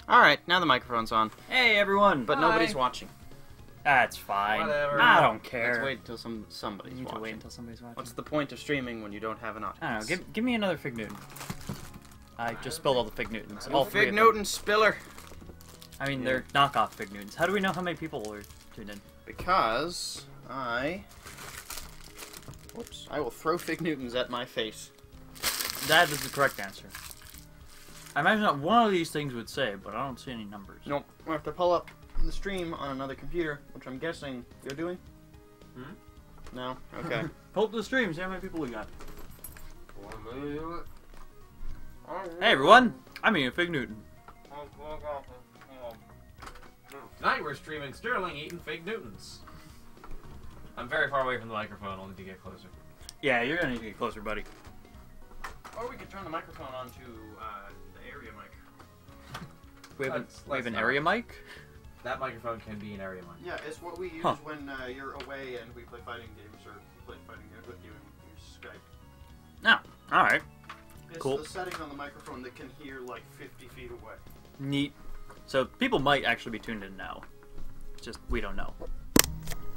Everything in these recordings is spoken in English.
Alright, now the microphone's on. Hey everyone! But nobody's watching. That's fine. Whatever. I don't care. Let's wait until somebody's You need watching. to wait until somebody's watching. What's the point of streaming when you don't have an audience? I don't know. Give me another Fig Newton. I just spilled all the Fig Newtons. All three Fig of them. Newton spiller. I mean, they're knockoff Fig Newtons. How do we know how many people are tuned in? Because I will throw Fig Newtons at my face. That is the correct answer. I imagine that one of these things would say, but I don't see any numbers. Nope. We'll have to pull up the stream on another computer, which I'm guessing you're doing? Hmm? No? Okay. Pull up the stream, see how many people we got. Hey everyone! I'm eating a Fig Newton. Tonight we're streaming Sterling eating Fig Newtons. I'm very far away from the microphone, only to get closer. Yeah, you're gonna need to get closer, buddy. Or we could turn the microphone on to the area mic. We have, we have an not. area mic? That microphone can be an area mic. Yeah, it's what we use when you're away and we play fighting games, or we play fighting games with you and use Skype. No. Alright. It's Cool. the setting on the microphone that can hear like 50 feet away. Neat. So people might actually be tuned in now. It's just we don't know.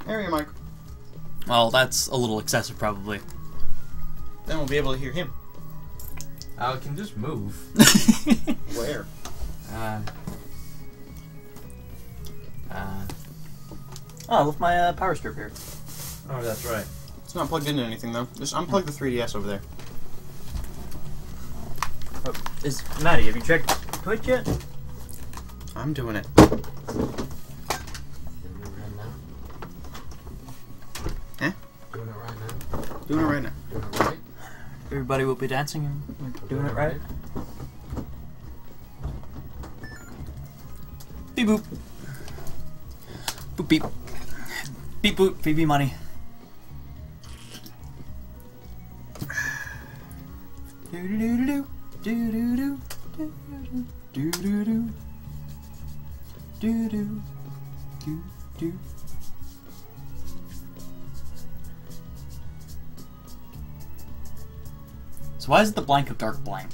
Area mic. Well, that's a little excessive probably. Then we'll be able to hear him. I can just move. Where? Oh, I left my power strip here. Oh, that's right. It's not plugged into anything though. Just unplug the 3DS over there. Oh, Maddie, have you checked Twitch yet? I'm doing it. Huh? Doing it right now. Doing it right now. Doing it right. Everybody will be dancing and doing it right. Beep boop. Boop beep. Beep boop. Beep beep money. Do do do do do do do do do do do do do do. So why is it the blank of dark blank?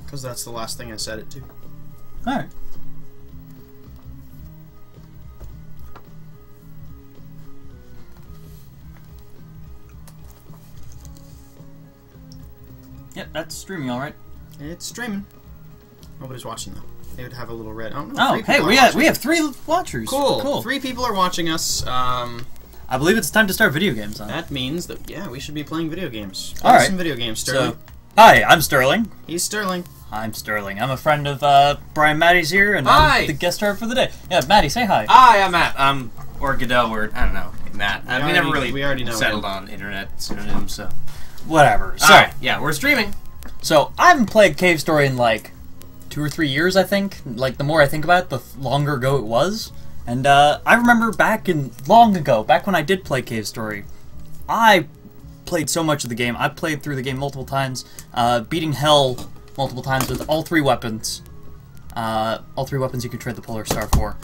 Because that's the last thing I set it to. Alright. Yep, that's streaming alright. It's streaming. Nobody's watching though. They would have a little red. Oh, no, Oh, hey, we have 3 watchers. Cool. Cool. 3 people are watching us. I believe it's time to start video games on. That means that yeah, we should be playing video games. All right. Some video games, Sterling. So, hi, I'm Sterling. He's Sterling. I'm Sterling. I'm a friend of Brian Maddie's here, and Hi. I'm the guest star for the day. Yeah, Maddie, say hi. Hi, I'm Matt. Or Goodell, or I don't know, Matt. We never really we already know settled him. on internet synonyms, so. Whatever. So, Alright, yeah, we're streaming. So I haven't played Cave Story in like 2 or 3 years, I think. Like, the more I think about it, the longer ago it was. And I remember long ago, back when I did play Cave Story, I played so much of the game. I played through the game multiple times, beating hell multiple times with all 3 weapons. All 3 weapons you can trade the Polar Star for.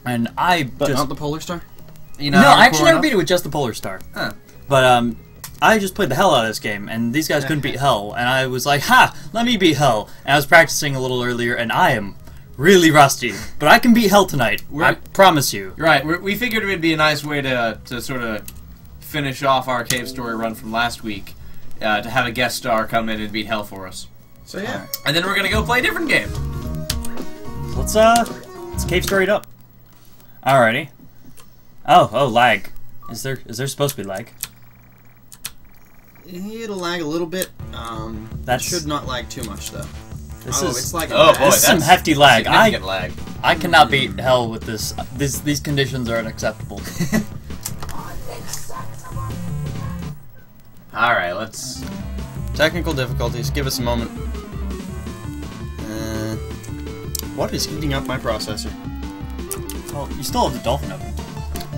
And But not the Polar Star? You know, no, I actually never beat it with just the Polar Star. Huh. But, I just played the hell out of this game, and these guys couldn't beat hell, and I was like, ha! Let me beat hell! And I was practicing a little earlier, and I am really rusty. But I can beat hell tonight. I promise you. Right, we figured it would be a nice way to sort of finish off our Cave Story run from last week, to have a guest star come in and beat hell for us. So yeah. And then we're gonna go play a different game. Let's Cave Story it up. Alrighty. Oh, lag. Is there supposed to be lag? It'll lag a little bit. That should not lag too much though. It's like this is some hefty lag. Significant lag. I cannot beat hell with this. These conditions are unacceptable. Alright, let's... Technical difficulties. Give us a moment. What is heating up my processor? Well, you still have the Dolphin open.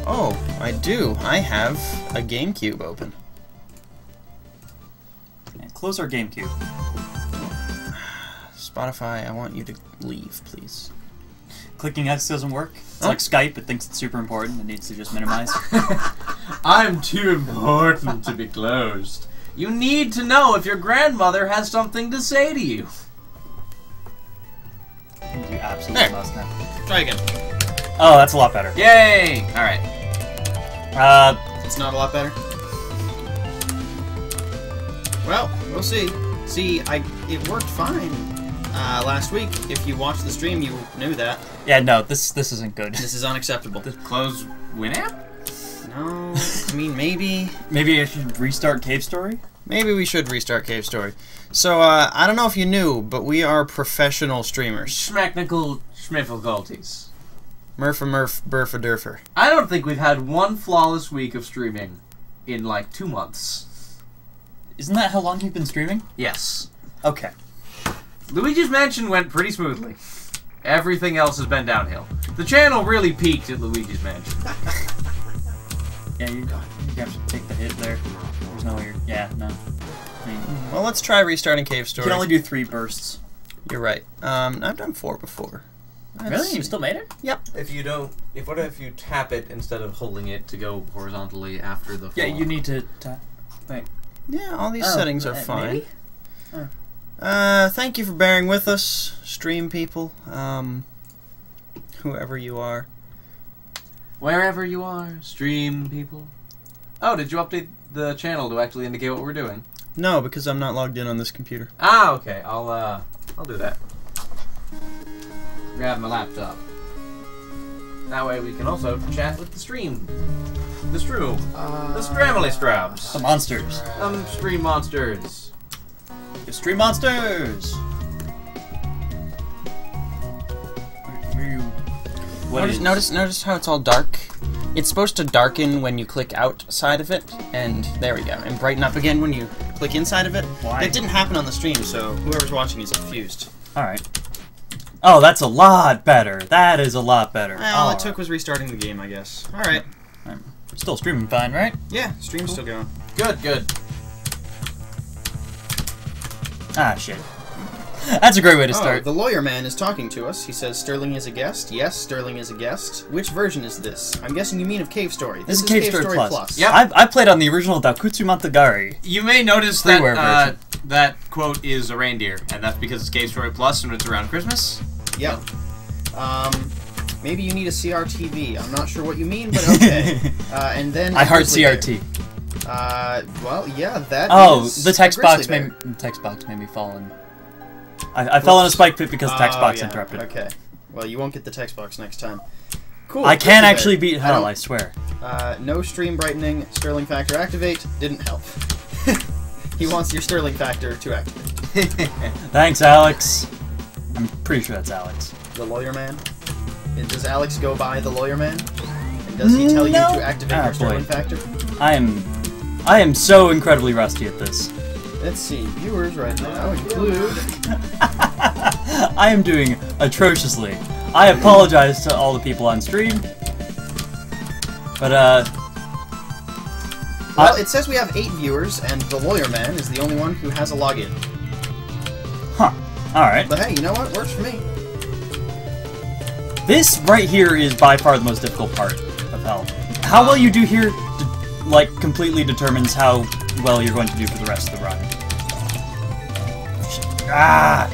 Oh, I do. I have a GameCube open. Okay, close our GameCube. Spotify, I want you to leave, please. Clicking X doesn't work. It's like Skype. It thinks it's super important. It needs to just minimize. I'm too important to be closed. You need to know if your grandmother has something to say to you. You absolutely There. must now. Try again. Oh, that's a lot better. Yay! All right. It's not a lot better. Well, we'll see. See, it worked fine last week. If you watched the stream, you knew that. Yeah, no, this isn't good. This is unacceptable. Close Winamp? No, I mean, maybe Maybe I should restart Cave Story? we should restart Cave Story. So, I don't know if you knew, but we are professional streamers. Schmechnical schmifficulties. Murpha Murph, Burfa Durfer. I don't think we've had one flawless week of streaming in like 2 months. Isn't that how long you've been streaming? Yes. Okay. Luigi's Mansion went pretty smoothly. Everything else has been downhill. The channel really peaked at Luigi's Mansion. Yeah, you have to take the hit there. There's no way you're... Yeah, no. I mean, Well, let's try restarting Cave you Story. can only do 3 bursts. You're right. I've done 4 before. Really? You still made it? Yep. If you don't... What if you tap it instead of holding it to go horizontally after the Yeah, fall? you need to... Wait. Yeah, all these Oh, settings are fine. maybe? Oh. Thank you for bearing with us, stream people. Whoever you are. Wherever you are, stream people. Oh, did you update the channel to actually indicate what we're doing? No, because I'm not logged in on this computer. Ah, okay. I'll do that. Grab my laptop. That way we can also chat with the stream. The Stroom. The Stramily Strabs. The monsters. Stream monsters. The stream monsters! Where are you... What is... Notice how it's all dark? It's supposed to darken when you click outside of it, and there we go. And brighten up again when you click inside of it. Why? It didn't happen on the stream, so whoever's watching is confused. Alright. Oh, that's a lot better. That is a lot better. All it took was restarting the game, I guess. Alright. Still streaming fine, right? Yeah, stream's still going. Good, good. Ah, shit. That's a great way to Oh, start. the lawyer man is talking to us. He says Sterling is a guest. Yes, Sterling is a guest. Which version is this? I'm guessing you mean of Cave Story. This is Cave Story Plus. Yep. I played on the original Dakutsu Matagari. You may notice Freeware that version. that quote is a reindeer, and that's because it's Cave Story Plus and it's around Christmas. Yep. Maybe you need a CRTV. I'm not sure what you mean, but okay. And then I heart grizzly bear. CRT. Well, yeah, that Oh, is the text a box grizzly made bear. the text box made me fall in. I fell in a spike pit because the text box yeah. interrupted. Okay. Well, you won't get the text box next time. Cool. I can grizzly actually bear. beat hell, I swear. No stream brightening. Sterling factor activate. Didn't help. He wants your Sterling factor to activate. Thanks, Alex. I'm pretty sure that's Alex. The lawyer man. And does Alex go by the lawyer man? And does he tell you No. to activate Ah, your Sterling boy. factor? I am so incredibly rusty at this. Let's see. Viewers right now include. I am doing atrociously. I apologize to all the people on stream. But, Well, it says we have 8 viewers, and the lawyer man is the only one who has a login. Huh. Alright. But hey, you know what? Works for me. This right here is by far the most difficult part of Hell. How well you do here, completely determines how well you're going to do for the rest of the run. Ah!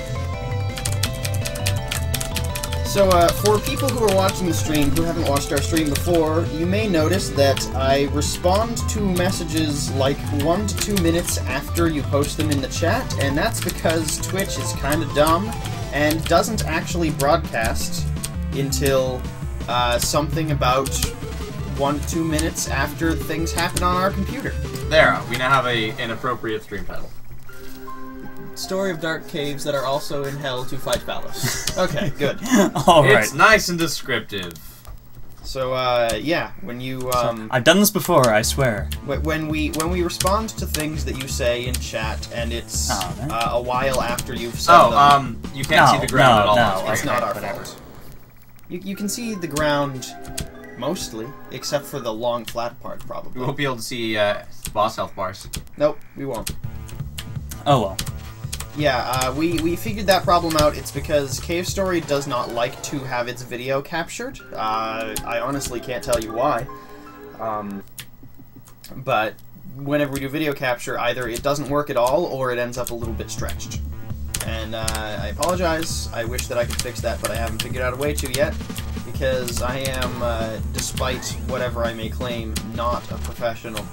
So, for people who are watching the stream who haven't watched our stream before, you may notice that I respond to messages like 1 to 2 minutes after you post them in the chat, and that's because Twitch is kind of dumb and doesn't actually broadcast until something about 1 to 2 minutes after things happen on our computer. There, we now have an appropriate stream title. Story of dark caves that are also in hell to fight Valos. Okay, good. Alright. It's nice and descriptive. So, yeah, when you, I've done this before, I swear. when we respond to things that you say in chat, and it's Oh, man. a while after you've said them, You can't see the ground at all. No, it's okay, not our whatever. fault. You can see the ground mostly, except for the long flat part, We probably. won't be able to see boss health bars. Nope, we won't. Oh well. Yeah, we figured that problem out. It's because Cave Story does not like to have its video captured. I honestly can't tell you why. But whenever we do video capture, either it doesn't work at all, or it ends up a little bit stretched. And I apologize. I wish that I could fix that, but I haven't figured out a way to yet. Because I am, despite whatever I may claim, not a professional.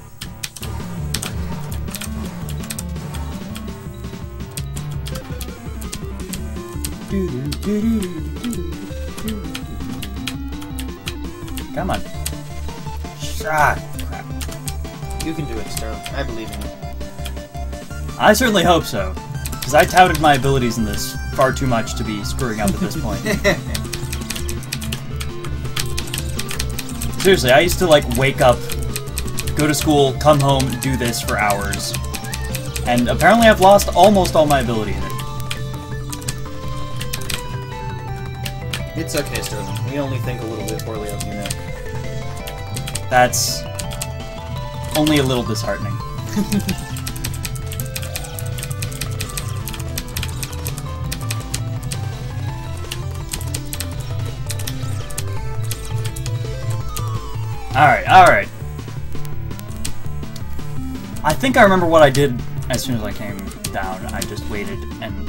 Come on. Shot. Crap. You can do it, Sterling. I believe in you. I certainly hope so. Because I touted my abilities in this far too much to be screwing up at this point. Seriously, I used to, like, wake up, go to school, come home, do this for hours. And apparently I've lost almost all my ability in it. It's okay, Sterling. We only think a little bit poorly of you now. That's only a little disheartening. Alright, alright. I think I remember what I did as soon as I came down. I just waited, and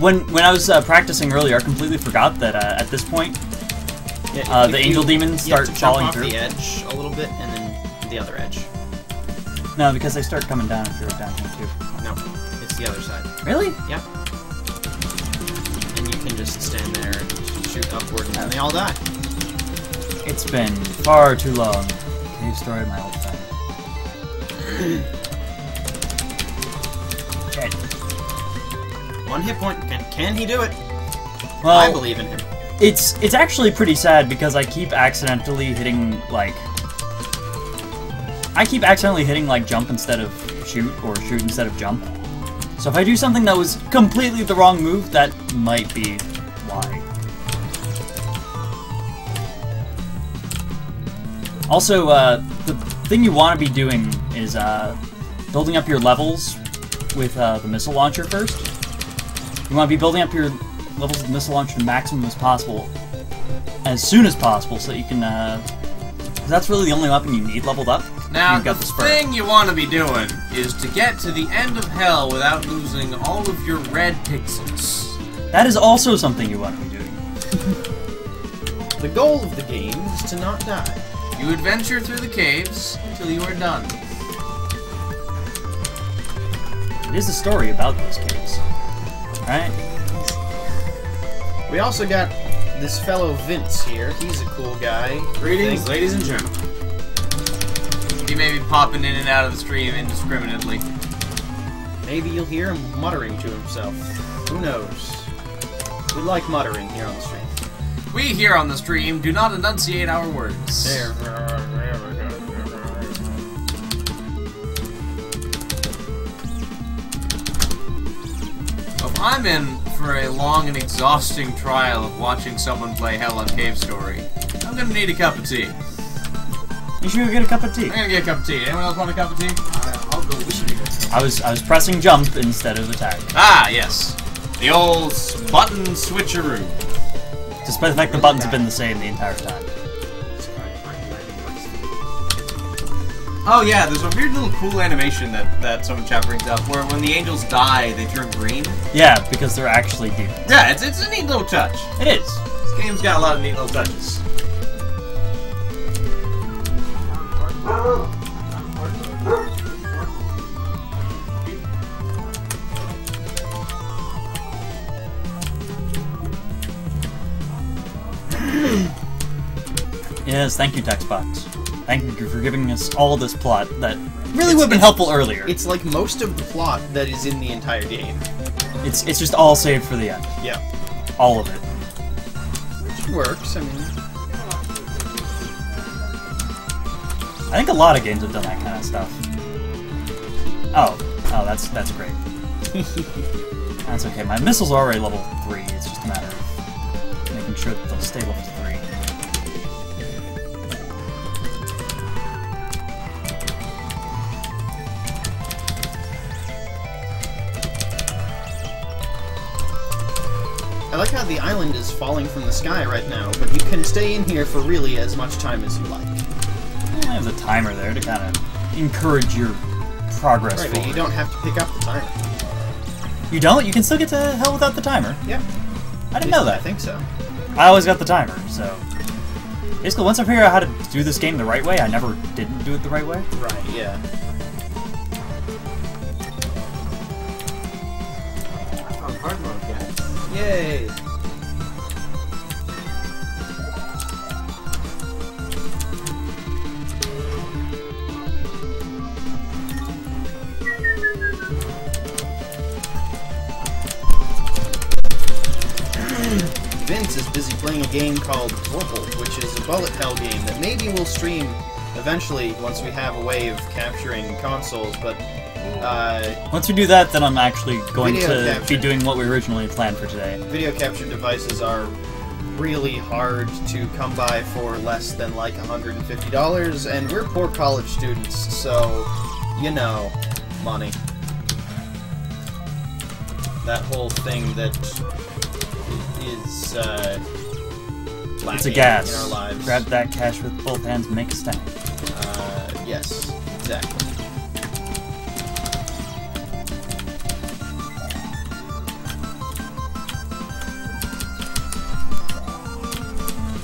when I was practicing earlier, I completely forgot that at this point, Yeah, the angel demons start falling through. You have to jump off the edge a little bit, and then the other edge. No, because they start coming down if you're down here too. No, it's the other side. Really? Yep. And you can just stand there and shoot upward, and then they all die. It's been far too long. Cave story, my old friend. Dead. One hit point. Can he do it? Well, I believe in him. It's actually pretty sad because I keep accidentally hitting like jump instead of shoot, or shoot instead of jump. So if I do something that was completely the wrong move, that might be why. Also, the thing you want to be doing is building up your levels with the missile launcher first. You want to be building up your levels with the missile launcher to maximum as possible, as soon as possible, so that you can, because that's really the only weapon you need leveled up. Now, You've got the spur. thing you want to be doing is to get to the end of hell without losing all of your red pixels. That is also something you want to be doing. The goal of the game is to not die. You adventure through the caves until you are done. It is a story about those caves, right? We also got this fellow Vince here. He's a cool guy. Greetings, ladies and gentlemen. He may be popping in and out of the stream indiscriminately. Maybe you'll hear him muttering to himself. Who knows? We like muttering here on the stream. We here on the stream do not enunciate our words. There. If I'm in for a long and exhausting trial of watching someone play Hell on Cave Story, I'm gonna need a cup of tea. You should go get a cup of tea. I'm gonna get a cup of tea. Anyone else want a cup of tea? I'll go with you. I was pressing jump instead of attack, Ah, yes. The old button switcheroo. despite the fact the buttons have been the same the entire time. Oh yeah, there's a weird little cool animation that some chat brings up, where when the angels die, they turn green. Yeah, because they're actually demons. Yeah, it's a neat little touch. It is. This game's got a lot of neat little touches. Yes, thank you, Textbox. Thank you for giving us all this plot that really would have been helpful earlier. It's like most of the plot that is in the entire game. It's just all saved for the end. Yeah. All of it. Which works, I mean. I think a lot of games have done that kind of stuff. Oh, that's great. That's okay. My missiles are already level 3. It's just a matter of making sure that they'll stay level 3. I like how the island is falling from the sky right now, but you can stay in here for really as much time as you like. I have the timer there to kind of encourage your progress Right, forward. but you don't have to pick up the timer. You don't? You can still get to hell without the timer. Yeah. I didn't know I that. think so. I always got the timer, so... Basically, once I figure out how to do this game the right way, I never didn't do it the right way. Right, yeah. I found hard mode, guys. Yay! Vince is busy playing a game called Vorpal, which is a bullet hell game that maybe we'll stream eventually once we have a way of capturing consoles, but Once we do that, then I'm actually going Video to capture. be doing what we originally planned for today. video capture devices are really hard to come by for less than like $150, and we're poor college students, so, you know, money. That whole thing that is It's a lacking gas. in our lives. Grab that cash with both hands and make a stack. Yes, exactly.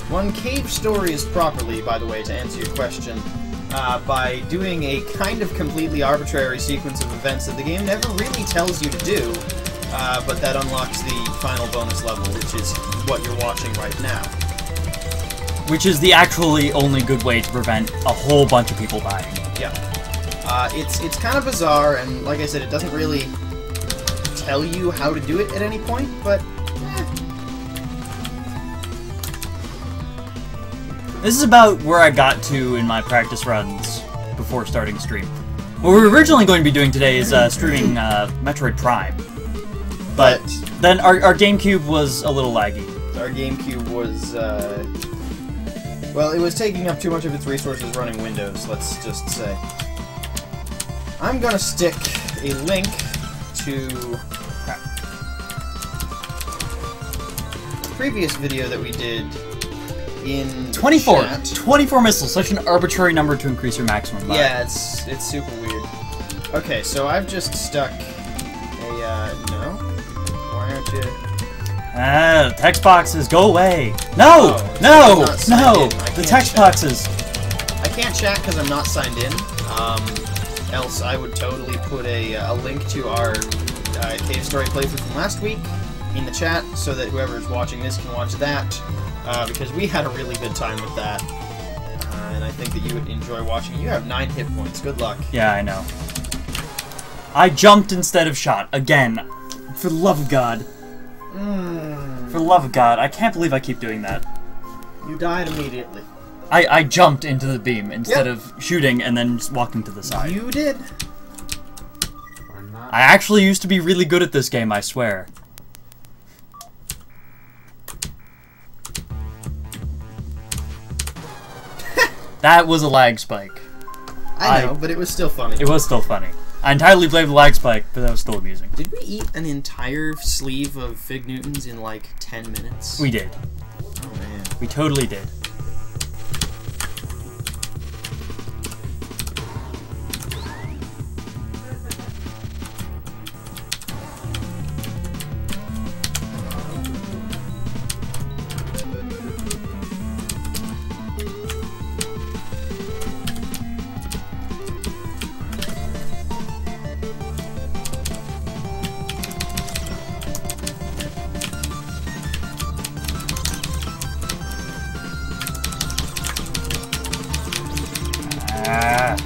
One cave story is properly, by the way, to answer your question, by doing a kind of completely arbitrary sequence of events that the game never really tells you to do, but that unlocks the final bonus level, which is what you're watching right now. Which is the actually only good way to prevent a whole bunch of people dying. Yeah. It's kind of bizarre, and like I said, it doesn't really tell you how to do it at any point, but This is about where I got to in my practice runs before starting stream. What we were originally going to be doing today is streaming Metroid Prime. But then our GameCube was a little laggy. our GameCube was, well, it was taking up too much of its resources running Windows, let's just say. I'm gonna stick a link to the previous video that we did in 24! chat. 24 missiles, such an arbitrary number to increase your maximum by. Yeah, it's super weird. Okay, so I've just stuck a, no? Why aren't you... Text boxes, go away! No! Oh, it's no! not signed No! in. I The can't text check. boxes! I can't chat because I'm not signed in, else I would totally put a link to our Cave Story playthrough from last week in the chat so that whoever's watching this can watch that, because we had a really good time with that, and I think that you would enjoy watching. You have 9 hit points, good luck. Yeah, I know. I jumped instead of shot. Again. For the love of God. For the love of God. I can't believe I keep doing that. You died immediately. I jumped into the beam instead Yep. of shooting and then just walking to the side. You did. Or not. I actually used to be really good at this game, I swear. That was a lag spike. I know, but it was still funny. It was still funny. I entirely blame the lag spike, but that was still amusing. Did we eat an entire sleeve of Fig Newtons in like 10 minutes? We did. Oh man. We totally did. Ah.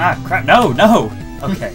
Ah, crap. No, no! Okay.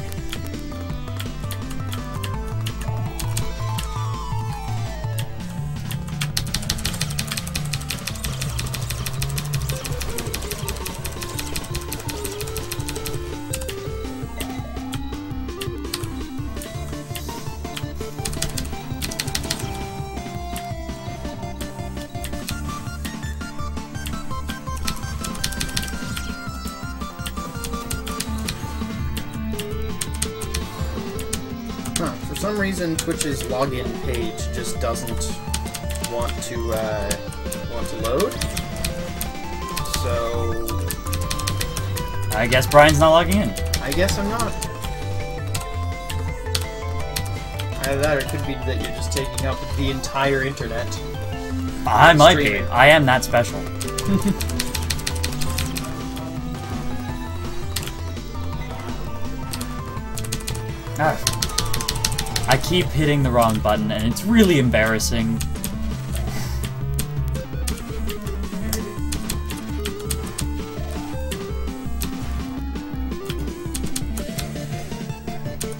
some reason, Twitch's login page just doesn't want to load. So I guess Brian's not logging in. I guess I'm not. Either that, or it could be that you're just taking up the entire internet. I might be. Streaming. I am that special. I keep hitting the wrong button, and it's really embarrassing.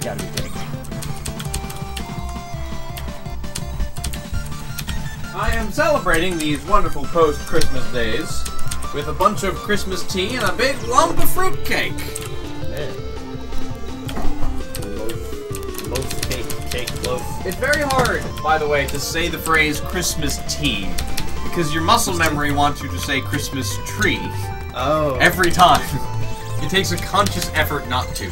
Gotta be kidding me. I am celebrating these wonderful post-Christmas days with a bunch of Christmas tea and a big lump of fruitcake. Loaf, cake, loaf. It's very hard, by the way, to say the phrase Christmas tea because your muscle memory wants you to say Christmas tree Oh. every time. It takes a conscious effort not to.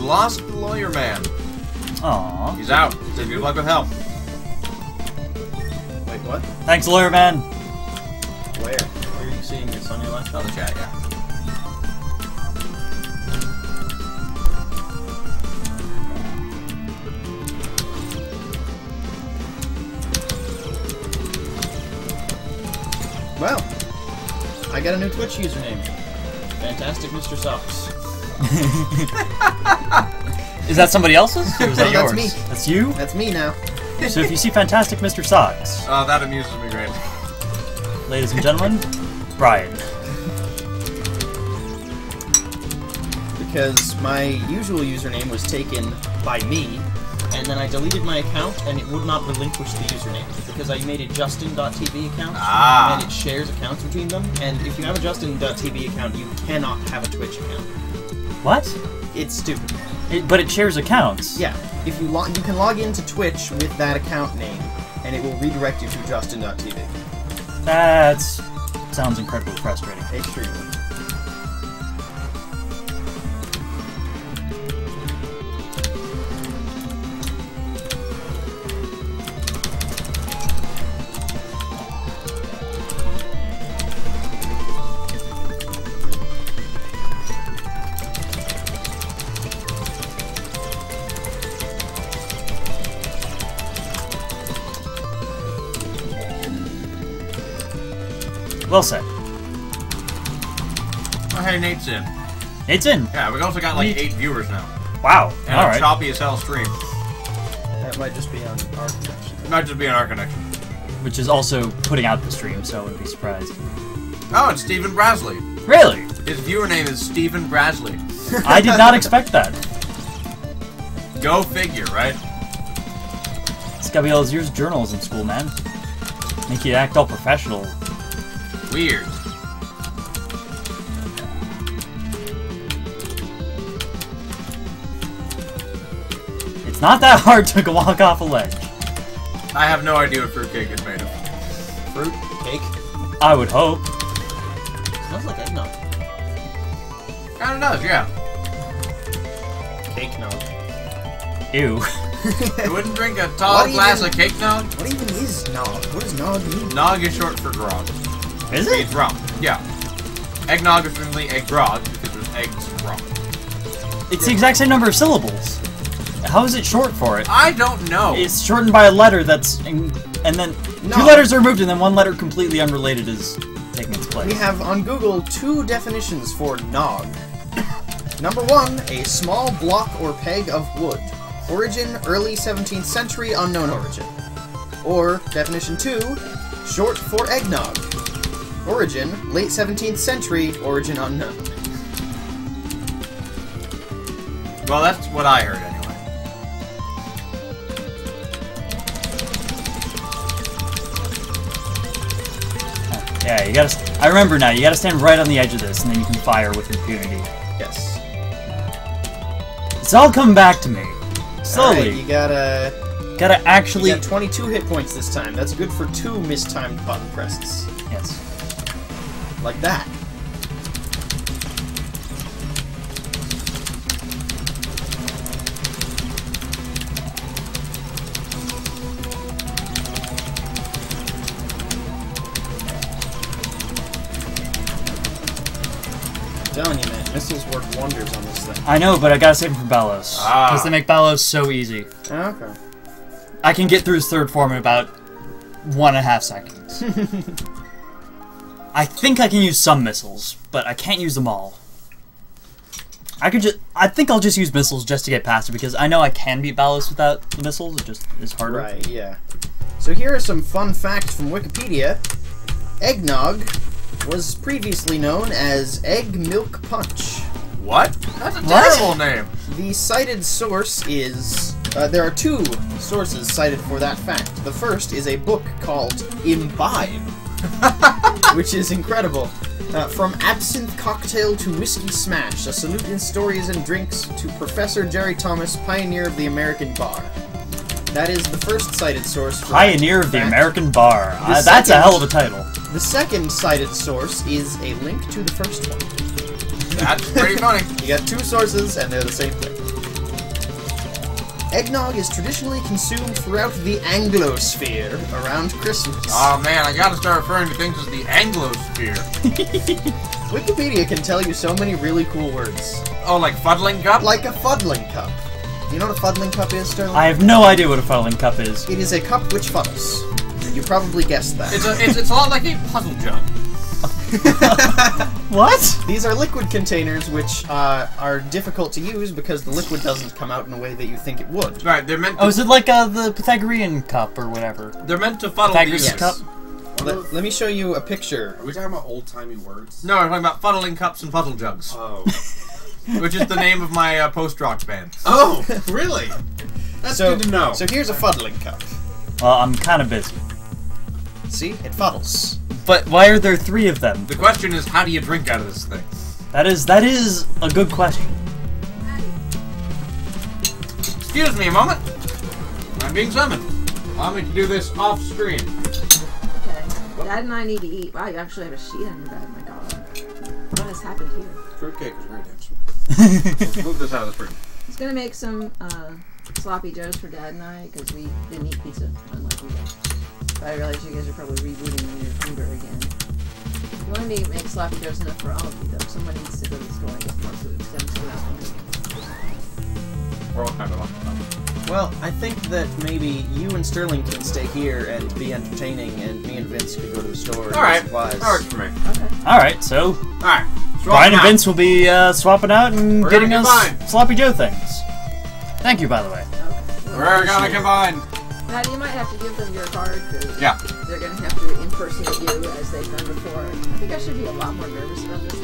Lost the lawyer man. Aww. He's out. So good luck with help. Wait, what? Thanks, lawyer man. Where? Where are you seeing this on your laptop? On the chat, yeah. Well, I got a new Twitch username. Fantastic Mr. Socks. Is that somebody else's? Or is that No, yours? that's me. That's you? That's me now. So if you see Fantastic Mr. Socks, Oh, that amuses me greatly. ladies and gentlemen, Brian. Because my usual username was taken by me, and then I deleted my account, and it would not relinquish the username. Because I made a Justin.tv account, and it shares accounts between them, and if you have a Justin.tv account, you cannot have a Twitch account. What? It's stupid. But it shares accounts. Yeah, if you you can log into Twitch with that account name, and it will redirect you to Justin.tv. That sounds incredibly frustrating. Extremely. Well said. Oh, hey, Nate's in. It's in. Yeah, we've also got like 8 viewers now. Wow. And All a right. choppy as hell stream. That might just be on our connection. It might just be on our connection. Which is also putting out the stream, so I wouldn't be surprised. Oh, it's Stephen Brasley. Really? His viewer name is Stephen Brasley. I did not expect that. Go figure, right? It's gotta be all those years of journalism school, man. Make you act all professional. Weird. It's not that hard to walk off a ledge. I have no idea what fruitcake is made of. Fruit, cake. I would hope. Smells like eggnog. Kinda does, yeah. Cake nog. Ew. You wouldn't drink a tall What glass even- of cake nog? What even is nog? What does nog mean? Nog is short for grog. Is It it? means rum. Yeah. Eggnog is really egg grog because there's eggs and rum. It's the exact same number of syllables. How is it short for it? I don't know. It's shortened by a letter that's... and then No. 2 letters are removed, and then 1 letter completely unrelated is taking its place. We have on Google 2 definitions for nog. Number 1, a small block or peg of wood. Origin, early 17th century, unknown origin. Or, definition 2, short for eggnog. Origin, late 17th century, origin unknown. Well, that's what I heard anyway. Yeah, you gotta... I remember now, you gotta stand right on the edge of this, and then you can fire with impunity. Yes. It's all coming back to me. Slowly. Alright, you gotta... Gotta actually... You got 22 hit points this time. That's good for 2 mistimed button presses. Yes. Like that. I'm telling you, man, missiles work wonders on this thing. I know, but I gotta save them for Balos. Ah. Because they make Balos so easy. Okay. I can get through his third form in about 1.5 seconds. I think I can use some missiles, but I can't use them all. I think I'll just use missiles just to get past it, because I know I can beat Balos without the missiles, it just is harder. Right, yeah. So here are some fun facts from Wikipedia. Eggnog was previously known as Egg Milk Punch. What? That's a What? terrible name. The cited source is... there are 2 sources cited for that fact. The first is a book called Imbibe, which is incredible. From absinthe cocktail to whiskey smash, a salute in stories and drinks to Professor Jerry Thomas, pioneer of the American bar. That is the first cited source. For Pioneer of the fact. American Bar. The That's a second- hell of a title. The second cited source is a link to the first one. That's pretty funny. You got 2 sources, and they're the same thing. Eggnog is traditionally consumed throughout the Anglosphere around Christmas. Oh man, I gotta start referring to things as the Anglosphere. Wikipedia can tell you so many really cool words. Oh, like fuddling cup? Like a fuddling cup. You know what a fuddling cup is, Sterling? I have no idea what a fuddling cup is. It is a cup which fuddles. You probably guessed that. It's a lot like a puzzle jug. What? These are liquid containers which are difficult to use because the liquid doesn't come out in a way that you think it would. Right, they're meant to, Oh, is it like the Pythagorean cup or whatever? they're meant to fuddle Pythagoras these. cup? Let me show you a picture. Are we talking about old-timey words? No, we're talking about fuddling cups and puddle jugs, Oh. which is the name of my post-rock band. Oh, really? That's good to know. So here's a fuddling cup. Well, I'm kind of busy. See? It fuddles. But why are there 3 of them? The question is, how do you drink out of this thing? That is a good question. Excuse me a moment. I'm being summoned. Allow me to do this off screen. Okay. Dad and I need to eat. Wow, you actually have a sheet on your bed. My God. What has happened here? Fruitcake was very dense. Let's move this out of the screen. He's gonna make some sloppy joes for Dad and I because we didn't eat pizza, unlike you guys. But I realize you guys are probably rebooting on your hunger again. You want me to make sloppy joes enough for all of you, though. Someone needs to go to the store and get more food. So I'm just gonna We're all kind of on. Well, I think that maybe you and Sterling can stay here and be entertaining, and me and Vince could go to the store and Alright, get supplies. that works for me. Okay. Alright, so Alright, Brian and Vince will be swapping out and We're getting gonna us combine. Sloppy Joe things. Thank you, by the way. Okay. We're gonna combine. Dad, you might have to give them your card because Yeah. they're gonna have to impersonate you as they've done before. I think I should be a lot more nervous about this.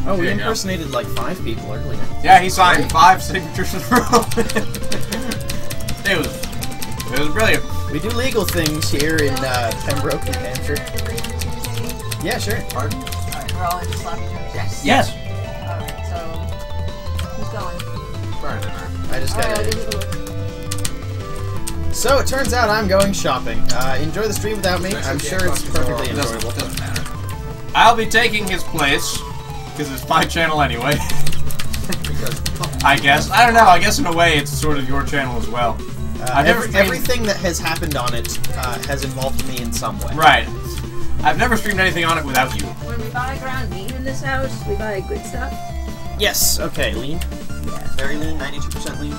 Oh, we Yeah, yeah. impersonated like 5 people earlier. Yeah, he signed 5 signatures in a row. It was brilliant. We do legal things here in Pembroke, New Hampshire. Yeah, sure. Pardon? Alright, we're all in sloppy joes. Yes. Alright, so who's going? Brian and I. I just Alright, got I'll it. give you the look. So it turns out I'm going shopping. Enjoy the stream without me. I'm sure it's perfectly enjoyable. Doesn't matter. I'll be taking his place because it's my channel anyway. I guess. I don't know. I guess in a way it's sort of your channel as well. I've never streamed- Everything that has happened on it has involved me in some way. Right. I've never streamed anything on it without you. When we buy ground meat in this house, we buy good stuff. Yes. Okay. Lean. Yeah. Very lean. 92% lean.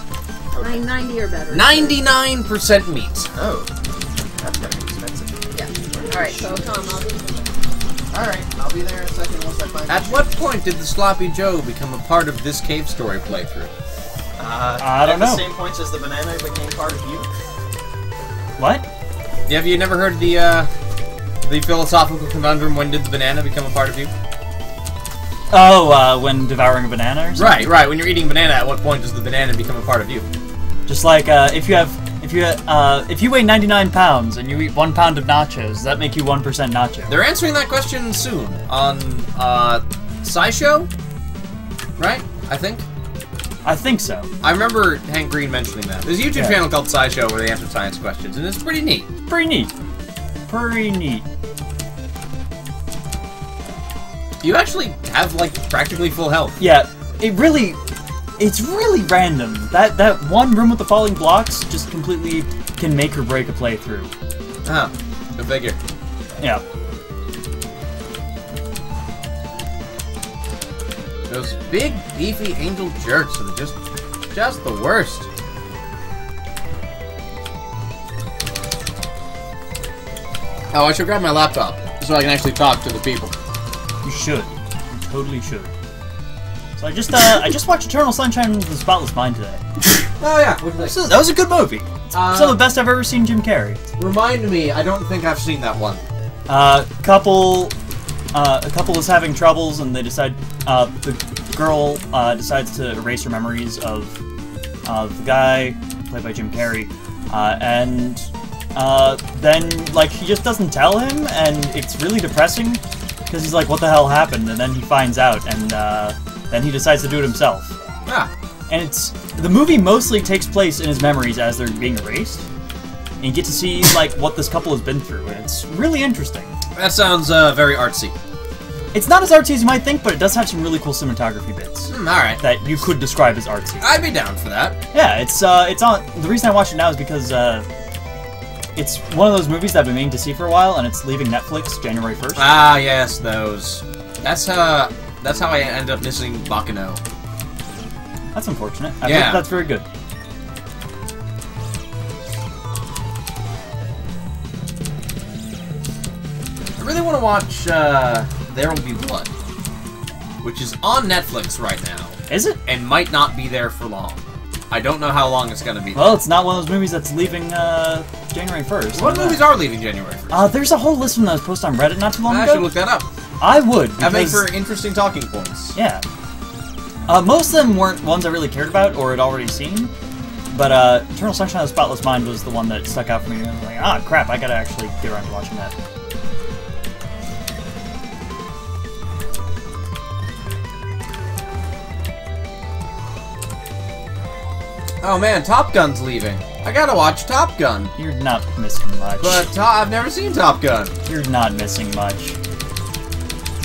Okay. 90 or better. 99% meat. Oh, that's gonna be expensive. Yeah. Alright, so come, I'll do All right. I'll be there in a second once I find. At what point did the Sloppy Joe become a part of this cave story playthrough? I don't at know. the same points as the banana became part of you. What? Have you never heard the philosophical conundrum, when did the banana become a part of you? Oh, when devouring a banana or something? Right. When you're eating banana, at what point does the banana become a part of you? Just like, if you have if you weigh 99 pounds and you eat 1 pound of nachos, does that make you 1% nacho? They're answering that question soon on SciShow, right? I think. I think so. I remember Hank Green mentioning that. There's a YouTube channel called SciShow where they answer science questions, and it's pretty neat. Pretty neat. Pretty neat. You actually have, like, practically full health. Yeah, it's really random. That one room with the falling blocks just completely can make or break a playthrough. Oh, go figure. Yeah. Those big, beefy angel jerks are just the worst. Oh, I should grab my laptop so I can actually talk to the people. You should. You totally should. So I just watched Eternal Sunshine of the Spotless Mind today. Oh yeah, what did I say? That was a good movie. Some of the best I've ever seen Jim Carrey. Remind me, I don't think I've seen that one. A couple is having troubles, and they decide. The girl decides to erase her memories of the guy played by Jim Carrey, and then like he just doesn't tell him, and it's really depressing because he's like, "What the hell happened?" And then he finds out, and then he decides to do it himself. Ah. And the movie mostly takes place in his memories as they're being erased. And you get to see like what this couple has been through, and it's really interesting. That sounds very artsy. It's not as artsy as you might think, but it does have some really cool cinematography bits. Alright. That you could describe as artsy. I'd be down for that. Yeah, it's on. The reason I watch it now is because it's one of those movies that I've been meaning to see for a while, and it's leaving Netflix January 1st. Ah, yes, those. That's how I end up missing Bakano. That's unfortunate. I think that's very good. I really want to watch There Will Be Blood, which is on Netflix right now. Is it? And might not be there for long. I don't know how long it's going to be. Well, it's not one of those movies that's leaving January 1st. What movies are leaving January 1st? There's a whole list of them that was posted on Reddit not too long ago. I should look that up. I would. That makes for interesting talking points. Yeah. Most of them weren't ones I really cared about or had already seen, but Eternal Sunshine of the Spotless Mind was the one that stuck out for me. And I was like, ah, crap, I gotta actually get around to watching that. Oh man, Top Gun's leaving. I gotta watch Top Gun. You're not missing much. But I've never seen Top Gun. You're not missing much.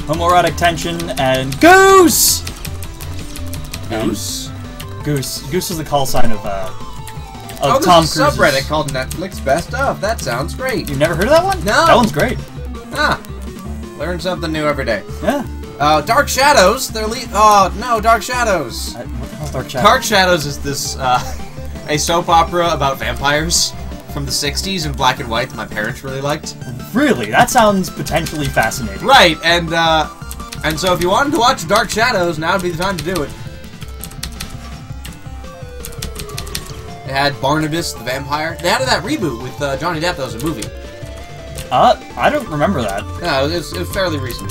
Homoerotic tension and Goose! Goose? Goose is the call sign of Tom Cruise. There's a subreddit called Netflix Best Of. That sounds great. You've never heard of that one? No. That one's great. Ah. Learn something new every day. Yeah. Dark Shadows. Oh, no, Dark Shadows. What the hell's Dark Shadows? Dark Shadows is this, a soap opera about vampires from the 60s in black and white that my parents really liked. Really? That sounds potentially fascinating. Right, and so if you wanted to watch Dark Shadows, now would be the time to do it. They had Barnabas the Vampire. They had that reboot with Johnny Depp that was a movie. I don't remember that. No, it was fairly recent.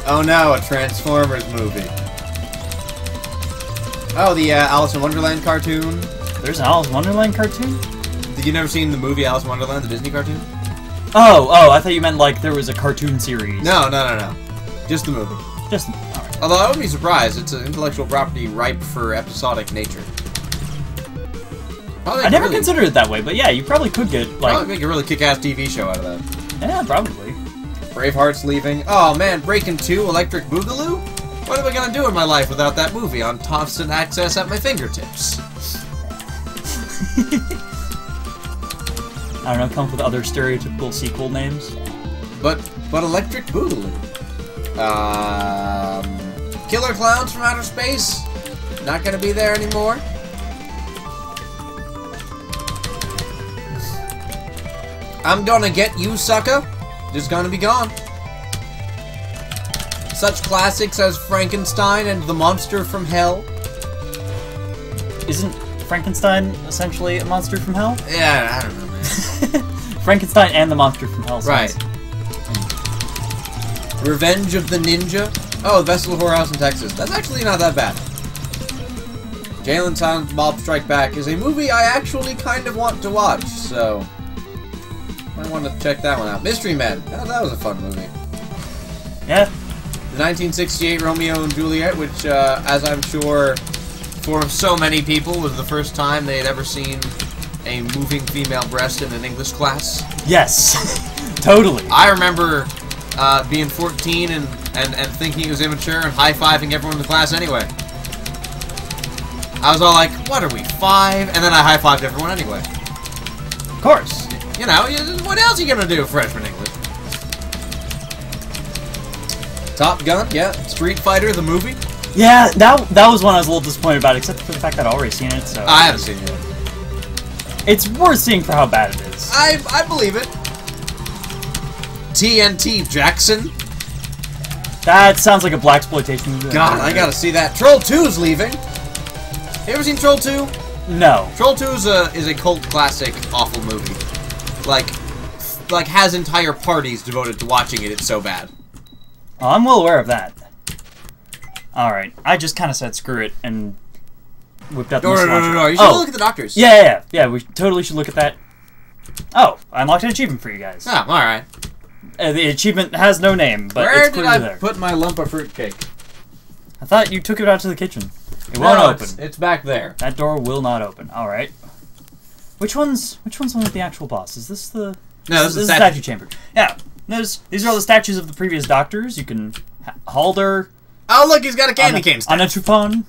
Oh no, a Transformers movie. Oh, the Alice in Wonderland cartoon. There's an Alice in Wonderland cartoon? Did you never seen the movie Alice in Wonderland, the Disney cartoon? Oh, I thought you meant like there was a cartoon series. No. Just the movie. Just, alright. Although I wouldn't be surprised, it's an intellectual property ripe for episodic nature. I never considered it that way, but yeah, you probably could get, like... Probably make a really kick-ass TV show out of that. Yeah, probably. Braveheart's leaving. Oh man, Breaking 2, Electric Boogaloo? What am I gonna do in my life without that movie on constant access at my fingertips? I don't know, come up with other stereotypical sequel names. But Electric Boogaloo. Killer Clowns from Outer Space? Not gonna be there anymore? I'm gonna get you, sucker. Just gonna be gone. Such classics as Frankenstein and the Monster from Hell. Isn't Frankenstein essentially a monster from hell? Yeah, I don't know, man. Frankenstein and the Monster from Hell. Right. Revenge of the Ninja. Oh, the Best Little Whorehouse in Texas. That's actually not that bad. Jalen Silent Bob Strike Back is a movie I actually kind of want to watch, so I want to check that one out. Mystery Men. Oh, that was a fun movie. Yeah. The 1968 Romeo and Juliet, which, as I'm sure for so many people, was the first time they had ever seen a moving female breast in an English class. Yes. Totally. I remember being 14 and thinking it was immature and high-fiving everyone in the class anyway. I was all like, what are we, 5? And then I high-fived everyone anyway. Of course. You know, what else are you gonna do, freshman English? Top Gun, yeah. Street Fighter, the movie. Yeah, that was one I was a little disappointed about, except for the fact that I'd already seen it, so... I haven't seen it. It's worth seeing for how bad it is. I believe it. TNT Jackson. That sounds like a blaxploitation movie. God, I gotta see that. Troll 2's leaving. You ever seen Troll 2? No. Troll 2 is a cult classic, awful movie. Like has entire parties devoted to watching it. It's so bad. Oh, I'm well aware of that. Alright, I just kind of said screw it and whipped out the No. You should look at the doctors. Yeah, we totally should look at that. Oh, I unlocked an achievement for you guys. Oh, alright. The achievement has no name, but Where it's did clearly I there. put my lump of fruitcake? I thought you took it out to the kitchen. It won't open. It's back there. That door will not open. Alright. Which one's one with the actual boss? Is this the... No, this is the statue chamber. Yeah. These are all the statues of the previous doctors. You can... Halder... Oh, look, he's got a candy cane stand. Anatupon.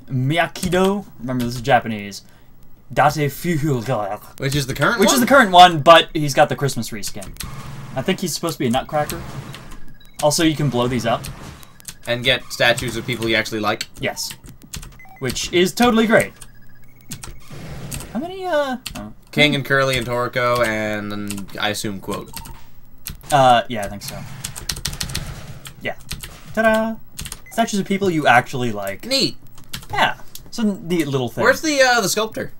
Miyakido. Remember, this is Japanese. Date Fuhul. Which is the current Which one? is the current one, but he's got the Christmas reskin. I think he's supposed to be a nutcracker. Also, you can blow these up. And get statues of people you actually like. Yes. Which is totally great. How many, Oh. King and Curly and Toriko and I assume Quote. Yeah, I think so. Yeah. Ta-da! Statues of people you actually like. Neat. Yeah. It's a neat little thing. Where's the sculptor?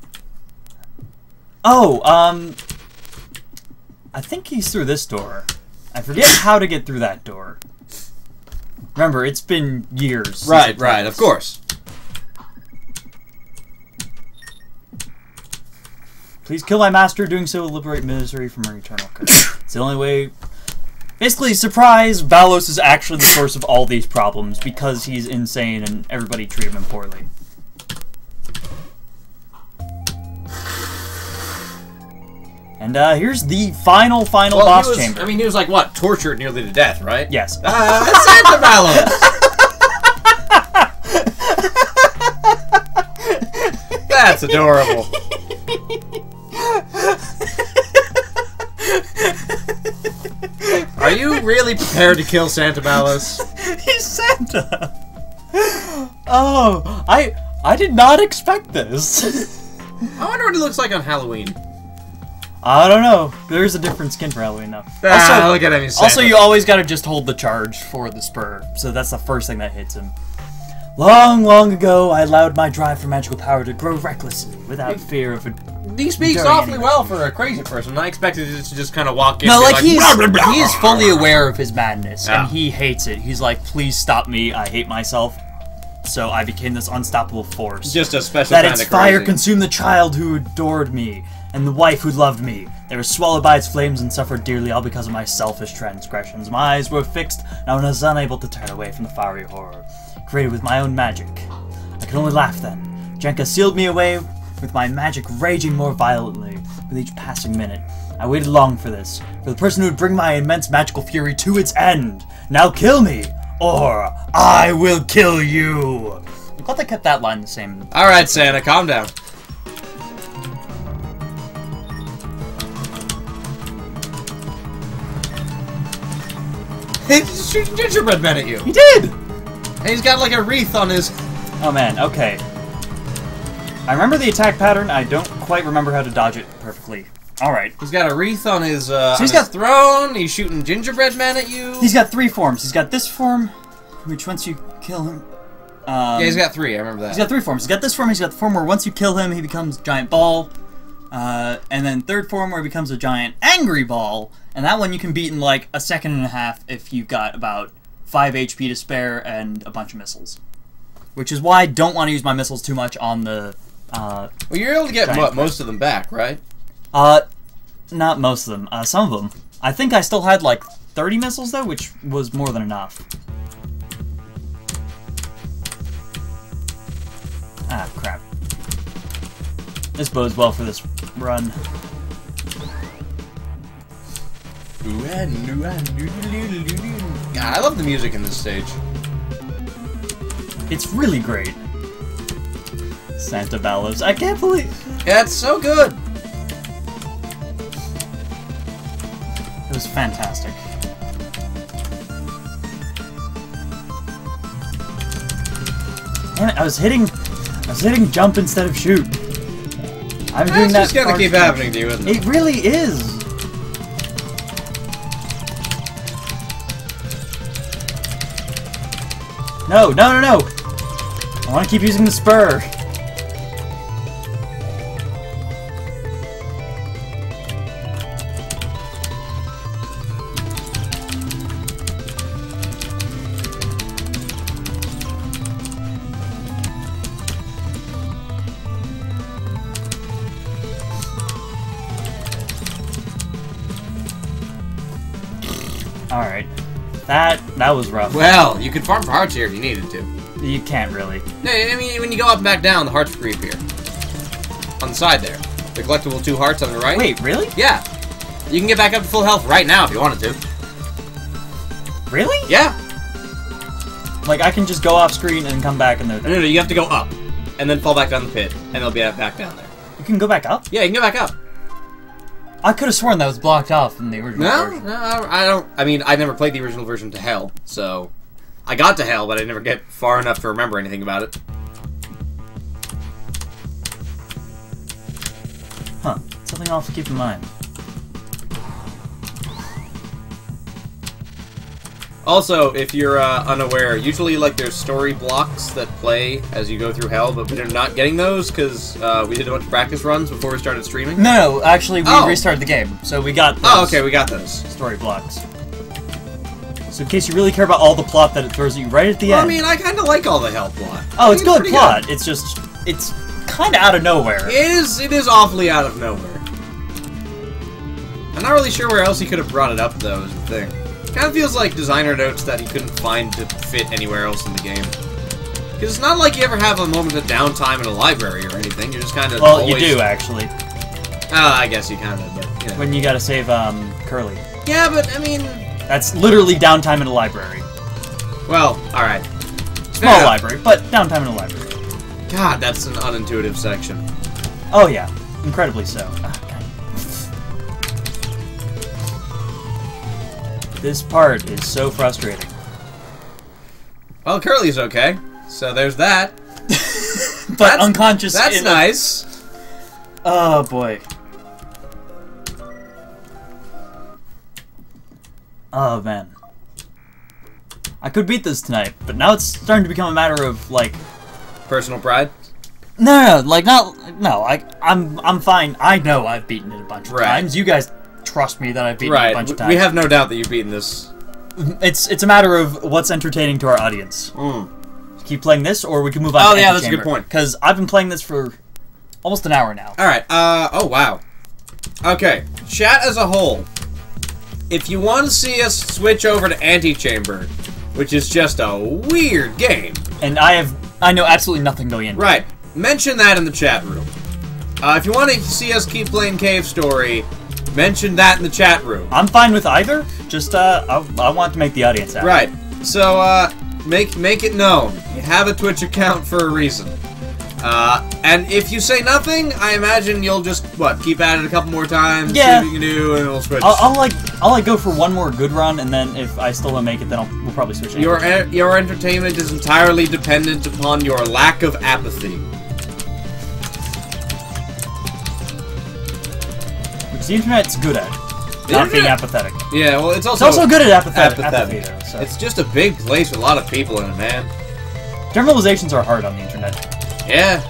Oh, I think he's through this door. I forget how to get through that door. Remember, it's been years. Right, of course. Please kill my master. Doing so will liberate misery from her eternal curse. It's the only way... Basically, surprise, Valos is actually the source of all these problems because he's insane and everybody treated him poorly. And here's the final boss chamber. I mean, he was like, what, tortured nearly to death, right? Yes. Santa Valos! That's adorable. Are you really prepared to kill Santa Valos? He's Santa! Oh, I did not expect this. I wonder what he looks like on Halloween. I don't know. There's a different skin for Halloween now. Look at him. He's Also, Santa. you always gotta just hold the charge for the spur, so that's the first thing that hits him. Long, long ago, I allowed my drive for magical power to grow recklessly, without fear of a... He speaks Very awfully anyway. well for a crazy person. I expected it to just kind of walk in. No, and be like, "Blah, he is fully aware of his madness, Yeah. and he hates it. He's like, please stop me, I hate myself. So I became this unstoppable force. Just a special That kind its of fire crazy. consumed the child who adored me, and the wife who loved me. They were swallowed by its flames and suffered dearly, all because of my selfish transgressions. My eyes were fixed, and I was unable to turn away from the fiery horror, created with my own magic. I could only laugh then. Jenka sealed me away, with my magic raging more violently with each passing minute. I waited long for this, for the person who would bring my immense magical fury to its end. Now kill me, or I will kill you. I'm glad they kept that line the same. Alright, Santa, calm down. He's shooting gingerbread men at you. He did! And he's got like a wreath on his... Oh man, okay. I remember the attack pattern, I don't quite remember how to dodge it perfectly. Alright. He's got a wreath on his, he's his throne, he's shooting gingerbread men at you. He's got 3 forms. He's got this form, which once you kill him... yeah, he's got 3, I remember that. He's got 3 forms. He's got this form, he's got the form where once you kill him, he becomes a giant ball. And then 3rd form where he becomes a giant angry ball. And that one you can beat in like a second and a half if you've got about 5 HP to spare and a bunch of missiles. which is why I don't want to use my missiles too much on the. Well, you're able to get Giant most of them back, right? Not most of them. Some of them. I think I still had like 30 missiles though, which was more than enough. Ah, crap. This bodes well for this run. God, I love the music in this stage. It's really great. Santa Bellows. I can't believe... Yeah, it's so good. It was fantastic. Damn it, I was hitting jump instead of shoot. I'm doing that. It's just gonna keep happening to you, isn't it? It really is. No, no, no, no! I want to keep using the spur. Alright. That was rough. Well, you could farm for hearts here if you needed to. You can't really. No, I mean, when you go up and back down, the hearts reappear. On the side there. The collectible 2 hearts on the right. Wait, really? Yeah. You can get back up to full health right now if you wanted to. Really? Yeah. Like, I can just go off screen and come back and they're there. No, you have to go up. And then fall back down the pit. And they'll be back down there. You can go back up? Yeah, you can get back up. I could have sworn that was blocked off in the original No, version. no, I don't. I mean, I never played the original version to hell, so I got to hell, but I never get far enough to remember anything about it. Huh. Something I'll have to keep in mind. Also, if you're unaware, usually like there's story blocks that play as you go through hell, but we're not getting those because we did a bunch of practice runs before we started streaming. No, actually, we Oh. restarted the game, so we got those Oh, okay, we got those. story blocks. So in case you really care about all the plot that it throws at you right at the Well, I end. mean, I kind of like all the hell plot. Oh, I it's think good pretty plot. It's just, it's kind of out of nowhere. It is awfully out of nowhere. I'm not really sure where else he could have brought it up, though, is the thing. Kind of feels like designer notes that he couldn't find to fit anywhere else in the game. Because it's not like you ever have a moment of downtime in a library or anything. You're just kind of Well, always... you do, actually. I guess you kind of, but, you know. When you gotta save, Curly. Yeah, but, I mean... That's literally downtime in a library. Well, alright. Small library, but downtime in a library. God, that's an unintuitive section. Oh, yeah. Incredibly so. Ah, God. This part is so frustrating. Well, Curly's okay. So there's that. But That's- unconscious. That's in nice. Oh boy. Oh man. I could beat this tonight, but now it's starting to become a matter of like. Personal pride. No, like not. No, I'm fine. I know I've beaten it a bunch of Right. times. You guys trust me that I've beaten it a bunch of times. We have no doubt that you've beaten this. It's a matter of what's entertaining to our audience. Keep playing this, or we can move on. Oh, to yeah, that's a good point. Because I've been playing this for almost an hour now. Alright, oh wow. Okay, chat as a whole. If you want to see us switch over to Antechamber, which is just a weird game. And I know absolutely nothing going into it. Right, mention that in the chat room. If you want to see us keep playing Cave Story, mention that in the chat room. I'm fine with either. Just I want to make the audience happy. Right. So make it known. You have a Twitch account for a reason. And if you say nothing, I imagine you'll just keep at it a couple more times, Yeah. see what you can do, and we'll switch. I'll go for one more good run, and then if I still don't make it, then we'll probably switch. it. Your entertainment is entirely dependent upon your lack of apathy. Which the internet's good at. The Not being internet- apathetic. Yeah, well, it's It's also good at apathy, apathetic. though. So. It's just a big place with a lot of people in it, man. Generalizations are hard on the internet. Yeah.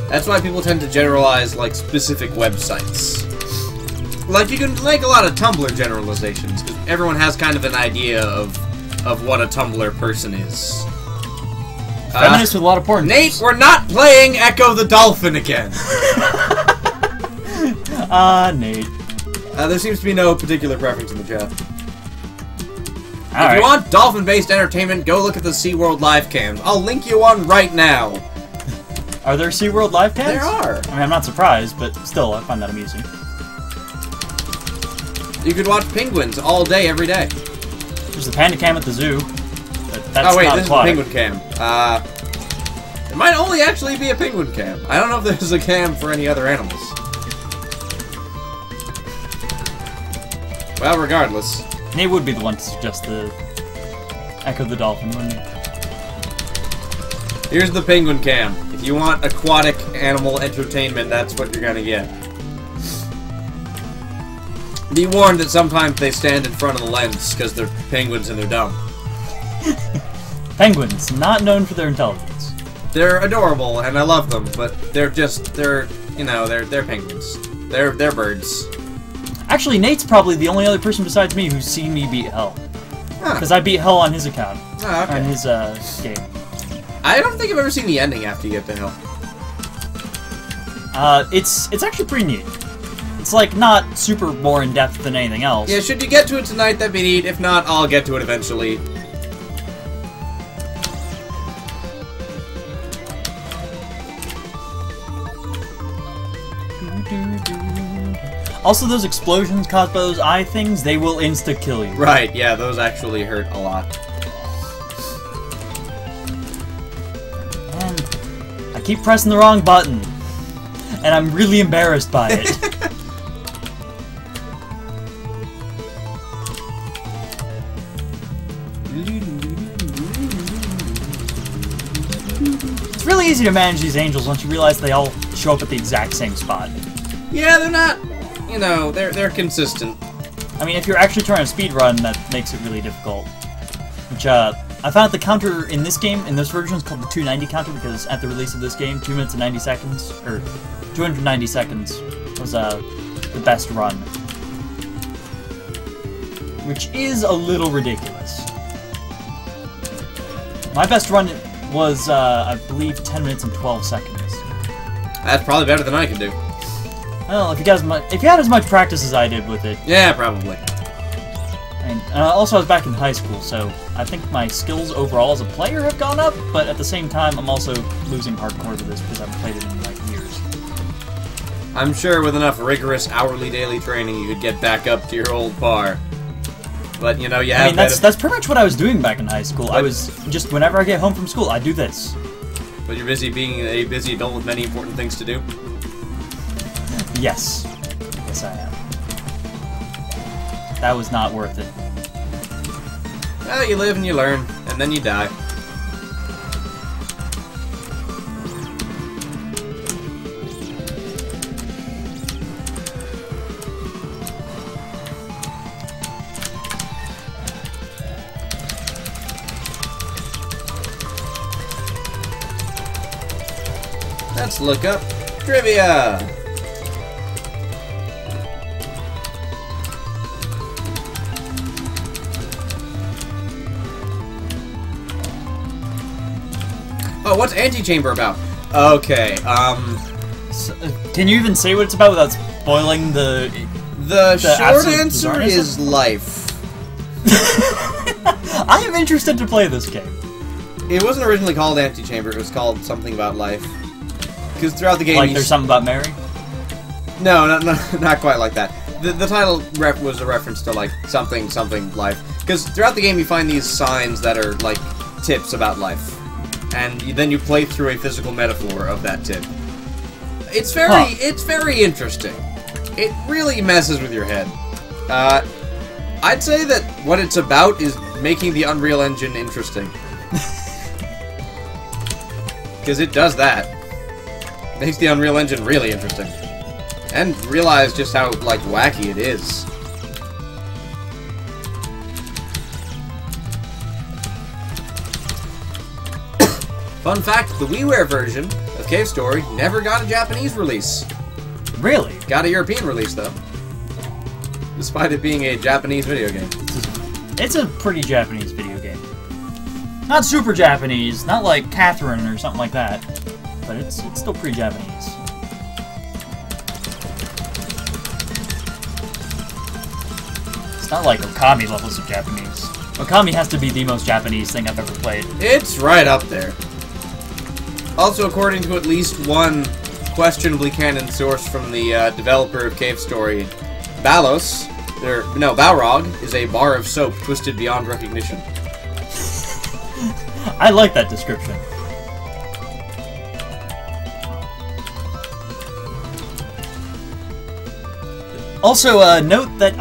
That's why people tend to generalize, like, specific websites. Like, you can make a lot of Tumblr generalizations, because everyone has kind of an idea of what a Tumblr person is. Feminist with a lot of porn. Nate, we're not playing Echo the Dolphin again. Nate. There seems to be no particular preference in the chat. All If you want dolphin-based entertainment, go look at the SeaWorld live cams. I'll link you one right now. Are there SeaWorld live cams? There are. I mean, I'm not surprised, but still, I find that amusing. You could watch penguins all day, every day. There's the panda cam at the zoo. But that's Oh wait, not this is the aquatic. penguin cam. It might only actually be a penguin cam. I don't know if there's a cam for any other animals. Well, regardless. Nate would be the one to suggest the Echo the Dolphin, wouldn't he? Here's the penguin cam. If you want aquatic animal entertainment, that's what you're gonna get. Be warned that sometimes they stand in front of the lens because they're penguins and they're dumb. Penguins, not known for their intelligence. They're adorable and I love them, but they're penguins. They're birds. Actually, Nate's probably the only other person besides me who's seen me beat Hell. Huh. Because I beat Hell on his account. Oh, okay. On his, game. I don't think I've ever seen the ending after you get to hell. It's actually pretty neat. It's like not super more in depth than anything else. Yeah, should you get to it tonight, that'd be neat. If not, I'll get to it eventually. Also, those explosions caused by those eye things, they will insta-kill you. Right, yeah, those actually hurt a lot. Man, I keep pressing the wrong button. And I'm really embarrassed by it. It's really easy to manage these angels once you realize they all show up at the exact same spot. Yeah, they're not, you know, they're consistent. I mean, if you're actually trying to speedrun, that makes it really difficult. Which, I found the counter in this game, in this version, is called the 290 counter, because at the release of this game, 2 minutes and 90 seconds, or 290 seconds, was, the best run. Which is a little ridiculous. My best run was, I believe, 10 minutes and 12 seconds. That's probably better than I can do. Well, if you had as much practice as I did with it. Yeah, probably. And also, I was back in high school, so I think my skills overall as a player have gone up, but at the same time, I'm also losing hardcore to this because I haven't played it in, like, years. I'm sure with enough rigorous hourly daily training, you could get back up to your old par. But, you know, you have... I mean, that's pretty much what I was doing back in high school. I was just, whenever I get home from school, I do this. But you're busy being a busy adult with many important things to do? Yes. Yes, I am. That was not worth it. Well, you live and you learn, and then you die. Let's look up trivia! Oh, what's Antechamber about? Okay, Can you even say what it's about without spoiling the short absolute answer bizarreness? is life. I am interested to play this game. It wasn't originally called Antechamber, it was called something about life. Because throughout the game, Like there's something about Mary? No, not quite like that. The title was a reference to, like, something life. Because throughout the game, you find these signs that are, like, tips about life. And then you play through a physical metaphor of that tip. It's very interesting. It really messes with your head. I'd say that what it's about is making the Unreal Engine interesting. Because it does that. Makes the Unreal Engine really interesting. And realize just how, like, wacky it is. Fun fact, the WiiWare version of Cave Story never got a Japanese release. Really? Got a European release, though. Despite it being a Japanese video game. It's a pretty Japanese video game. Not super Japanese, not like Catherine or something like that, but it's still pretty Japanese. It's not like Okami levels of Japanese. Okami has to be the most Japanese thing I've ever played. It's right up there. Also, according to at least one questionably canon source from the developer of Cave Story, Balrog is a bar of soap twisted beyond recognition. I like that description. Also, note that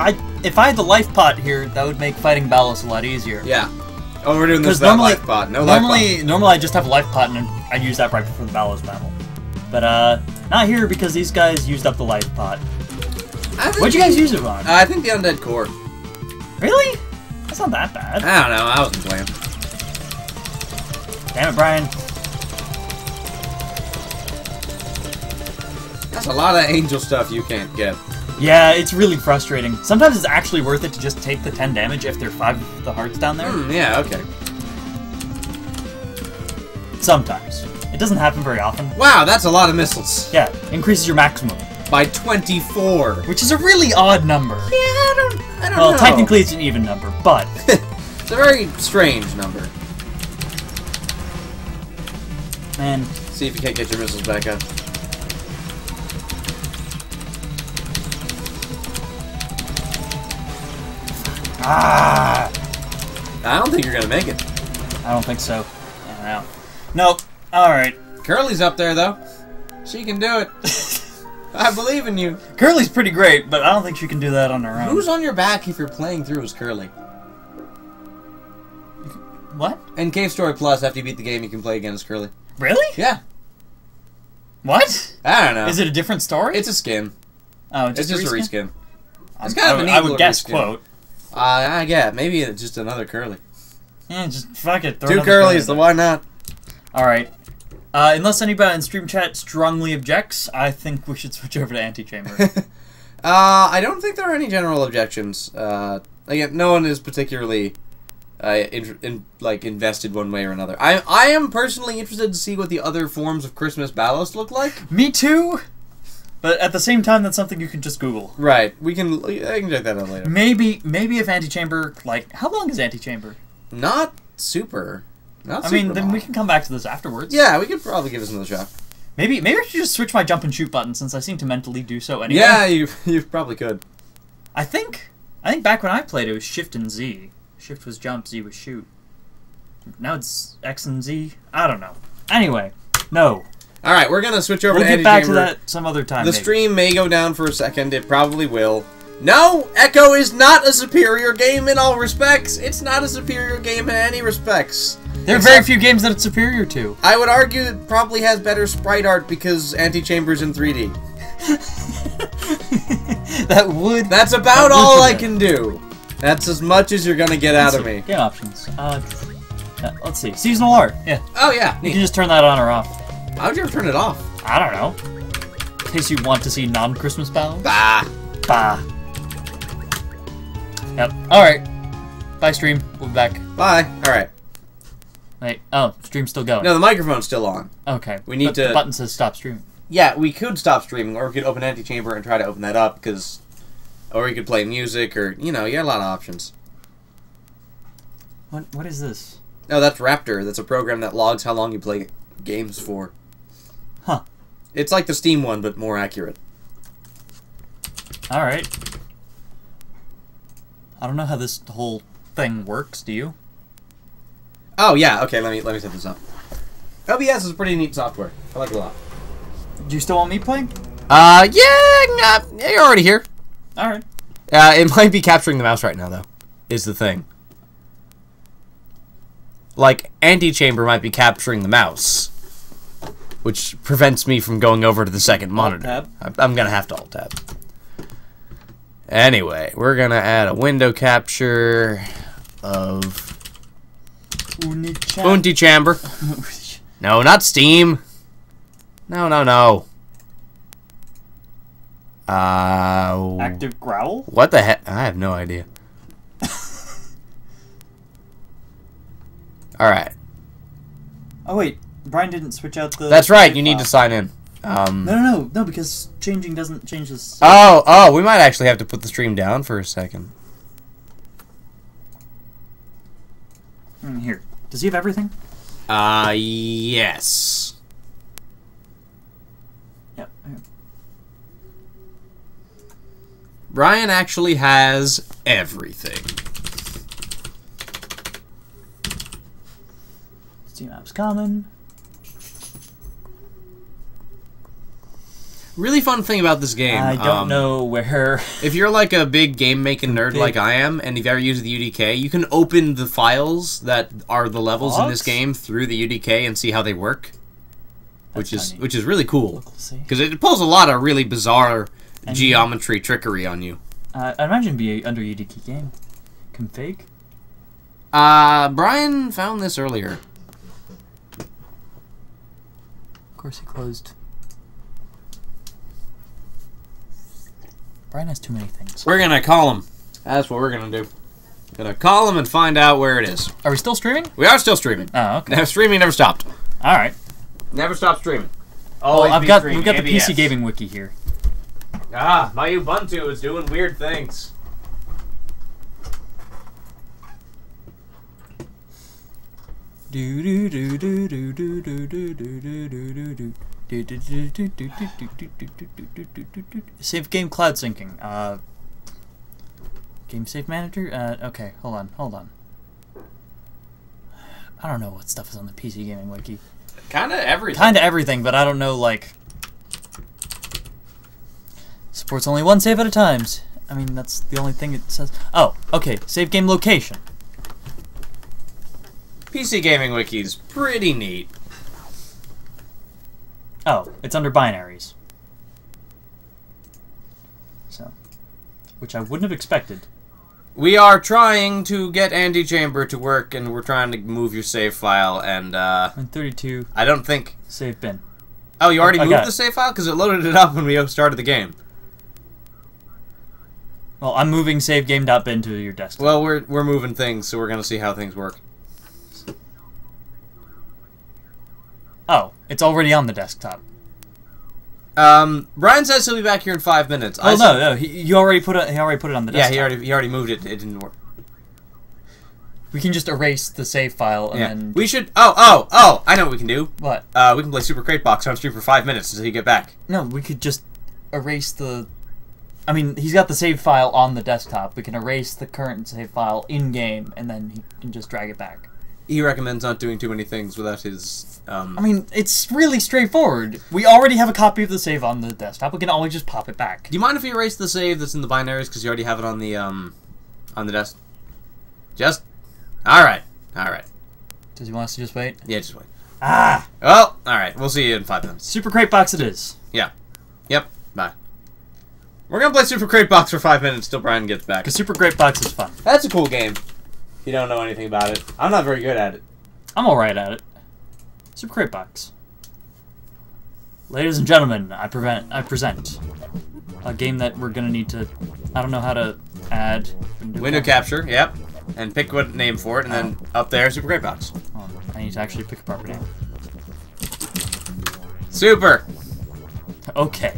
if I had the life pot here, that would make fighting Balos a lot easier. Yeah. Oh, we're doing this without life pot. No life pot. Normally I just have a life pot and I'd use that right before the Balos battle. But, not here because these guys used up the life pot. What'd you guys use it on? I think the Undead Core. Really? That's not that bad. I don't know. I wasn't playing. Damn it, Brian. That's a lot of angel stuff you can't get. Yeah, it's really frustrating. Sometimes it's actually worth it to just take the 10 damage if there are 5 of the hearts down there. Yeah, okay. Sometimes. It doesn't happen very often. Wow, that's a lot of missiles. Yeah, increases your maximum. By 24. Which is a really odd number. Yeah, I don't know. Well, technically it's an even number, but... It's a very strange number. Man. See if you can't get your missiles back up. Ah! I don't think you're gonna make it. I don't think so. Yeah, no. Nope. Alright. Curly's up there, though. She can do it. I believe in you. Curly's pretty great, but I don't think she can do that on her own. Who's on your back if you're playing through as Curly? What? In Cave Story Plus, after you beat the game, you can play again as Curly. Really? Yeah. What? I don't know. Is it a different story? It's a skin. Oh, It's just a reskin. It's I kind of a neat I would little guess, reskin. quote. I get. Maybe it's just another Curly. Yeah, just fuck it. Throw Two another Curlys, Curly. why not? Alright. Unless anybody in stream chat strongly objects, I think we should switch over to Antechamber. I don't think there are any general objections. Again, no one is particularly invested one way or another. I am personally interested to see what the other forms of Christmas Balos look like. Me too! But at the same time, that's something you can just Google. Right. I can check that out later. Maybe if Antechamber, like, how long is Antechamber? Not super. Not I super mean, then long. we can come back to this afterwards. Yeah, we could probably give this another shot. Maybe I should just switch my jump and shoot button since I seem to mentally do so anyway. Yeah, you probably could. I think back when I played it was Shift and Z. Shift was jump, Z was shoot. Now it's X and Z. I don't know. Anyway, no. All right, we're gonna switch over We'll to get back to Antechamber. that some other time. The maybe. stream may go down for a second. It probably will. No, Echo is not a superior game in all respects. It's not a superior game in any respects. There are very few games that it's superior to. I would argue it probably has better sprite art because Antechamber's in 3D. That's about all I can do. That's as much as you're gonna get out of me. Game options. Let's see. Seasonal art. Yeah. Oh yeah. You Neat. can just turn that on or off. How would you ever turn it off? I don't know. In case you want to see non-Christmas battles. Bah. Bah. Yep. Alright. Bye, stream. We'll be back. Bye. All right. Wait. Oh, stream's still going. No, the microphone's still on. Okay. We need but to- The button says stop streaming. Yeah, we could stop streaming, or we could open Antechamber and try to open that up, because... Or we could play music, or, you know, you got a lot of options. What is this? No, that's Raptor. That's a program that logs how long you play games for. Huh. It's like the Steam one, but more accurate. Alright. I don't know how this whole thing works, do you? Oh, yeah, okay, let me set this up. OBS is pretty neat software. I like it a lot. Do you still want me playing? Yeah, you're already here. Alright. It might be capturing the mouse right now, though, is the thing. Like, Antechamber might be capturing the mouse, which prevents me from going over to the second monitor. Alt-tab. I'm gonna have to alt-tab. Anyway, we're gonna add a window capture of Antechamber. No, not Steam. No. Active growl? What the heck? I have no idea. Alright. Oh wait, Brian didn't switch out the... That's right, you need to sign in. No, because changing doesn't change this... Oh, we might actually have to put the stream down for a second. Here. Does he have everything? Yes. Yep. Brian actually has everything. Steam apps common. Really fun thing about this game. I don't know where... If you're like a big game-making nerd like I am, and you've ever used the UDK, you can open the files that are the levels in this game through the UDK and see how they work. Which is really cool. Because it pulls a lot of really bizarre geometry trickery on you. I imagine it'd be under UDK game. Config? Brian found this earlier. Of course he closed. Brian has too many things. We're gonna call him. That's what we're gonna do. Gonna call him and find out where it is. Are we still streaming? We are still streaming. Oh, okay. Now, streaming never stopped. All right. Never stopped streaming. Oh, we've got the PC Gaming Wiki here. Ah, my Ubuntu is doing weird things. Save game cloud syncing. Game save manager? Okay, hold on. I don't know what stuff is on the PC Gaming Wiki. Kinda everything. Kinda everything, but I don't know, like... Supports only one save at a time. I mean, that's the only thing it says. Oh, okay. Save game location. PC Gaming Wiki's pretty neat. Oh, it's under binaries. So, which I wouldn't have expected. We are trying to get Andy Chamber to work, and we're trying to move your save file, and, And 32. I don't think... Save bin. Oh, you already I moved got the it. save file? Because it loaded it up when we started the game. Well, I'm moving save game.bin to your desktop. Well, we're moving things, so we're gonna see how things work. Oh, it's already on the desktop. Brian says he'll be back here in 5 minutes. Oh no, he already put it on the desktop. Yeah, he already moved it. It didn't work. We can just erase the save file and then... We should... Oh! I know what we can do. What? We can play Super Crate Box on stream for 5 minutes until you get back. No, we could just erase the... I mean, he's got the save file on the desktop. We can erase the current save file in-game, and then he can just drag it back. He recommends not doing too many things without his... I mean, it's really straightforward. We already have a copy of the save on the desktop. We can always just pop it back. Do you mind if we erase the save that's in the binaries because you already have it on the desk? Just... Alright. Does he want us to just wait? Yeah, just wait. Ah! Well, alright. We'll see you in 5 minutes. Super Crate Box it is. Yeah. Yep. Bye. We're gonna play Super Crate Box for 5 minutes till Brian gets back. Because Super Crate Box is fun. That's a cool game. If you don't know anything about it. I'm not very good at it. I'm alright at it. Super Crate Box. Ladies and gentlemen, I present a game that we're gonna need to... I don't know how to add... Window capture, yep. And pick what name for it, and then up there, Super Crate Box. Oh, I need to actually pick a proper name. Super! Okay.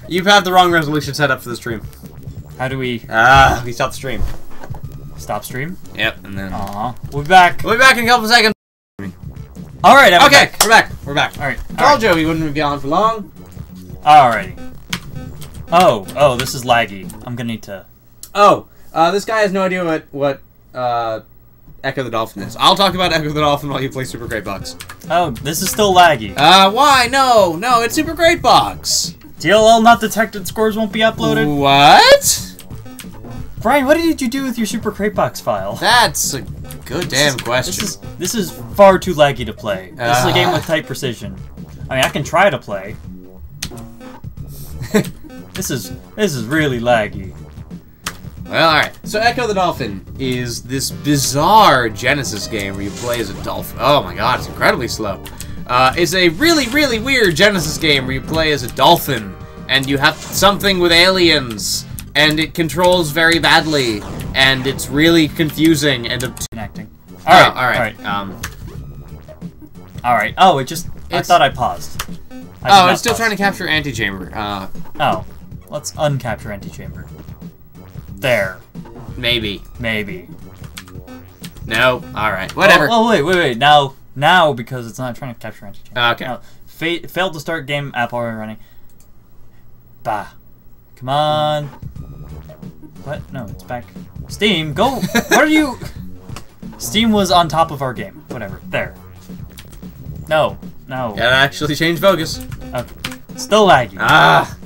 You've had the wrong resolution set up for the stream. How do we... we stopped the stream. Stop stream? Yep, and then... We'll be back. We'll be back in a couple seconds. Alright, okay, we're back. Alright. Told you he wouldn't be on for long. Alrighty. Oh, this is laggy. I'm gonna need to... Oh, this guy has no idea what Echo the Dolphin is. I'll talk about Echo the Dolphin while you play Super Crate Box. Oh, this is still laggy. Why? No, it's Super Crate Box. DLL not detected scores won't be uploaded. What? Brian, what did you do with your Super Crate Box file? That's a good damn question. This is far too laggy to play. This is a game with tight precision. I mean, I can try to play. This is really laggy. Well, alright. So Echo the Dolphin is this bizarre Genesis game where you play as a dolphin. Oh my god, it's incredibly slow. It's a really, really weird Genesis game where you play as a dolphin, and you have something with aliens, and it controls very badly, and it's really confusing and Connecting. Alright. Alright. Oh, it just... I It's- thought I paused. Oh, it's still trying to capture antechamber. Oh. Let's uncapture antechamber. There. Maybe. Maybe. No. Alright. Whatever. Oh, wait. Now, because it's not trying to capture antechamber. Okay. No. Failed to start game, app already running. Bah. Come on. What? No, it's back. Steam, go! What are you... Steam was on top of our game. Whatever. There. No. Gotta actually change focus. Okay. Still laggy. Ah.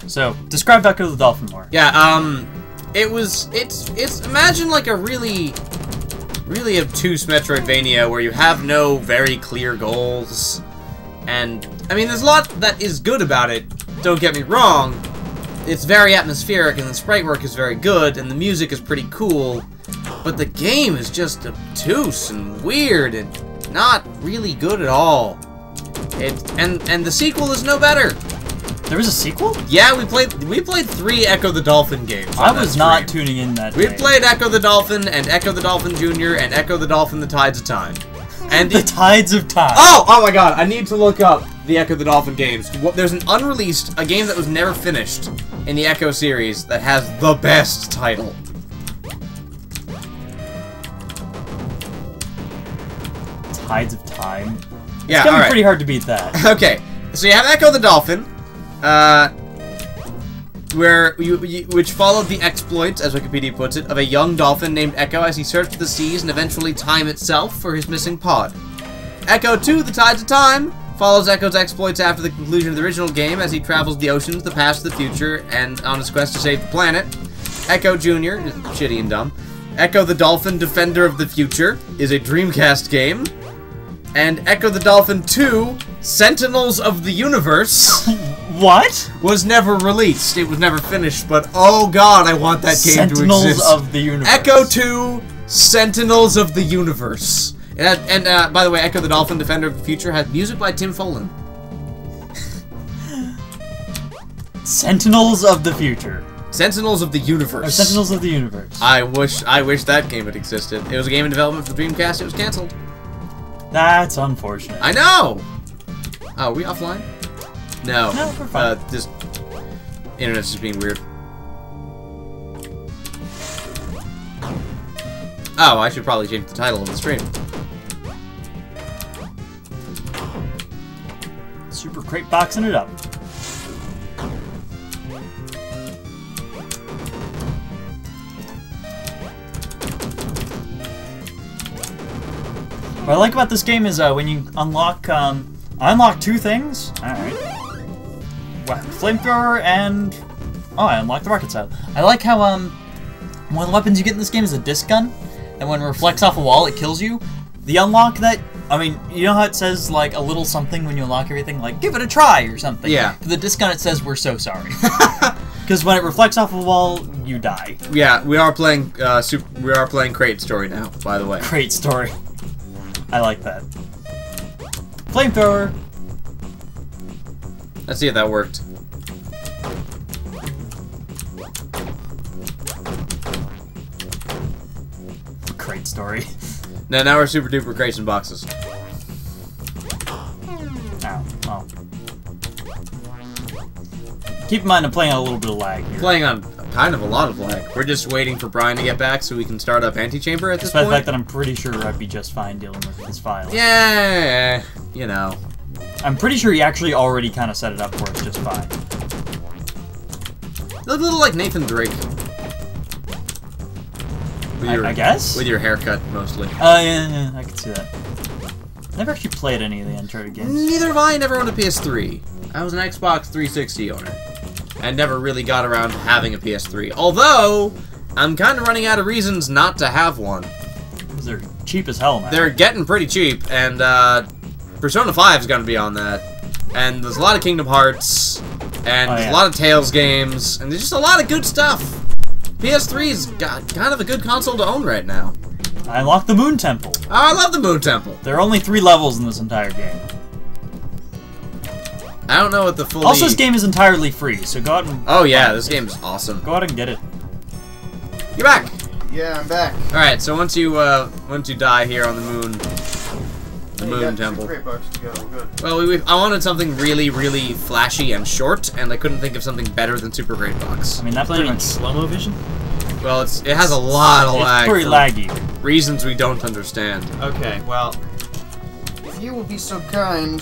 So, describe Echo the Dolphin more. Yeah, it's imagine like a really obtuse Metroidvania where you have no very clear goals. And, I mean, there's a lot that is good about it, don't get me wrong. It's very atmospheric, and the sprite work is very good, and the music is pretty cool. But the game is just obtuse and weird, and not really good at all. And the sequel is no better. There was a sequel? Yeah, we played 3 Echo the Dolphin games. I on was that not stream. tuning in that We day. played Echo the Dolphin, and Echo the Dolphin Jr., and Echo the Dolphin The Tides of Time. And The Tides of Time. Oh my god, I need to look up the Echo the Dolphin games. There's an unreleased, a game that was never finished in the Echo series that has the best title. Tides of Time. Yeah, It's gonna be alright. pretty hard to beat that. Okay, so you have Echo the Dolphin, which followed the exploits, as Wikipedia puts it, of a young dolphin named Echo as he searched the seas and eventually time itself for his missing pod. Echo 2, The Tides of Time, follows Echo's exploits after the conclusion of the original game as he travels the oceans, the past, the future, and on his quest to save the planet. Echo Jr., is shitty and dumb. Echo the Dolphin, Defender of the Future, is a Dreamcast game. And Echo the Dolphin 2, Sentinels of the Universe, What? was never released. It was never finished, but oh god, I want that game to Sentinels exist. of the Universe. Echo 2, Sentinels of the Universe. And by the way, Echo the Dolphin, Defender of the Future, had music by Tim Follin. Sentinels of the Future. Sentinels of the Universe. Or Sentinels of the Universe. I wish that game had existed. It was a game in development for Dreamcast. It was canceled. That's unfortunate. I know. Oh, are we offline? No. No, we're fine. This internet's just being weird. Oh, I should probably change the title of the stream. Super Crate boxing it up. What I like about this game is when you unlock, I unlocked 2 things. Alright. Flamethrower and... Oh, I unlocked the rocket sail. I like how, one of the weapons you get in this game is a disc gun, and when it reflects off a wall, it kills you. The unlock that... I mean, you know how it says, like, a little something when you unlock everything? Like, give it a try, or something. Yeah. For the disc gun, it says, we're so sorry. Because when it reflects off a wall, you die. Yeah, we are playing Crate Story now, by the way. Great story. I like that. Flamethrower. Let's see if that worked. Great story. Now we're super duper creation boxes. Ow. Oh. Keep in mind I'm playing on a little bit of lag here. Playing on kind of a lot of lag. We're just waiting for Brian to get back so we can start up Antechamber at this Despite point. the fact that I'm pretty sure I'd be just fine dealing with this file. Yeah, you know. I'm pretty sure he actually already kind of set it up for us just fine. You look a little like Nathan Drake. With I guess? With your haircut, mostly. Yeah, I can see that. Never actually played any of the Uncharted games. Neither have I. Never owned a PS3. I was an Xbox 360 owner. And never really got around to having a PS3. Although, I'm kind of running out of reasons not to have one. Because they're cheap as hell now. They're getting pretty cheap, and Persona 5 is going to be on that. And there's a lot of Kingdom Hearts, and there's a lot of Tales games, and there's just a lot of good stuff. PS3's got kind of a good console to own right now. I unlocked the Moon Temple. Oh, I love the Moon Temple. There are only 3 levels in this entire game. I don't know what the fully... Also, this game is entirely free, so go out and... Oh yeah, this game is awesome. Go out and get it. You're back! Yeah, I'm back. All right. So once you die here on the moon temple. Great bucks to go. Good. Well, I wanted something really, really flashy and short, and I couldn't think of something better than Super Great Box. I mean, that's pretty much slow-mo vision. Well, it has a lot of lag. It's pretty for laggy. Reasons we don't understand. Okay, well, if you will be so kind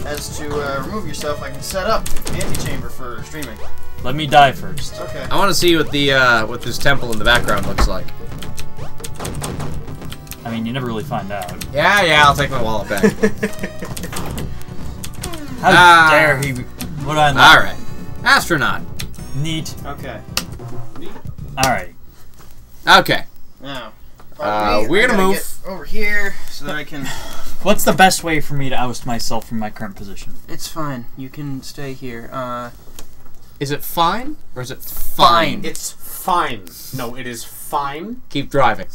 as to remove yourself, I can set up the antechamber for streaming. Let me die first. Okay. I want to see what the what this temple in the background looks like. I mean, you never really find out. Yeah, I'll take my wallet back. How dare he? What I know? All right, astronaut. Neat. Okay. Alright. Okay. Now, we're gonna move get over here so that I can. What's the best way for me to oust myself from my current position? It's fine. You can stay here. Is it fine or is it fine? It's fine. No, it is fine. Keep driving.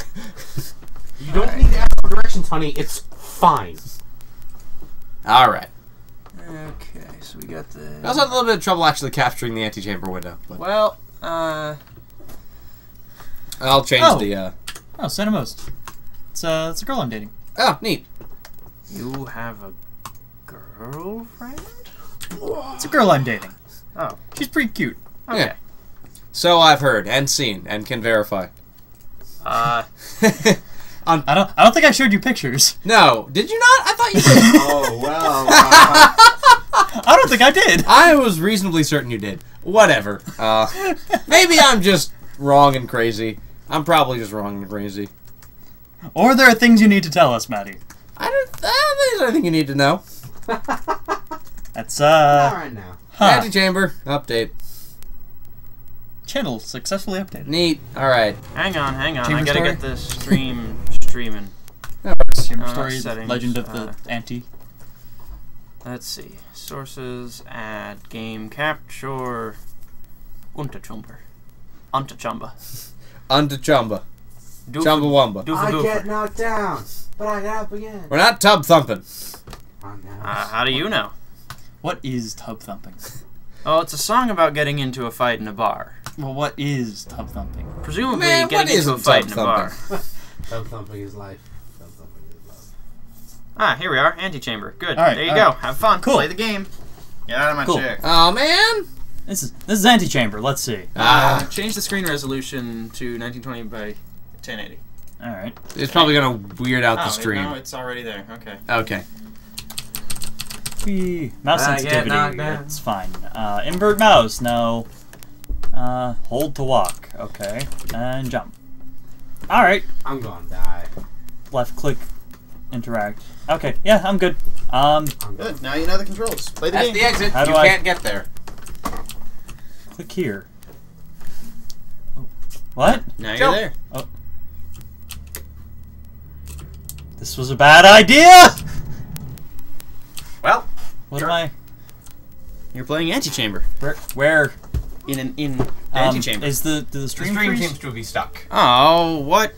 You don't need to ask for directions, honey. It's fine. All right. Okay, so we got the. I also had a little bit of trouble actually capturing the antechamber window. But Well, I'll change the. Oh, Santa Most. It's a girl I'm dating. Oh, neat. You have a girlfriend? It's a girl I'm dating. Oh, She's pretty cute. okay. Yeah. So I've heard and seen and can verify. I don't think I showed you pictures. No, did you not? I thought you did. Oh, well. I don't think I did. I was reasonably certain you did. Whatever. Maybe I'm just wrong and crazy. I'm probably just wrong and crazy. Or there are things you need to tell us, Maddie. There's anything you need to know. That's All right now. Antechamber update. Channel successfully updated. Neat. All right. Hang on. Chamber I gotta story? get this stream streaming. Chamber No, story, settings, Legend of the Ante. Let's see. Sources, add, game capture, Unterchumber. Unterchumba. Chumba. Chumbawamba. Doofa I doofa. get knocked down, but I got up again. We're not tub thumping. Oh, no. How do you know? What is tub thumping? Oh, it's a song about getting into a fight in a bar. Well, what is tub thumping? Presumably Man, what getting into a isn't fight tub in a bar. thumping? Tub thumping is life. Tub thumping is love. Ah, here we are. Antechamber. Good. All right, there you all go. right. Have fun. Cool. Play the game. Get out of my Cool. chair. Oh man. This is Antechamber. Let's see. Change the screen resolution to 1920 by 1080. All right. It's probably gonna weird out the No, stream. it's already there. Okay. Okay. Mouse I get sensitivity. knocked down. It's fine. Invert mouse. No. Hold to walk. Okay. And jump. All right. I'm gonna die. Left click. Interact. Okay. Yeah, I'm good. Good. Now you know the controls. Play the That's game. the exit. How do You I- can't get there. click here. Oh. What? Now Jump. you're there. This was a bad idea. Well, What am I? You're playing Antechamber. Where? In the Antechamber. Is the the stream stream freeze? seems to be stuck. Oh, what?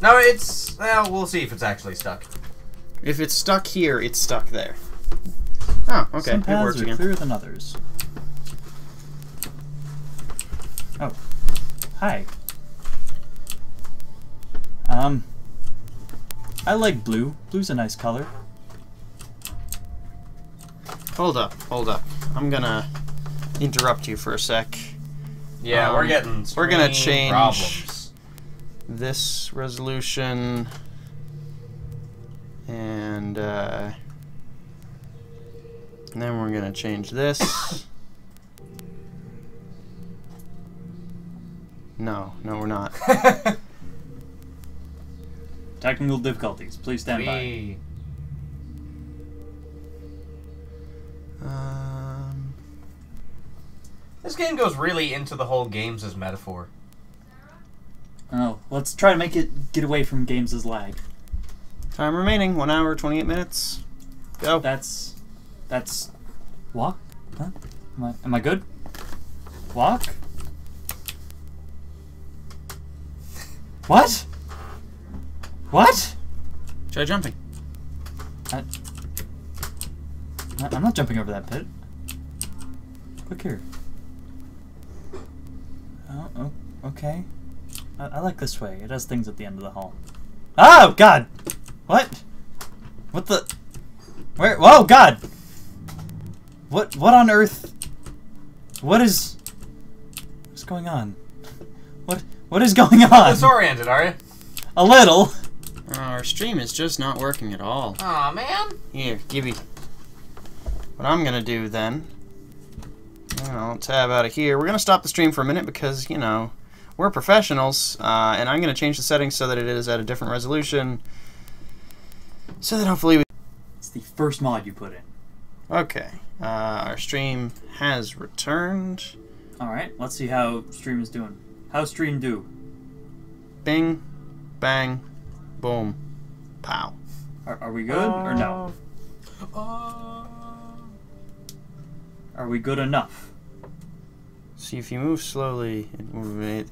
No, it's. Well, we'll see if it's actually stuck. If it's stuck here, it's stuck there. Oh, okay. Some It paths works are again. clearer than others. Oh. Hi. I like blue. Blue's a nice color. Hold up. I'm gonna interrupt you for a sec. Yeah, we're getting. We're gonna screen change problems. this resolution and then we're gonna change this. No, we're not. Technical difficulties. Please stand by. We- This game goes really into the whole games as metaphor. Oh, let's try to make it get away from games' lag. Time remaining, 1 hour, 28 minutes. Go. That's walk? Huh? Am I good? Walk? What? What? Try jumping. I'm not jumping over that pit. Click here. Oh, okay. I like this way. It has things at the end of the hall. Oh, God! What? What the... Where... Whoa, God! What on earth... What's going on? What is going on? Disoriented, are you? A little. Our stream is just not working at all. Aw, man. Here, Gibby. What I'm gonna do then... I'll tab out of here. We're gonna stop the stream for a minute because, you know, we're professionals, and I'm gonna change the settings so that it is at a different resolution, so that hopefully we... It's the first mod you put in. Okay. Our stream has returned. Alright, let's see how stream is doing. How's stream do? Bing, bang, boom, pow. Are we good or no? Are we good enough? See, if you move slowly,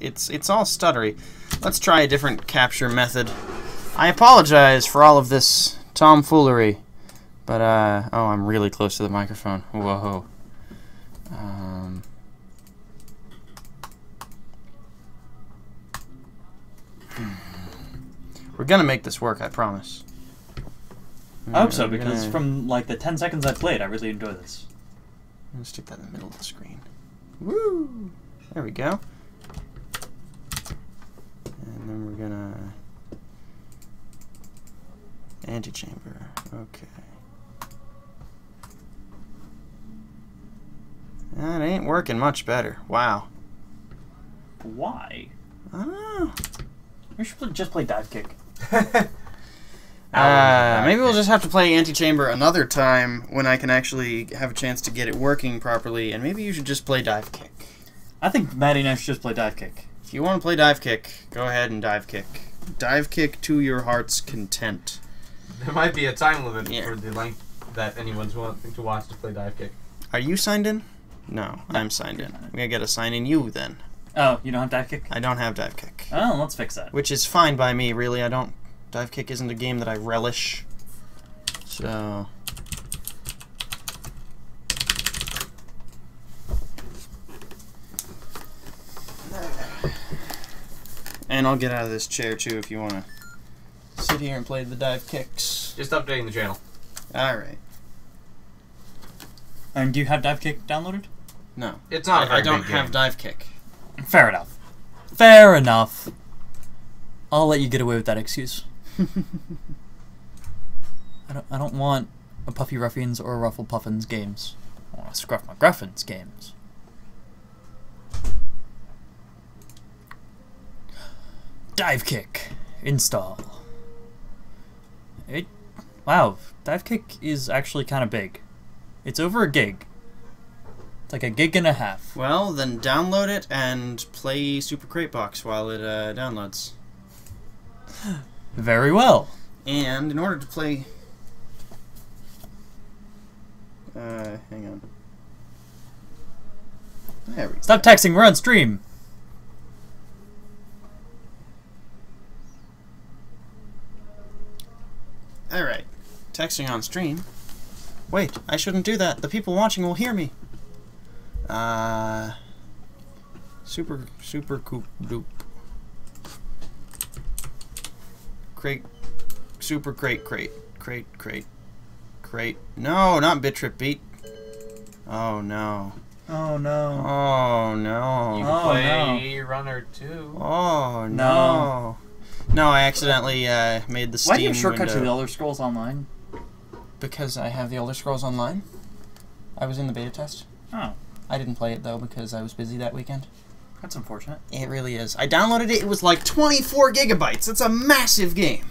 it's all stuttery. Let's try a different capture method. I apologize for all of this tomfoolery, but oh, I'm really close to the microphone. Whoa. We're gonna make this work, I promise. I hope so, because from like the 10 seconds I played, I really enjoy this. I'm gonna stick that in the middle of the screen. Woo! There we go. And then we're gonna... Antechamber. Okay. That ain't working much better. Wow. Why? I don't know. We should just play dive kick. Maybe we'll just have to play Antechamber another time when I can actually have a chance to get it working properly, and maybe you should just play Dive Kick. I think Maddie and I should just play dive kick. If you want to play Dive Kick, go ahead and Dive Kick. Dive Kick to your heart's content. There might be a time limit Yeah. for the length that anyone's wanting to watch to play dive kick. Are you signed in? No, I'm signed in. We gotta get a sign in you then. Oh, you don't have dive kick? I don't have Dive Kick. Oh, let's fix that. Which is fine by me, really. I don't... Dive Kick isn't a game that I relish. So... And I'll get out of this chair, too, if you want to sit here and play the Dive Kicks. Just updating the channel. Alright. And do you have dive kick downloaded? No. It's not a very I don't big have game. Dive Kick. Fair enough. Fair enough. I'll let you get away with that excuse. I don't want a Puffy Ruffians or a Ruffle Puffins games. I want a Scruff McGruffins games. Dive kick. Install. Wow, dive kick is actually kind of big. It's over a gig. It's like a gig and a half. Well, then download it and play Super Crate Box while it downloads. Very well. And in order to play... hang on. There we go. Stop texting, we're on stream. Alright. Texting on stream. Wait, I shouldn't do that. The people watching will hear me. Super coop doop. Crate. Super crate. No, not Bitrip Beat. Oh no. Oh no. Oh no. You Oh, can play Runner 2. Oh no. No. No, I accidentally made the Steam Why do you have shortcut to window. the Elder Scrolls Online? Because I have the Elder Scrolls Online. I was in the beta test. Oh, I didn't play it though because I was busy that weekend. that's unfortunate. It really is. I downloaded it. It was like 24 gigabytes. That's a massive game.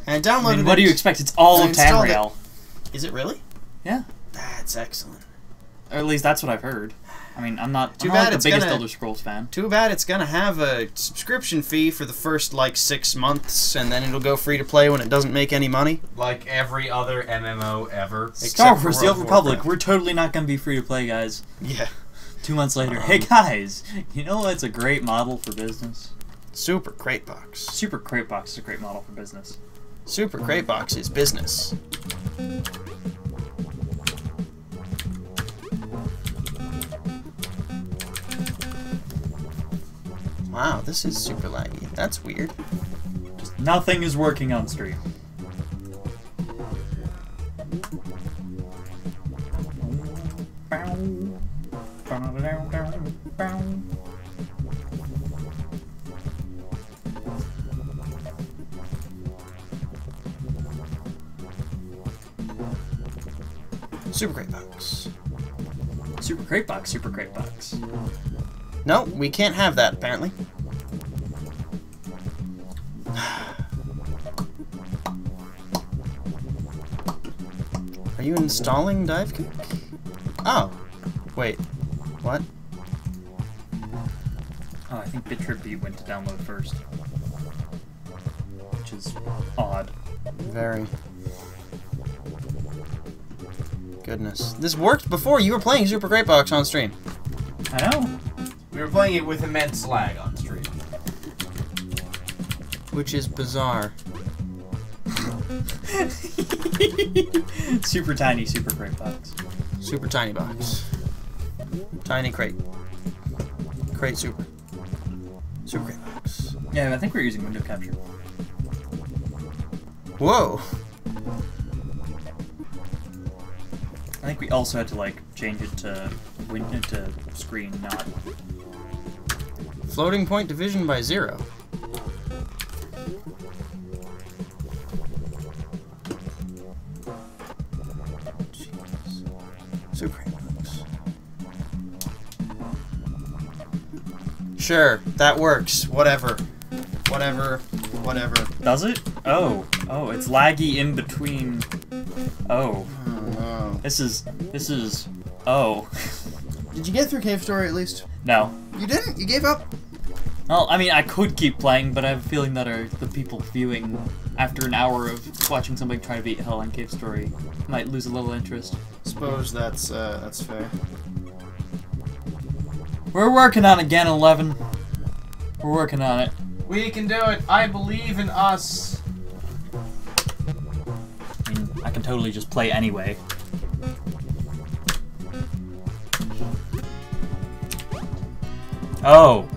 And I downloaded it. What do you expect? It's all I of installed it. Tamriel. Is it really? Yeah. That's excellent. Or at least that's what I've heard. I mean, I'm not Too like bad the it's biggest gonna- Elder Scrolls fan. Too bad it's gonna have a subscription fee for the first like 6 months, and then it'll go free to play when it doesn't make any money. Like every other MMO ever. Star for Wars: The World Old of Republic. Warcraft. We're totally not going to be free to play, guys. Yeah. 2 months later. Hey guys, you know what's a great model for business? Super Crate Box. Super Crate Box is a great model for business. Super Crate Box is business. Wow, this is super laggy. That's weird. Just nothing is working on stream. Super Crate Box. Super Crate Box, Super Crate Box. No, we can't have that, apparently. Are you installing Dive Kick? Oh. Wait. What? Oh, I think BitTrip went to download first. Which is odd. Very. Goodness. This worked before. You were playing Super Crate Box on stream. I know. We were playing it with immense lag on stream. Which is bizarre. Super tiny Super Crate Box. Super tiny box. Tiny crate. Crate super. Super Crate Box. Yeah, I think we're using window capture. Whoa. I think we also had to like change it to screen, not. Floating point division by 0. Jeez. Super Crate Box. Sure, that works. Whatever. Whatever. Whatever. Does it? Oh, it's laggy in between. Oh, Oh no. this is. Oh, Did you get through Cave Story at least? no. You didn't? You gave up? Well, I mean, I could keep playing, but I have a feeling that the people viewing after an hour of watching somebody try to beat Hell on Cave Story might lose a little interest. Suppose that's fair. We're working on it, Gan 11. We're working on it. We can do it. I believe in us. I mean, I can totally just play anyway. Oh,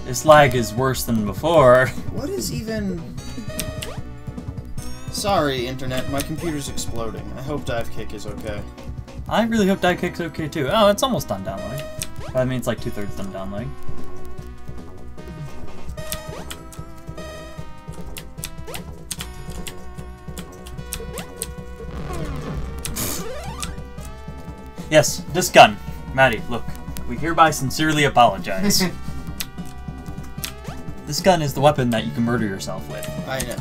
this lag is worse than before. What is even... Sorry, Internet, my computer's exploding. I hope Dive Kick is okay. I really hope Dive Kick's okay too. Oh, it's almost done downloading. I mean, it's like 2/3 done downloading. Yes, this gun. Maddie, look. We hereby sincerely apologize. This gun is the weapon that you can murder yourself with. I know.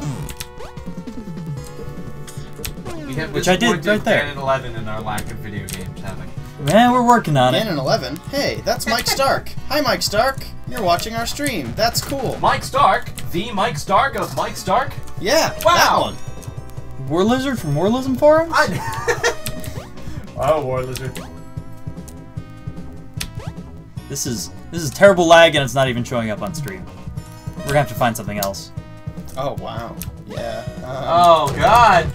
We have Which I did disappointed right there. Canon 11 in our lack of video games having. Man, we're working on it. Ganon 11? Hey, that's Mike Stark. Hi, Mike Stark. You're watching our stream. That's cool. Mike Stark, the Mike Stark of Mike Stark. Yeah, that Wow. one. War Lizard from Warlism Forums? Oh, War Lizard. This is terrible lag and it's not even showing up on stream. We're gonna have to find something else. Oh, wow. Yeah. Oh God.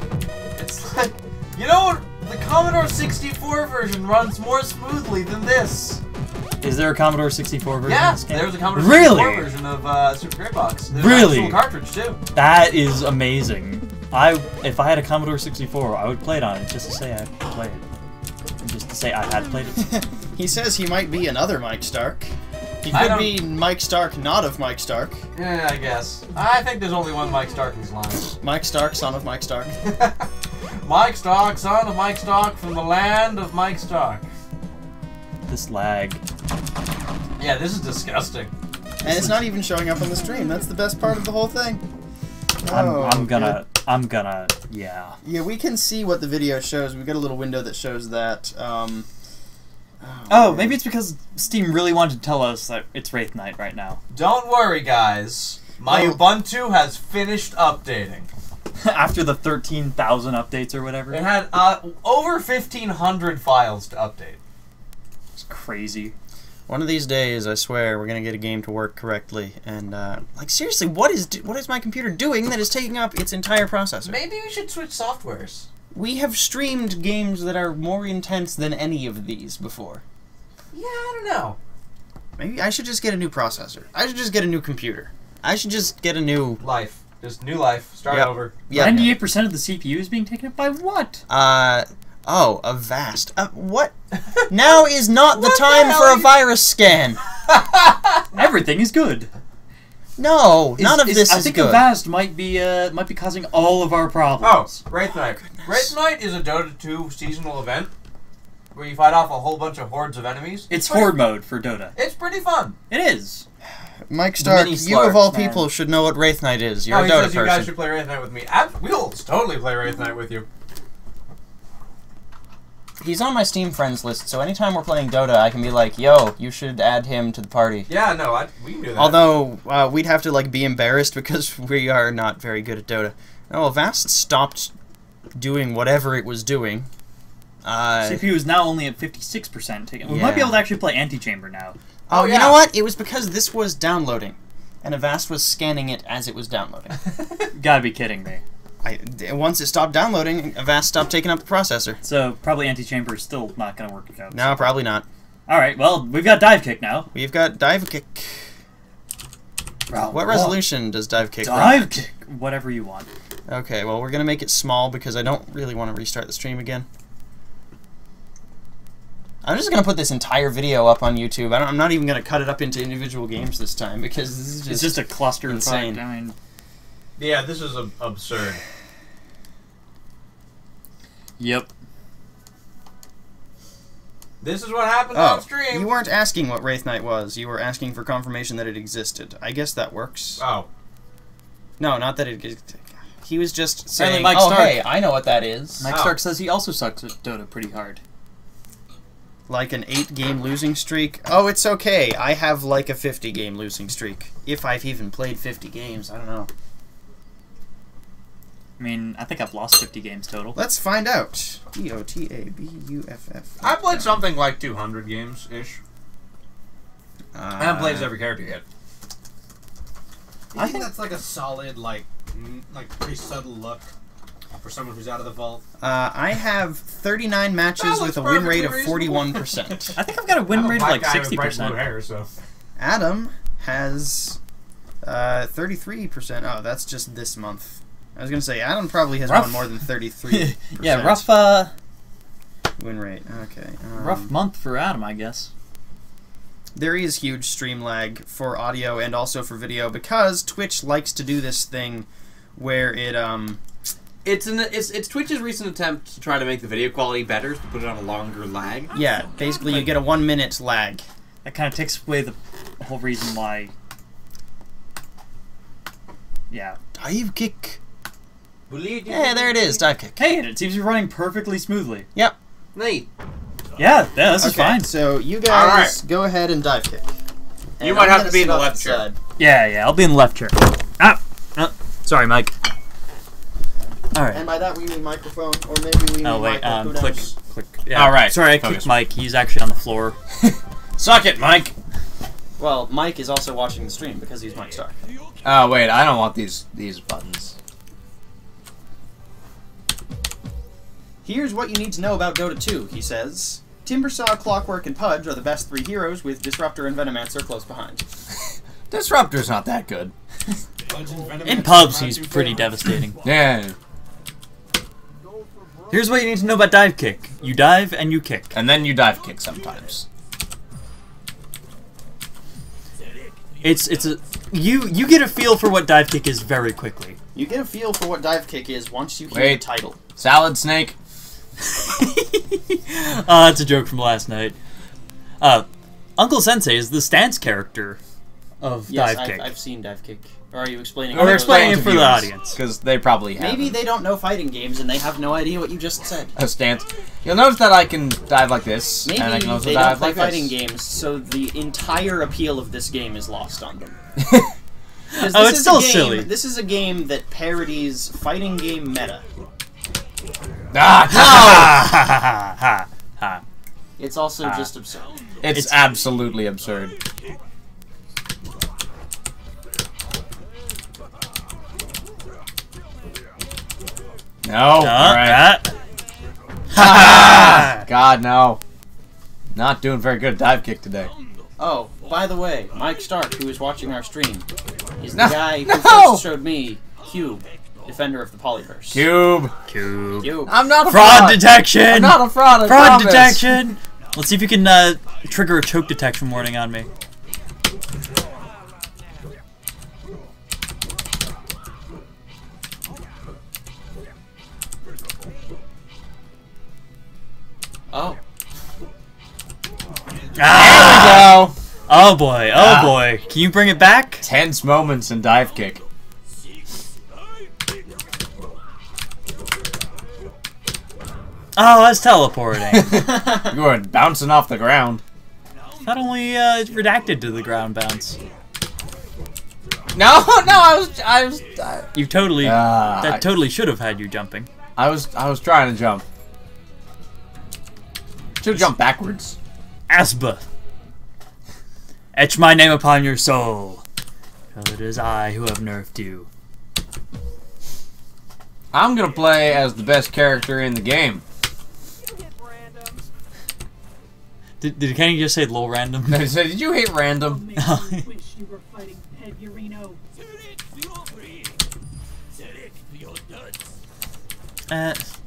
It's like, you know, the Commodore 64 version runs more smoothly than this. Is there a Commodore 64 version Yeah, of this game? there's a Commodore Really? 64 version of Super Crate Box. There's Really? an actual cartridge too. That is amazing. If I had a Commodore 64, I would play it on it just to say I played it. And just to say I had played it. He says he might be another Mike Stark. He I could don't- be Mike Stark, not of Mike Stark. Yeah, I guess. I think there's only one Mike Stark in these lines. Mike Stark, son of Mike Stark. Mike Stark, son of Mike Stark, from the land of Mike Stark. This lag. Yeah, this is disgusting. And it's not even showing up on the stream. That's the best part of the whole thing. I'm gonna, yeah. Yeah, we can see what the video shows. We've got a little window that shows that. Oh, maybe it's because Steam really wanted to tell us that it's Wraith Night right now. Don't worry, guys. My Oh. Ubuntu has finished updating. After the 13,000 updates or whatever. It had over 1,500 files to update. It's crazy. One of these days, I swear, we're gonna get a game to work correctly. And like, seriously, what is my computer doing that is taking up its entire processor? Maybe we should switch softwares. We have streamed games that are more intense than any of these before. Yeah, I don't know. Maybe I should just get a new processor. I should just get a new computer. I should just get a new... Life. Just new life. Start over. Yeah. 98% of the CPU is being taken up by what? Oh, a vast. What? Now is not the What the time hell for are a you- virus scan. Everything is good. No, none of this I is think good. Avast might be causing all of our problems. Oh, Wraith Knight. Wraith Knight is a Dota 2 seasonal event where you fight off a whole bunch of hordes of enemies. It's horde mode for Dota. It's pretty fun. It is. Mike Stark, Mini you of all slurps, man. people should know what Wraith Knight is. You're No, a he Dota says you guys person. should play Wraith Knight with me. We'll totally play Wraith Knight with you. He's on my Steam friends list, so anytime we're playing Dota, I can be like, yo, you should add him to the party. Yeah, no, we can do that. Although, we'd have to, like, be embarrassed because we are not very good at Dota. Oh, well, Vast stopped doing whatever it was doing. CPU is now only at 56% taken. We might be Yeah. able to actually play Antichamber now. Oh, yeah. you know what? It was because this was downloading, and Avast was scanning it as it was downloading. Gotta be kidding me. Once it stopped downloading, Avast stopped taking up the processor. So probably Antichamber is still not gonna work out. No, probably not. Alright, well, we've got Dive Kick now. We've got Dive Kick. Round What one. resolution does Dive Kick run Dive at? Kick! Whatever you want. Okay, well, we're going to make it small because I don't really want to restart the stream again. I'm just going to put this entire video up on YouTube. I'm not even going to cut it up into individual games this time because this is It's just a cluster insane. product. I mean, Yeah, this is absurd. yep. This is what happens on Oh, stream. you weren't asking what Wraith Knight was. You were asking for confirmation that it existed. I guess that works. Oh. No, not that it... He was just saying, Mike oh, Stark. hey, I know what that is. Mike Oh. Stark says he also sucks at Dota pretty hard. Like an 8-game losing streak. Oh, it's okay. I have like a 50-game losing streak. If I've even played 50 games, I don't know. I mean, I think I've lost 50 games total. Let's find out. DOTABUFF. I played something like 200 games-ish. I haven't played as every character yet. I think that's like a solid, like pretty subtle look for someone who's out of the vault. I have 39 matches That with looks a win rate of perfectly 41%. I think I've got a win I'm a rate of black like guy with bright blue 60%. hair, so. Adam has 33%. Oh, that's just this month. I was going to say, Adam probably has Rough. won more than 33%. Yeah, rough win rate. Okay. rough month for Adam, I guess. There is huge stream lag for audio and also for video because Twitch likes to do this thing where it It's Twitch's recent attempt to try to make the video quality better, to put it on a longer lag. yeah, basically you get a 1 minute lag. That kind of takes away the whole reason why. Yeah. Dive kick. Yeah, there it is. Dive kick. Hey, and it seems to be running perfectly smoothly. Yep. Neat. Yeah, this is Okay, fine. so you All guys go ahead and dive kick. You And might I'm have gonna to be in sit the off left chair. side. Yeah, I'll be in the left chair. Sorry, Mike. All right. And by that we mean microphone, or maybe we mean Oh wait, Michael, who click, knows? click. Yeah. All right, Sorry, I focus. kicked Mike. He's actually on the floor. Suck it, Mike. Well, Mike is also watching the stream because he's Mike Stark. Oh wait, I don't want these buttons. Here's what you need to know about Dota 2, he says. Timbersaw, Clockwork, and Pudge are the best 3 heroes, with Disruptor and Venomancer close behind. Disruptor's not that good. In pubs, he's pretty devastating. Yeah. Here's what you need to know about dive kick. You dive and you kick. And then you dive kick sometimes. It's a you get a feel for what dive kick is very quickly. You get a feel for what dive kick is once you hear Wait. the title. Salad snake. That's a joke from last night. Uncle Sensei is the stance character of Yes, dive kick. I've seen dive kick. Or are you explaining? We're how it explaining goes? it for the audience. Because they probably have Maybe they don't know fighting games and they have no idea what you just said. a stance. You'll notice that I can dive like this, Maybe and I can also they don't dive play like fighting this. games, so the entire appeal of this game is lost on them. 'Cause Oh, this it's is still a game, silly. This is a game that parodies fighting game meta. Ah, Ha. It's also just absurd. it's absolutely absurd. No. Alright. God, no. Not doing very good at dive kick today. Oh, by the way, Mike Stark, who is watching our stream, is the No. guy who No. first showed me Cube, Defender of the Polyverse. Cube. Cube. I'm not a Fraud fraud. detection! I'm not a fraud. I Fraud promise. detection! Let's see if you can trigger a choke detection warning on me. Oh. Ah! There we go. Oh boy, oh boy. Can you bring it back? Tense moments in dive kick. Oh, that's teleporting. You are bouncing off the ground. Not only redacted to the ground bounce. No, I was. You totally, I that totally should have had you jumping. was trying to jump. Should have jumped backwards. Asba. Etch my name upon your soul. For it is I who have nerfed you. I'm gonna play as the best character in the game. Did Kenny just say lol random? So, did you hate random? Wish you were fighting Head Urino.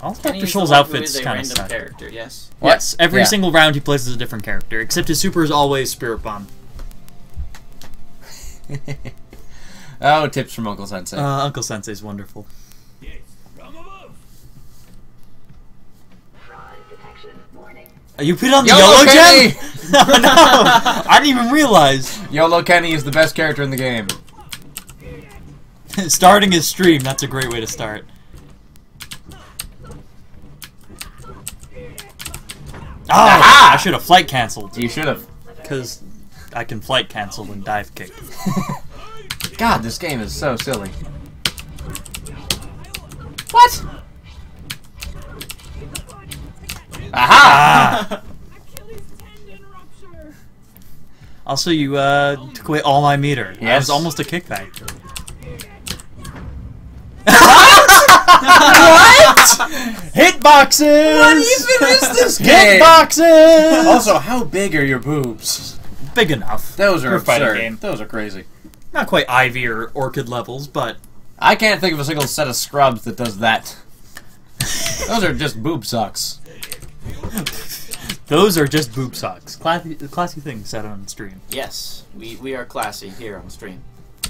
All Kenny Dr. is Scholl's the one who outfits is a kind of random suck. character, yes. Yes, every Yeah. single round he plays as a different character, except his super is always Spirit Bomb. Oh, tips from Uncle Sensei. Uncle Sensei's wonderful. You put on the YOLO YOLO Kenny! gem? No, I didn't even realize. YOLO Kenny is the best character in the game. Starting his stream, that's a great way to start. Oh, Aha! I should have flight canceled, You should have. because I can flight cancel and dive kick. God, this game is so silly. What? Aha! Achilles tendon rupture. Also, you took away all my meter. That Yes. was almost a kickback. Hitboxes! What even is this game? Hitboxes! Also, how big are your boobs? Big enough. Those are For a fighting absurd. game. Those are crazy. Not quite Ivy or Orchid levels, but I can't think of a single set of scrubs that does that. Those are just boob sucks. those are just boob socks. Classy thing said on stream. Yes, we are classy here on stream.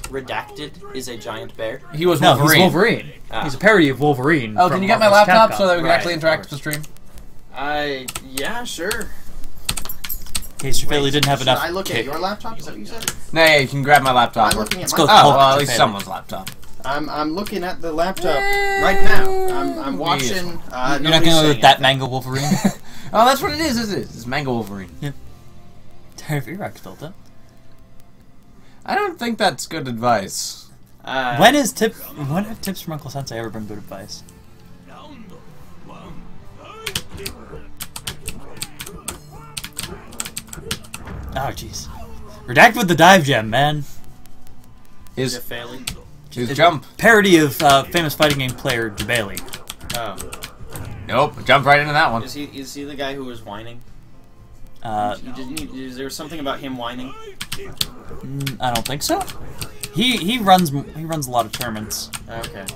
Redacted is a giant bear. He was No, Wolverine. he's Wolverine. Ah. He's a parody of Wolverine. Oh, from can you get my Marvel's laptop Capcom. so that we can Right, actually of interact with course. the stream? Yeah, sure. In case your Failey didn't have Should enough I look kick. at your laptop? Is that what you said? No, yeah, you can grab my laptop. I'm looking at go my Oh, Hulk well, at to least Failey. someone's laptop. I'm looking at the laptop right now. I'm watching. You're not nobody's gonna go saying with that anything. mango Wolverine? Oh, that's what it is. It's Mango Wolverine. Terry Erox built it. I don't think that's good advice. When have tips from Uncle Sensei ever been good advice? Oh jeez. Redact with the dive gem, man. Is His it failing? jump. Parody of famous fighting game player Jabali. Oh, Nope, jump right into that one. is he the guy who was whining? Is there something about him whining? I don't think so. He runs a lot of tournaments. Okay.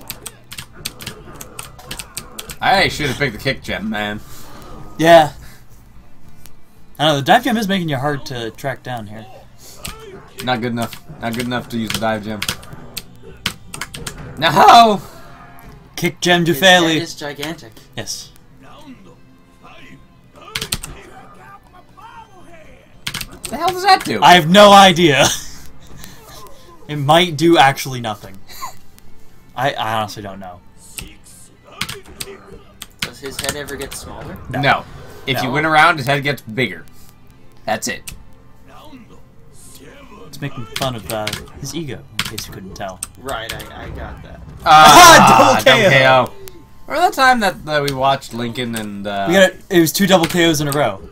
I should have picked the kick gem, man. Yeah. I know the dive gem is making you hard to track down here. Not good enough. Not good enough to use the dive gem. No! Kick gem His head Jafali. is gigantic. Yes. What the hell does that do? I have no idea. It might do actually nothing. I honestly don't know. Does his head ever get smaller? No. If you No. win around, his head gets bigger. That's it. It's making fun of his ego, in case you couldn't tell. Right, I got that. Double KO. Remember that time that we watched Lincoln and It was 2 double KOs in a row.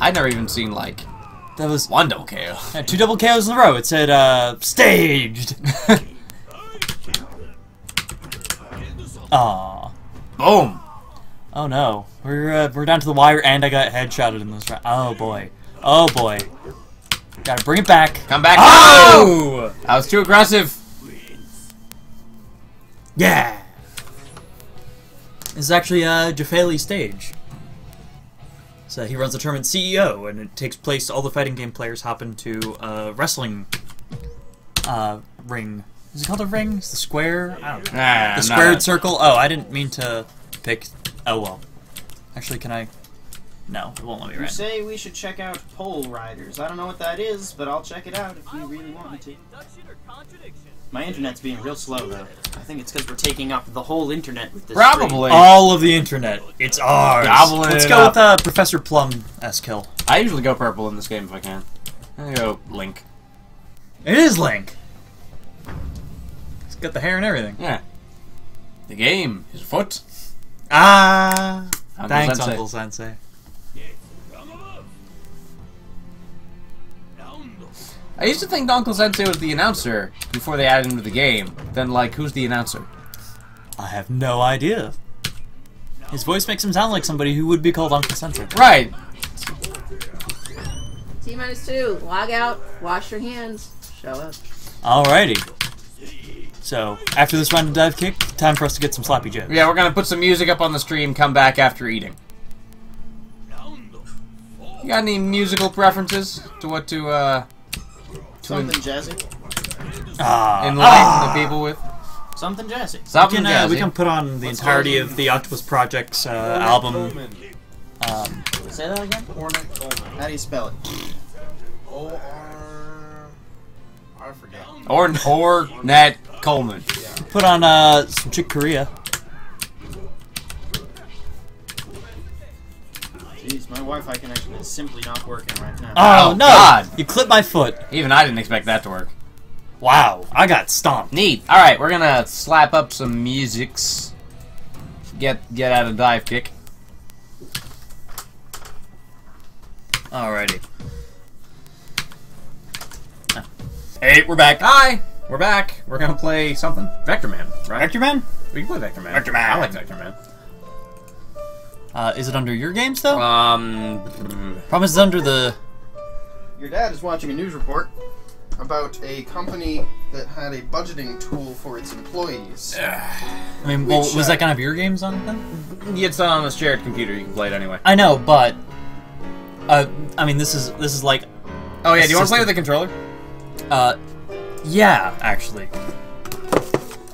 I'd never even seen like That was one double KO. 2 double KOs in a row. It said staged. Aww. Boom. Oh no. We're down to the wire and I got headshotted in this round. Oh boy. Oh boy. Gotta bring it back. Come back. Oh! I was too aggressive. Yeah! This is actually Jafali's stage. So he runs the tournament CEO, and it takes place. All the fighting game players hop into a wrestling ring. Is it called a ring? Is the square? I don't know. The squared circle? Oh, I didn't mean to pick. Oh well. Actually, can I? No, it won't let me You run. say we should check out Pole Riders. I don't know what that is, but I'll check it out if you really want me to. My internet's being real slow, though. I think it's because we're taking up the whole internet with this Probably. stream. All of the internet. It's ours. Gobbling Let's it go up. with Professor Plum S-Kill. I usually go purple in this game if I can. I go Link. It is Link. He's got the hair and everything. Yeah. The game is afoot. Ah. Uncle Thanks, Sensei. Uncle Sensei. I used to think Uncle Sensei was the announcer before they added him to the game. Then, like, who's the announcer? I have no idea. His voice makes him sound like somebody who would be called Uncle Sensei. Right. T-2. Log out. Wash your hands. Show up. Alrighty. So, after this round of dive kick, time for us to get some sloppy jokes. Yeah, we're gonna put some music up on the stream, come back after eating. You got any musical preferences to what to Something jazzy. enlighten the people with? Something jazzy. Something We jazzy. can put on the entirety of the Octopus Project's album. Say that again? Ornette Coleman. How do you spell it? O-R... I forget. Or Nat Coleman. Put on some Chick Corea. Jeez, my Wi-Fi connection is simply not working right now. Oh, Oh, no! God. You clipped my foot. Even I didn't expect that to work. Wow, I got stomped. Neat. Alright, we're gonna slap up some musics. Get out of dive kick. Alrighty. Hey, we're back. Hi! We're back. We're gonna play something. Vector Man, right? Vector Man? We can play Vector Man. Vector Man. I like Vector Man. Is it under your games, though? Promise it's under the... Your dad is watching a news report about a company that had a budgeting tool for its employees. I mean, well, Which, was that kind of your games on it, then? It's on a shared computer. You can play it anyway. I know, but... I mean, this is like... Oh yeah, do you want to play with the controller? Yeah, actually.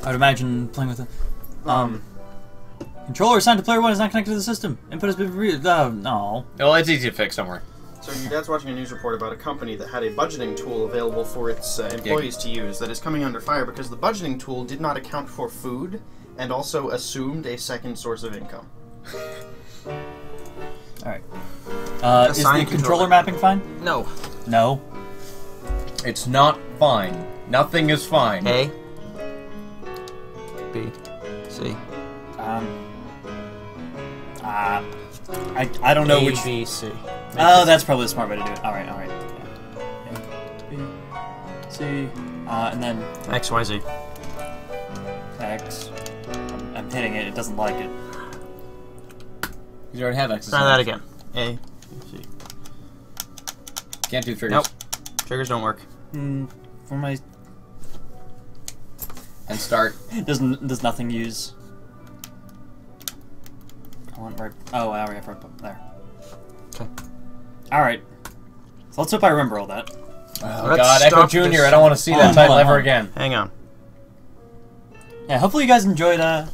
I would imagine playing with a... Controller assigned to player 1 is not connected to the system. Input has been no. Well, it's easy to fix. Don't worry. So your dad's watching a news report about a company that had a budgeting tool available for its employees to use that is coming under fire because the budgeting tool did not account for food and also assumed a second source of income. Alright. Is Assign the controller. controller mapping fine? No, No. it's not fine. Nothing is fine. A. B. C. I don't know which... B, C. Oh, that's probably the smart way to do it. Alright. Yeah. A, B, C, and then X, Y, Z. X. I'm hitting it, it doesn't like it. You already have access. Try that again. A. C. Can't do triggers. Nope. Triggers don't work. For my... And start. Does nothing use... I want right... Oh, I already have right there. Okay. Alright. So let's hope I remember all that. Oh Let's God, Echo stop Jr. this. I don't want to see Hold that on, title hold on, ever hold on. again. Hang on. Yeah, hopefully you guys enjoyed a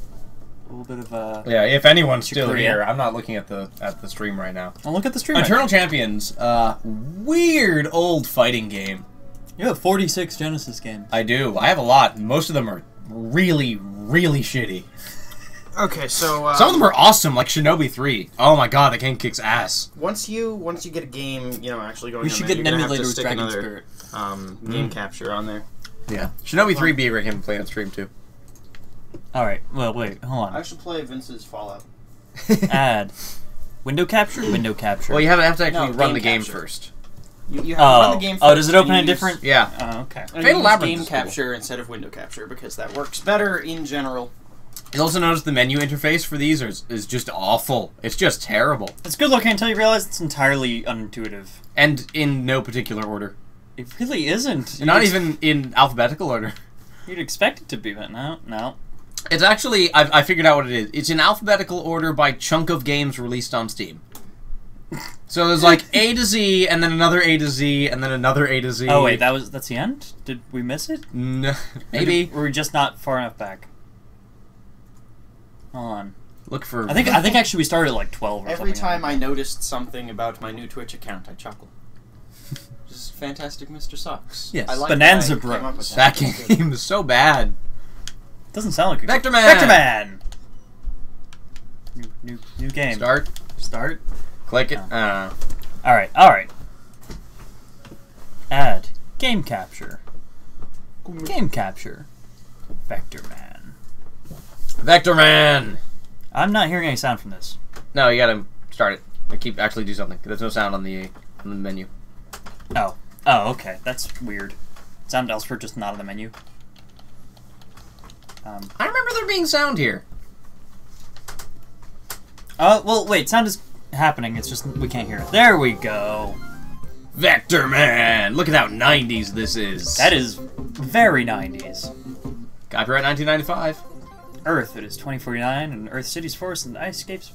little bit of Yeah, if anyone's Chicoria. still here, I'm not looking at the stream right now. Oh, look at the stream. Eternal Champions, weird old fighting game. You have 46 Genesis games. I do. I have a lot. Most of them are really, really shitty. Okay, so Some of them are awesome, like Shinobi 3. Oh my God, that game kicks ass. once you get a game, actually going We on should there, get an you're gonna have emulator to with stick Dragon another Spirit. game capture on there. Yeah. Shinobi 3 be a great game to play on stream too. Alright, well, wait, hold I on. should play Vince's Fallout. Add. Window capture? Window capture. Well, you have to actually No, run game the game capture. first. You have to run the game first. Oh, does it open and a use- different... Yeah. Oh, okay. and Fatal use Labyrinth game is cool. capture instead of window capture because that works better in general. You also notice the menu interface for these is just awful. It's just terrible. It's good looking until you realize it's entirely unintuitive. And in no particular order. It really isn't. Not even in alphabetical order. You'd expect it to be, but no. It's actually, I figured out what it is. It's in alphabetical order by chunk of games released on Steam. So there's like A to Z, and then another A to Z, and then another A to Z. Oh wait, that's the end? Did we miss it? No, maybe. Or were we just not far enough back? Hold on. Look for... I think actually we started at like 12 or something. Every time I noticed something about my new Twitch account, I chuckle. Just fantastic Mr. Sucks. Yes, I like Bonanza that I came up with That game is so bad. Doesn't sound like a Vector Man! Vector Man! New game. Start. Click it. Alright. Add. Game capture. Game capture. Vector Man. Vector Man! I'm not hearing any sound from this. No, you gotta start it. Actually do something. There's no sound on the menu. Oh, okay. That's weird. Sound elsewhere, just not on the menu. I remember there being sound here. Well, wait. Sound is happening. It's just we can't hear it. There we go. Vector Man! Look at how 90s this is. That is very 90s. Copyright 1995. Earth, it is 2049, and Earth cities, forests, and ice-scapes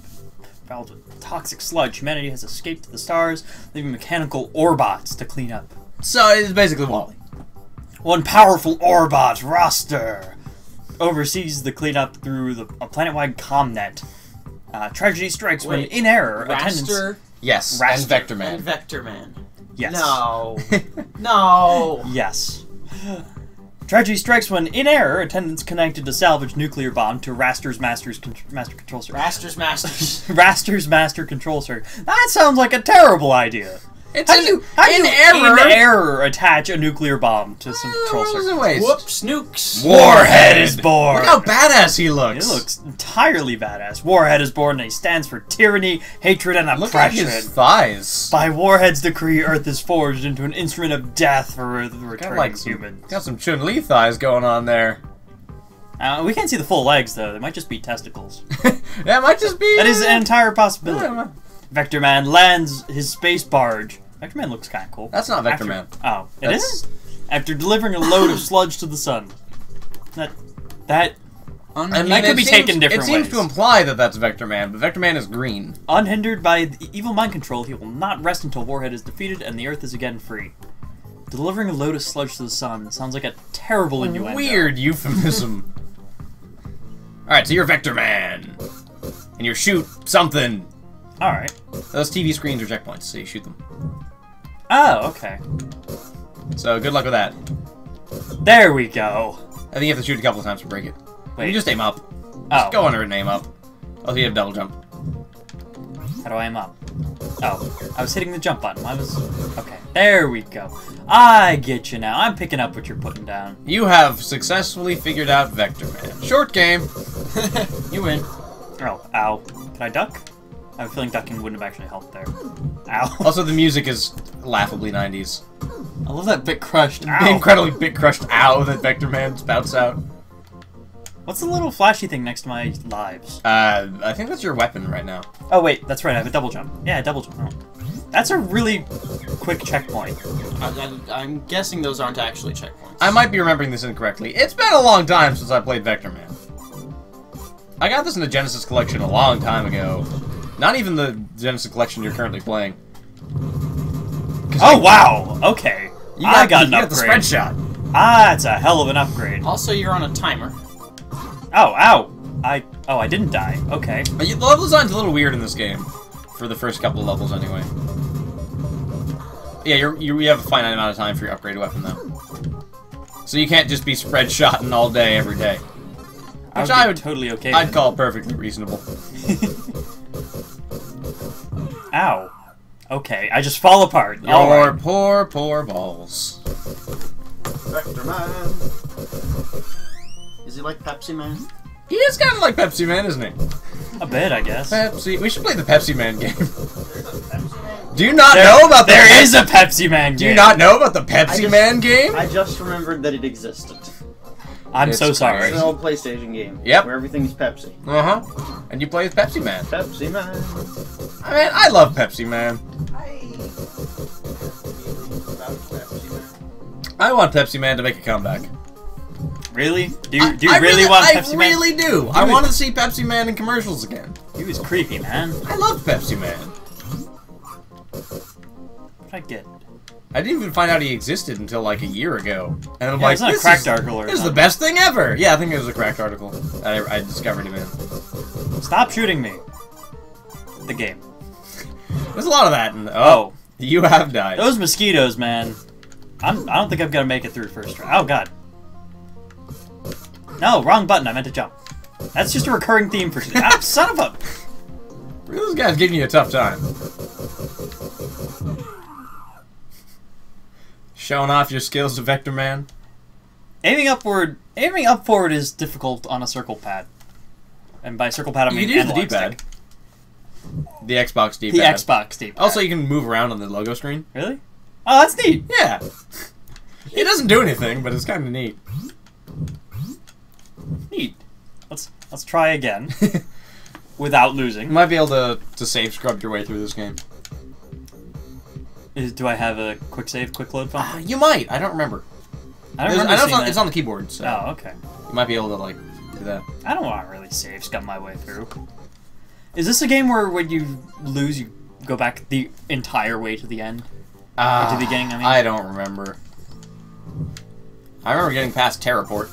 filled with toxic sludge. Humanity has escaped to the stars, leaving mechanical Orbots to clean up. So it's basically Wall-E. One powerful Orbot roster oversees the cleanup through a planet-wide comnet. Tragedy strikes when, in error, attendance... Yes, Raster. and Vector Man. And Vector Man. Yes. No. No. Yes. Tragedy strikes when, in error, attendants connected to salvage nuclear bomb to Raster's master control circuit. Raster's Masters. Raster's master control circuit. That sounds like a terrible idea. It's How do you in error. error attach a nuclear bomb to some control circuit? Waste. Whoops, nukes. Warhead is born. Look how badass he looks. He looks entirely badass. Warhead is born and he stands for tyranny, hatred, and Look at oppression. his thighs. By Warhead's decree, Earth is forged into an instrument of death for the returning humans. Got some Chun-Li thighs going on there. We can't see the full legs, though. They might just be testicles. That might just be... That is an entire possibility. Yeah. Vector Man lands his space barge. Vector Man looks kind of cool. That's not Vector Man. Oh, it isn't? After delivering a load of sludge to the sun. That could be taken different ways. It seems to imply that that's Vector Man, but Vector Man is green. Unhindered by the evil mind control, he will not rest until Warhead is defeated and the Earth is again free. Delivering a load of sludge to the sun sounds like a terrible innuendo. Weird euphemism. Alright, so you're Vector Man. And you shoot something. Alright. Those TV screens are checkpoints, so you shoot them. Oh, okay. So good luck with that. There we go. I think you have to shoot a couple of times to break it. Wait. You just aim up. Oh. Just go under and aim up. Oh, you have double jump. How do I aim up? Oh, I was hitting the jump button. Okay, there we go. I get you now. I'm picking up what you're putting down. You have successfully figured out Vector Man. Short game. You win. Oh, ow. Can I duck? I have a feeling ducking wouldn't have actually helped there. Ow. Also, the music is laughably 90s. I love that bit crushed The ow. incredibly bit crushed ow that Vector Man spouts out. What's the little flashy thing next to my lives? I think that's your weapon right now. Oh, wait, that's right. I have a double jump. Yeah, double jump. Oh. That's a really quick checkpoint. I'm guessing those aren't actually checkpoints. I might be remembering this incorrectly. It's been a long time since I played Vector Man. I got this in the Genesis Collection a long time ago. Not even the Genesis Collection you're currently playing. Oh, wow! Okay. I got an you got the upgrade. spread shot. Ah, it's a hell of an upgrade. Also, you're on a timer. Oh, ow! I didn't die. Okay. The level design's a little weird in this game. For the first couple of levels, anyway. Yeah, you have a finite amount of time for your upgraded weapon, though. So you can't just be spread shotting all day, every day. Which I would totally okay I'd with. call perfectly reasonable. Ow. Okay, I just fall apart. Your Alright. poor, poor balls. Vector Man. Is he like Pepsi Man? He is kind of like Pepsi Man, isn't he? A bit, I guess. Pepsi. We should play the Pepsi Man game. Do you not know about the There is a Pepsi Man game. Do you not know about the Pepsi Man game? I just remembered that it existed. I'm It's so sorry. It's an old PlayStation game. Yep. Where everything's Pepsi. And you play as Pepsi Man. Pepsi Man. I mean, I love Pepsi Man. I want Pepsi Man to make a comeback. Really? Do you really want Pepsi Man? I really do. I want to see Pepsi Man in commercials again. He was creepy, man. I love Pepsi Man. What I get? I didn't even find out he existed until like a year ago. And I'm Yeah, like, it's not a this cracked is, article or this is the something. best thing ever. Yeah, I think it was a cracked article. I discovered him in. Stop shooting me. The game. There's a lot of that. Oh, you have died. Those mosquitoes, man. I don't think I'm gonna make it through first try. Oh god. No, wrong button. I meant to jump. That's just a recurring theme for today. Ah, son of a. This guy's giving you a tough time. Showing off your skills to Vector Man. Aiming upward is difficult on a circle pad. And by circle pad, I mean You can use the analog D-pad. stick. The Xbox D-pad. The Xbox D-pad. Also, you can move around on the logo screen. Really? Oh, that's neat. Yeah. It doesn't do anything, but it's kind of neat. Neat. Let's try again without You losing. might be able to save scrub your way through this game. Do I have a quick save, quick load function? You might. I don't remember. I don't I remember know seeing that. it's on the keyboard, so Oh, okay. you might be able to like do that. I don't want to really save scum my way through. Is this a game where when you lose, you go back the entire way to the end? Or to the beginning, I mean? I don't remember. I remember getting past Terraport.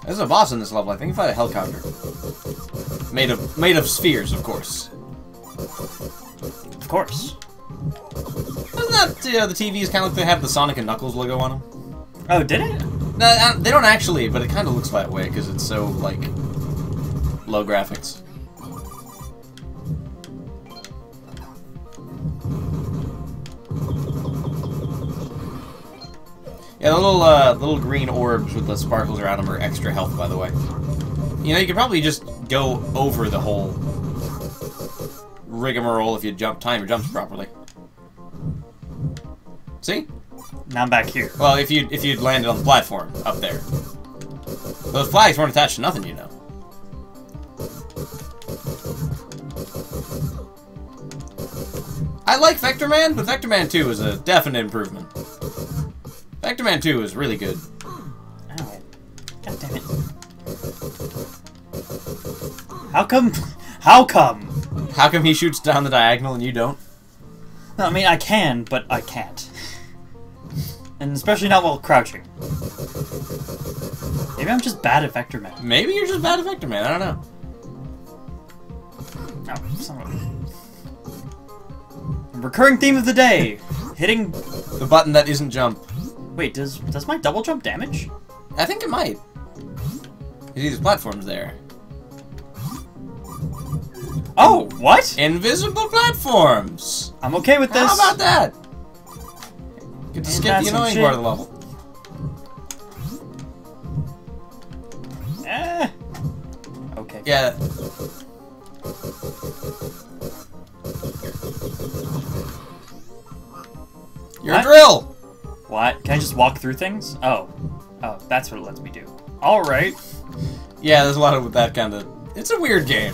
There's a boss in this level. I think you fight a helicopter. Made of spheres, of course. Of course. Doesn't that the TVs kind of like they have the Sonic and Knuckles logo on them? Oh, did it? No, they don't actually, but it kind of looks that way because it's so like low graphics. Yeah, the little green orbs with the sparkles around them are extra health, by the way. You know, you could probably just go over the whole rigmarole if you time your jumps properly. See? Now I'm back here. Well, if you'd landed on the platform up there. Those flags weren't attached to nothing, you know. I like Vector Man, but Vector Man 2 is a definite improvement. Vector Man 2 is really good. Ow. God damn it. How come? How come? How come he shoots down the diagonal and you don't? No, I mean, I can, but I can't. And especially not while crouching. Maybe I'm just bad at Vector Man. Maybe you're just bad at Vector Man, I don't know. Oh, son of a... Recurring theme of the day. Hitting... The button that isn't jump. Wait, does my double jump damage? I think it might. You see these platforms there. Oh, what? Invisible platforms! I'm okay with this. How about that? Get to Ain't skip that the some annoying shit? part of the level. Okay. Yeah. You're What? a drill! What? Can I just walk through things? Oh. Oh, that's what it lets me do. Alright. Yeah, there's a lot of that kind of... It's a weird game.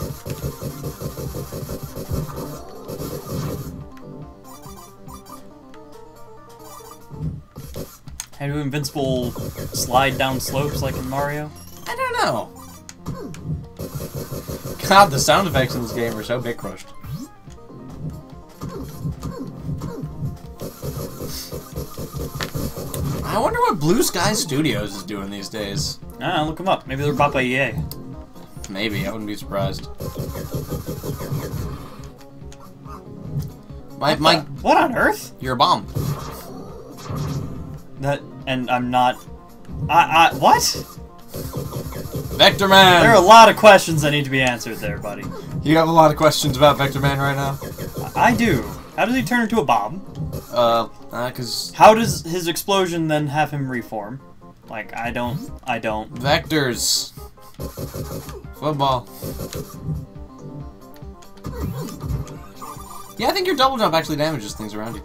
Can I do invincible slide down slopes like in Mario? I don't know. God, the sound effects in this game are so bit crushed. I wonder what Blue Sky Studios is doing these days. Ah, look them up. Maybe they're bought by EA. Maybe, I wouldn't be surprised. My, What on earth? you're a bomb. And I'm not... what? Vector Man! There are a lot of questions that need to be answered there, buddy. You have a lot of questions about Vector Man right now? I do. How does he turn into a bomb? Cause... How does his explosion then have him reform? Like, I don't... Vectors. Football. Yeah, I think your double jump actually damages things around you.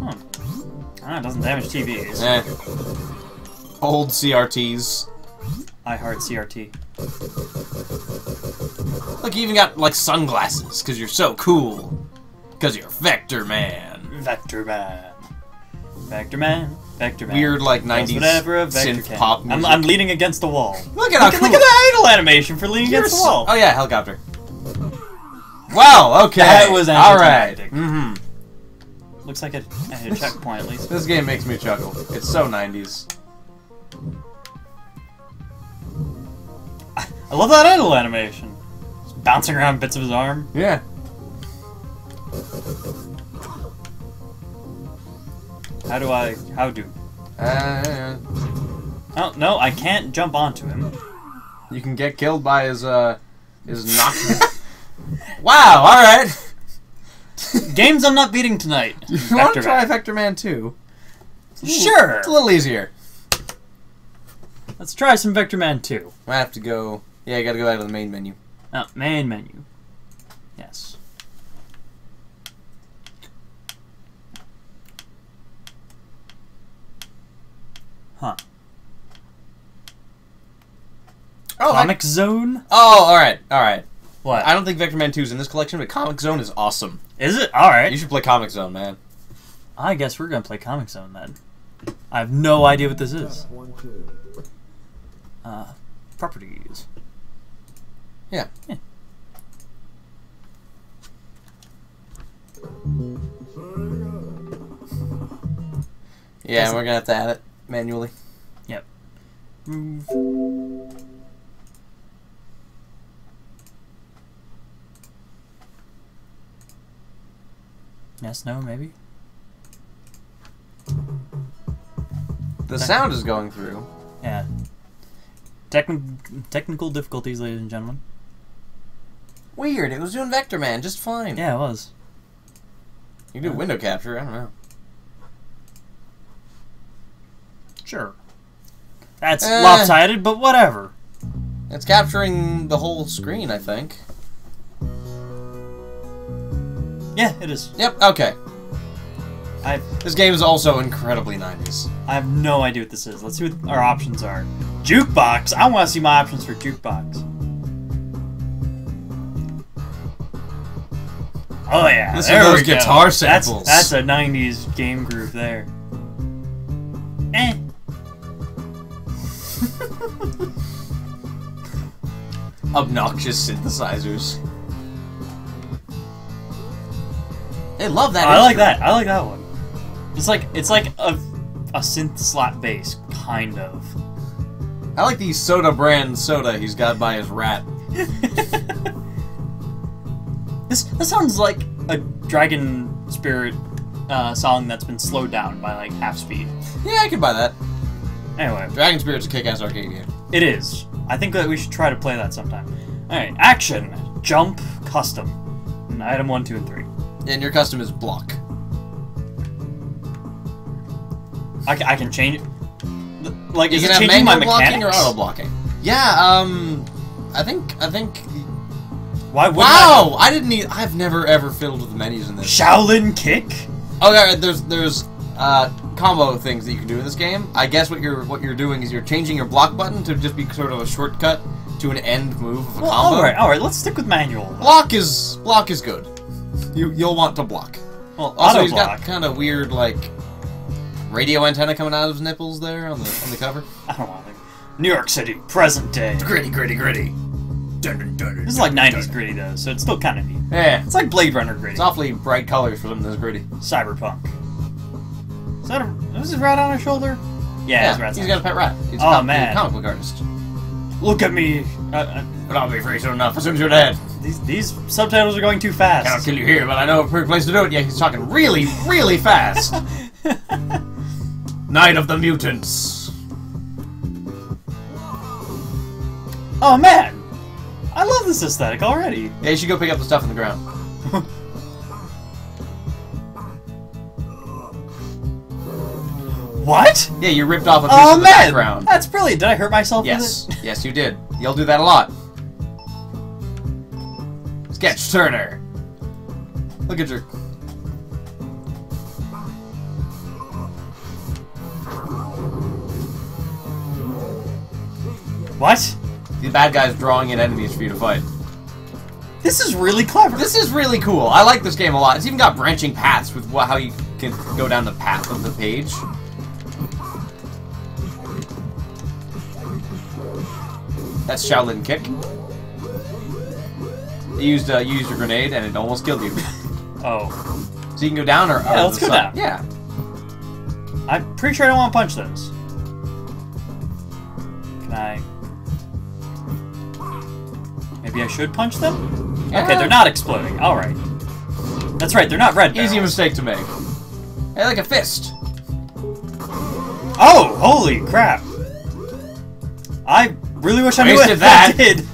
Huh. Ah, it doesn't damage TVs. Eh. Old CRTs. I heart CRT. Look, you even got, like, sunglasses, because you're so cool. Because you're Vector Man. Vector Man. Vector Man. Vector Man. Weird, like, Does 90s whatever a Vector synth can. pop music. I'm leaning against the wall. Look at how cool. Look at the idle animation for leaning against the wall. Oh, yeah, helicopter. Wow, okay. That was alright. anticlimactic. Mm-hmm. Looks like I hit a checkpoint at least. This game makes me chuckle. It's so 90s. I love that idle animation. Just bouncing around bits of his arm. Yeah. How do? Oh, no, I can't jump onto him. You can get killed by his knock. Wow, alright. Games I'm not beating tonight. You want to try Vector Man 2? Sure. It's a little easier. Let's try some Vector Man 2. I have to go. Yeah, you gotta go out of the main menu. Oh, main menu. Yes. Huh. Oh, Comic Zone? Oh, alright. What? I don't think Vector Man 2 is in this collection, but Comic Zone is awesome. Is it? Alright. You should play Comic Zone, man. I guess we're gonna play Comic Zone then. I have no idea what this is. Properties. Yeah. Yeah, we're gonna have to add it manually. Yep. Move. Yes, no, maybe? The sound is going through. Yeah. Technical difficulties, ladies and gentlemen. Weird, it was doing Vector Man just fine. Yeah, it was. You can do window capture, I don't know. Sure. That's lopsided, but whatever. It's capturing the whole screen, I think. Yeah, it is. Yep, okay. I This game is also incredibly 90s. have no idea what this is. Let's see what our options are. Jukebox! I want to see my options for jukebox. Oh yeah, Listen there to those we go. guitar samples. That's a 90s game groove there. Eh. Obnoxious synthesizers. They love that. I like that. I like that one. It's like a synth slap bass, kind of. I like the soda brand soda he's got by his rat. This sounds like a Dragon Spirit song that's been slowed down by like half speed. Yeah, I can buy that. Anyway, Dragon Spirit's a kick-ass arcade game. it is. I think that we should try to play that sometime. Alright, action, jump, custom. And item 1, 2, and 3. And your custom is block. I can change it. Like, You is can it have changing my manual blocking or mechanics? auto blocking. Yeah, I think. Why would Wow! I've never ever fiddled with the menus in this. Shaolin kick? Oh yeah, there's combo things that you can do in this game. I guess what you're doing is you're changing your block button to just be sort of a shortcut to an end move of a Well, combo. alright, let's stick with manual. Block is good. You'll want to block. Well, Also, auto he's block. got kind of weird like radio antenna coming out of his nipples there on the cover. I don't want to. New York City, present day. Gritty. This is like 90s gritty though, so it's still kind of neat. Yeah, It's like Blade Runner gritty. it's awfully bright colors for something this gritty. Cyberpunk. Is his rat on his shoulder? Yeah, his rat's he's on got a his pet rat. He's Oh, a man. he's a comic book artist. shoulder. Look at me. But I'll be free soon enough as soon as you're dead. These subtitles are going too fast. Cannot kill you here, but I know a perfect place to do it. Yeah, he's talking really, really fast. Night of the Mutants. Oh man, I love this aesthetic already. Yeah, you should go pick up the stuff on the ground. What? Yeah, you ripped off a piece Oh of the man, background. that's brilliant. Did I hurt myself Yes, with it? yes, you did. You'll do that a lot. Sketch Turner. Look at your. What? The bad guy's drawing in enemies for you to fight. This is really clever. This is really cool. I like this game a lot. It's even got branching paths with how you can go down the path of the page. That's Shaolin Kick. You used a grenade and it almost killed you. Oh. So you can go down or Yeah, let's go down. Yeah. I'm pretty sure I don't want to punch those. Can I... Maybe I should punch them? Yeah. Okay, they're not exploding. Alright. That's right, they're not red Easy barrels. mistake to make. Hey, like a fist. Oh, holy crap. I really wish I knew Wasted what that did.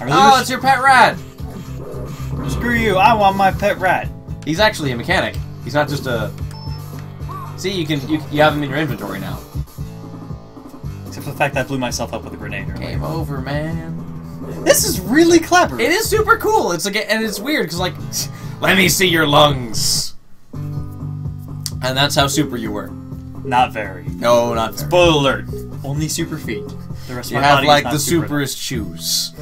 I really Oh, wish... it's your pet rat. Screw you, I want my pet rat. He's actually a mechanic. He's not just a... See, you have him in your inventory now. Except for the fact that I blew myself up with a grenade earlier. Game over, man. This is really clever. It is super cool. It's like, and it's weird because like, let me see your lungs. And that's how super you were. Not very. No, not very. Spoiler alert. Only super feet. The rest You of my have body like is not the super. superest shoes.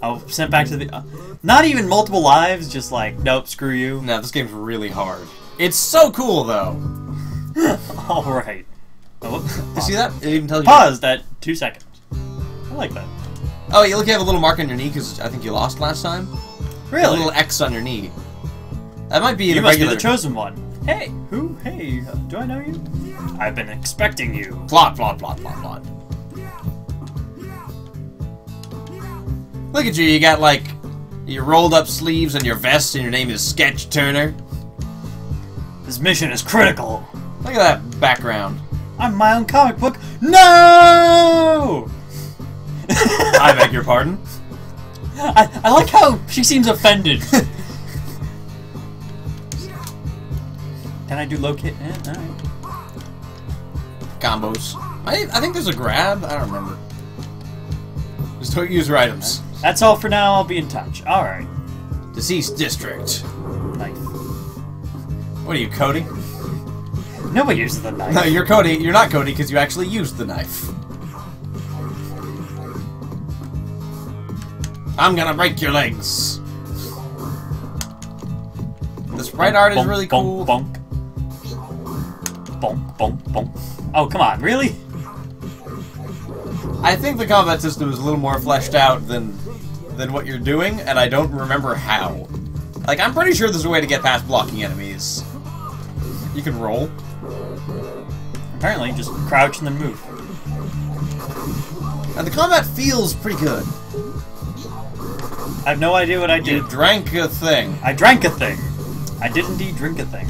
I'll send back to the... not even multiple lives, just like, nope, screw you. No, this game's really hard. It's so cool though. Alright. Oh, You see that? It even tells you. paused at 2 seconds. I like that. Oh, you look, you have a little mark on your knee because I think you lost last time. A Really? little X on your knee. That might be You in a must be regular. the chosen one. Hey, who? Hey, do I know you? I've been expecting you. Plot, plot, plot, plot, plot. Look at you, you got like your rolled up sleeves and your vest and your name is Sketch Turner. This mission is critical. Look at that background. I'm my own comic book. No! I beg your pardon. I like how she seems offended. Can I do locate? Alright. Combos. I think there's a grab. I don't remember. Just don't use your items. That's all for now. I'll be in touch. Alright. Deceased district. Knife. What are you, Cody? Nobody uses the knife. No, you're Cody. You're not Cody because you actually used the knife. I'm gonna break your legs. The sprite art is really cool. Bonk, bonk, bonk, bonk. Oh, come on, really? I think the combat system is a little more fleshed out than what you're doing, and I don't remember how. Like, I'm pretty sure there's a way to get past blocking enemies. You can roll. Apparently, just crouch and then move. And the combat feels pretty good. I have no idea what I You did. drank a thing. I drank a thing. I did indeed drink a thing.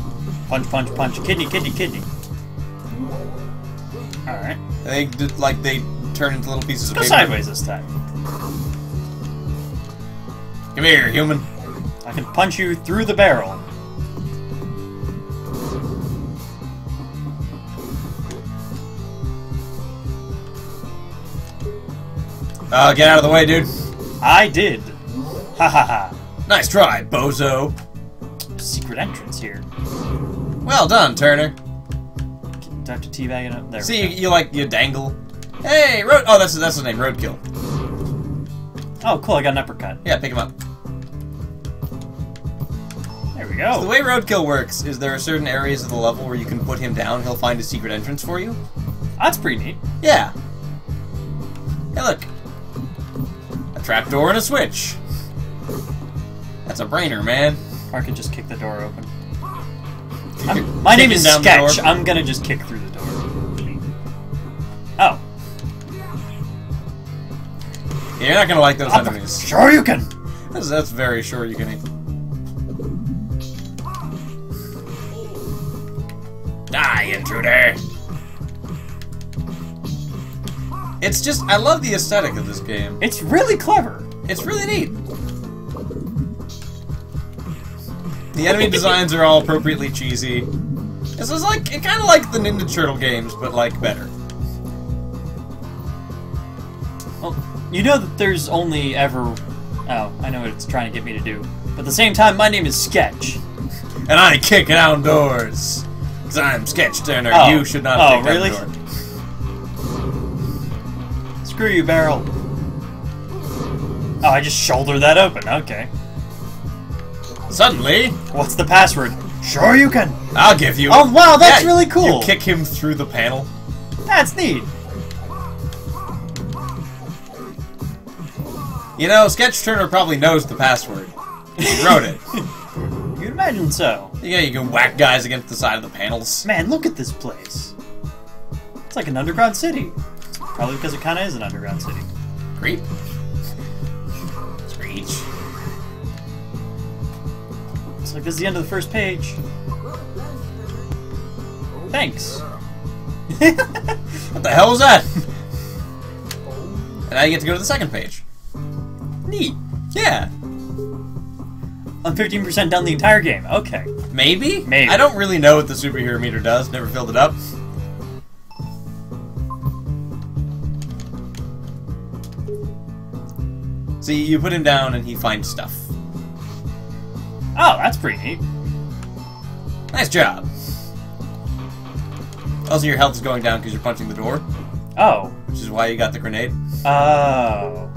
Punch, punch, punch. Kidney, kidney, kidney. Alright. They did, like, they turn into little pieces of Go paper. sideways this time. Come here, human. I can punch you through the barrel. Get out of the way, dude. I did. Ha ha ha. Nice try, bozo. Secret entrance here. Well done, Turner. Do I have to teabag it up? There See, we go. you dangle. Hey, Road. Oh, that's his name, Roadkill. Oh, cool, I got an uppercut. Yeah, pick him up. There we So the go. way Roadkill works is there are certain areas of the level where you can put him down. He'll find a secret entrance for you. That's pretty neat. Yeah. Hey, look. A trapdoor and a switch. That's a brainer, man. Or I could just kick the door open. My name Kicking is down the Sketch. door. I'm gonna just kick through the door. Oh. Yeah, you're not gonna like those enemies. Sure you can. That's very sure you can. Die, intruder! It's just, I love the aesthetic of this game. It's really clever. It's really neat. The enemy designs are all appropriately cheesy. This is like, it kind of like the Ninja Turtle games, but like better. Well, you know that there's only ever... Oh, I know what it's trying to get me to do. But at the same time, my name is Sketch. And I kick down doors. Because I'm Sketch Turner. Oh. You should not Oh, kick down really? the door. Screw you, barrel. Oh, I just shouldered that open. Okay. Suddenly, What's the password? Sure you can. I'll give you. Oh wow, that's Yeah, really cool. You kick him through the panel. That's neat. You know, Sketch Turner probably knows the password. He wrote it. You'd imagine so. Yeah, you can whack guys against the side of the panels. Man, look at this place. It's like an underground city. It's probably because it kind of is an underground city. Creep. Screech. Looks like this is the end of the first page. Thanks. What the hell was that? And now you get to go to the second page. Neat. Yeah. I'm 15% down the entire game. Okay. Maybe? Maybe. I don't really know what the superhero meter does. Never filled it up. See, you put him down and he finds stuff. Oh, that's pretty neat. Nice job. Also, your health is going down because you're punching the door, Oh. which is why you got the grenade. Oh.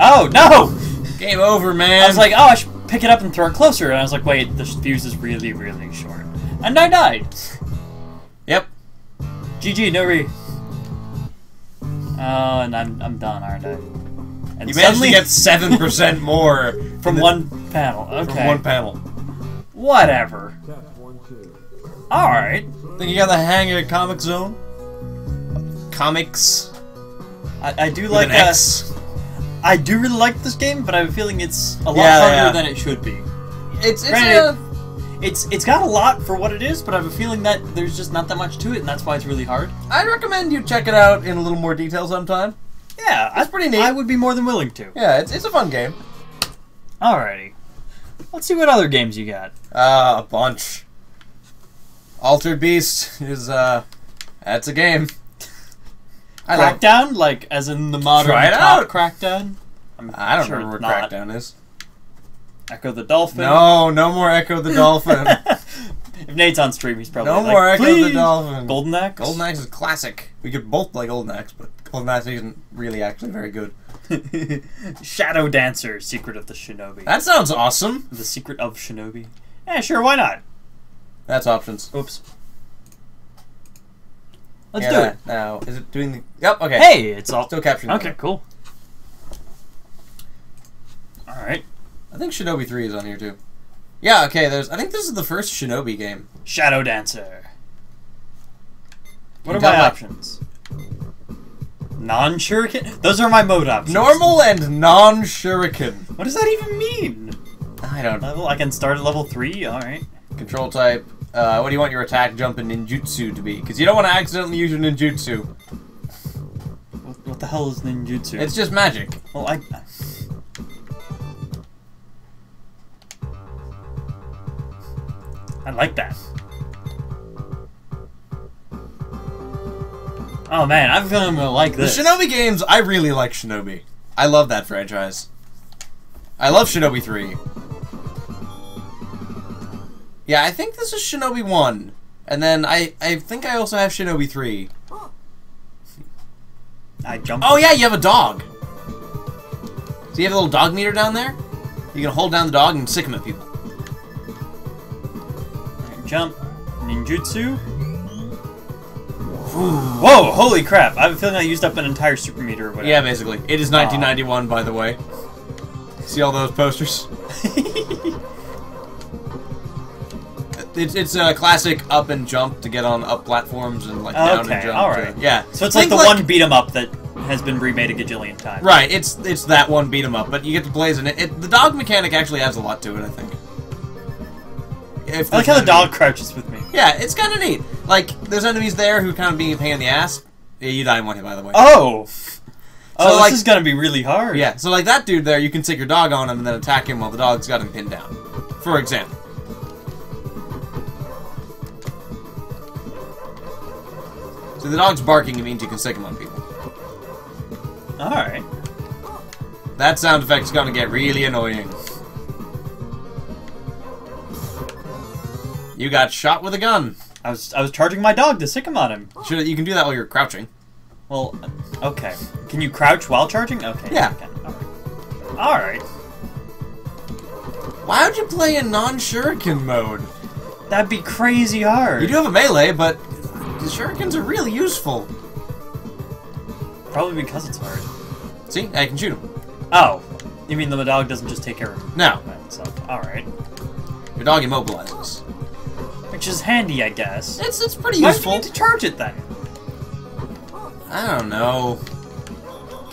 Oh, no! Game over, man. I was like, oh, I should pick it up and throw it closer. And I was like, wait, the fuse is really, really short. And I died. Yep. GG, no re. Oh, and I'm done, aren't I? And You managed to get 7% more from one panel. Okay. From one panel. Whatever. Alright. Think you got the hang of Comic Zone? Comics. I do With like an X. I do really like this game, but I have a feeling it's a lot Yeah, harder yeah. than it should be. It's Granted, it's got a lot for what it is, but I have a feeling that there's just not that much to it, and that's why it's really hard. I'd recommend you check it out in a little more detail sometime. Yeah, It's pretty neat. I would be more than willing to. Yeah, it's a fun game. Alrighty. Let's see what other games you got. A bunch. Altered Beast is, that's a game. I like. Crackdown? Like, as in the modern Try it top out. Crackdown? I don't sure remember it's what not. Crackdown is. Echo the Dolphin? No, no more Echo the Dolphin. If Nate's on stream, he's probably No like, more Echo the "Please." Dolphin. Golden Axe? Golden Axe is classic. We could both play Golden Axe, but Golden Axe isn't really actually very good. Shadow Dancer, Secret of the Shinobi. That sounds awesome. The Secret of Shinobi. Yeah, sure, why not? That's options. Oops. Let's Yeah, do it. Now, is it doing the... Yep, okay. Hey, it's all... Still capturing Okay, that. cool. Alright. I think Shinobi 3 is on here too. Yeah, okay, I think this is the first Shinobi game. Shadow Dancer. What You are got my what? options? Non-shuriken? Those are my mode options. Normal and non-shuriken. What does that even mean? I don't know. Level? I can start at level 3? Alright. Control type. What do you want your attack, jump, and ninjutsu to be? Because you don't want to accidentally use your ninjutsu. What the hell is ninjutsu? It's just magic. Well, I like that. Oh man, I have a feeling I'm gonna like this. The Shinobi games, I really like Shinobi. I love that franchise. I love Shinobi 3. Yeah, I think this is Shinobi 1. And then I think I also have Shinobi 3. I jumped. Oh yeah, you have a dog. So you have a little dog meter down there? You can hold down the dog and sick him at people. Jump. Ninjutsu. Whoa, holy crap. I have a feeling I used up an entire super meter or whatever. Yeah, basically. It is 1991, by the way. See all those posters? It's a classic up and jump to get on up platforms and like down and Okay, jump. alright. Yeah. So it's like Think the one beat 'em up that has been remade a gajillion times. Right, it's that one beat 'em up, but you get to blaze in it. The dog mechanic actually adds a lot to it, I think. If I like how the dog crouches with me. Yeah, it's kind of neat. Like, there's enemies there who kind of being a pain in the ass. Yeah, you die in one hit, by the way. Oh! Oh, like- this is gonna be really hard. Yeah, so like that dude there, you can sick your dog on him and then attack him while the dog's got him pinned down. For example. So the dog's barking, it means you can sick him on people. Alright. That sound effect's gonna get really annoying. You got shot with a gun. I was charging my dog to sick him on him. You can do that while you're crouching. Well, okay. Can you crouch while charging? Okay. Yeah. Okay. Alright. Why would you play in non-shuriken mode? That'd be crazy hard. You do have a melee, but the shurikens are really useful. Probably because it's hard. See? I can shoot him. Oh. You mean the dog doesn't just take care of No. itself? Alright. Your dog immobilizes. Which is handy, I guess. It's pretty Why do useful. you need to charge it then? I don't know.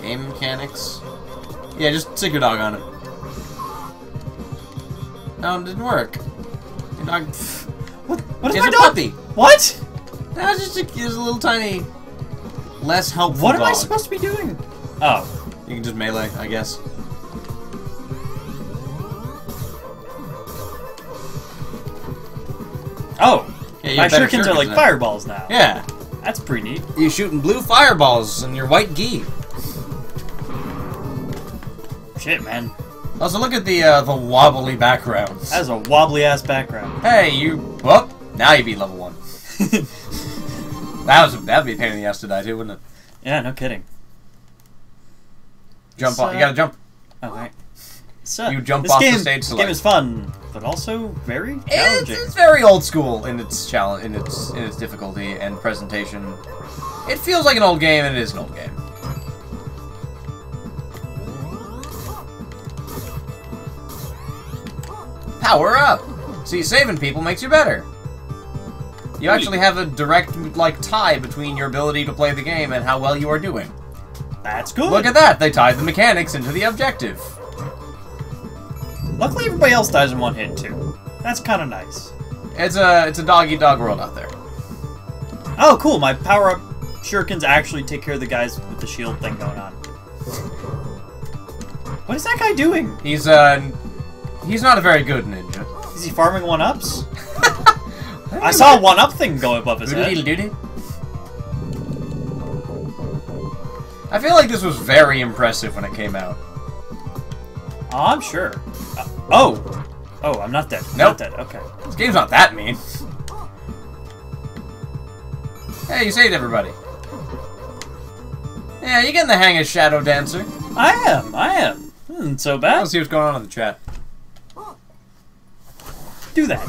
Game mechanics? Yeah, just stick your dog on it. No, it didn't work. Your dog... What is It's my a dog? puppy. What? No, it's just a little tiny... less helpful What am I dog. supposed to be doing? Oh. You can just melee, I guess. Oh. Yeah, you My have better shurikens are like now. fireballs now. Yeah. That's pretty neat. You're shooting blue fireballs in your white gi. Shit, man. Also, look at the wobbly background. That is a wobbly-ass background. Hey, you... Whoop! Now you beat level 1. That'd be a pain in the ass to die too, wouldn't it? Yeah, no kidding. Jump off. You gotta jump. Alright. So, You jump this off the game, stage This select. game is fun, but also very challenging. It's very old school in its challenge, in its difficulty and presentation. It feels like an old game, and it is an old game. Power up. See, saving people makes you better. You actually have a direct, like, tie between your ability to play the game and how well you are doing. That's good. Look at that! They tied the mechanics into the objective. Luckily, everybody else dies in one hit, too. That's kind of nice. It's a dog-eat-dog world out there. Oh, cool. My power-up shurikens actually take care of the guys with the shield thing going on. What is that guy doing? He's not a very good ninja. Is he farming one-ups? I saw a one-up thing go above his head. I feel like this was very impressive when it came out. Oh, I'm sure. Oh, I'm not dead. Nope. Not dead. Okay. This game's not that mean. Hey, you saved everybody. Yeah, you're getting the hang of Shadow Dancer. I am. Isn't so bad. Let's see what's going on in the chat. Do that.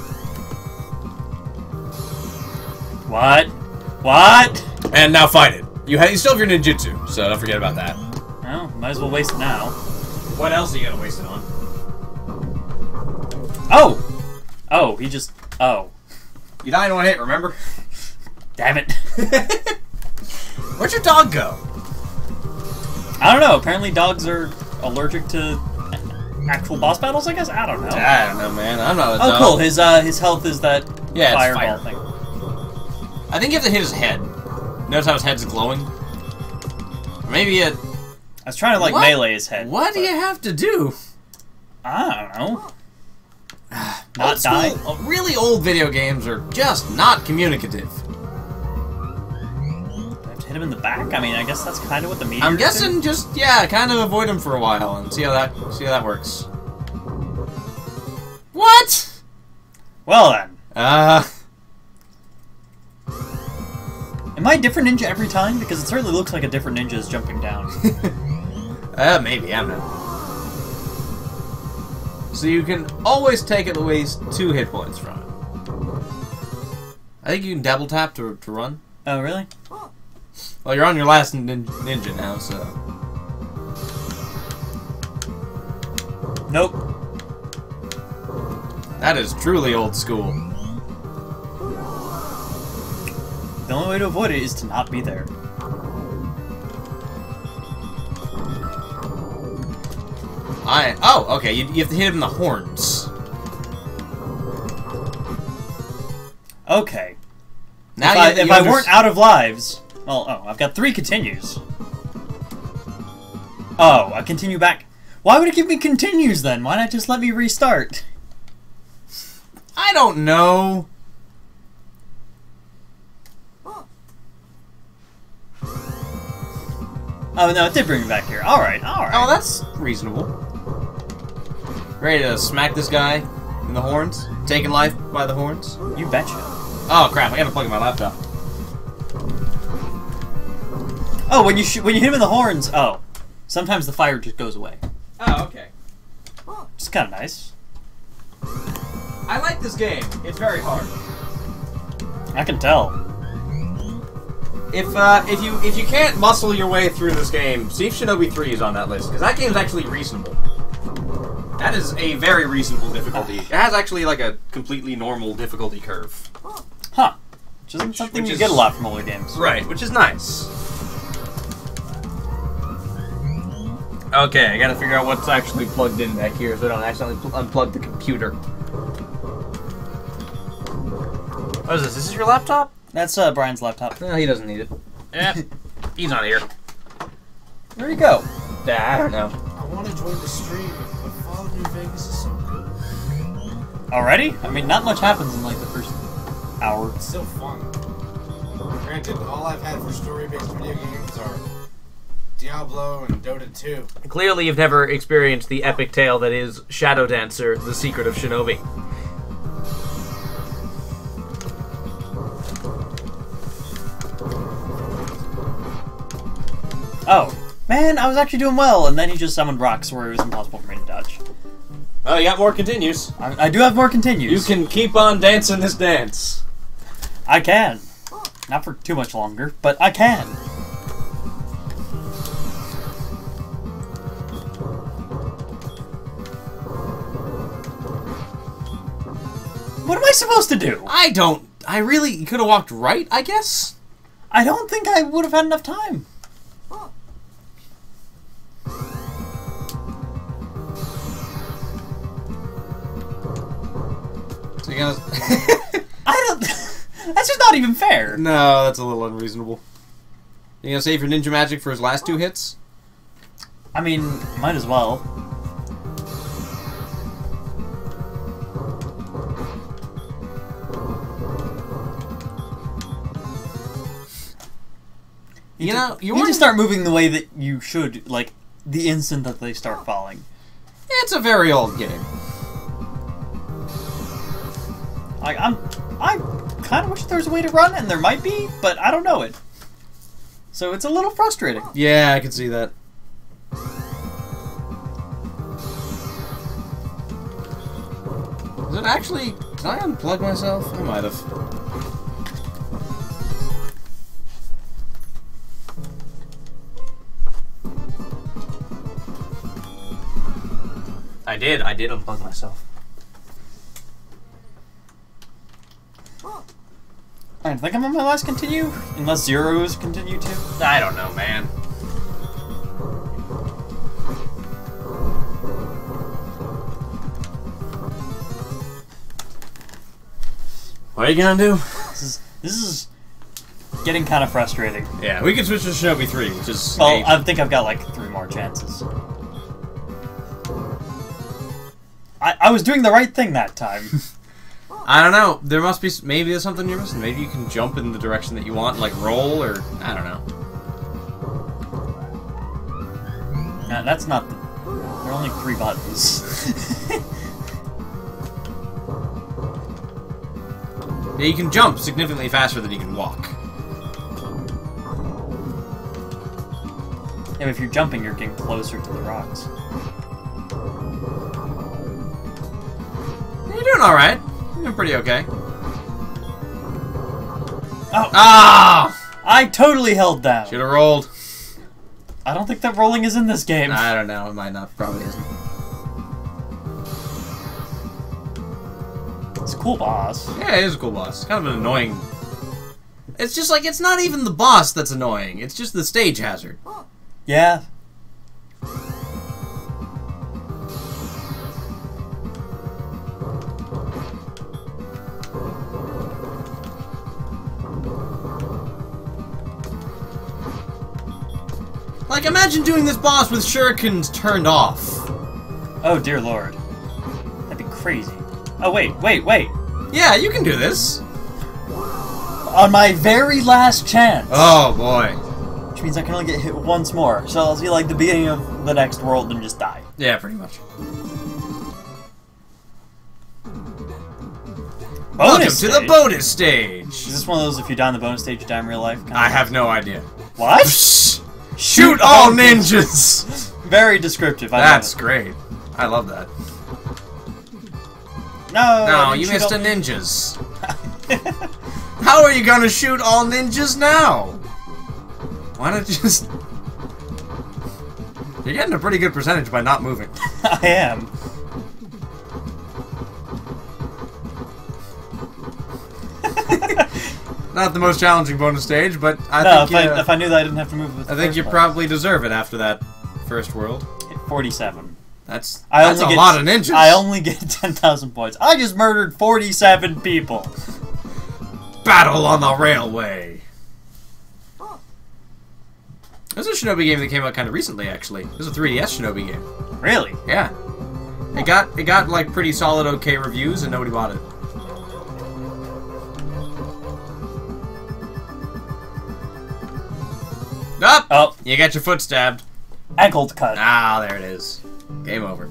What? What? And now fight it. You still have your ninjutsu, so don't forget about that. Well, might as well waste it now. What else are you gonna waste it on? Oh! Oh, he just... Oh. You died in one hit, remember? Damn it. Where'd your dog go? I don't know. Apparently dogs are allergic to actual boss battles, I guess? I don't know. I don't know, man. I'm not a dog. Oh, cool. His health is that Yeah, it's fireball fire. thing. I think you have to hit his head. Notice how his head's glowing? Or maybe it... I was trying to, like, What? melee his head. What do but you have to do? I don't know. Old Not die? school, really old video games are just not communicative. Do I have to hit him in the back? I mean, I guess that's kind of what the meteor I'm guessing just, yeah, kind of avoid him for a while and see how that works. What? Well, then. Am I a different ninja every time? Because it certainly looks like a different ninja is jumping down. Maybe, I don't know. So you can always take at least 2 hit points from it. I think you can double tap to run. Oh, really? Well, you're on your last ninja now, so... Nope. That is truly old school. The only way to avoid it is to not be there. Oh, okay, you have to hit him in the horns. Okay. Now If I weren't out of lives... Well, I've got 3 continues. Oh, I continue back. Why would it give me continues then? Why not just let me restart? I don't know. Oh, no, it did bring me back here. Alright. Oh, that's reasonable. Ready to smack this guy in the horns? Taking life by the horns? You betcha. Oh, crap, I gotta plug in my laptop. Oh, when you hit him in the horns, oh. Sometimes the fire just goes away. Oh, okay. It's kind of nice. I like this game. It's very hard. I can tell. If you can't muscle your way through this game, see if Shinobi 3 is on that list, because that game's actually reasonable. That is a very reasonable difficulty. It has actually like a completely normal difficulty curve. Huh. Which isn't something you get a lot from older games. Right, which is nice. Okay, I gotta figure out what's actually plugged in back here so I don't accidentally unplug the computer. What is this? This is your laptop? That's Brian's laptop. No, he doesn't need it. Yep. He's not here. Where'd he go? I don't know. I want to join the stream, but Fallout New Vegas is so good. Already? I mean, not much happens in like the first hour. It's still fun. Granted, all I've had for story-based video games are Diablo and Dota 2. Clearly you've never experienced the epic tale that is Shadow Dancer, The Secret of Shinobi. Oh. Man, I was actually doing well, and then he just summoned rocks where it was impossible for me to dodge. Oh, you got more continues. I do have more continues. You can keep on dancing this dance. I can. Not for too much longer, but I can. What am I supposed to do? I really could have walked right, I guess? I don't think I would have had enough time. So you gonna... I don't... That's just not even fair. No, that's a little unreasonable. You gonna save your ninja magic for his last two hits? I mean, might as well. You know, You need to start moving the way that you should, like, the instant that they start falling. It's a very old game. Like, I kind of wish there was a way to run, and there might be, but I don't know it. So it's a little frustrating. Yeah, I can see that. Is it actually... Did I unplug myself? I might have. I did unplug myself. I think I'm on my last continue, unless zeros continue too. I don't know, man. What are you gonna do? This is getting kind of frustrating. Yeah, we can switch to Shinobi 3, which is... Well, I think I've got like 3 more chances. I was doing the right thing that time. I don't know. There must be... Maybe there's something you're missing. Maybe you can jump in the direction that you want, like roll, or... I don't know. No, that's not the... There are only 3 buttons. Yeah, you can jump significantly faster than you can walk. Yeah, but if you're jumping, you're getting closer to the rocks. You're doing alright. You're doing pretty okay. Oh! Ah! I totally held down. Should have rolled. I don't think that rolling is in this game. I don't know. It might not. Probably isn't. It's a cool boss. Yeah, it is a cool boss. It's kind of an annoying... It's just like, it's not even the boss that's annoying. It's just the stage hazard. Yeah. Like, imagine doing this boss with shurikens turned off. Oh, dear lord. That'd be crazy. Oh, wait. Yeah, you can do this. On my very last chance. Oh, boy. Which means I can only get hit once more. So I'll see, like, the beginning of the next world and just die. Yeah, pretty much. Welcome to the bonus stage. Is this one of those if you die on the bonus stage, you die in real life? I have no idea. What? Shoot all ninjas! Very descriptive. I That's love great. I love that. it. No, No, I didn't you shoot missed all a ninjas. How are you gonna shoot all ninjas now? Why not just... You're getting a pretty good percentage by not moving. I am. Not the most challenging bonus stage, but I No, think if I knew that I didn't have to move with I think you probably deserve it after that first world. 47. That's I a only get, lot of ninjas. I only get 10,000 points. I just murdered 47 people. Battle on the railway. There's a Shinobi game that came out kind of recently, actually. There's a 3DS Shinobi game. Really? Yeah. It got like pretty solid, okay reviews, and nobody bought it. Up! Oh, You got your foot stabbed. ankle cut. Ah, there it is. Game over.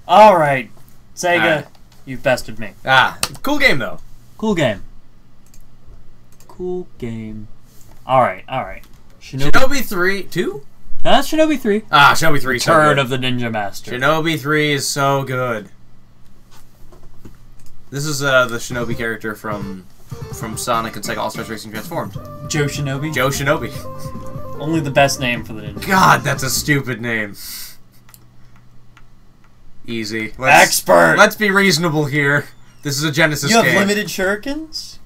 Alright. Sega, Alright. you bested me. Ah, cool game though. Cool game. Cool game. Alright, alright. Shinobi 3, 2? That's Shinobi 3. Ah, Shinobi 3 is so Return good. of the Ninja Master. Shinobi 3 is so good. This is the Shinobi character from Sonic and Sega All-Stars Racing Transformed. Joe Shinobi. Joe Shinobi. Only the best name for the ninja. God, that's a stupid name. Easy. Expert! Let's be reasonable here. This is a Genesis You have game. limited shurikens?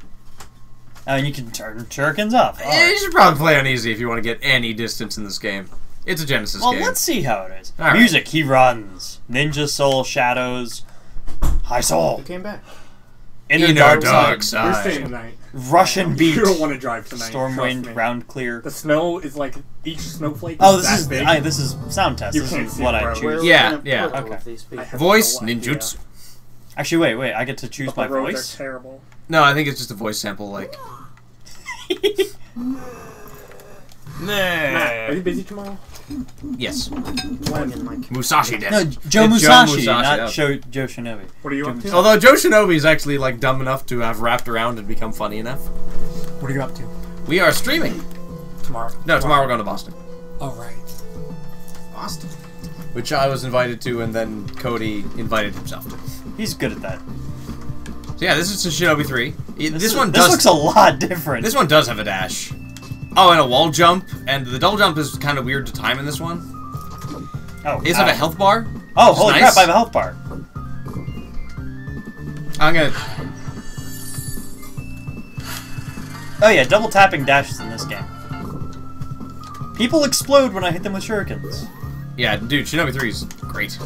Oh, and you can turn shurikens off. You Alright. should probably play on easy if you want to get any distance in this game. It's a Genesis Well, game. let's see how it is. Alright. Music, he runs. Ninja Soul, Shadows, High Soul, Who came back? Inner Dark Dark Side. Side, We're staying tonight. Russian Beat, You don't want to drive tonight. Storm trust Wind, me. Round Clear. The snow is like each snowflake. Oh, is this that is big. this is sound test. You This can't is see what it, I bro. choose. Where Yeah, are we gonna yeah. put all of Okay. these people? I have Voice, no idea. ninjutsu. Actually, wait. I get to choose But my the roads voice. are terrible. No, I think it's just a voice sample, like... Matt, are you busy tomorrow? Yes. Plug-in mic. Musashi did. No, Joe It's Musashi, Joe Musashi, not oh. Joe Shinobi. What are you up to? Although Joe Shinobi is actually, like, dumb enough to have wrapped around and become funny enough. What are you up to? We are streaming. Tomorrow. No, tomorrow we're going to Boston. Oh, right. Boston. Which I was invited to, and then Cody invited himself to. He's good at that. So yeah, this is Shinobi 3. This one This does... looks a lot different. This one does have a dash. Oh, and a wall jump, and the double jump is kind of weird to time in this one. Oh, It does have a health bar. Oh, which is holy nice. crap! I have a health bar. I'm gonna... Oh yeah, double tapping dashes in this game. People explode when I hit them with shurikens. Yeah, dude, Shinobi 3 is great.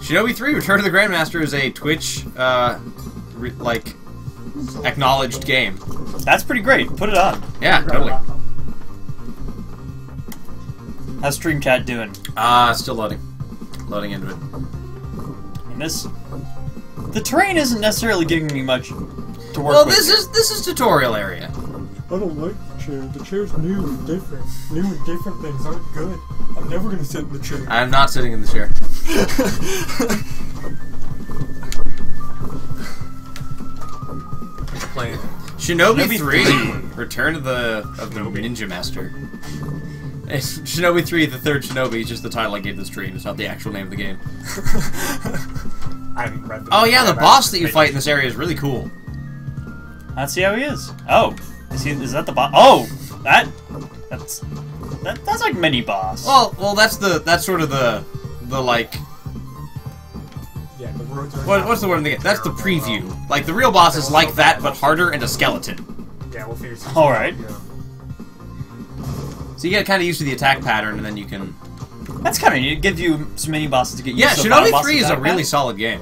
Shinobi 3 Return of the Grandmaster is a Twitch, like, acknowledged game. That's pretty great. Put it on. Yeah, totally. How's Stream Chat doing? Still loading. Loading into it. And this, the terrain isn't necessarily giving me much to work Well, with. this is tutorial area. I don't like the chair. The chair's new and different. New and different things aren't good. I'm never gonna sit in the chair. I'm not sitting in the chair. Playing. Shinobi Shinobi 3 Return of the Ninja Master. It's Shinobi 3 the Third Shinobi is just the title I gave this stream. It's not the actual name of the game. I haven't read the Oh yeah, the I've boss that you actually fight in this area is really cool. Let's see how he is. Oh, is that the boss? Oh, that's like mini boss. Well, that's sort of the like Yeah, the roads are what's the word in the game? That's the preview. Like the real boss is like that but harder and a skeleton. Yeah, we'll figure something All right. out. Yeah. So you get kind of used to the attack pattern and then you can. That's kind of neat. It gives you some mini bosses to get used Yeah, to. the final Shinobi boss 3 is a attack really pattern. solid game.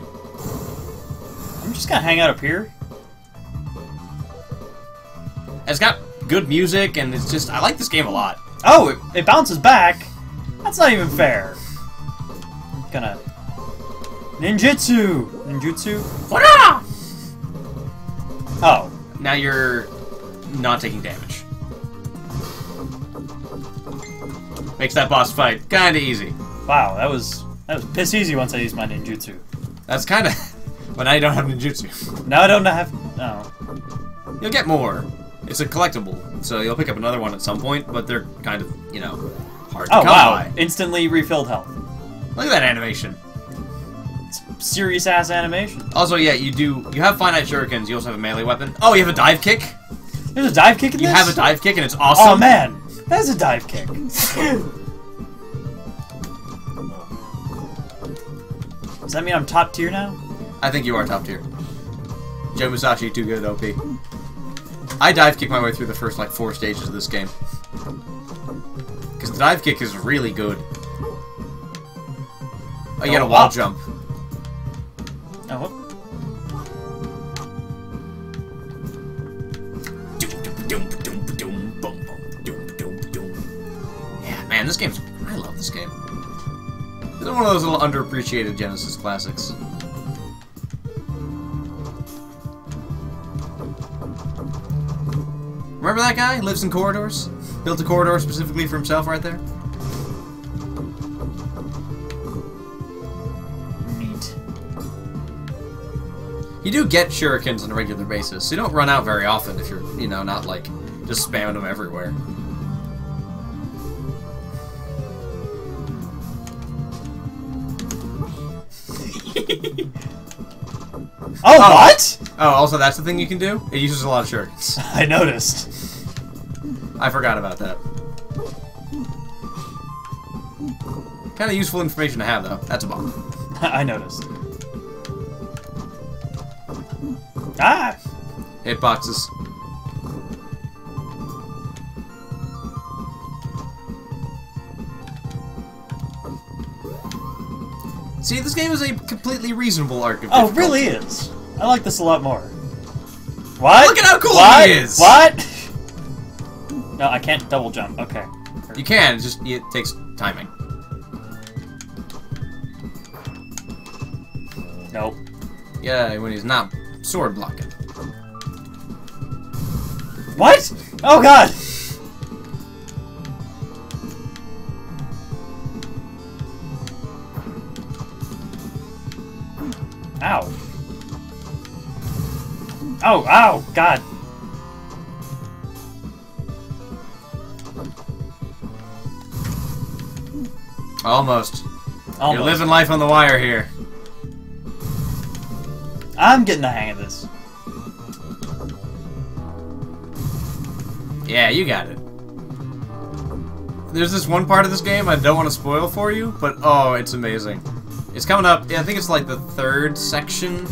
I'm just gonna hang out up here. It's got good music and it's just I like this game a lot. Oh, it bounces back. That's not even fair. I'm gonna ninjutsu. Oh, Now you're not taking damage. Makes that boss fight kinda easy. Wow, that was piss easy once I used my ninjutsu. That's kinda... But now you don't have ninjutsu. Now I don't have... No. You'll get more. It's a collectible, so you'll pick up another one at some point, but they're kind of, you know, hard to Oh, come wow. by. Instantly refilled health. Look at that animation. Serious-ass animation. Also, yeah, you have finite shurikens, you also have a melee weapon. Oh, you have a dive kick? There's a dive kick in You this? have a dive kick and it's awesome. Oh, man. That's a dive kick. Does that mean I'm top tier now? I think you are top tier. Joe Musashi, too good at OP. I dive kick my way through the first, like, 4 stages of this game. Because the dive kick is really good. Oh, you got a wall jump. Oh, what? Yeah, man, this game's... I love this game. This is one of those little underappreciated Genesis classics. Remember that guy? Lives in corridors? Built a corridor specifically for himself right there? Neat. You do get shurikens on a regular basis, so you don't run out very often if you're, you know, not like just spamming them everywhere. Oh, what? Oh, also that's the thing you can do? It uses a lot of shurikens. I noticed. I forgot about that. Kind of useful information to have, though. That's a bomb. I noticed. Ah! Hitboxes. See, this game is a completely reasonable arc of Oh, it difficulty. really is. I like this a lot more. What? Look at how cool what? he is! What? No, I can't double jump. Okay. You can, it's just it takes timing. Nope. Yeah, when he's not sword blocking. What? Oh god! Ow. Oh, ow, god. Almost. Almost. You're living life on the wire here. I'm getting the hang of this. Yeah, you got it. There's this one part of this game I don't want to spoil for you, but oh, it's amazing. It's coming up. I think it's like the 3rd section.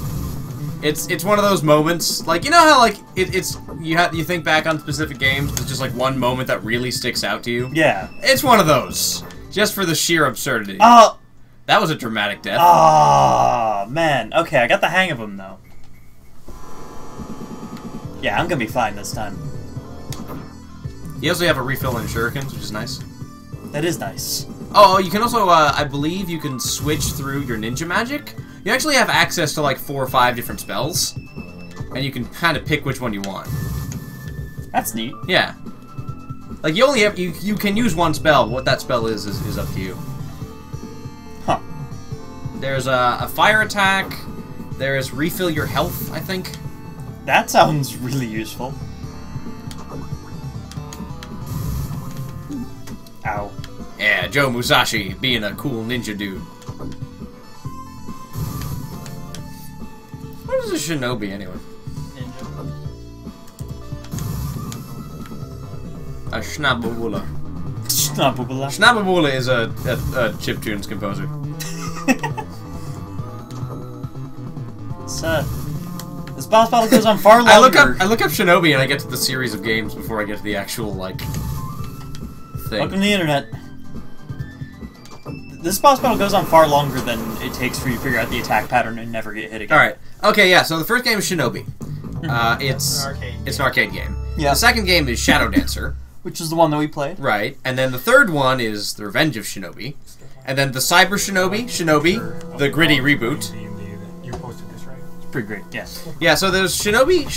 It's one of those moments, like, you know how like you think back on specific games, there's just like one moment that really sticks out to you. Yeah. It's one of those, just for the sheer absurdity. Oh. That was a dramatic death. Ah, man. Okay, I got the hang of him though. Yeah, I'm gonna be fine this time. You also have a refill in shurikens, which is nice. That is nice. Oh, you can also, I believe you can switch through your ninja magic. You actually have access to like 4 or 5 different spells, and you can kind of pick which one you want. That's neat. Yeah. Like, you only have, you can use one spell. What that spell is up to you. Huh. There's a fire attack. There's refill your health, I think. That sounds really useful. Ow. Yeah, Joe Musashi being a cool ninja dude. What is a shinobi anyway? Ninja. A Schnababula. Snabubala. Schnababula is a chiptunes composer. This boss battle goes on far longer. I look up Shinobi and I get to the series of games before I get to the actual like thing. Welcome to the internet. This boss battle goes on far longer than it takes for you to figure out the attack pattern and never get hit again. Alright. Okay, yeah, so the first game is Shinobi. It's an arcade game. Yeah. The second game is Shadow Dancer. Which is the one that we played. Right. And then the third one is The Revenge of And then the Cyber Shinobi, the gritty reboot. You posted this, right? pretty great. Yes. Yeah, so there's Shinobi,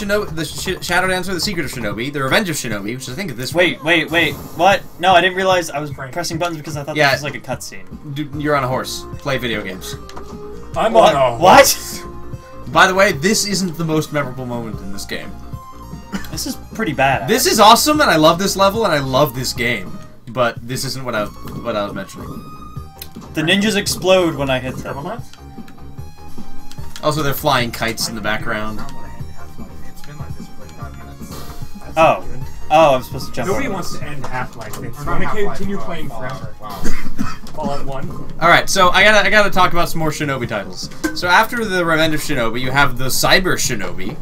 Shadow Dancer, The Secret of Shinobi, The Revenge of Shinobi, which I think is this one. Wait. What? No, I didn't realize I was pressing buttons because I thought Yeah. this was like a cutscene. Dude, you're on a horse. Play video games. I'm on a What? By the way, this isn't the most memorable moment in this game. This is pretty bad. This is awesome, and I love this level, and I love this game. But this isn't what I was mentioning. The ninjas explode when I hit them. Also, they're flying kites in the background. It's been like this for like 5 minutes. Oh. Oh, I'm supposed to jump Nobody over wants this. to end Half-Life. They Or want to not Half-Life, continue playing Fallout. forever. Wow. Fallout 1. Alright, so I gotta talk about some more Shinobi titles. So after the Revenge of Shinobi, you have the Cyber Shinobi,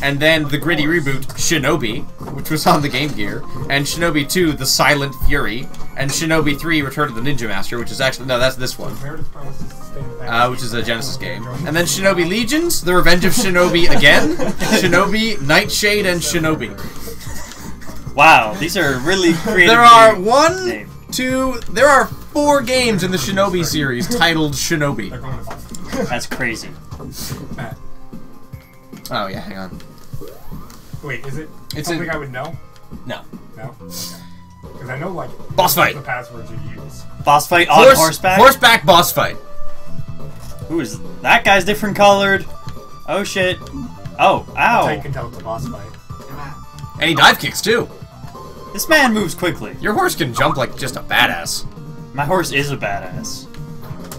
and then the gritty reboot, Shinobi, which was on the Game Gear, and Shinobi 2, The Silent Fury, and Shinobi 3, Return of the Ninja Master, which is actually, no, that's this one, Meredith promises to stay in the which is a Genesis game. And then Shinobi Legions, The Revenge of Shinobi again, Shinobi, Nightshade, and Shinobi. Wow, these are really creative. There are names. there are 4 games in the Shinobi series titled Shinobi. They're going to Boston. That's crazy. Matt. Oh yeah, hang on. Wait, is it It's something in- I would know? No. No? Okay. Because I know, like, Boss fight. the passwords you use. Boss fight on horseback? Horseback boss fight. Who is that guy's different colored? Oh shit. Oh, I ow. can tell it's a boss fight. And he dive kicks too. This man moves quickly. Your horse can jump like just a badass. My horse is a badass.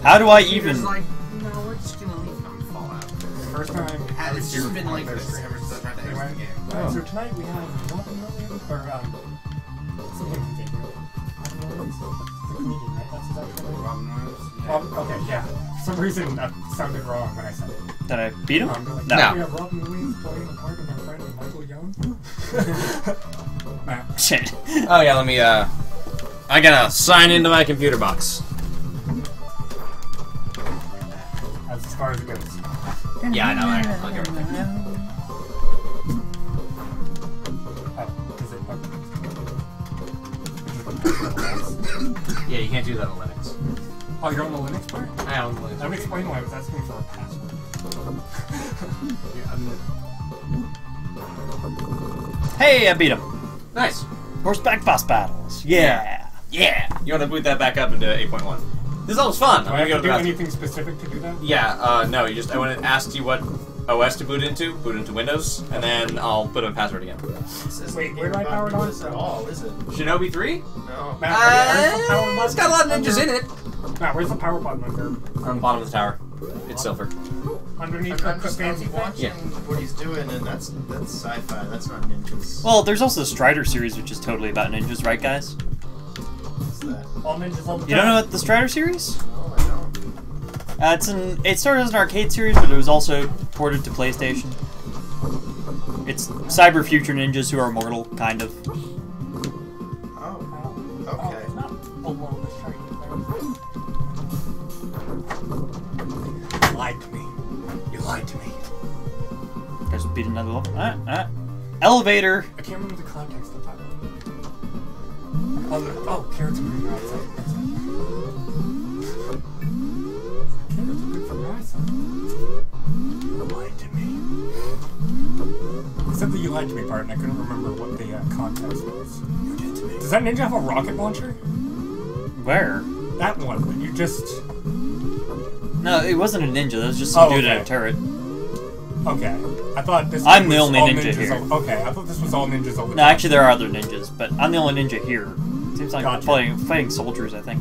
How do I even... Like, no, we're just gonna leave him Fallout. The first time I was It's here just been like their this stream, ever since I tried to they exit went, the game. "Alright, so tonight we have 11 million, or, something continue. The comedian, right? That's his actual name? Robin Williams? Okay, yeah. For some reason, that sounded wrong when I said it. Did I beat him? Like, No. We have Robin Williams playing the part of our friend Michael Young. Nah. Shit. Oh yeah, let me I gotta sign into my computer box. That's as far as it goes. Yeah, I know. I can plug everything. Oh, is it Yeah, you can't do that on Linux. Oh, you're on the Linux part? I own Linux. That would explain why I was asking for a password. Hey, I beat him. Nice. Horseback boss battles. Yeah. Yeah. You want to boot that back up into 8.1? This is always fun. Do I'm I gonna go have to to the do bathroom. anything specific to do that? Yeah. No. You just I want to ask you what OS to boot into. Boot into Windows, and then I'll put in a password again. Wait, where do I power it on? At all, is it? Shinobi 3? No. Matt, where's the power button? It's got a lot of ninjas in it. Matt, where's the power button under? On the bottom of the tower. It's silver. Underneath I'm the just fancy thing? watching Yeah. what he's doing, and that's sci-fi. That's not ninjas. Well, there's also the Strider series, which is totally about ninjas, right, guys? What's that? All ninjas all the time. You don't know what the Strider series? No, I don't. It started as an arcade series, but it was also ported to PlayStation. It's cyber future ninjas who are immortal, kind of. Oh. Oh, Okay. it's not below the shiny thing. You lied to me. You lied to me. Guys beat another level. Elevator. I can't remember the context of that one. Oh, carrots and green outside. Carrots are good for your eyesight. You lied to me. Except that you lied to me part, and I couldn't remember what the context was. You did to me. Does that ninja have a rocket launcher? Where? That one that you just... No, it wasn't a ninja. That was just some Oh, dude in okay. a turret. Okay. I thought this I'm was the only all ninja ninjas here. Okay, I thought this was all ninjas all the No, time. actually, there are other ninjas, but I'm the only ninja here. Seems like Gotcha. I'm fighting soldiers, I think.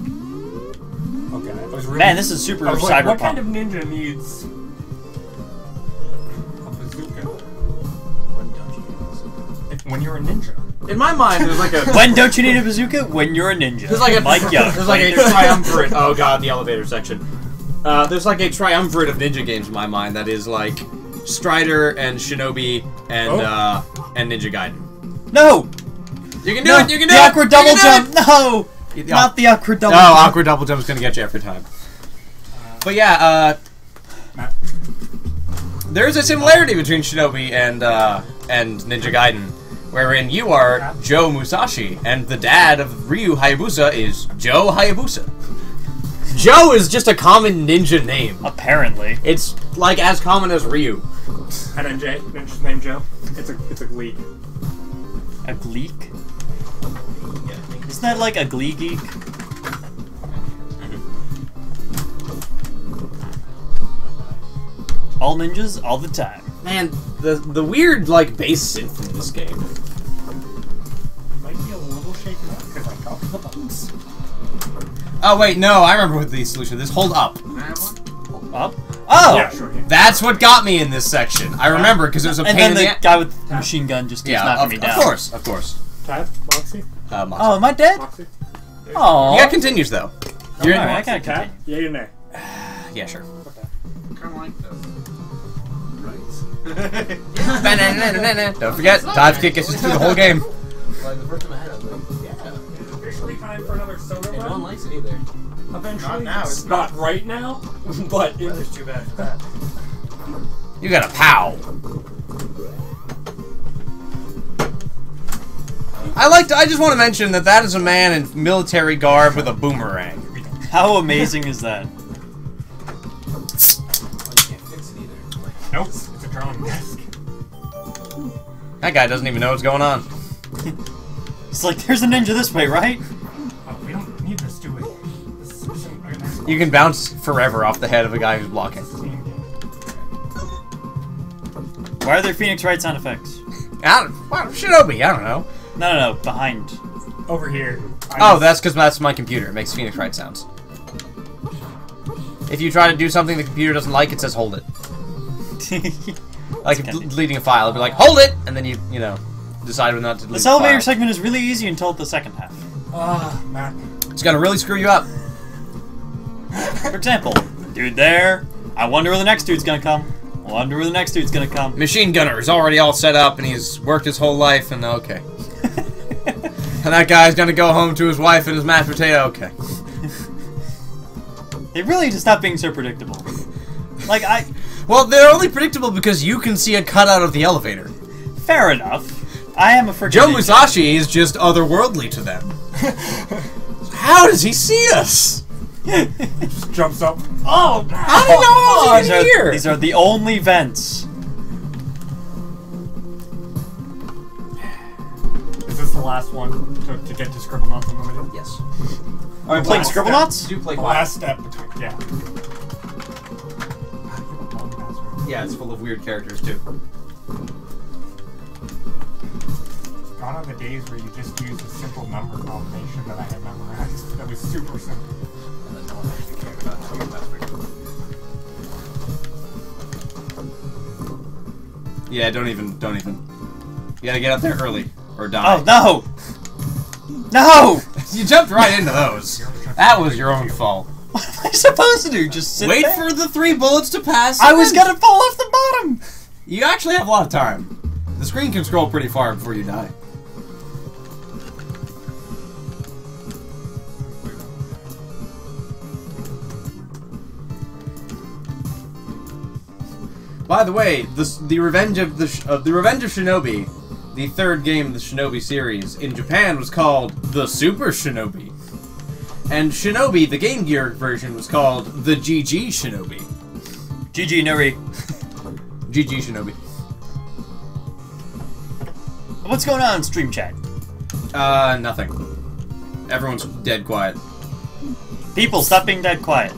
Okay. I was really... Man, this is super I was like, cyberpunk. what kind of ninja needs a bazooka? When you're a ninja. In my mind, there's like a When don't you need a bazooka? When you're a ninja. there's like a Mike Young. there's like a triumvirate. Oh god, the elevator section. There's like a triumvirate of ninja games in my mind that is like Strider and Shinobi and Ninja Gaiden. No! You can do No! it. You can do the it. awkward you double can do jump! No! it! Not the awkward double Oh, jump. awkward double jump is gonna get you every time. But yeah, Matt. there's a similarity between Shinobi and Ninja Gaiden, wherein you are Joe Musashi, and the dad of Ryu Hayabusa is Joe Hayabusa. Joe is just a common ninja name. Apparently. It's like as common as Ryu. And MJ, ninja's name Joe. It's a gleek. A gleek? Isn't that like a glee geek? All ninjas, all the time. Man, the weird like bass synth in this game. Might be a little shaken up because I dropped the buttons. Oh wait, no, I remember what the solution is. Hold up. Up? Oh! Yeah, sure. Yeah. That's what got me in this section. I remember because it was a And pain then in the guy with the machine gun just keeps knocking me down. Of course. Tad, Moxie, Moxie. Oh, am I dead? Moxie. Oh. You got continues though. You're Moxie, I gotta Tad, continue. yay or nay? Yeah, sure. Kind of like this. Don't forget, dive kick gets us through the whole game. Like the first time I had it, I was like, yeah. It's officially time for another soda And no one run. likes it either. Eventually, Not now, it's it's not right now, but Weather's too bad for that. You got a pow. I just want to mention that is a man in military garb with a boomerang. How amazing is that? Well, you can't fix it either. nope, it's a drawing desk. That guy doesn't even know what's going on. It's like, there's a ninja this way, right? Oh, we don't need this, do we? This isn't You can bounce forever off the head of a guy who's blocking. Why are there Phoenix Wright sound effects? Shinobi, I don't know. No, behind. over here. Oh, that's because that's my computer. It makes Phoenix Wright sounds. If you try to do something the computer doesn't like, it says hold it. Like if deleting a file, it'll be like, hold it! And then you know, decide whether or not to delete This the elevator file. segment is really easy until the second half. Matt. It's gonna really screw you up. For example, dude there. I wonder where the next dude's gonna come. I wonder where the next dude's gonna come. Machine gunner is already all set up, and he's worked his whole life, and okay. And that guy's gonna go home to his wife and his mashed potato, okay. They really need to stop being so predictable. Like, Well, they're only predictable because you can see a cutout of the elevator. fair enough. I am a freaking Joe ninja. Musashi is just otherworldly to them. How does he see us? Just jumps up. Oh, How do you know I was These even are, here? these are the only vents. Is this the last one to get to Scribblenauts Unlimited? Yes. Are we playing Scribblenauts? Do play The quiet. last step between, yeah. Yeah, it's full of weird characters too. Gone are the days where you just used a simple number combination that I had memorized. That was super simple. And then no one actually cared about how your password. Yeah, don't even. You gotta get up there early or die. Oh, no! No! You jumped right into those. That was your own fault. What am I supposed to do? Just sit Wait there? for the 3 bullets to pass. I and was then- gonna fall off the bottom! You actually have a lot of time. The screen can scroll pretty far before you die. By the way, the Revenge of Shinobi, the 3rd game of the Shinobi series in Japan was called the Super Shinobi, and Shinobi, the Game Gear version, was called the GG Shinobi. GG, Nuri. GG Shinobi. What's going on in stream chat? Nothing. Everyone's dead quiet. People, stop being dead quiet.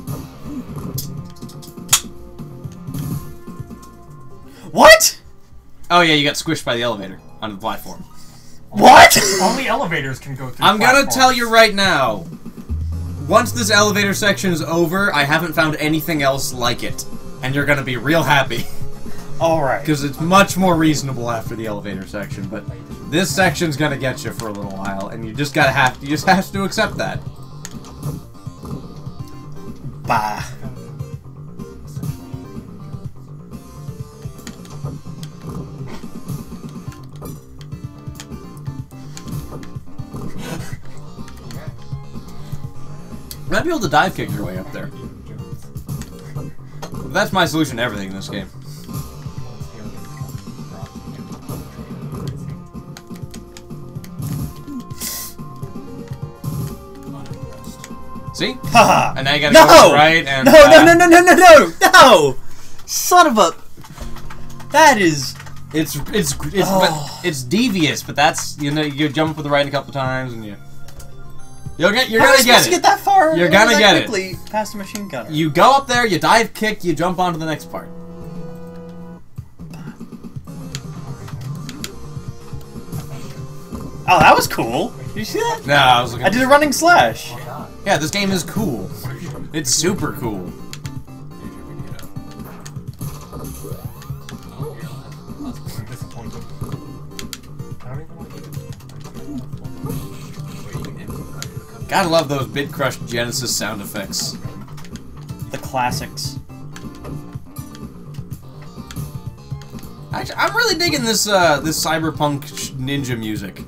What? Oh yeah, you got squished by the elevator onto the platform. What? Only elevators can go through I'm gonna platforms. tell you right now. Once this elevator section is over, I haven't found anything else like it. And you're gonna be real happy. Alright. Because it's much more reasonable after the elevator section, but this section's gonna get you for a little while, and you just have to accept that. Bah. You might be able to dive kick your way up there. That's my solution to everything in this game. See? Haha. And now you gotta No! go right and No! Son of a... That is. It's devious, but that's you jump with the right a couple times and you're gonna get it. How am I supposed to get that far? You're gonna that get quickly past a machine gunner. You go up there, you dive kick, you jump onto the next part. Oh, that was cool. Did you see that? No, I was looking. I did a running slash. Yeah, this game is cool. It's super cool. Gotta love those Bit Crush Genesis sound effects. The classics. Actually, I'm really digging this this cyberpunk ninja music.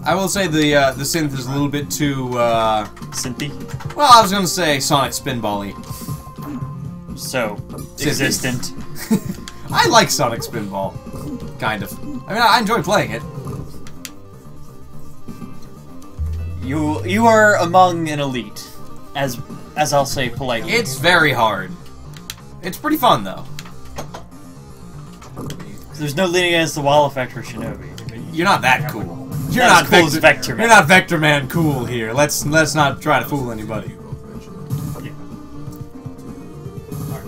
I will say the synth is a little bit too Synthy. well, I was gonna say Sonic Spinball-y. So Synthy. existent. I like Sonic Spinball. Kind of. I mean, I enjoy playing it. You are among an elite, as I'll say politely. It's very hard. It's pretty fun though. There's no leaning against the wall effect for Shinobi. You're not that cool. You're Not not as cool as Vector Man. You're not Vector Man cool here. Let's not try to fool anybody.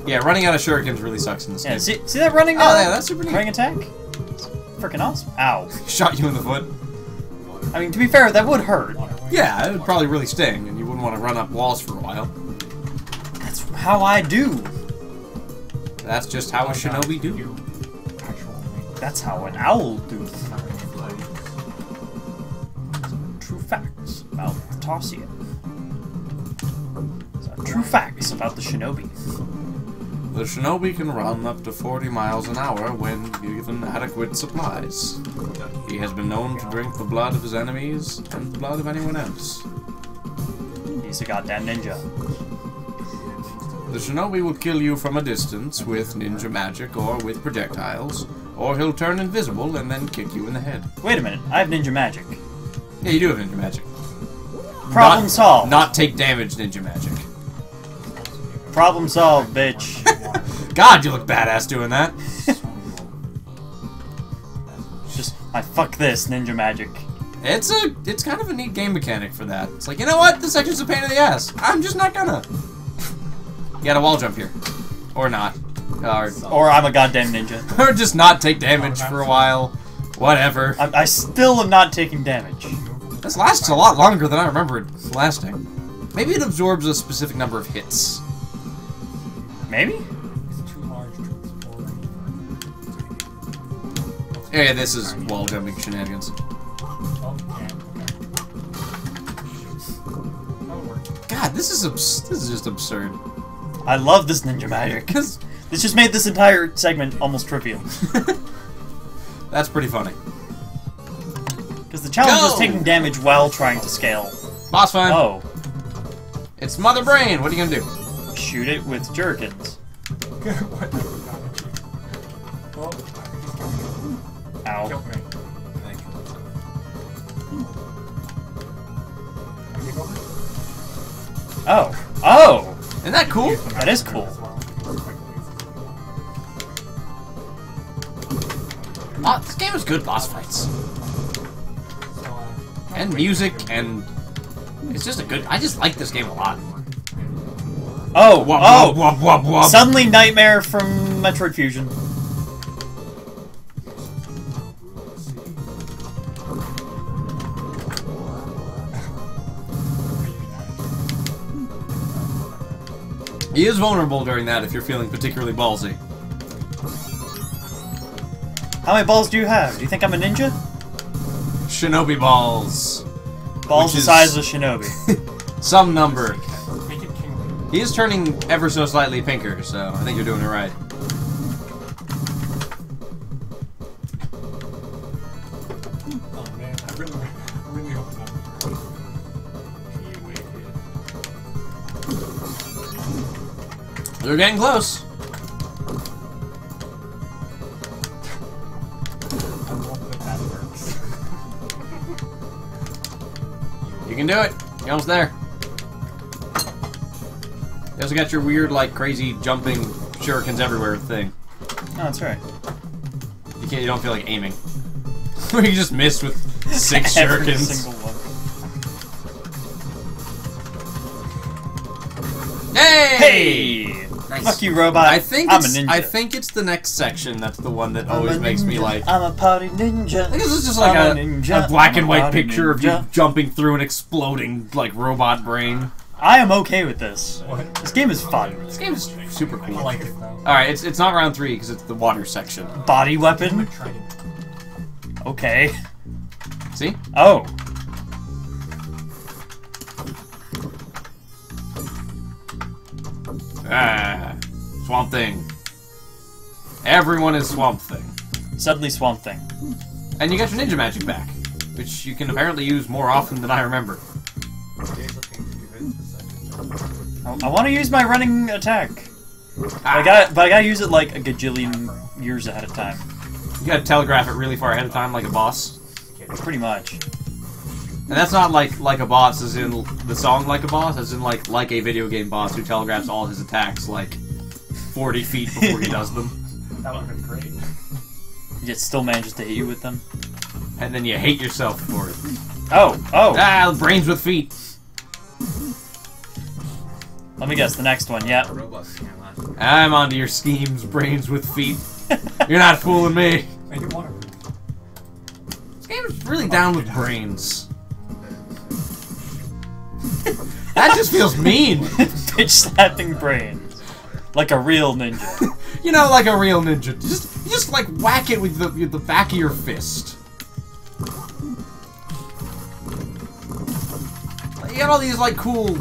Yeah, running out of shurikens really sucks in this Yeah, game. see that running? Oh, yeah, that's super neat. Running attack. Freaking awesome! Ow! Shot you in the foot. I mean, to be fair, that would hurt. Yeah, it would probably really sting, and you wouldn't want to run up walls for a while. That's how I do. That's just how a shinobi do. That's how an owl do. True facts about the Tossian. True facts about the shinobi. The shinobi can run up to 40 miles an hour when given adequate supplies. He has been known to drink the blood of his enemies and the blood of anyone else. He's a goddamn ninja. The shinobi will kill you from a distance with ninja magic or with projectiles, or he'll turn invisible and then kick you in the head. Wait a minute, I have ninja magic. Yeah, you do have ninja magic. Problem solved. Not take damage ninja magic. Problem solved, bitch. God, you look badass doing that. Just, I fuck this ninja magic. It's kind of a neat game mechanic for that. It's like, you know what? This section's a pain in the ass. I'm just not gonna. You gotta wall jump here. Or not. Or I'm a goddamn ninja. Or just not take damage for a while. Whatever. I still am not taking damage. This lasts a lot longer than I remember it lasting. Maybe it absorbs a specific number of hits. Maybe? Yeah, this is wall jumping shenanigans. God, this is just absurd. I love this ninja magic. This just made this entire segment almost trivial. That's pretty funny. Because the challenge is taking damage while trying to scale. Boss fight. Oh. It's Mother Brain. What are you gonna do? Shoot it with jerkins. Ow. Oh. Oh! Isn't that cool? That is cool. Oh, this game is good boss fights. And music, and it's just a good. I just like this game a lot. Oh! Wub, Oh! wub, wub, wub, wub. Suddenly Nightmare from Metroid Fusion. He is vulnerable during that if you're feeling particularly ballsy. How many balls do you have? Do you think I'm a ninja? Shinobi balls. Balls Which the is- size of Shinobi. Some number. He is turning ever so slightly pinker, so I think you're doing it right. Oh man, I really hope not. They're getting close. I love that that works. You can do it. You're almost there. You also got your weird, like, crazy jumping shurikens everywhere thing. Oh, that's right. You don't feel like aiming. Where you just missed with 6 Every shurikens. single one. Hey! Nice. Fuck you, robot. I think I'm a it's, ninja. I think it's the next section that's the one that always I'm a makes me ninja. like. I'm a party ninja. I think this is just like I'm a ninja. black I'm and a white party picture of you ninja. jumping through an exploding like robot brain. I am okay with this. What? This game is fun. This game is super I cool. like it though. All right, it's not round 3 because it's the water section. Body weapon? Trident. Okay. See? Oh. Ah, Swamp Thing. Everyone is Swamp Thing. Suddenly Swamp Thing. And you got your ninja magic back, which you can apparently use more often than I remember. I want to use my running attack. Ah, But I gotta use it like a gajillion years ahead of time. you gotta telegraph it really far ahead of time like a boss. Pretty much. And that's not like a boss as in the song Like a Boss, as in like a video game boss who telegraphs all his attacks like 40 feet before he does them. That would have been great. Yet still manages to hit you with them. And then you hate yourself for it. Oh, oh. Ah, brains with feet. Let me guess, the next one, yeah. Robots can't last. I'm onto your schemes, brains with feet. You're not fooling me. I do want to. This game is really down with brains. That just feels mean. Bitch slapping brains. Like a real ninja. You know, like a real ninja. Just like whack it with the back of your fist. You got all these like cool,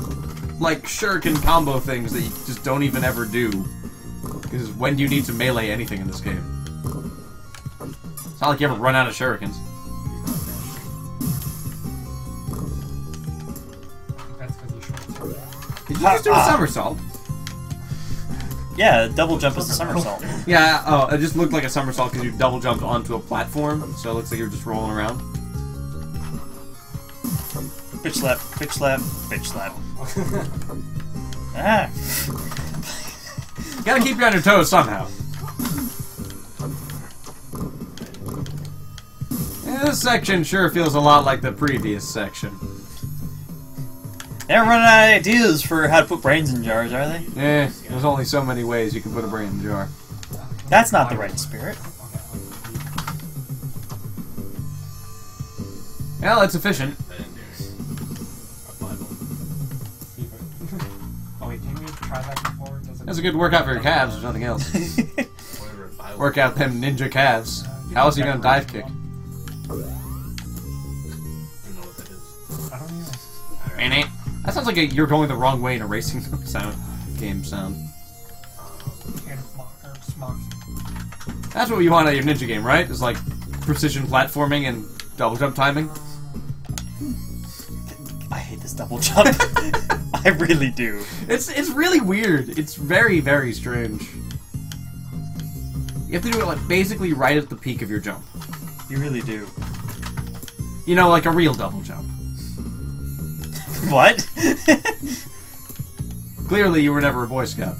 like shuriken combo things that you just don't even ever do. Because when do you need to melee anything in this game? It's not like you ever run out of shurikens. That's because you short. Did you just do a somersault? Yeah, double jump is a somersault. Yeah, oh, it just looked like a somersault because you double jumped onto a platform, so it looks like you're just rolling around. Bitch slap, bitch slap, bitch slap. Ah. You gotta keep you on your toes somehow. Yeah, this section sure feels a lot like the previous section. They're running out of ideas for how to put brains in jars, are they? Eh, there's only so many ways you can put a brain in a jar. That's not the right spirit. Well, it's efficient. Oh wait, didn't we try that before? Does it... That's a good workout for your calves, if nothing else. Work out them ninja calves. How else are you gonna dive kick? I don't know. Ain't. That sounds like you're going the wrong way in a racing game sound. That's what you want out of your ninja game, right? Is like precision platforming and double jump timing. I hate this double jump. I really do. It's really weird. It's very, very strange. You have to do it like basically right at the peak of your jump. You really do. You know, like a real double jump. What? Clearly, you were never a Boy Scout.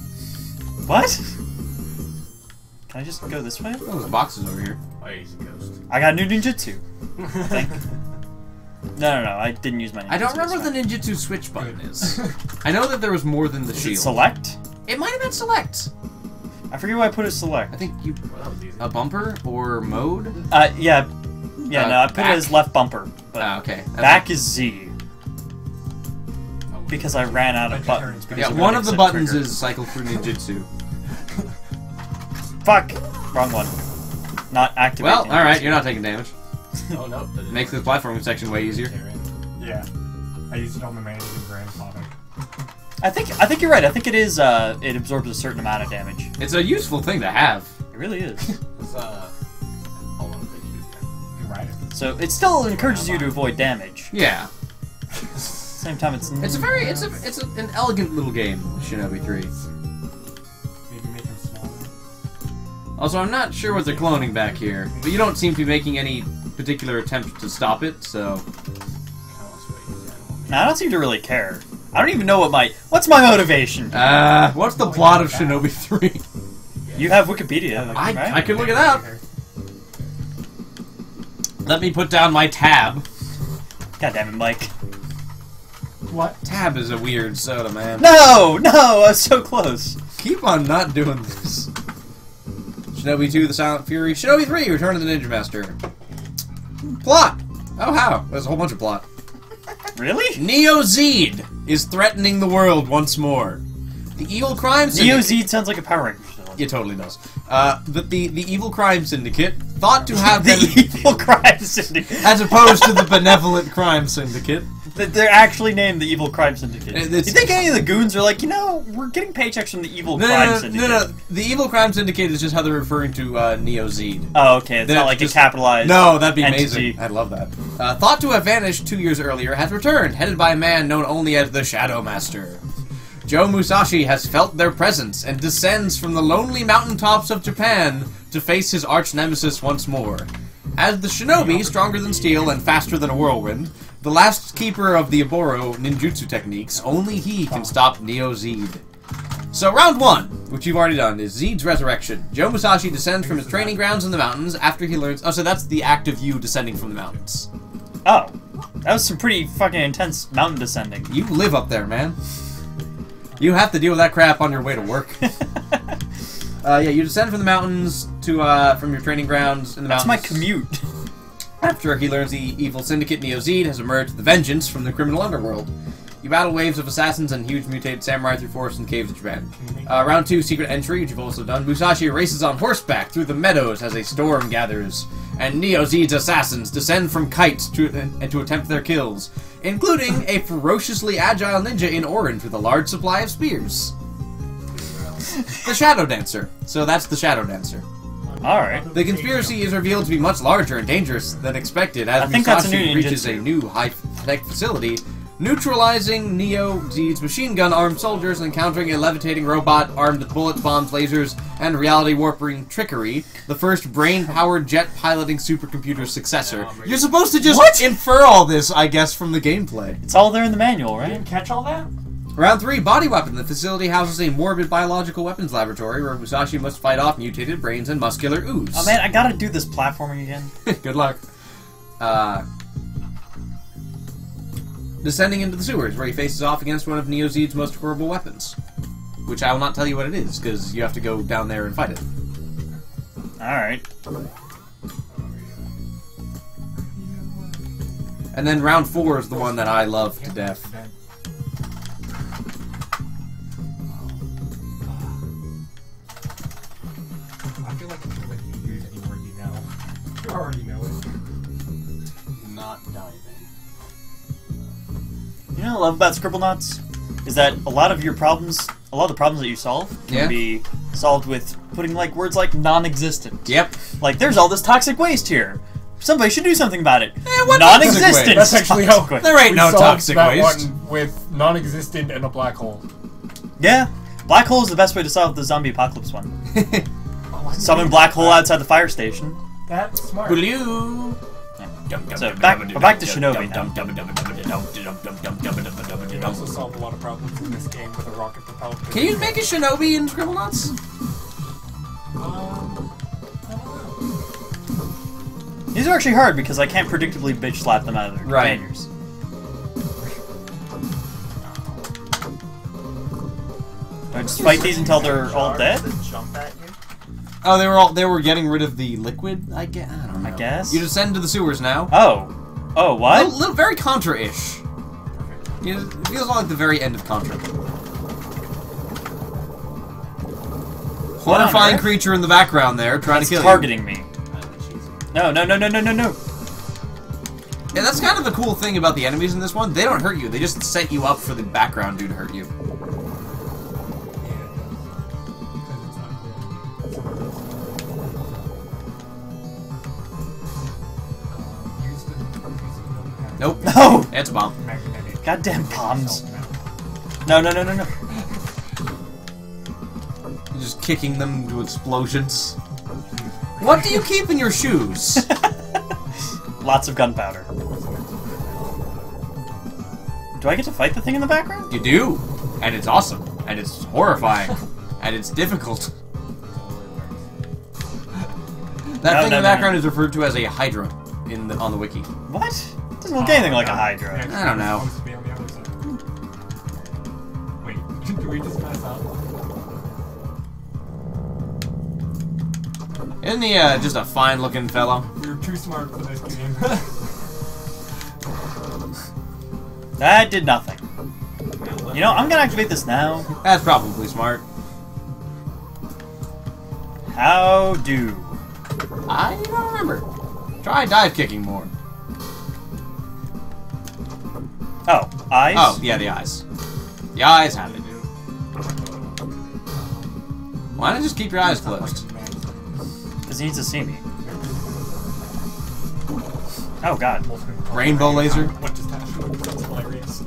What? Can I just go this way? Oh, there's boxes over here. Oh, yeah, he's a ghost. I got new ninjutsu. I think. No, I didn't use my ninjutsu. I don't remember what the ninjutsu switch button is. I know that there was more than the Is shield. it select? It might have been select. I forget why I put it select. I think you Well, that was easy. a bumper or mode. Yeah. Yeah, no, I put back. it as left bumper. But Ah, okay. That's back is Z. Because I ran out of buttons. because Yeah, of one what of it the said buttons trigger. is cycle through ninjutsu. Fuck! Wrong one. Not activated. Well, alright, you're not taking damage. Oh, no. That is Makes the platforming section way easier. Yeah. I used it on my managing grandfather. I think you're right. I think it is. It absorbs a certain amount of damage. It's a useful thing to have. It really is. It's, hold on, please. You're right. So it still encourages you to avoid damage. Yeah. Same time, it's It's an elegant little game, Shinobi 3. Maybe make him smaller. Also, I'm not sure what they're cloning back here, but you don't seem to be making any particular attempt to stop it, so... No, I don't seem to really care. I don't even know what's my motivation. What's the plot of Shinobi 3? You have Wikipedia, right? I can look it up. Let me put down my tab. God damn it, Mike. What? Tab is a weird soda, man. No, I was so close. Keep on not doing this. Shinobi 2, The Silent Fury. Shinobi 3, Return of the Ninja Master. Plot. Oh, how? There's a whole bunch of plot. Really? Neo Zed is threatening the world once more. The evil crime syndicate... Neo Zed sounds like a Power Ranger villain. It totally does. But the evil crime syndicate thought to have the been... evil crime syndicate. As opposed to the benevolent crime syndicate. They're actually named the Evil Crime Syndicate. It's- You think any of the goons are like, we're getting paychecks from the Evil Crime Syndicate? No. The evil crime syndicate is just how they're referring to Neo Zed. Oh, okay. It's They're not like just- a capitalized No, that'd be entity. amazing. I'd love that. Thought to have vanished 2 years earlier, has returned, headed by a man known only as the Shadow Master. Joe Musashi has felt their presence and descends from the lonely mountaintops of Japan to face his arch nemesis once more. As the shinobi, stronger than steel and faster than a whirlwind, the last keeper of the Oboro ninjutsu techniques, only he can stop Neo Zed. So round 1, which you've already done, is Zed's resurrection. Joe Musashi descends from his training grounds in the mountains after he learns... Oh, so that's the act of you descending from the mountains. Oh. That was some pretty fucking intense mountain descending. You live up there, man. You have to deal with that crap on your way to work. Yeah, you descend from the mountains to, from your training grounds in the That's mountains. my commute. After he learns the evil syndicate Neo Zed has emerged with vengeance from the criminal underworld. You battle waves of assassins and huge mutated samurai through forests and caves of Japan. Round 2, secret entry, which you've also done. Musashi races on horseback through the meadows as a storm gathers, and Neo Zed's assassins descend from kites to attempt their kills, including a ferociously agile ninja in orange with a large supply of spears. The Shadow Dancer. So that's the Shadow Dancer. Alright. The conspiracy is revealed to be much larger and dangerous than expected as I think that's a new Musashi reaches ninjutsu. a new high-tech facility, neutralizing Neo Zed's machine gun-armed soldiers and encountering a levitating robot armed with bullets, bombs, lasers, and reality-warping trickery, the first brain-powered jet-piloting supercomputer's successor. You're supposed to just infer all this, I guess, from the gameplay. It's all there in the manual, You right? didn't catch all that? Round 3, Body Weapon. The facility houses a morbid biological weapons laboratory where Musashi must fight off mutated brains and muscular ooze. Oh man, I gotta do this platforming again. Good luck. Descending into the sewers, where he faces off against one of Neo Zed's most horrible weapons. Which I will not tell you what it is, because you have to go down there and fight it. Alright. And then round 4 is the one that I love to death. I feel like it's like you use any word you know. You already know it. Not diving. You know what I love about Scribblenauts? Is that a lot of the problems that you solve can be solved with putting like words like non-existent. Yep. Like, there's all this toxic waste here. Somebody should do something about it. what Non-existent. toxic waste? That's actually how Toxic waste. There ain't we no solved toxic that waste. one with non-existent and a black hole. Yeah. Black hole is the best way to solve the zombie apocalypse one. Oh, Summon black hole outside the fire station. That's smart. Blue. So back to Shinobi now. You also solve a lot of problems in this game with a rocket propelled. Can you make a Shinobi in Scribblenauts? These are actually hard because I can't predictably bitch slap them out of their Right. companions. I just fight these until they're all dead? Jump at you? Oh, they were getting rid of the liquid, I guess. I don't know. I guess. You descend to the sewers now. Oh, what? Little, very Contra-ish. It feels like the very end of Contra. Horrifying Earth? creature in the background there, trying It's to kill targeting me. No. you. Yeah, that's kind of the cool thing about the enemies in this one. They don't hurt you. They just set you up for the background dude to hurt you. Nope. No! It's a bomb. Goddamn bombs. No. You're just kicking them to explosions. What do you keep in your shoes? Lots of gunpowder. Do I get to fight the thing in the background? You do, and it's awesome, and it's horrifying, and it's difficult. That thing in the background is referred to as a Hydra on the wiki. What? It doesn't look anything like a Hydra. I don't know. Supposed to be on the other side. Wait, do we just mess up? Isn't he just a fine-looking fellow? We were too smart for this game. That did nothing. You know, I'm gonna activate this now. That's probably smart. How do? I don't remember. Try dive kicking more. Oh, eyes? Oh, yeah, the eyes. The eyes have it. Why not just keep your eyes closed? Because he needs to see me. Oh, God. Rainbow laser? What just happened? That's hilarious.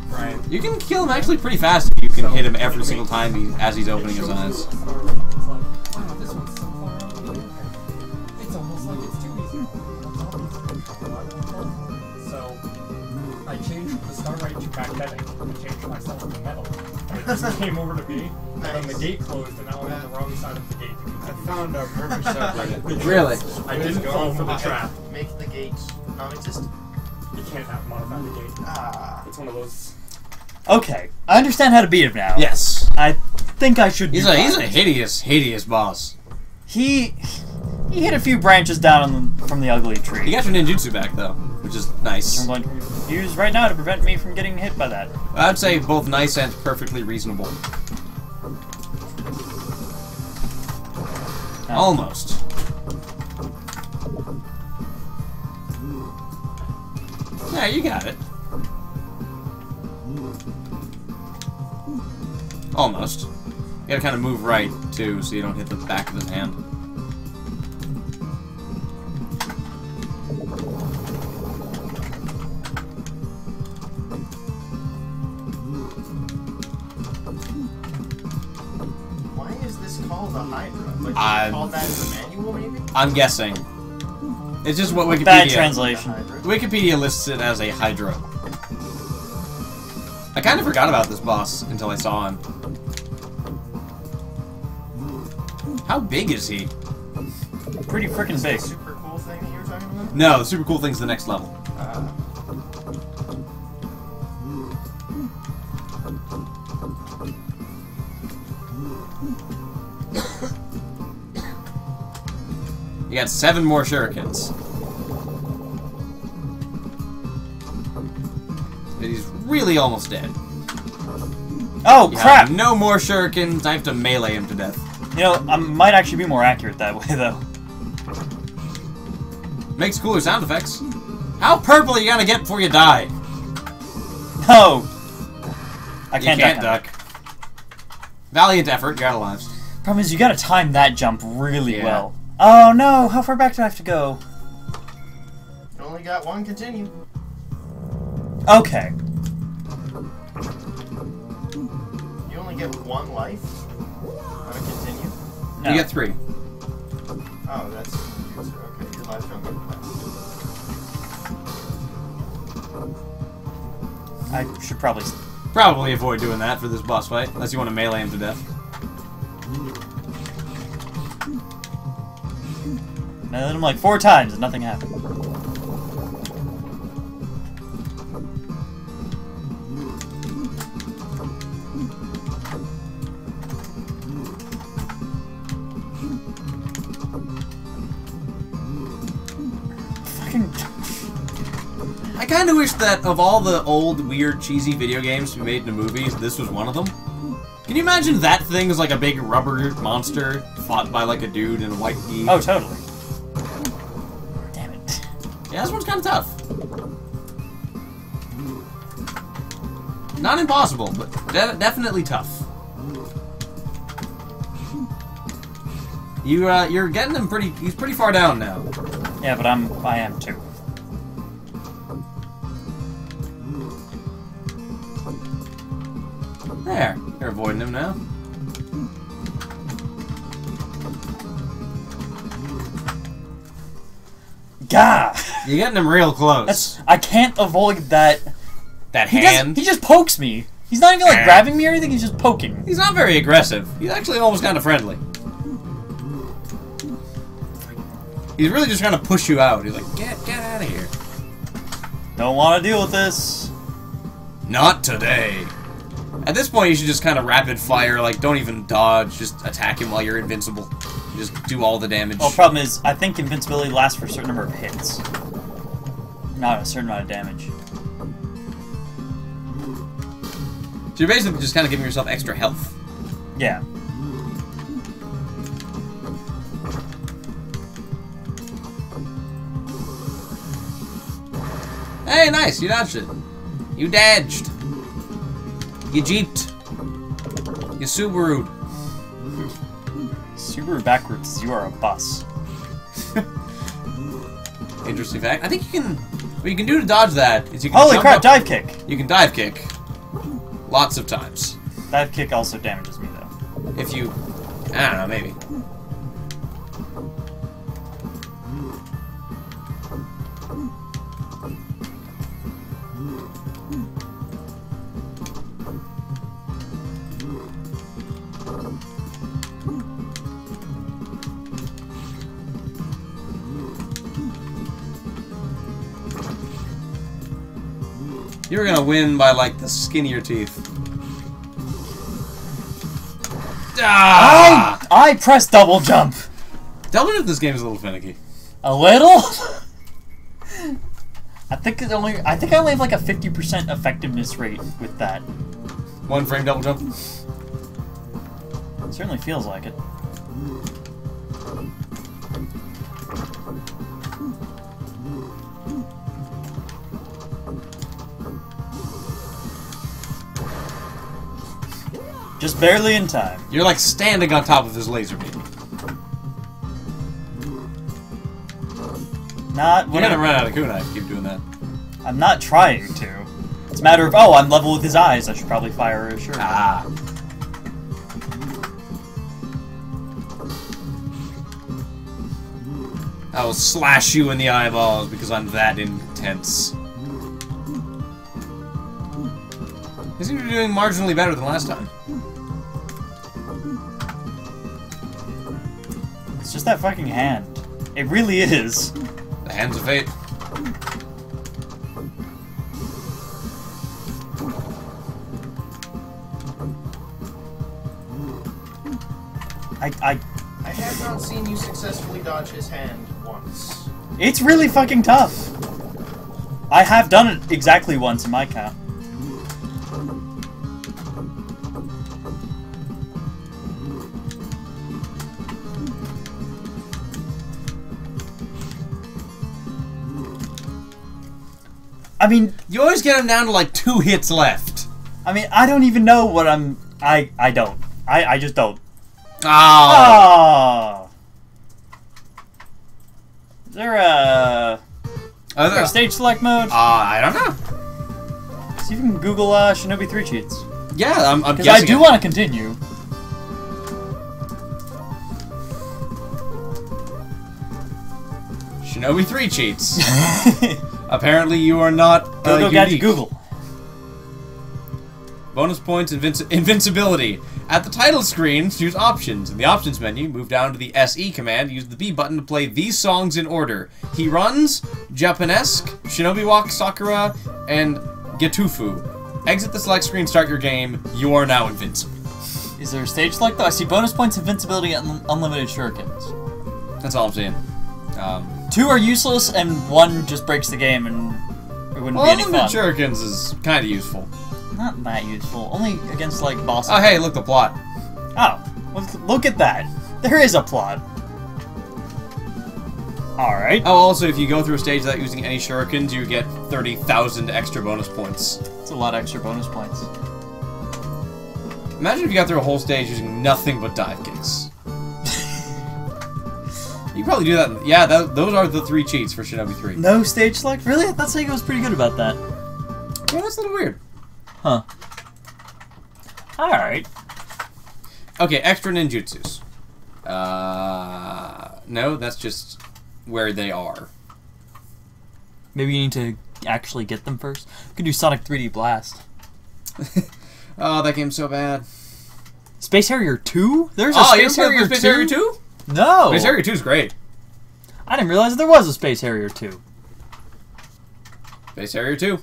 Right. You can kill him actually pretty fast if you can hit him every single time as he's opening his eyes. It's like, wow, this one's so far out of the way. It's almost like it's too easy. So, I changed the starlight to magnetic and changed myself to metal. And it just came over to me, and then the gate closed, and now I'm on the wrong side of the gate. I found a perfect subreddit. Really? I didn't fall for the trap. Make the gate non-existent. You can't have modified the gate. It's one of those. Okay, I understand how to beat him now. Yes. I think I should. He's a hideous boss. He hit a few branches down from the ugly tree. He got your ninjutsu back though, which is nice. I'm going to use right now to prevent me from getting hit by that. I'd say both nice and perfectly reasonable. Oh. Almost. Yeah, you got it. Almost. You gotta kind of move right, too, so you don't hit the back of his hand. Why is this called a Hydra? Like, I'm- you called that in the manual, maybe? I'm guessing. It's just what Wikipedia... Bad translation. Wikipedia lists it as a Hydra. I kind of forgot about this boss until I saw him. How big is he? Pretty freaking big. Super cool thing that you were talking about? No, the super cool thing's the next level. You got 7 more shurikens. But he's really almost dead. Oh, You crap! have no more shurikens. I have to melee him to death. You know, I might actually be more accurate that way, though. Makes cooler sound effects. How purple are you gonna get before you die? No! I You can't, can't duck. Valiant effort, you're out of lives. Problem is, you gotta time that jump really Yeah. well. Oh no, how far back do I have to go? You only got one continue. Okay. You only get one life on a continue. No. You get 3. Oh, that's confusing. Okay, your life don't go fast. I should probably... Probably avoid doing that for this boss fight, unless you want to melee him to death. I hit him like 4 times and nothing happened. I kind of wish that of all the old, weird, cheesy video games to be made into movies, this was one of them. Can you imagine that thing as like a big rubber monster fought by like a dude in a white gi? Oh, totally. Damn it. Yeah, this one's kind of tough. Not impossible, but definitely tough. You're getting him pretty. He's pretty far down now. Yeah, but I am too. There, you're avoiding him now. Gah! You're getting him real close. I can't avoid that That He hand. he just pokes me. He's not even like grabbing me or anything. He's just poking. He's not very aggressive. He's actually almost kind of friendly. He's really just trying to push you out. He's like, get out of here. Don't want to deal with this. Not today. At this point, you should just kind of rapid fire. Like, don't even dodge. Just attack him while you're invincible. Just do all the damage. Well, the problem is, I think invincibility lasts for a certain number of hits. Not a certain amount of damage. So you're basically just kind of giving yourself extra health. Yeah. Hey, nice. You dodged it. You dodged. You jeeped. You Subaru'd. Subaru backwards, you are a bus. Interesting fact. I think you can... What you can do to dodge that is you can Holy jump crap, up- dive kick! You can dive kick. Lots of times. Dive kick also damages me, though. If you... I don't know, maybe. You were gonna win by, like, the skin of your teeth. Ah! I pressed double jump! Double jump this game is a little finicky. A little? I think I only have like a 50% effectiveness rate with that. 1 frame double jump. It certainly feels like it. Just barely in time. You're like standing on top of his laser beam. Not You're when gonna I'm, run out of kunai if you keep doing that. I'm not trying to. It's a matter of, oh, I'm level with his eyes. I should probably fire a shuriken. Ah. I will slash you in the eyeballs because I'm that intense. You seem to be doing marginally better than last time. It's just that fucking hand. It really is. The hands of fate. I I have not seen you successfully dodge his hand once. It's really fucking tough. I have done it exactly once in my count. I mean, You always get him down to like 2 hits left. I don't even know what I'm... I don't. I just don't. Oh. Oh! Is there a stage select mode? I don't know. See if you can Google Shinobi 3 cheats. Yeah, I'm Because guessing. I do want to continue. Shinobi 3 cheats. Apparently you are not Go get unique. Google. Bonus points, invincibility. At the title screen, choose options. In the options menu, move down to the SE command. Use the B button to play these songs in order: He Runs, Japanesque, Shinobi Walk, Sakura, and Getufu. Exit the select screen, start your game. You are now invincible. Is there a stage select though? I see bonus points, invincibility, and unlimited shurikens. That's all I'm saying. 2 are useless, and 1 just breaks the game, and it wouldn't Well, be any unlimited fun. shurikens is kind of useful. Not that useful. Only against, like, bosses. Oh, hey, look, the plot. Oh, look at that. There is a plot. Alright. Oh, also, if you go through a stage without using any shurikens, you get 30,000 extra bonus points. That's a lot of extra bonus points. Imagine if you got through a whole stage using nothing but dive kicks. You probably do that. Yeah, those are the 3 cheats for Shinobi 3. No stage select? Really? I thought Sega was pretty good about that. Yeah, that's a little weird. Huh. Alright. Okay, extra ninjutsus. No, that's just where they are. Maybe you need to actually get them first. We could do Sonic 3D Blast. Oh, that game's so bad. Space Harrier 2? There's a Oh, Space Harrier 2? Space Harrier 2? No! Space Harrier 2 is great. I didn't realize there was a Space Harrier 2. Space Harrier 2.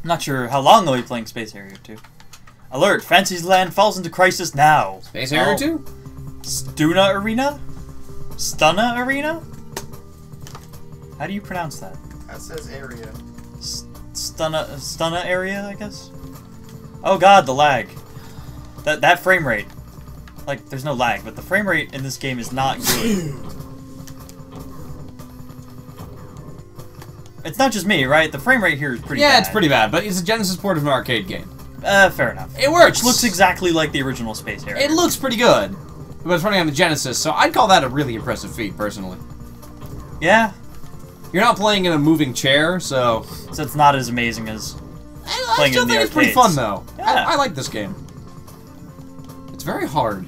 I'm not sure how long they'll be playing Space Harrier 2. Alert! Fantasyland falls into crisis now! Space Harrier 2? Stuna Arena? Stunna Arena? How do you pronounce that? That says area. Stunna area, I guess? Oh god, the lag. That frame rate. Like, there's no lag, but the frame rate in this game is not good. It's not just me, right? The frame rate here is pretty bad. Yeah, it's pretty bad, but it's a Genesis port of an arcade game. Fair enough. It works! Which looks exactly like the original Space Harrier. It looks pretty good, but it's running on the Genesis, so I'd call that a really impressive feat, personally. Yeah. You're not playing in a moving chair, so... So it's not as amazing as I playing still in the think it's pretty arcades. fun, though. Yeah. I like this game. It's very hard.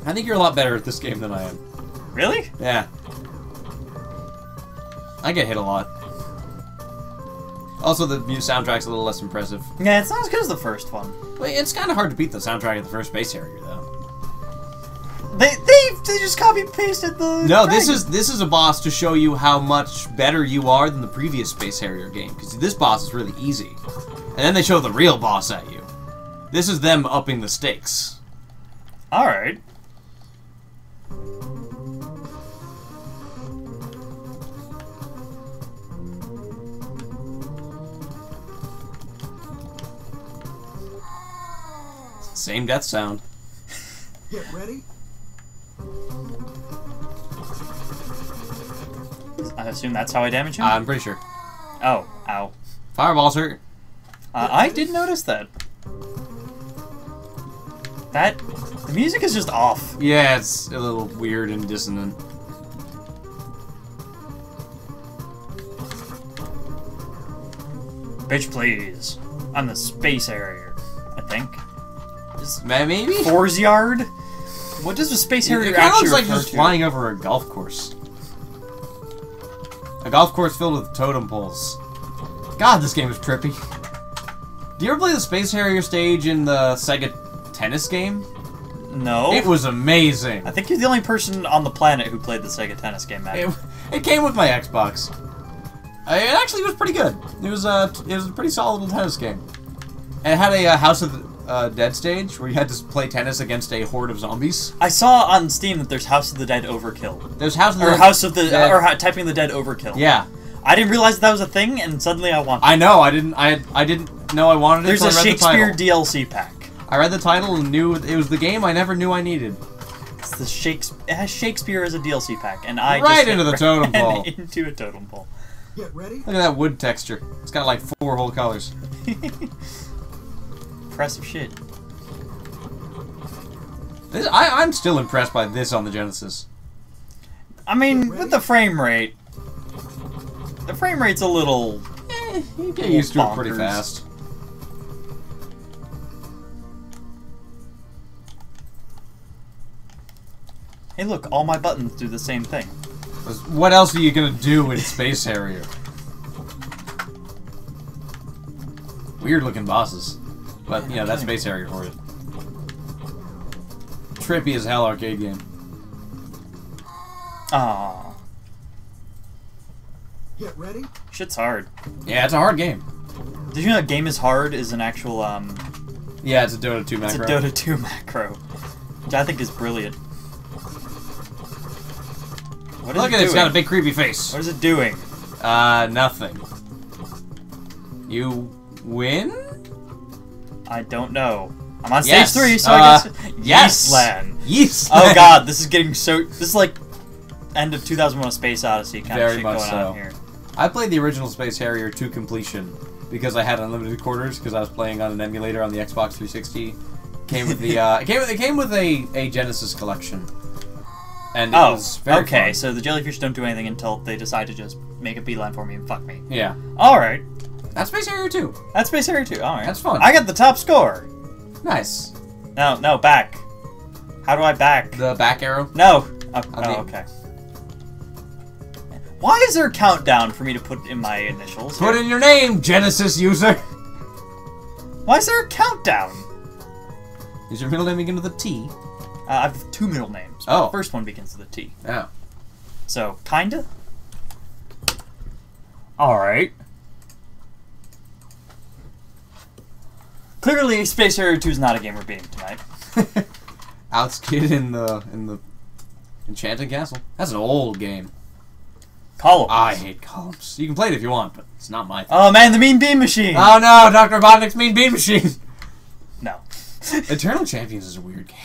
I think you're a lot better at this game than I am. Really? Yeah. I get hit a lot. Also, the new soundtrack's a little less impressive. Yeah, it's not as good as the first one. But it's kind of hard to beat the soundtrack of the first Space Harrier, though. They just copy pasted the. No, dragon. this is a boss to show you how much better you are than the previous Space Harrier game. Because this boss is really easy, and then they show the real boss at you. This is them upping the stakes. All right. Same death sound. Get ready. I assume that's how I damage him. I'm pretty sure. Oh, ow. Fireballs hurt. I did notice that. The music is just off. Yeah, it's a little weird and dissonant. Bitch, please. I'm the Space Harrier, I think. Maybe? For's Yard? What does the Space Harrier It kind of actually looks like refer just to? flying over a golf course. A golf course filled with totem poles. God, this game is trippy. Do you ever play the Space Harrier stage in the Sega Tennis game? No. It was amazing. I think you're the only person on the planet who played the Sega Tennis game, Matt. It came with my Xbox. It actually was pretty good. It was a pretty solid little tennis game. And it had a House of the Dead stage where you had to play tennis against a horde of zombies. I saw on Steam that there's House of the Dead Overkill. There's House of the Or Dead. House of the Dead. Typing the Dead Overkill. Yeah. I didn't realize that was a thing, and suddenly I wanted it. I know. I didn't know I wanted it. There's until a I read the title. Shakespeare DLC pack. I read the title and knew it was the game I never knew I needed. It's the it has Shakespeare as a DLC pack, and I Right just into the totem ran pole. into a totem pole. Get ready. Look at that wood texture. It's got like 4 whole colors. Impressive shit. I'm still impressed by this on the Genesis. I mean, with the frame rate, the frame rate's a little. You get used to it pretty bonkers. fast. Hey, look, all my buttons do the same thing. What else are you gonna do in Space Harrier? Weird looking bosses. But, you know, that's Space Harrier for you. Trippy as hell arcade game. Aww. Get ready. Shit's hard. Yeah, it's a hard game. Did you know that Game is Hard is an actual, Yeah, it's a Dota 2 macro. It's a Dota 2 macro. Which I think is brilliant. What is Look it at it, it's got a doing? big creepy face. What is it doing? Nothing. You win? I don't know. I'm on Yes. stage 3, so I guess... Yes! Yeastland. Yeastland! Oh god, this is getting so... This is like end of 2001 A Space Odyssey kind of Very shit much going so. on here. I played the original Space Harrier to completion because I had unlimited quarters because I was playing on an emulator on the Xbox 360. Came with the it came with a Genesis collection, and it was very okay. fun. So the jellyfish don't do anything until they decide to just make a beeline for me and fuck me. Yeah, All right, that's Space Harrier 2. that's Space Harrier 2. All right, That's fun. I got the top score. Nice. No, back. How do I back? The back arrow. No. Oh, the- okay. Why is there a countdown for me to put in my initials? Put in your name, Genesis user. Why is there a countdown? Is your middle name begin with a T? I have 2 middle names. Oh. The first one begins with a T. Oh. So, kinda? Alright. Clearly, Space Harrier 2 is not a game we're beating tonight. Alex Kidd in the Enchanted Castle. That's an old game. Columns. I hate columns. You can play it if you want, but it's not my thing. Oh man, the Mean Bean Machine! Oh no, Dr. Robotnik's Mean Bean Machine! No. Eternal Champions is a weird game.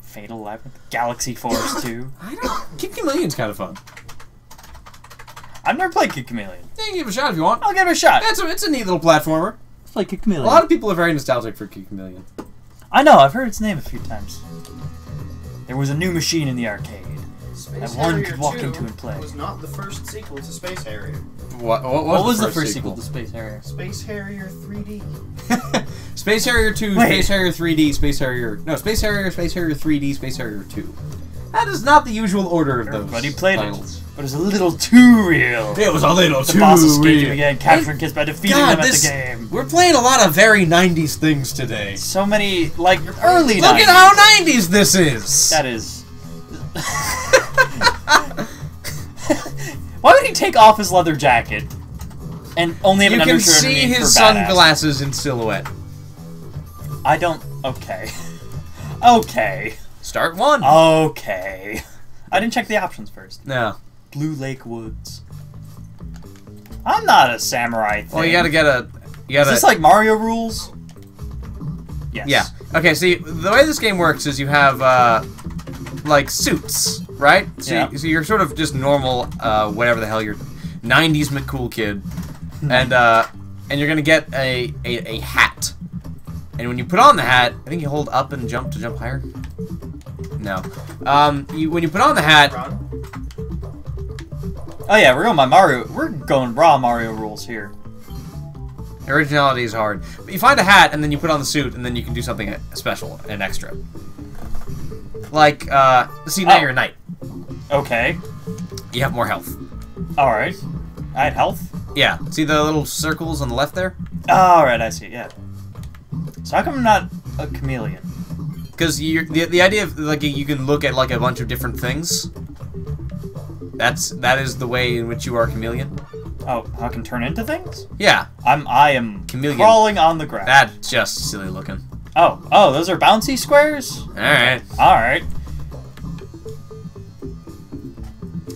Fatal Labyrinth. Galaxy Force 2. I don't... Kick Chameleon's kind of fun. I've never played Kid Chameleon. Yeah, you can give it a shot if you want. I'll give it a shot. It's a neat little platformer. Let's play Kid A Chameleon. lot of people are very nostalgic for Kick Chameleon. I know, I've heard its name a few times. There was a new machine in the arcade that one Harrier could walk 2 into and play. was not the first sequel to Space Harrier. What was the first sequel to Space Harrier? Space Harrier 3D. Space Harrier 2, Wait. Space Harrier 3D, Space Harrier... No, Space Harrier 3D, Space Harrier 2. That is not the usual order of those Everybody played titles. it, but it was a little too real. It was a little The too boss escaped real. him again, capturing kids by defeating them at the game. We're playing a lot of very 90s things today. So many, like, early Look 90s. at how 90s this is! That is... Why would he take off his leather jacket and only have You an can undershirt see underneath his for badass? sunglasses in silhouette. I don't... Okay. Okay. Start one. Okay. I didn't check the options first. No. Blue Lake Woods. I'm not a samurai thing. Well, you gotta get a... You Is gotta... this like Mario rules? Yes. Yeah. Okay, see, the way this game works is you have, like, suits, right? So, Yeah. so you're sort of just normal, whatever the hell you're... 90s McCool kid. and you're gonna get a hat. And when you put on the hat, I think you hold up and jump to jump higher. No. When you put on the hat... Oh yeah, we're going by Mario. We're going raw Mario rules here. Originality is hard. But you find a hat, and then you put on the suit, and then you can do something special and extra. Like, see, now you're a knight. Okay. You have more health. Alright. I had health? Yeah. See the little circles on the left there? Alright, I see, yeah. So how come I'm not a chameleon? Because the idea of, like, you can look at, like, a bunch of different things. That is the way in which you are a chameleon. Oh, I can turn into things? Yeah. I am Chameleon. crawling on the ground. That's just silly looking. Oh, those are bouncy squares? Alright. Alright.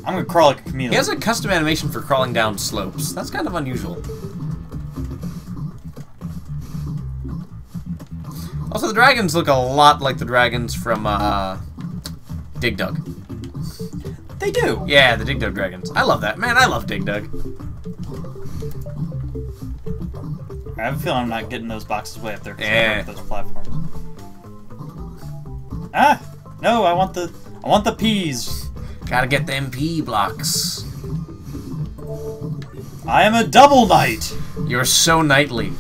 I'm gonna crawl like a chameleon. He has a custom animation for crawling down slopes. That's kind of unusual. Also, the dragons look a lot like the dragons from, Dig Dug. They do. Yeah, the Dig Dug dragons. I love that. Man, I love Dig Dug. I have a feeling I'm not getting those boxes way up there because Yeah. I broke those platforms. Ah! No, I want the peas. Gotta get the MP blocks. I am a double knight. You're so knightly.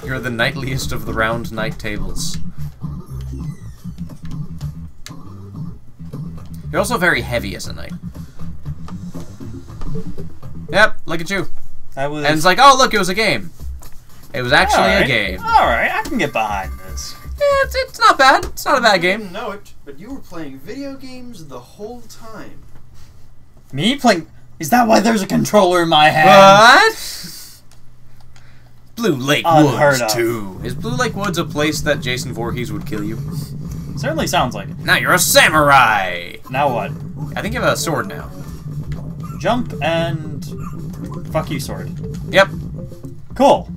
You're the knightliest of the round knight tables. You're also very heavy as a knight. Yep, look at you. That was. And it's like, oh, look, it was a game. It was actually a game. Alright, I can get behind this. Yeah, it's not bad. It's not a bad You game. didn't know it, but you were playing video games the whole time. Me playing. Is that why there's a controller in my hand? What? Blue Lake Unheard Woods of. 2. Is Blue Lake Woods a place that Jason Voorhees would kill you? Certainly sounds like it. Now you're a samurai! Now what? I think you have a sword now. Jump and. Fuck you, sword. Yep. Cool.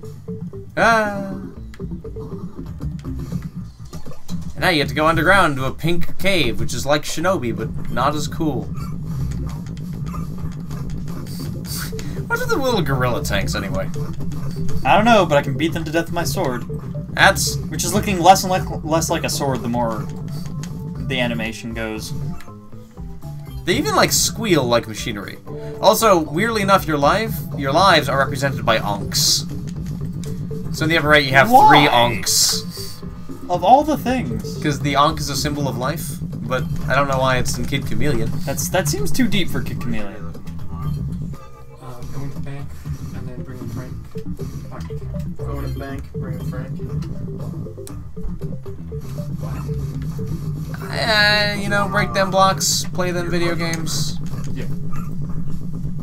And now you get to go underground to a pink cave, which is like Shinobi, but not as cool. What are the little gorilla tanks, anyway? I don't know, but I can beat them to death with my sword. That's... Which is looking less and less like a sword the more the animation goes. They even, like, squeal like machinery. Also, weirdly enough, your lives are represented by onks. So in the upper right, you have Why? 3 onks. Of all the things. Because the onk is a symbol of life. but I don't know why it's in Kid Chameleon. That seems too deep for Kid Chameleon. Go into the bank and then bring in Frank. Go in the bank, bring in Frank. You know, break them blocks, play them video games. Yeah.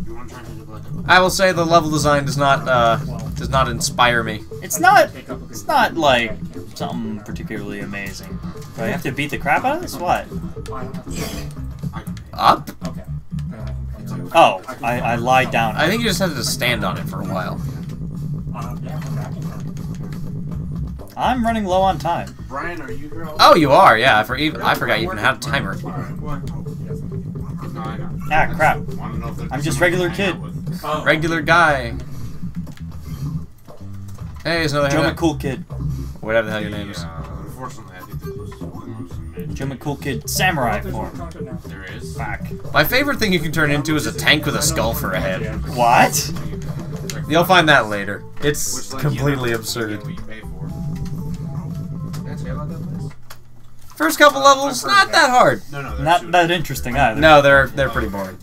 You want to try to do like I will say the level design does not inspire me. It's not like something particularly amazing. Do I have to beat the crap out of this? What? Up? Okay. Oh, I lied down. I think you just have to stand on it for a while. I'm running low on time. Brian, are you here? Oh, you are, yeah. I forgot you even had a timer. Ah, crap. I'm just regular kid. Regular guy. Hey, it's another Joe head. McCool Kid. Whatever the hell your name is. Unfortunately, I think there's Joe McCool Kid Samurai form. there is. Back. My favorite thing you can turn into is a tank with a skull for a head. What? You'll find that later. It's Which, like, completely you absurd. get what you pay for. Can I say about that place? First couple levels, not that hard. No, Not that interesting either. No, they're pretty boring.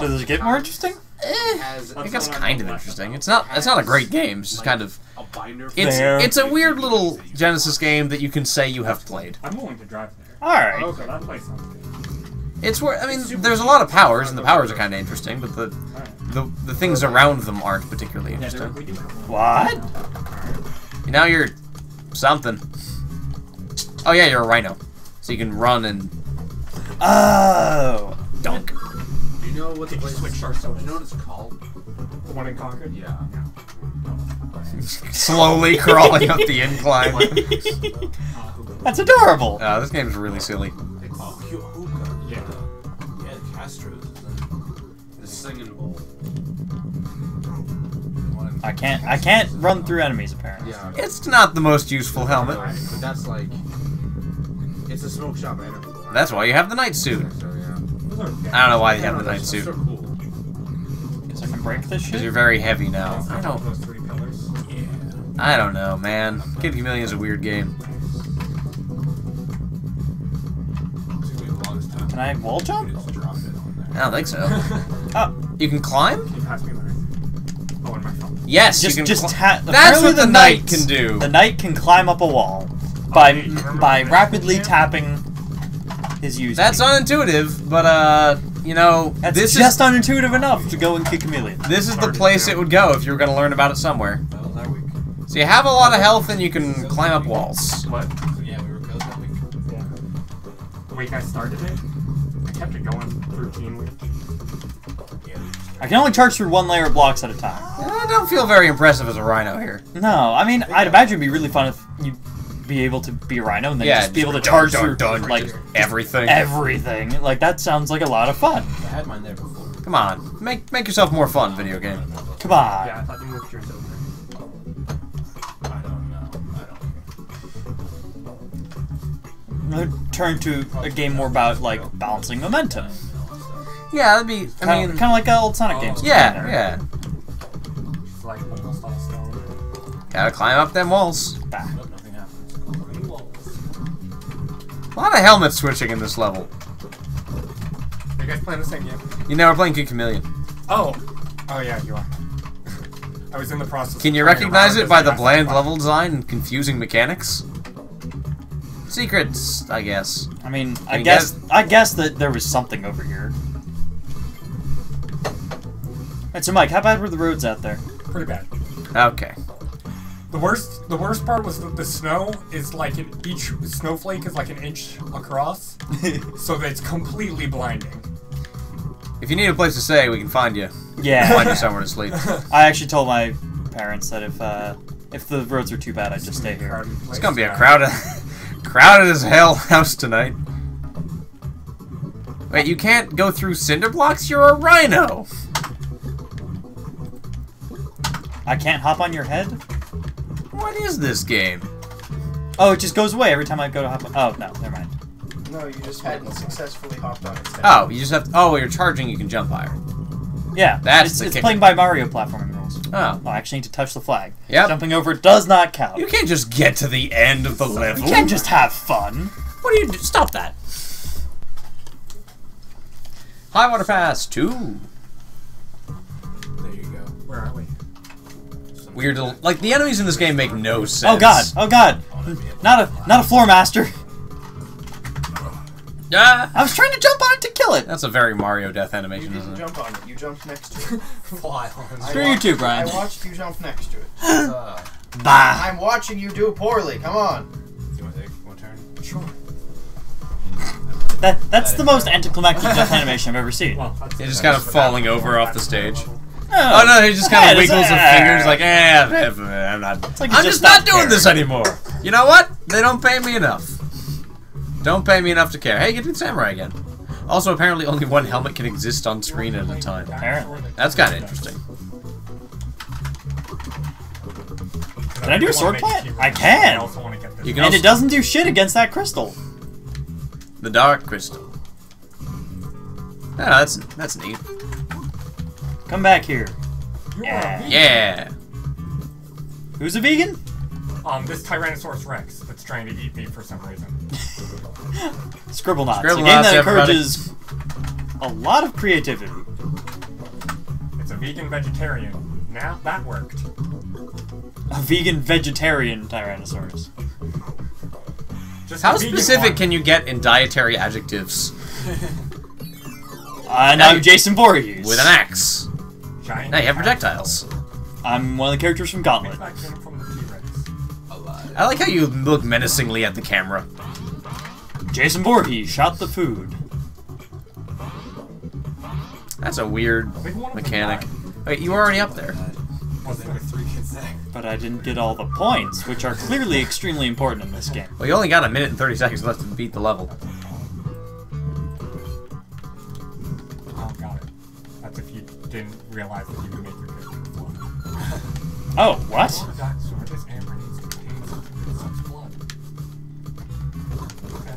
Does it get more interesting? I think it's kind of interesting. It's not a great game. It's just kind of a binder. it's a weird little Genesis game that you can say you have played. I'm willing to drive there. Alright. Okay, that place sounds good. It's where I mean, there's a lot of powers, and the powers are kind of interesting, but the things around them aren't particularly interesting. We do have What? Now you're something. Oh yeah, you're a rhino, so you can run and Oh. dunk. Do you know what the place switch is? our Do you know what it's called? the one in Concord. Yeah. Slowly crawling up the incline. That's adorable. This game's really silly. They call it hookah. Yeah. Yeah, the Castros is in the singing bowl. I can't run through enemies apparently. Yeah. It's not the most useful helmet. Right, but that's like, it's a smoke shop enemy. That's why you have the night suit. So yeah. I don't know why you have the night That's suit. so cool. Guess I can break this Because shit. you're very heavy now. I don't those three pillars. I don't know, man. Kid Chameleon is a weird game. Can I wall jump? I don't think so. Oh, You can climb? Can you pass me Larry? Oh, in my phone. Yes, just you can. just That's apparently what the knight can do. The knight can climb up a wall by rapidly tapping his user. That's unintuitive, but you know, That's this just unintuitive enough to go and kick Chameleon. this is the place it would go if you were going to learn about it somewhere. So you have a lot of health and you can climb up walls. What? Yeah, we were coast that week. Yeah. The week I started it, I kept it going routinely. I can only charge through one layer of blocks at a time. I don't feel very impressive as a rhino here. No, I mean, I'd imagine it'd be really fun if you'd be able to be a rhino and then just be able to charge through like everything. everything. Like that sounds like a lot of fun. I had mine there before. Come on, make yourself more fun, video game. Come on. Yeah, I thought you moved yours over. I don't know. I'm gonna turn to a game more about like balancing momentum. Yeah, that'd be. I mean, Kind of like old Sonic games. yeah, yeah. It's like almost all stone. Gotta climb up them walls. Bah. Nothing happens. A lot of helmet switching in this level. Are you guys playing the same game? You know, we're playing Kid Chameleon. Oh! Oh yeah, you are. I was in the process Can you of turning recognize around it by as the I bland got level design and confusing mechanics? Secrets, I guess. I mean, I I guess that there was something over here. Alright, so Mike, how bad were the roads out there? pretty bad. Okay. The worst part was that the snow is like each snowflake is like an inch across, so that it's completely blinding. If you need a place to stay, we can find you. Yeah. Find you somewhere to sleep. I actually told my parents that if the roads are too bad, I'd just stay here. Crowded place. It's gonna be a crowded as hell house tonight. Wait, you can't go through cinder blocks? You're a rhino! I can't hop on your head? What is this game? Oh, it just goes away every time I go to hop on. Oh, no, never mind. No, you just hadn't successfully hopped on its head. Oh, you just have to, oh, when you're charging, you can jump higher. Yeah, That's the it's kicker. playing by Mario platforming rules. Oh. I actually need to touch the flag. Yep. Jumping over it does not count. You can't just get to the end of the level. You can't just have fun. What do you do? Stop that. High water pass 2. There you go. Where are we? Weird. Like the enemies in this game make no sense. Oh god! Oh god! Not a floor master. Ah! I was trying to jump on it to kill it. That's a very Mario death You animation, didn't isn't it? jump on it. You jumped next to it. Fly on. Screw you too, Brian. I watched you jump next to it. Bah. I'm watching you do poorly. Come on. Do you want to take one turn? Sure. That's the most anticlimactic death animation I've ever seen. Well, that's He's just kind of falling over off the stage. Oh, Oh no, he just kind of Hey, wiggles his it's- fingers like, I'm not. like he I'm just just not stopped doing caring. this anymore. You know what? They don't pay me enough. Don't pay me enough to care. Hey, get to the samurai again. Also, apparently, only one helmet can exist on screen at a time. Apparently. That's kind of interesting. Can I do a sword plant? I can. also want to get this. You can And also it doesn't do shit against that crystal. the dark crystal. Yeah, that's neat. Come back here. You Yeah. are a vegan. Yeah. Who's a vegan? This Tyrannosaurus Rex that's trying to eat me for some reason. Scribble Knots. Scribble a game Knots, that everybody. encourages a lot of creativity. It's a vegan vegetarian. Now that worked. A vegan vegetarian Tyrannosaurus. Just How a vegan specific one. can you get in dietary adjectives? Now Jason Voorhees. With an axe. Giant Now you have cat. projectiles. I'm one of the characters from Gauntlet. That came from the T-Rex. I like how you look menacingly at the camera. Jason Voorhees shot the food. That's a weird Big one of them mechanic. died. Wait, you were already up there. Wasn't There were it? 3 kids there. But I didn't get all the points, which are clearly extremely important in this game. Well, you only got 1 minute and 30 seconds left to beat the level. Oh, got it. That's if you didn't realize that you could make your character float. Oh, what? Or dinosaur, this amber needs to contain something that sucks blood. Okay.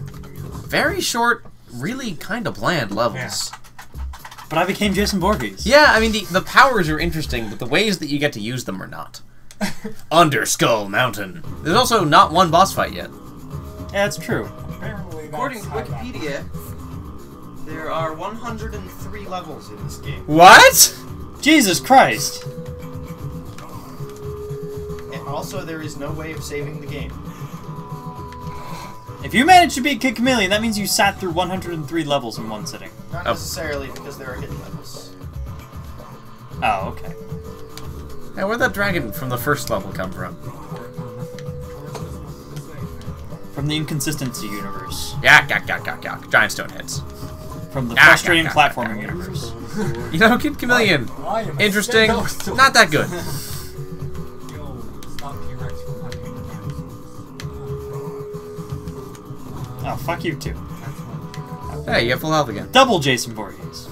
Very short, really kind of bland levels. But I became Jason Voorhees. Yeah, I mean, the powers are interesting, but the ways that you get to use them are not. Under Skull Mountain. There's also not one boss fight yet. Yeah, that's true. Apparently that's According to how that- Wikipedia, there are 103 levels in this game. What? Jesus Christ. And also, there is no way of saving the game. If you managed to beat Kid Chameleon, that means you sat through 103 levels in one sitting. Not Oh. necessarily, because there are hidden levels. Oh, okay. Hey, where'd that dragon from the first level come from? From the Inconsistency universe. Yak, yak, yak, yak, yak. Giant stone heads. From the Ah, frustrating yeah, platforming yeah. universe. You know, Kid Chameleon. I am a Interesting. stegosaurus. Not that good. Yo, stop T-Rex from hunting the dinosaurs. Oh, fuck you too. That's one. Hey, you have full health again. Double Jason Voorhees.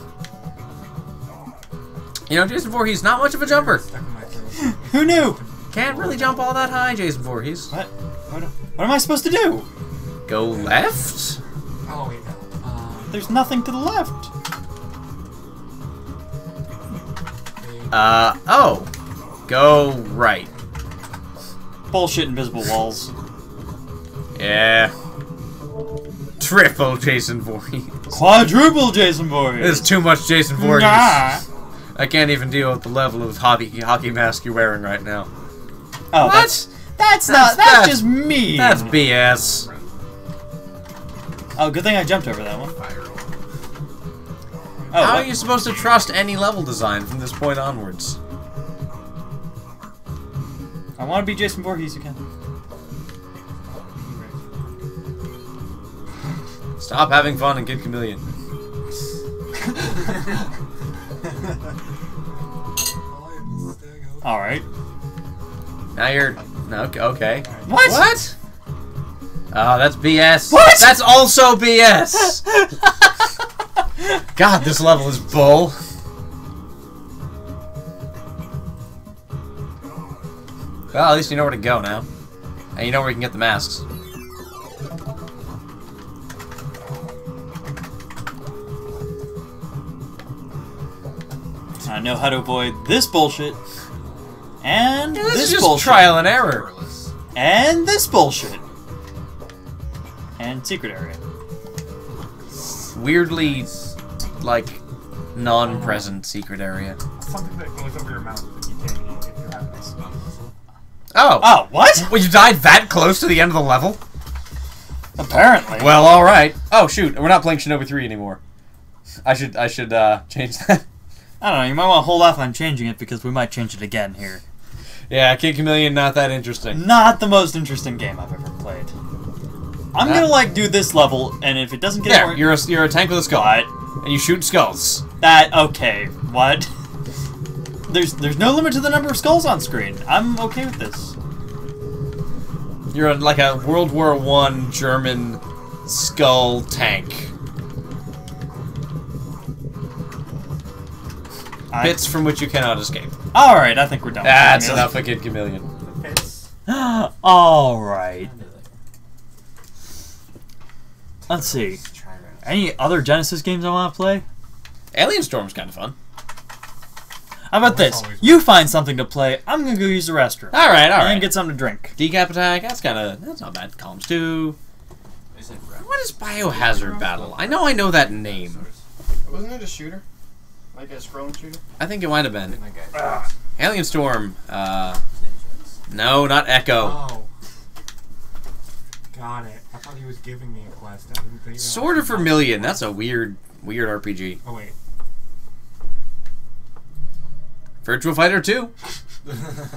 You know, Jason Voorhees, not much of a jumper. Stuck in my throat. Who knew? Can't really jump all that high, Jason Voorhees. What? What am I supposed to do? Go left? Oh, wait, no. There's nothing to the left. Oh. Go right. Bullshit invisible walls. Yeah. Triple Jason Voorhees. Quadruple Jason Voorhees. There's too much Jason Voorhees. Nah. I can't even deal with the level of hockey mask you're wearing right now. Oh, What? that's That's just mean. That's BS. Oh, good thing I jumped over that one. Oh, How are what? you supposed to trust any level design from this point onwards? I want to be Jason Voorhees again. Stop having fun and get Chameleon. All right. Now you're... Okay. What? What? Oh, that's BS. What? That's also BS! God, this level is bull. Well, at least you know where to go now. And you know where you can get the masks. I know how to avoid this bullshit. And This is this just bullshit. trial and error. And this bullshit. And secret area. Weirdly, like, non-present secret area. Something that goes over your mouth that you can't eat if you have this. Oh. Oh, what? Well, you died that close to the end of the level? Apparently. Well, alright. Oh, shoot. We're not playing Shinobi 3 anymore. I should change that. I don't know, you might want to hold off on changing it because we might change it again here. Yeah, Kid Chameleon, not that interesting. Not the most interesting game I've ever played. I'm gonna, like, do this level, and if it doesn't get There, more... you're a tank with a skull. What? And you shoot skulls. Okay, what? There's no limit to the number of skulls on screen. I'm okay with this. You're like a World War I German skull tank. Bits from which you cannot escape. Alright, I think we're done. That's enough for Kid Chameleon. Alright. Let's see. Any other Genesis games I want to play? Alien Storm's kind of fun. How about this? You find something to play, I'm gonna go use the restroom. Alright, And alright. get something to drink. Decap Attack, that's not bad. Columns 2. What is Biohazard Battle? I know that name. Wasn't it a shooter? Like a scrolling shooter? I think it might have been. Alien Storm, no, not Echo. Oh. Got it. I thought he was giving me a quest. I didn't think Sword of Vermilion, that's a weird RPG. Oh, wait. Virtua Fighter 2.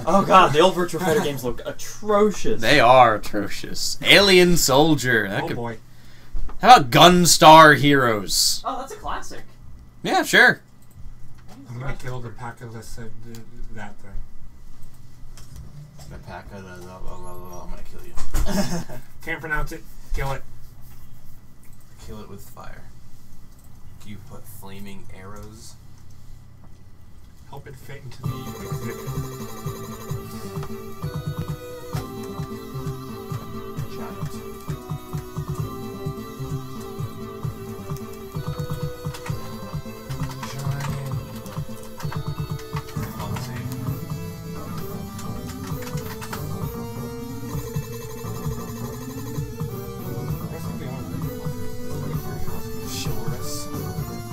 Oh god, the old Virtua Fighter games look atrocious. They are atrocious. Alien Soldier. That Oh, could... boy. How about Gunstar Heroes? Oh, that's a classic. Yeah, sure. I'm gonna kill the pack of this, that thing. I'm gonna kill you. Can't pronounce it. Kill it. Kill it with fire. You put flaming arrows. Help it fit into the exhibit.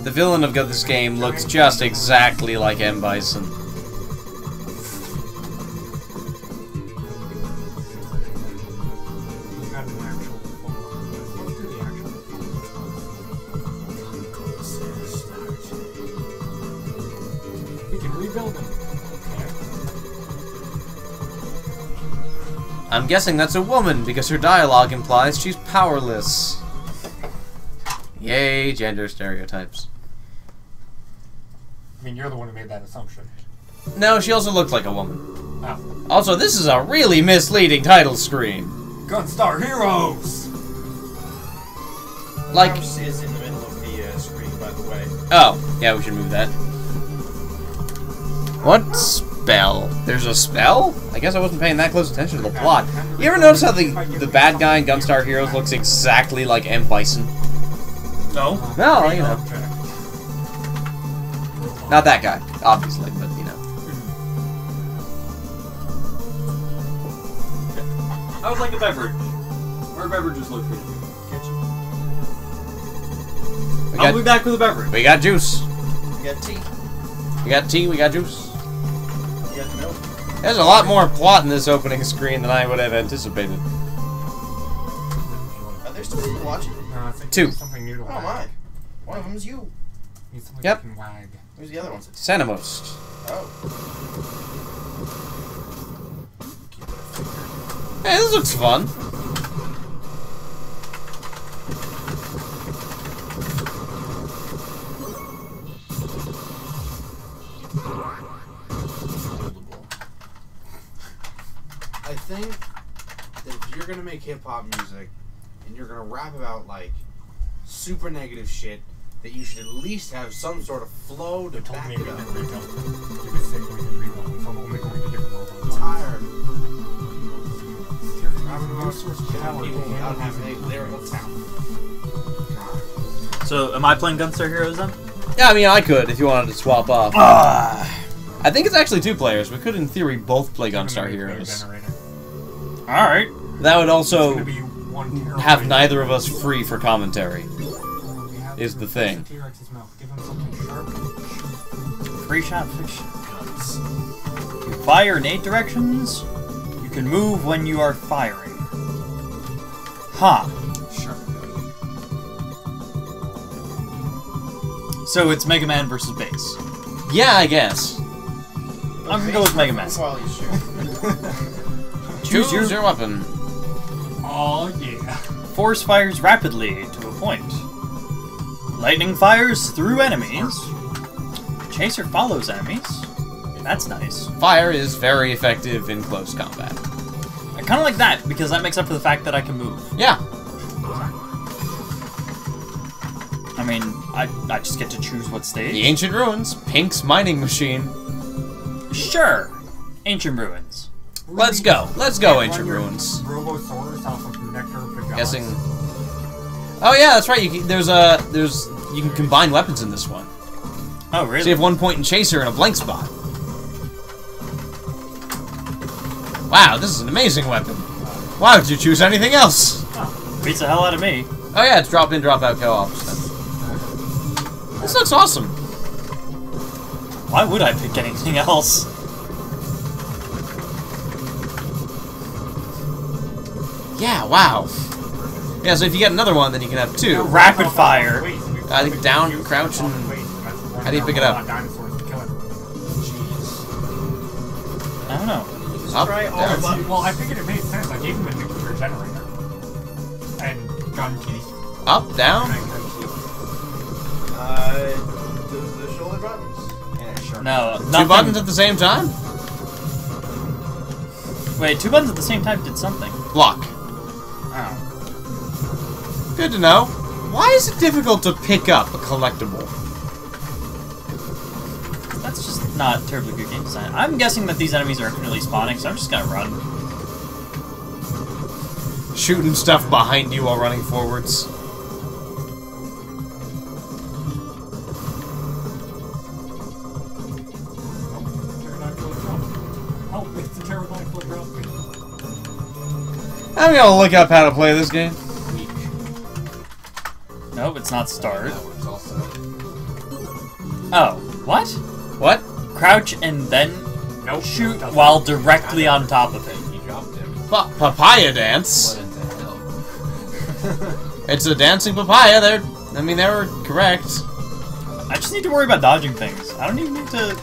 The villain of this game looks just exactly like M. Bison. We can rebuild him. I'm guessing that's a woman because her dialogue implies she's powerless. Yay, gender stereotypes. I mean, you're the one who made that assumption. No, she also looked like a woman. Oh. Also, this is a really misleading title screen. Gunstar Heroes! Like... Mouse is in the middle of the screen, by the way. Oh, yeah, we should move that. What spell? There's a spell? I guess I wasn't paying that close attention to the plot. You ever notice how the bad guy in Gunstar Heroes looks exactly like M. Bison? No. No, you know. Not that guy, obviously, but you know. I would like a beverage. Where are beverages located? Kitchen. I'll be back with a beverage. We got juice. We got tea. We got tea, we got juice. We got milk. There's a lot more plot in this opening screen than I would have anticipated. Are there still people watching? No, I think Two. there's something new to Oh wag. my. One of them's you. Need something Yep. you can wag. Who's the other one? Centimost. Oh. Hey, this looks fun. I think that if you're gonna make hip-hop music and you're gonna rap about like super negative shit, that you should at least have some sort of flow to Told back me it we up. didn't rebuild him. He was sick, we didn't rebuild him, so I'm only going to different world. I'm tired. Rapping about source power. People without having a lyrical talent. So, am I playing Gunstar Heroes then? Yeah, I mean, I could if you wanted to swap off. I think it's actually 2 players. We could, in theory, both play Gunstar Heroes. Alright. That would also It's gonna be one have terabyte. neither of us free for commentary. We have is the thing. T-Rex's mouth. Give him something sharp. free shot fiction guns. You fire in 8 directions. You can move when you are firing. Huh. Sure. So it's Mega Man versus Base. Yeah, I guess. I'm gonna go with Mega Man. While you shoot. Choose your weapon. Oh yeah. Force fires rapidly to a point. Lightning fires through enemies. Chaser follows enemies. That's nice. Fire is very effective in close combat. I kind of like that, because that makes up for the fact that I can move. Yeah. I mean, I just get to choose what stage. The Ancient Ruins, Pink's mining machine. Sure. Ancient Ruins. Let's go. Let's go, And Ancient run your Ruins. Robosaurus off of Nectar of the Gods. Guessing. Oh yeah, that's right. You can, you can combine weapons in this one. Oh, really? So you have 1 point in Chaser and a blank spot. Wow, this is an amazing weapon. Why would you choose anything else? Beats the hell out of me. Oh yeah, it's drop in, drop out co-op. This looks awesome. Why would I pick anything else? Yeah, wow. Yeah, so if you get another one, then you can have 2. Rapid fire. Wait, I think down, crouch, and... How do you pick it up? Dinosaurs to kill it. I don't know. Up, Try all down. the buttons. Well, I figured it made sense. I gave him a nuclear generator. And gun keys. Up, down. The shoulder buttons. Yeah, sure. No, 2 nothing. buttons at the same time? Wait, 2 buttons at the same time did something. Block. Oh. Good to know. Why is it difficult to pick up a collectible? That's just not terribly good game design. I'm guessing that these enemies are infinitely spawning, so I'm just gonna run. Shooting stuff behind you while running forwards. Oh, it's a pterodactyl drop. I'm gonna look up how to play this game. Nope, it's not start. Oh, what? What? Crouch and then Nope. shoot while directly on top of it. He dropped him. Papaya dance? What in the hell? It's a dancing papaya. They were correct. I just need to worry about dodging things. I don't even need to...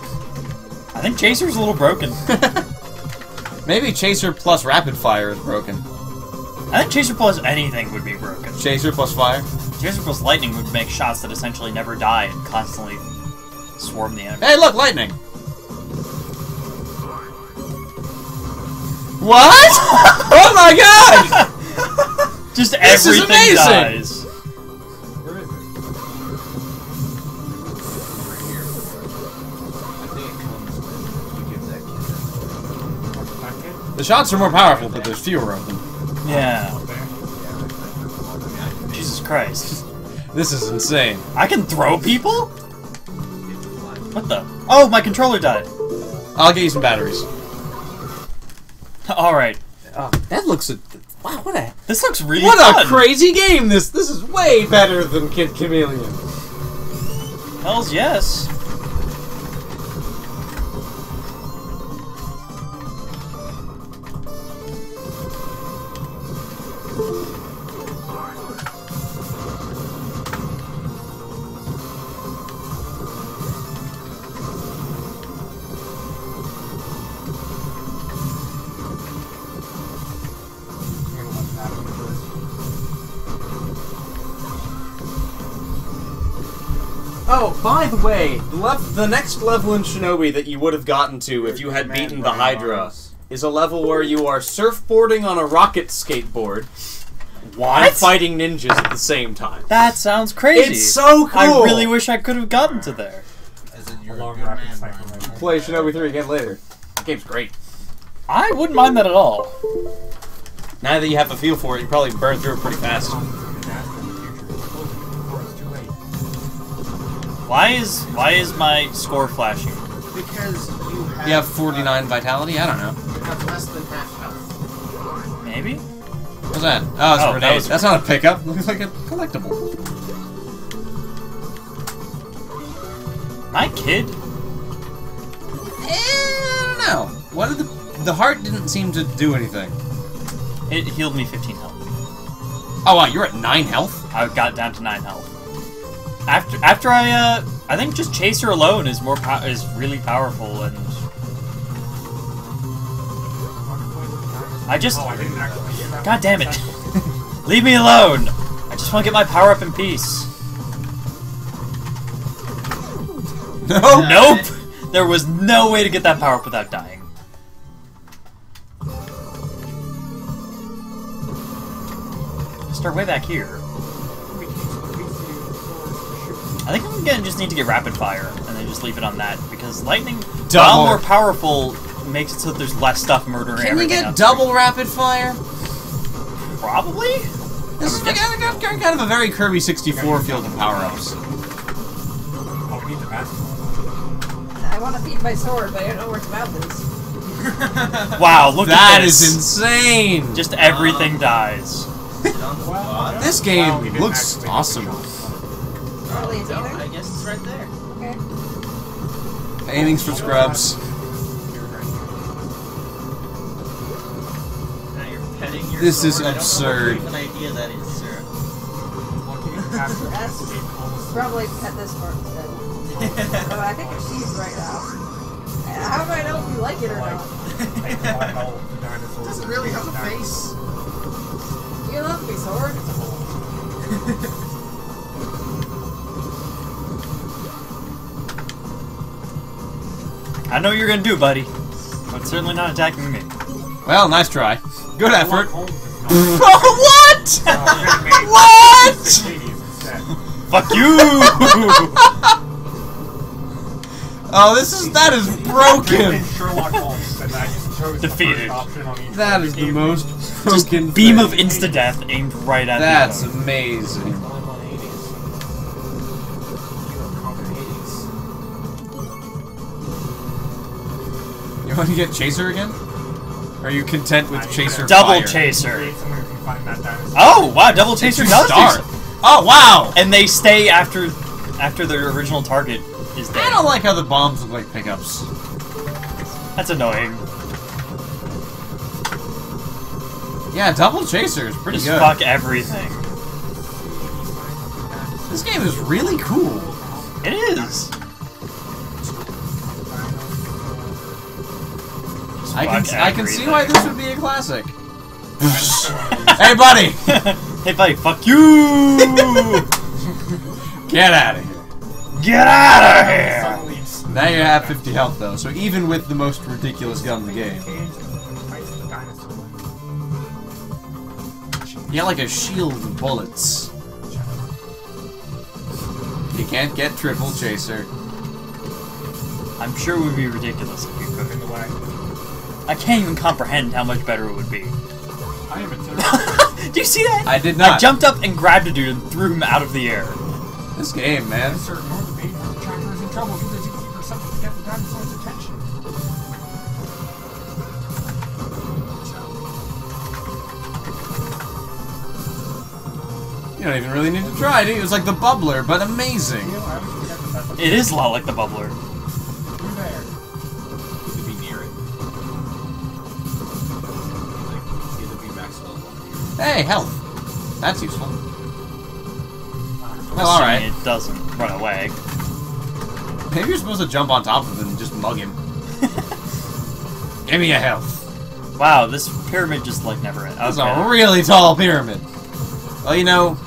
I think Chaser's a little broken. Maybe Chaser plus rapid fire is broken. I think Chaser plus anything would be broken. Chaser plus fire. Chaser plus lightning would make shots that essentially never die and constantly swarm the enemy. Hey, look, lightning. What? Oh my god! Just This is everything amazing! dies. Where is it? Over here. I think it comes when you give that kid That kid? The shots are more powerful, but there's fewer of them. Yeah. Up there. Jesus Christ. This is insane. I can throw people? What the? Oh, my controller died. I'll get you some batteries. Alright. That looks... Wow, what a... This looks really What fun. a crazy game! This is way better than Kid Chameleon. Hells yes. Oh, by the way, the next level in Shinobi that you would have gotten to if you had beaten the Hydra is a level where you are surfboarding on a rocket skateboard while fighting ninjas at the same time. That sounds crazy. It's so cool! I really wish I could have gotten to there. As in, you're Long a good rapid man, sniper Brian. rifle. Play Shinobi 3 again later. The game's great. I wouldn't mind that at all. Now that you have a feel for it, you probably burn through it pretty fast. Why is my score flashing? Because You have 49 vitality? I don't know. You have less than half health. Maybe? What's that? Oh, it's Oh, a grenade. that was- That's not a pickup. Looks like a collectible. My kid? I don't know. What did the heart didn't seem to do anything. It healed me 15 health. Oh wow, you're at 9 health? I got down to 9 health. After I think just Chaser alone is is really powerful, and I just, Oh, I didn't actually get that. God damn it, leave me alone. I just want to get my power up in peace. No. Nope, there was no way to get that power up without dying. Start way back here. I think I'm gonna just need to get rapid fire and then just leave it on that, because lightning, while more powerful, makes it so that there's less stuff murdering Can you everything. get double rapid fire? Probably? This is kind of a very Kirby 64 field of power-ups. Oh, we need the mask. I want to feed my sword, but I don't know where its mouth is. Wow, look at That this. is insane! Just everything dies. This game looks awesome. Probably it's either. I guess it's right there. Okay. Paintings for scrubs. Now you're petting your This is sword. absurd. I don't know what even idea that is, sir. That's probably pet this part instead. But I think it's she's right now. How do I know if you like it or not? Does it really have a face? You love me, sword. I know what you're gonna do, buddy, but certainly not attacking me. Well, nice try. Good effort. What? What? Fuck you! Oh, that is broken. Sherlock Holmes, and I just chose Defeated. the first option on each That one is they the gave me. most broken Beam thing. of insta-death aimed right at That's the amazing. You want to get Chaser again? Or are you content with Chaser Double Fire? Chaser. Create someone who can find that dinosaur. Oh, wow, Double Chaser does Start. do so. Oh, wow! And they stay after their original target is dead. I don't like how the bombs look like pickups. That's annoying. Yeah, Double Chaser is pretty Just good. fuck everything. This game is really cool. It is. I can Fuck see why this would be a classic. Hey, buddy! Hey, buddy, fuck you! Get out of here. Get out of here! Suddenly it's Now you have 50 health, though, so even with the most ridiculous gun in the game, you got like a shield of bullets. You can't get Triple Chaser. I'm sure it would be ridiculous if you in could. the way. I can't even comprehend how much better it would be. I am a Do you see that? I did I not. jumped up and grabbed a dude and threw him out of the air. This game, man. certain north of the tracker is in trouble because he's looking for something to get the dinosaur's attention. You don't even really need to try, do you? It was like the bubbler, but amazing. You know, I always forget that that's It is a lot like the bubbler. through there. You could be near it. Like, see the VMAX level. Hey, health. That's useful. Well, Assuming alright. It doesn't run away. Maybe you're supposed to jump on top of him and just mug him. Give me a health. Wow, this pyramid just like never ends. That's a really tall pyramid. Well, you know,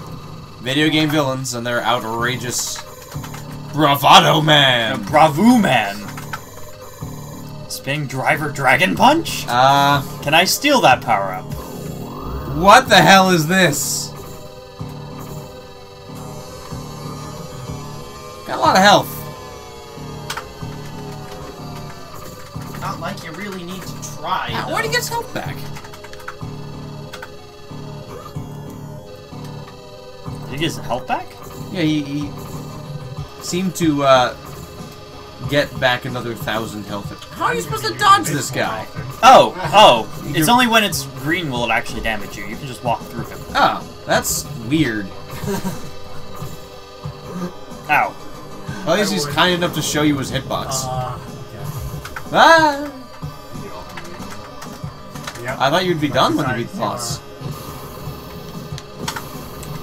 video game villains and their outrageous bravado man. Bravo man. Spinning driver dragon punch? Can I steal that power up? What the hell is this? Got a lot of health. Not like you really need to try. Where do you get his health back? Did he get his health back? Yeah, he seemed to get back another 1,000 health. How are you supposed to dodge this guy? Oh, it's only when it's green will it actually damage you. You can just walk through him. Oh, that's weird. Ow. Well, at least he's kind enough to show you his hitbox. Ah! Yep. I thought you'd be done when you beat the boss.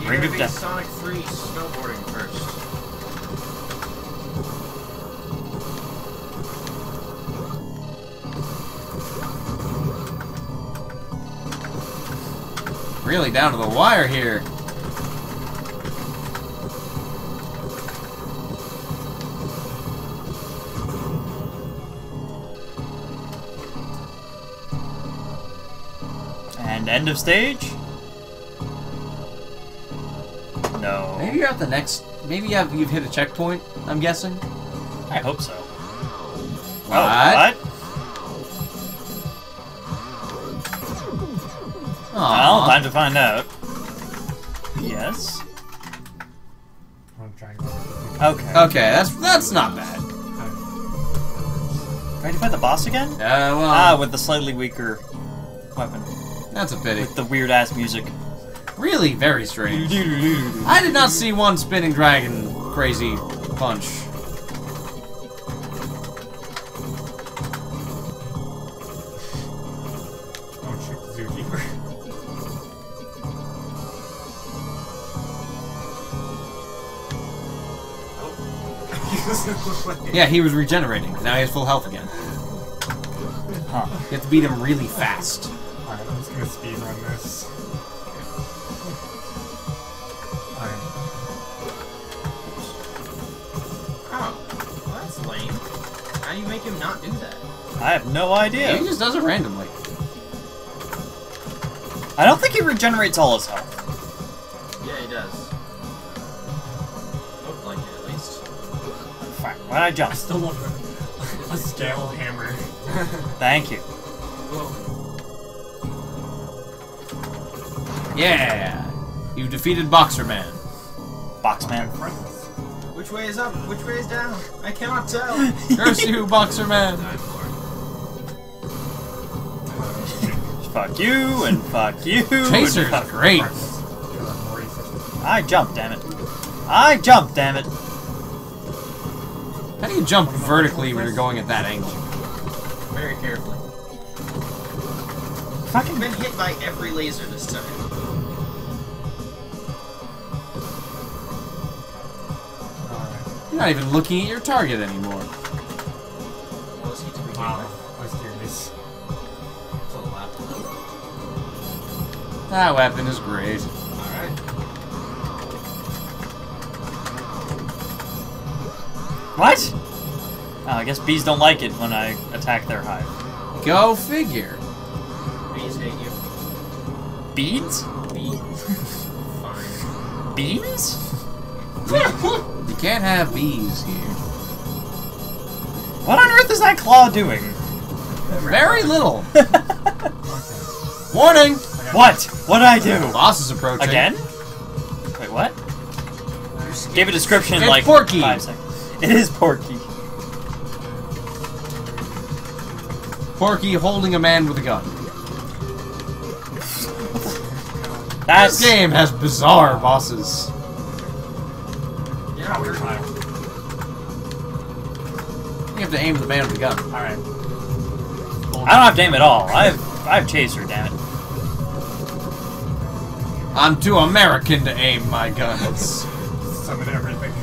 You're Ring gonna of be Death. Sonic 3 snowboarding first. Really down to the wire here. And end of stage? No. Maybe you're at the next. Maybe you've hit a checkpoint. I'm guessing. I hope so. What? Oh, what? Well, Aw. time to find out. Yes. I'm trying to Okay. Okay, that's not bad. Ready to fight the boss again? Well, Ah, with the slightly weaker weapon. that's a pity. With the weird ass music. Really very strange. I did not see one spinning dragon crazy punch. Don't shoot the zookeeper. Yeah, he was regenerating. Now he has full health again. Huh. You have to beat him really fast. Alright, I'm just gonna speedrun this. Alright. Oh, well, that's lame. How do you make him not do that? I have no idea. He just does it randomly. I don't think he regenerates all his health. Yeah, he does. Looked like it, at least. Fine. Why'd I I jump? still love the scale hammer. Thank you. Yeah! You defeated Boxer Man. Boxman. Friends. Which way is up? Which way is down? I cannot tell. Curse you, Boxer Man! Fuck you, and fuck you, Chaser's and fuck... great! More efficient. I jumped, damn it. I jumped, damn it. How do you jump vertically when you're going at that angle? Very carefully. Fucking... I've been hit by every laser this time. You're not even looking at your target anymore. What was he to begin Wow. with? I was curious. It's a laptop. That weapon is great. Alright. What? Oh, I guess bees don't like it when I attack their hive. Go figure. Bees hate you. Beads? Bees. Fine. Beans? You can't have bees here. What on earth is that claw doing? Very little. Warning! What? What'd I do? Boss is approaching. Again? Wait, what? Give a description in It's like Porky. 5 seconds. It is Porky. Porky holding a man with a gun. That's... This game has bizarre bosses. Yeah, we're Alright. You have to aim at the man with the gun. Alright. I don't have to aim at all. I have Chaser, damn it. I'm too American to aim my guns. Summon everything.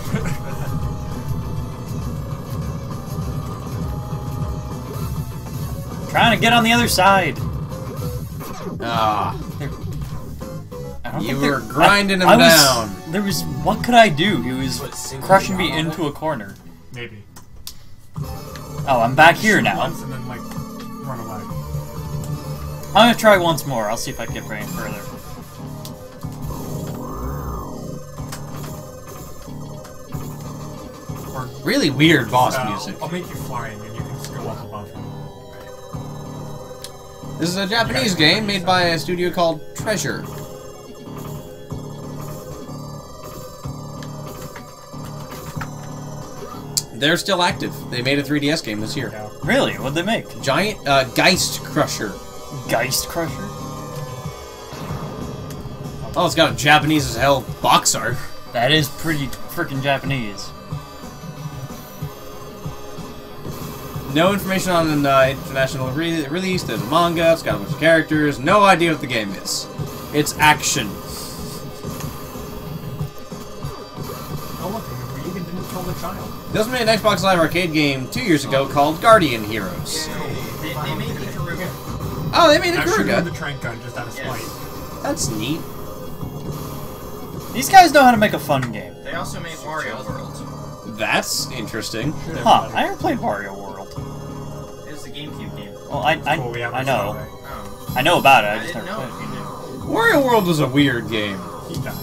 Trying to get on the other side. Ah, I don't you think there- were grinding him I was- down. There was... What could I do? He was crushing me into a corner. Maybe. Oh, I'm back here Shoot now. once and then, like, run away. I'm gonna try once more. I'll see if I can get any further. Or, Really weird boss music. I'll make you flying and you can just go up above him. This is a Japanese game made by a studio called Treasure. They're still active. They made a 3DS game this year. Yeah. Really? What'd they make? Giant Geist Crusher. Geist Crusher? Oh, it's got a Japanese as hell box art. That is pretty freaking Japanese. No information on an international release. There's a manga. It's got a bunch of characters. No idea what the game is. It's action. Oh look, we even didn't kill the child. This was made an Xbox Live Arcade game 2 years ago called Guardian Heroes. They made Ikaruga. Oh, they made I shooting Ikaruga. the trank gun just out of spite. That's neat. These guys know how to make a fun game. They also made Wario World. That's interesting. Huh, I never played Mario World. It was the GameCube game. Well, Cool, we have I our know. survey. Oh. I know about it, I I just didn't never know played if it. you did. Wario World was a weird game. He died.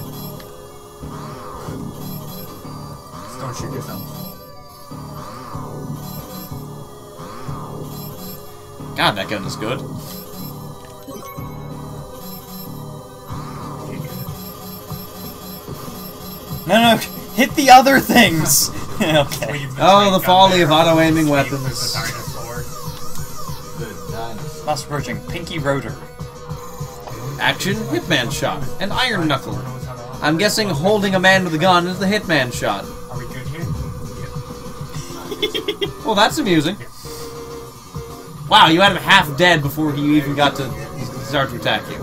Just don't shoot yourself. God, that gun is good. No, hit the other things! Okay. Oh, the folly of auto-aiming weapons. Fast approaching Pinky Rotor. Action, Hitman shot, and Iron Knuckle. I'm guessing holding a man with a gun is the Hitman shot. Are we good here? Well, that's amusing. Wow, you had him half dead before he even got to start to attack you.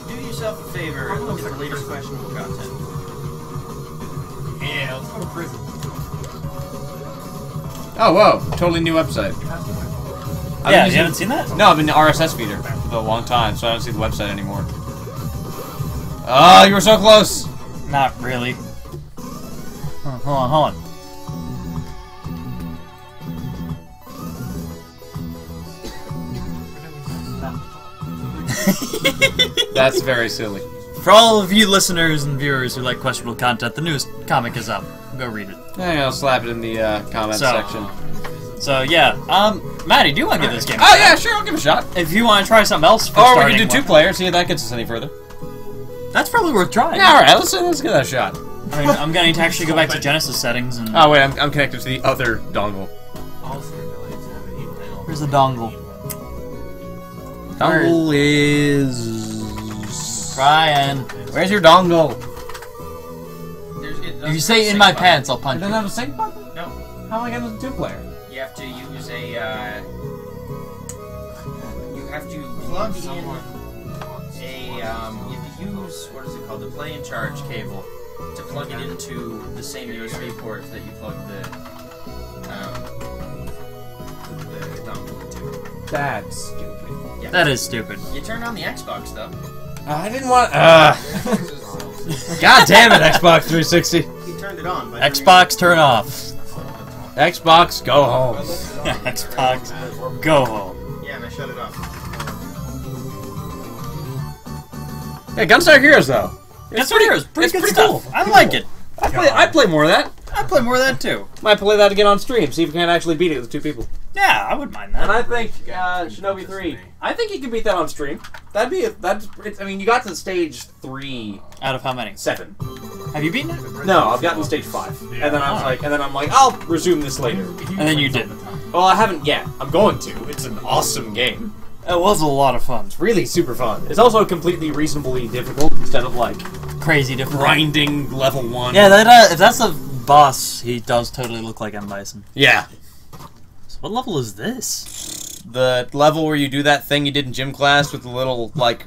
Do yourself a favor and look at the latest questionable content. Yeah, let's go to prison. Oh, whoa, totally new website. Yeah, you haven't seen that? No, I've been in RSS feeder for a long time, so I don't see the website anymore. Oh, you were so close! Not really. Hold on. That's very silly. For all of you listeners and viewers who like questionable content, the newest comic is up. Go read it. Yeah, I'll slap it in the comment section. So yeah, Maddie, do you want to give this game a Oh shot? yeah, sure, I'll give it a shot. If you want to try something else, for Or we starting can do with, 2 players, see if that gets us any further. That's probably worth trying. Yeah, alright, let's give that a shot. I mean, I'm going to actually go back to Genesis settings and. Oh wait, I'm connected to the other dongle. Where's the dongle? Dongle is... Trying. Where's your dongle? If you say in my pants, I'll punch It doesn't you. have a sync button? No. How am I getting a 2-player? You have to use a, you have to plug in a, you have to use, what is it called, the play and charge cable to plug it into the same USB port that you plug the dongle into. That's stupid. Yeah. That is stupid. You turned on the Xbox, though. I didn't want... God damn it, Xbox 360. You turned it on. By Xbox, turn off. Xbox, go home. Xbox, go home. Yeah, and I shut it off. Hey, Gunstar Heroes, though. Gunstar Heroes, pretty it's good pretty stuff. cool. I like it. I'd play more of that. I play more of that too. Might play that again on stream, see if we can actually beat it with 2 people. Yeah, I wouldn't mind that. And I think Shinobi 3. I think you can beat that on stream. That'd be I mean, you got to stage 3, Out of how many? 7. Have you beaten it? No, I've gotten to stage 5, and then I'm like, I'll resume this later. And then you didn't. Well, I haven't yet. I'm going to. It's an awesome game. It was a lot of fun. Really super fun. It's also completely reasonably difficult instead of like Crazy different. grinding level 1. Yeah, that if that's the boss, he does totally look like M. Bison. Yeah. So what level is this? The level where you do that thing you did in gym class with the little like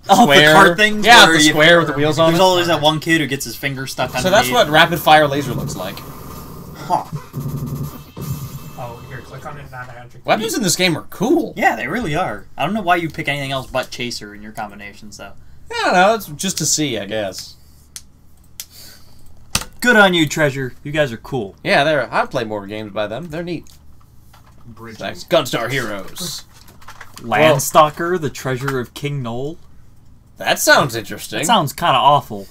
Oh, square. the cart things? Yeah, where the square with the wheels on There's it. always that one kid who gets his finger stuck underneath. So that's what rapid fire laser looks like. Huh. Oh, here, click on it, not magic. Weapons in this game are cool. Yeah, they really are. I don't know why you pick anything else but Chaser in your combinations, though. I don't know, it's just to see, I guess. Good on you, Treasure. You guys are cool. Yeah, I'd play more games by them. They're neat. Thanks. Gunstar Heroes. Landstalker, the Treasure of King Knoll. That sounds interesting. That sounds kind of awful.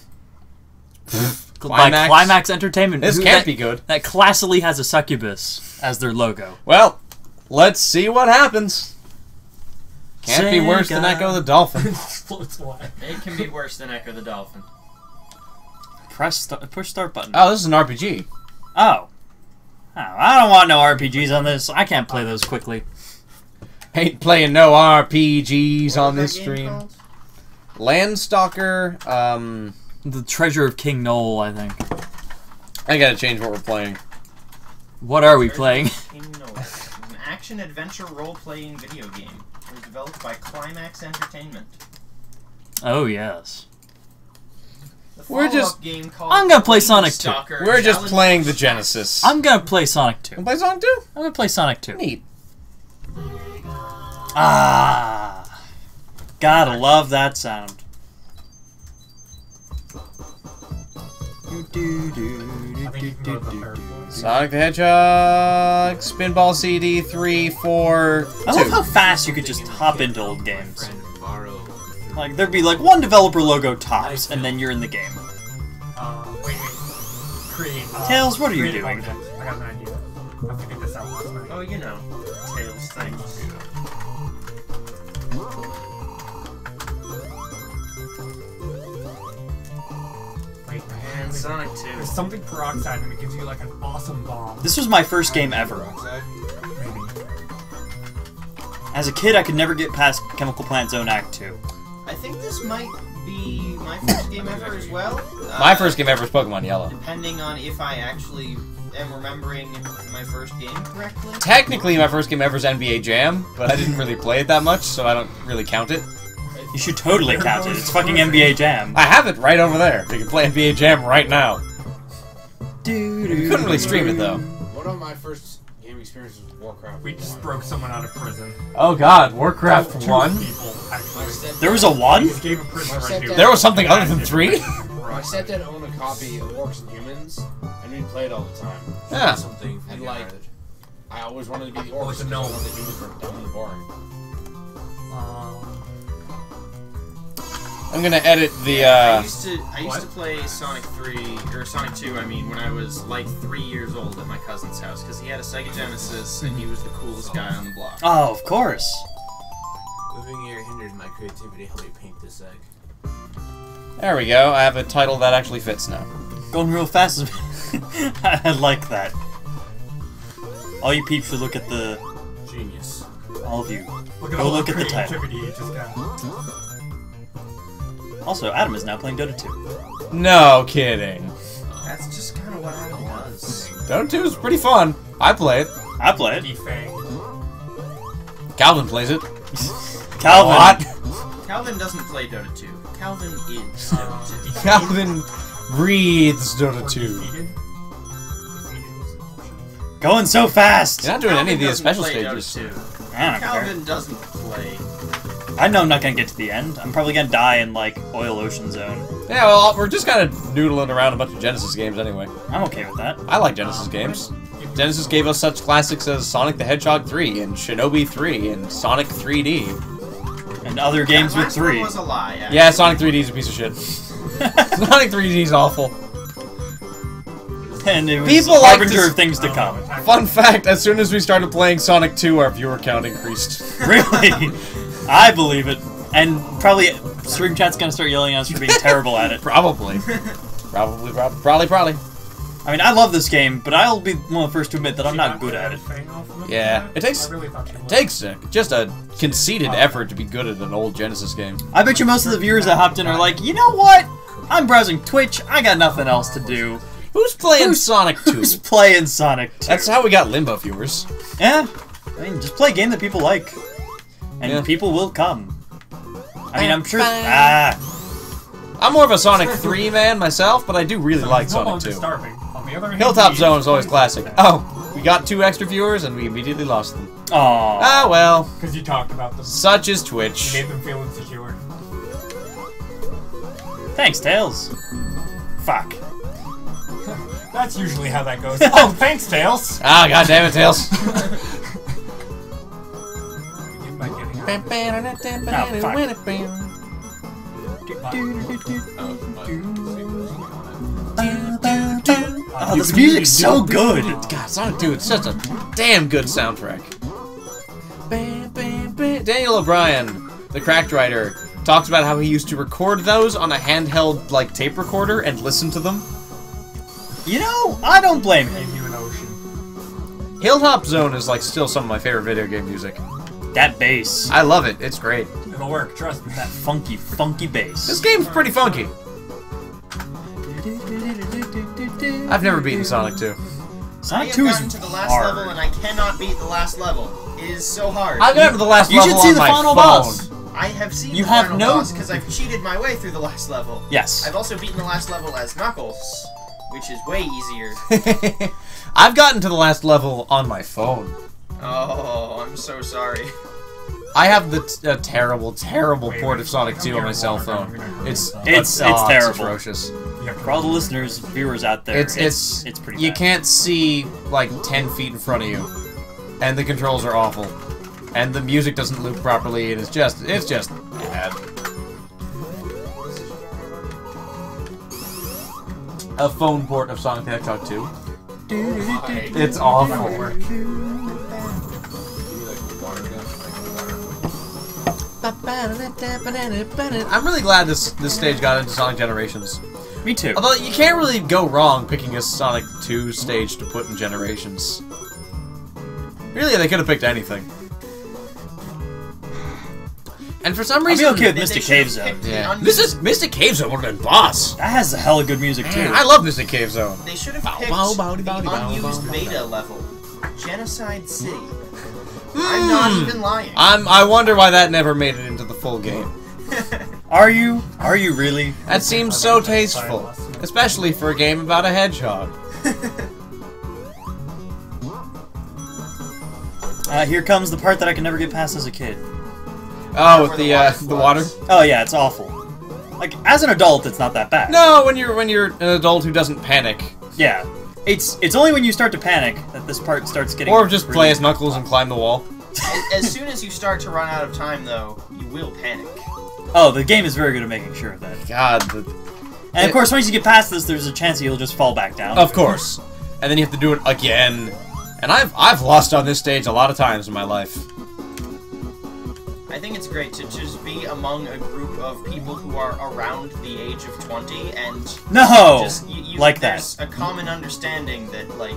Climax. Climax Entertainment. This can't be good. That classily has a succubus as their logo. Well, let's see what happens. Can't be worse than Sega. Echo the Dolphin. It can be worse than Echo the Dolphin. Push start button. Oh, this is an RPG. Oh. I don't want no RPGs on this. I can't play those quickly. Ain't playing no RPGs on What this was that game stream. called? Landstalker, The Treasure of King Knoll, I think. I gotta change what we're playing. What are we playing? It's an action-adventure role-playing video game. It was developed by Climax Entertainment. Oh, yes. The We're just- follow-up game called I'm gonna play Lady Sonic 2. Stalker We're just Challenge playing the Strike. Genesis. I'm gonna play Sonic 2. Wanna play Sonic 2? I'm gonna play Sonic 2. Neat. Ah. Gotta love that sound. I think you can go to the third floor. Sonic the Hedgehog, Spinball CD 3, 4, 2. I love how fast you could just hop into old games. Like, there'd be like one developer logo tops, and then you're in the game. Wait. Create. Tails, what are you create doing? objects. I got an idea. I figured this out last night. Oh, you know, Tails things. Wait, And Sonic 2. there's something peroxide and it gives you like an awesome bomb. This was my first game ever. Maybe. As a kid, I could never get past Chemical Plant Zone Act 2. I think this might be my first game ever as well. My first game ever was Pokemon Yellow. Depending on if I actually am remembering my first game correctly. Technically, my first game ever is NBA Jam, but I didn't really play it that much, so I don't really count it. You should totally count it. It's fucking NBA Jam. I have it right over there. You can play NBA Jam right now. You couldn't really stream it, though. One of my first game experiences was Warcraft. We just broke someone out of prison. Oh god, Warcraft Two 1? people, actually. There was a 1? We just gave a prisoner a new. There was something other than 3? My stepdad owned a copy of Orcs and Humans, and we played all the time. Yeah. And like, I always wanted to be the Orcs, the because gnome. I thought the humans were dumb and boring. I'm gonna edit the, I used to What? play Sonic 3 or Sonic 2. I mean, when I was like 3 years old at my cousin's house because he had a Sega Genesis and he was the coolest guy on the block. Oh, of course. Living here hinders my creativity. Help me paint this egg. There we go, I have a title that actually fits now. Going real fast. I like that. All you peeps should look at the... Genius. All of you. Look at Go all look the at the title. creativity it just got. Also, Adam is now playing Dota 2. No kidding. That's just kind of what Adam does. Dota 2 is pretty fun. I play it. I play it. Defanged. Calvin plays it. Calvin. What? Calvin doesn't play Dota 2. Calvin is Dota 2. Calvin breathes Dota 2. Defeated? Defeated was an option. Going so fast. You're not doing any of Calvin these doesn't special play stages. Dota 2. I don't care. Calvin doesn't play. I know I'm not gonna get to the end. I'm probably gonna die in, like, Oil Ocean Zone. Yeah, well, we're just kind of noodling around a bunch of Genesis games anyway. I'm okay with that. I like Genesis games. Genesis gave us such classics as Sonic the Hedgehog 3 and Shinobi 3 and Sonic 3D. And other games That with last one 3. was a lie. Actually. Yeah, Sonic 3D is a piece of shit. Sonic 3D is awful. And it was People a like harbinger this- of things to come. Fun fact, as soon as we started playing Sonic 2, our viewer count increased. Really? I believe it. And probably stream chat's gonna start yelling at us for being terrible at it. Probably. Probably. I mean, I love this game, but I'll be one of the first to admit that I'm not good at it. Yeah, it takes- I really thought you would. Takes just a conceited effort to be good at an old Genesis game. I bet you most of the viewers that hopped in are like, you know what? I'm browsing Twitch, I got nothing else to do. Who's playing Sonic 2? Who's playing Sonic 2? That's how we got Limbo viewers. Yeah. I mean, just play a game that people like. And Yeah. people will come. I mean, I'm sure... I'm more of a Sonic 3 man myself, but I do really like It's no Sonic longer 2. starving. On the other hand, Hilltop he Zone is always playing classic. Oh, we got 2 extra viewers and we immediately lost them. Aww. Ah, well. Because you talked about them. Such is You Twitch. made them feel insecure. Thanks, Tails. Fuck. That's usually how that goes. Oh, thanks, Tails! Ah, goddammit, Tails. You might get it. Oh, this music's so good. God, Sonic 2, it's such a damn good soundtrack. Daniel O'Brien, the Cracked Writer, talks about how he used to record those on a handheld, like, tape recorder and listen to them. You know, I don't blame him. Gave you an ocean. Hilltop Zone is, like, still some of my favorite video game music. That bass. I love it. It's great. It'll work, trust me. That funky, funky bass. This game's pretty funky. I've never beaten Sonic 2. Sonic have 2 gotten is to the last hard. level and I cannot beat the last level. It is so hard. I've gotten to the last You level should see on the my final phone. boss. I have seen You the have final no- boss because I've cheated my way through the last level. Yes. I've also beaten the last level as Knuckles, which is way easier. I've gotten to the last level on my phone. Oh, I'm so sorry. I have the terrible, terrible port of Sonic 2 on my cell phone. It's terrible. atrocious. For all the listeners, viewers out there, it's pretty you bad. can't see like 10 feet in front of you, and the controls are awful, and the music doesn't loop properly, and it's just bad. A phone port of Sonic the Hedgehog 2. It's awful. I'm really glad this stage got into Sonic Generations. Me too. Although you can't really go wrong picking a Sonic 2 stage to put in Generations. Really, they could have picked anything. And for some I'd reason, be okay with Mystic Cave Zone. yeah, Mystic Cave Zone would have been boss. That has a hella good music too. Man, I love Mystic Cave Zone. They should have Bow, picked bow, bow, the bow, bow, unused bow, bow, beta bow. level. Genocide City. I'm not even lying. I wonder why that never made it into the full game. Are you? Are you really? That seems so tasteful, especially for a game about a hedgehog. Here comes the part that I can never get past as a kid. Oh, with the water. Oh yeah, it's awful. Like as an adult, it's not that bad. No, when you're an adult who doesn't panic, Yeah, it's only when you start to panic that this part starts getting. or just really- play as Knuckles and climb the wall. As soon as you start to run out of time, though, you will panic. Oh, the game is very good at making sure of that. God, And of course, once you get past this, there's a chance that you'll just fall back down. of course. And then you have to do it again. And I've lost on this stage a lot of times in my life. I think it's great to just be among a group of people who are around the age of 20 and No, just like there's that. a common understanding that like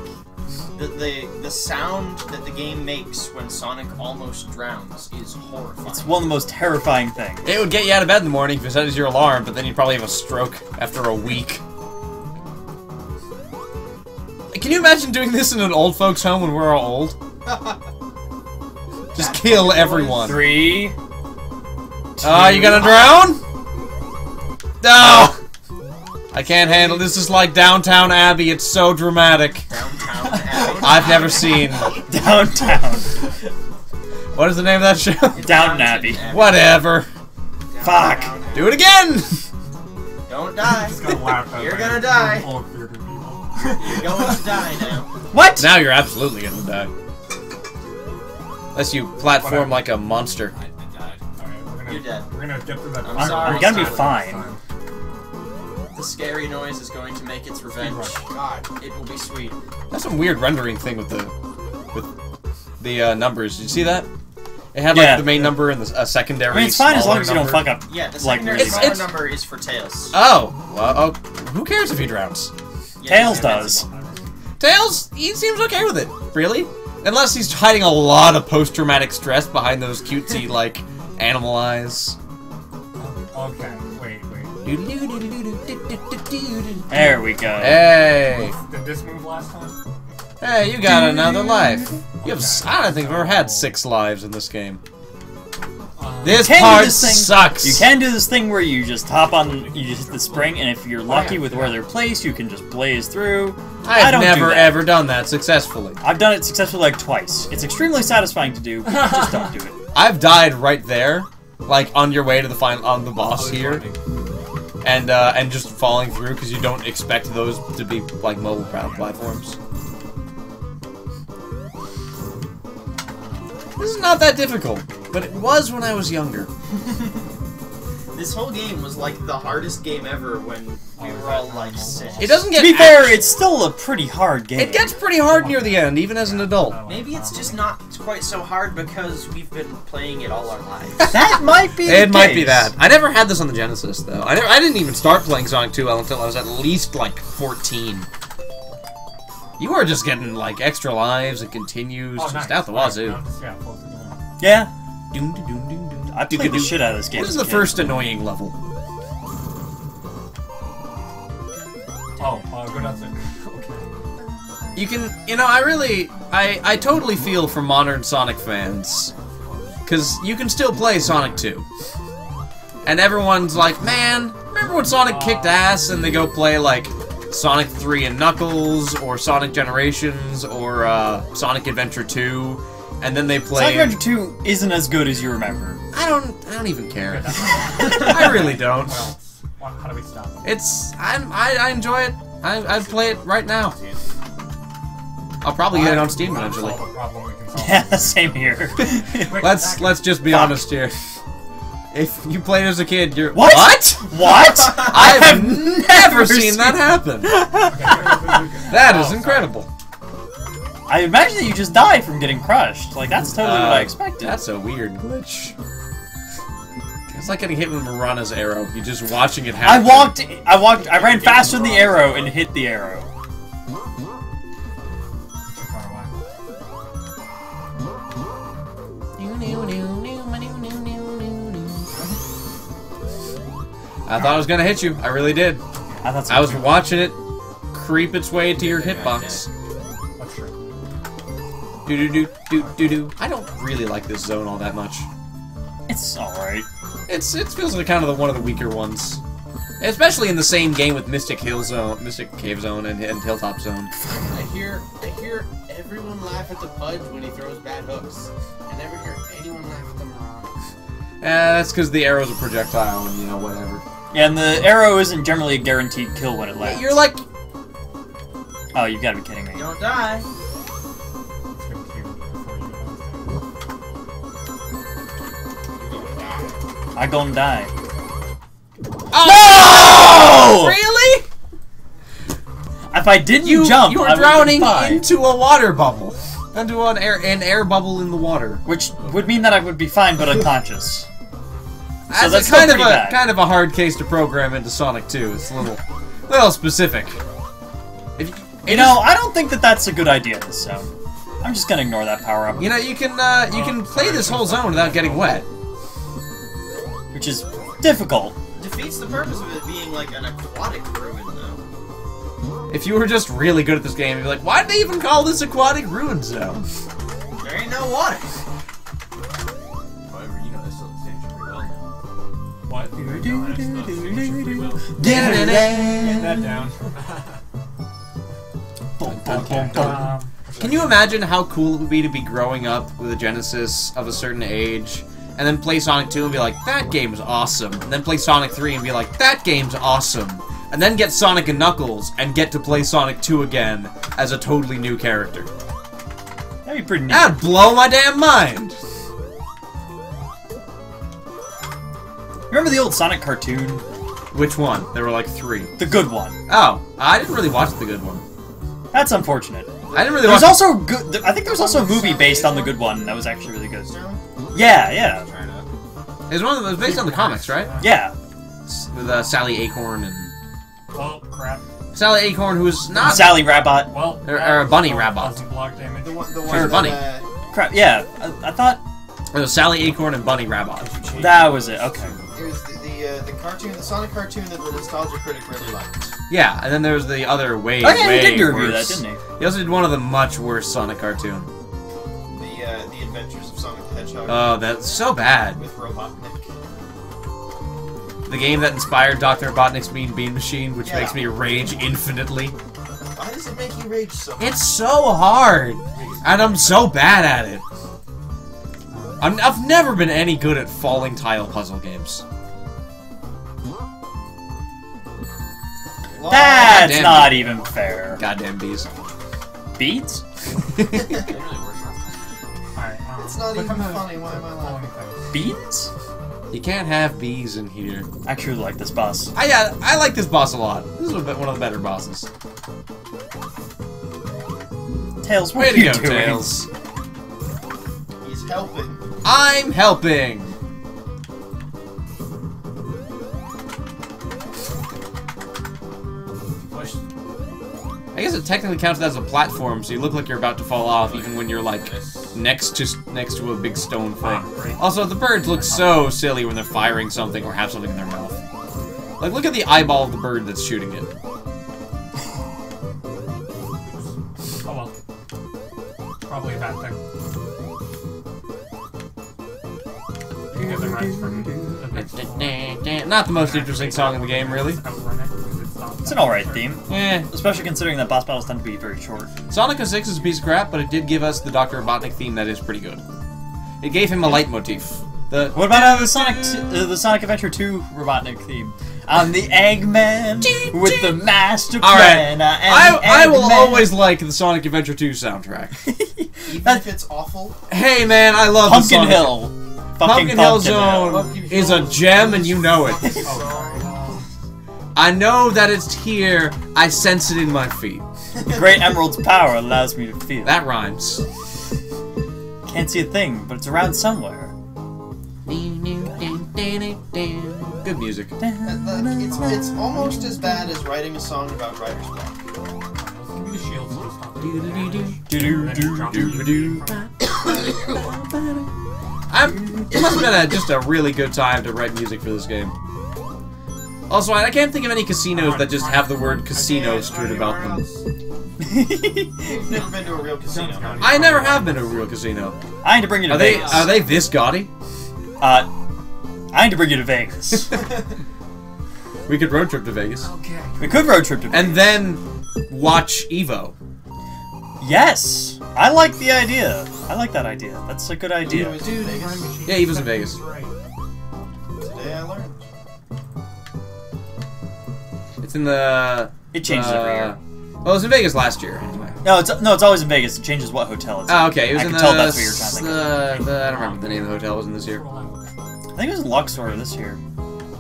the sound that the game makes when Sonic almost drowns is horrifying. It's one of the most terrifying things. It would get you out of bed in the morning if you set as your alarm, but then you'd probably have a stroke after a week. Can you imagine doing this in an old folks' home when we're all old? Just kill everyone. 3. You gonna drown? No! I can't handle this. Is like Downtown Abbey. It's so dramatic. Downtown Abbey. I've never seen. Downtown. What is the name of that show? Downton Abbey. Whatever. Fuck. Do it again! Don't die. Just gonna laugh at You're that. gonna die. All theater people. You're going to die now. What? Now you're absolutely gonna die. Unless you platform like a monster. I died. Alright, You're dead. we're gonna get through that. I'm final sorry. You're gonna be boss fine. The scary noise is going to make its revenge. God. It will be sweet. That's some weird rendering thing with the numbers. Did you see that? It had like Yeah. the main number and a secondary. I mean, it's fine as long smaller as you don't number. fuck up. Yeah, the Like, secondary really smaller bad. number is for Tails. Oh, well, who cares if he drowns? Yeah, Tails it's does. invincible. Tails, he seems okay with it. Really? Unless he's hiding a lot of post-traumatic stress behind those cutesy, like, animal eyes. Okay, wait. There we go. Hey! Did this move last time? Hey, you got another life. You have, I don't think I've ever had 6 lives in this game. This can do part this thing- sucks! You can do this thing where you just hop on, you just hit the spring, and if you're lucky with where they're placed, you can just blaze through. I I've don't do never that. ever done that successfully. I've done it successfully like twice. It's extremely satisfying to do, but just don't do it. I've died right there, like on your way to the final, on the boss here, and just falling through because you don't expect those to be like mobile platforms. This is not that difficult, but it was when I was younger. This whole game was like the hardest game ever when we were all like 6. It doesn't To get. be fair, it's still a pretty hard game. It gets pretty hard near the end, even as an adult. Maybe it's just not quite so hard because we've been playing it all our lives. That might be. It the might be case. that. I never had this on the Genesis though. I didn't even start playing Sonic 2 until I was at least like 14. You are just getting like extra lives and continues Oh, just nice. out the wazoo. Yeah, close to doing it. Yeah, Doom, doom, doom, doom, doom. I played the shit out of this game. This is as a the kid. first annoying level. Oh, go down there. Okay. You can, you know, I totally feel for modern Sonic fans. Because you can still play Sonic 2. And everyone's like, man, remember when Sonic kicked ass and they go play, like, Sonic 3 and Knuckles, or Sonic Generations, or Sonic Adventure 2, and then they play... Sonic Adventure 2 isn't as good as you remember. I don't even care. I really don't. Well, how do we stop it? It's, I enjoy it. I'd play it right now. I'll probably get it on Steam eventually. Solve a problem we can solve. Yeah, same here. Let's just be honest here. If you played as a kid, you're What? What? I have never seen that happen. That is incredible. I imagine that you just die from getting crushed. Like, that's totally what I expected. That's a weird glitch. It's like getting hit with Marana's arrow. You're just watching it happen. I ran faster than the arrow and hit the arrow. Too far away. I thought I was gonna hit you. I really did. I was watching it creep its way to your hitbox. That's true. Do. I don't really like this zone all that much. It's alright. It feels like kind of one of the weaker ones, especially in the same game with Mystic Cave Zone, and Hilltop Zone. I hear everyone laugh at the Pudge when he throws bad hooks. I never hear anyone laugh at the Mirage. That's because the arrow's a projectile, and you know whatever. Yeah, and the arrow isn't generally a guaranteed kill when it lands. You're like, oh, you've got to be kidding me. Don't die. Let's go cute before you go. I gonna die. oh! Really? If I didn't jump, you were I would've drowning been fine. into a water bubble, into an air bubble in the water. Which would mean that I would be fine but unconscious. So That's that's kind of a hard case to program into Sonic 2. It's a little specific. You know, I don't think that that's a good idea. So I'm just gonna ignore that power up, You know, you can play this whole zone without getting wet. which is difficult. Defeats the purpose of it being like an aquatic ruin, though. If you were just really good at this game, you'd be like, why'd they even call this Aquatic Ruin Zone? There ain't no water. However, you know this still stands pretty well now. What? Get Get that down. Can you imagine how cool it would be to be growing up with a Genesis of a certain age, and then play Sonic 2 and be like, that game's awesome, and then play Sonic 3 and be like, that game's awesome, and then get Sonic and Knuckles and get to play Sonic 2 again as a totally new character? That'd be pretty neat. That'd blow my damn mind! Remember the old Sonic cartoon? Which one? There were like 3. The good one. Oh, I didn't really watch the good one. That's unfortunate. I didn't really There's watch. also good. I think there was also a movie based on the good one that was actually really good. Yeah. It was based on the comics, right? Yeah. With Sally Acorn and Well, crap. Sally Acorn, who was not Sally Rabbit. Well, or Bunny Rabbit. Doesn't block damage. The one She's a bunny. Crap. Yeah. I thought It was Sally Acorn and Bunny Rabbit. that was it. Okay. It was the cartoon, the Sonic cartoon that the Nostalgia Critic really liked. Yeah, and then there was the other way, Oh yeah, way he did review that, worse. didn't he? He also did one of the much worse Sonic cartoon. The Adventures of Sonic the Hedgehog. Oh, that's so bad. With Robotnik. The game that inspired Dr. Robotnik's Mean Bean Machine, which Yeah. makes me rage infinitely. Why does it make you rage so much? It's so hard, and I'm so bad at it. I've never been any good at falling tile puzzle games. That's Goddamn not it. even fair. Goddamn bees. Beads? Alright, It's not click even on the funny, why am I laughing? following things. Beads? You can't have bees in here. I truly like this boss. I like this boss a lot. This is one of the better bosses. Tails, what Way are to you go, doing? Tails. He's helping. I'm helping. Push. I guess it technically counts as a platform, so you look like you're about to fall off, even when you're like next to a big stone thing. Also, the birds look so silly when they're firing something or have something in their mouth. Like, look at the eyeball of the bird that's shooting it. Oh, probably a bad thing. You can get the rights from Not the most interesting song in the game, really. It's an alright theme. Eh. Especially considering that boss battles tend to be very short. Sonic 06 is a piece of crap, but it did give us the Dr. Robotnik theme that is pretty good. It gave him a leitmotif. What about the Sonic Adventure 2 Robotnik theme? I'm the Eggman with the master plan. I will always like the Sonic Adventure 2 soundtrack. Even if it's awful. Hey man, I love Pumpkin the Sonic. Hill. Pumpkin Hill Zone is a gem and you know it. I know that it's here. I sense it in my feet. The Great Emerald's power allows me to feel. That rhymes. Can't see a thing, but it's around somewhere. Good music. It's almost as bad as writing a song about writer's block. Give me the shield so it's not It must have been just a really good time to write music for this game. Also, I can't think of any casinos that just have the word casino strewn about them. You've never been to a real casino, have you? I never have been to a real casino. I need to bring you to Vegas. Are they this gaudy? I need to bring you to Vegas. We could road trip to Vegas. Okay. We could road trip to Vegas. And then watch Evo. Yes! I like the idea. I like that idea. That's a good idea. Yeah, Evo's in Vegas. Today I learned. It's in the... It changes every year. Well, it was in Vegas last year, anyway. No, it's always in Vegas. It changes what hotel it's in. Oh, okay. It was I in can the... tell that's what you're trying to think of. I don't remember the name of the hotel. It wasn't this year. I think it was Luxor this year.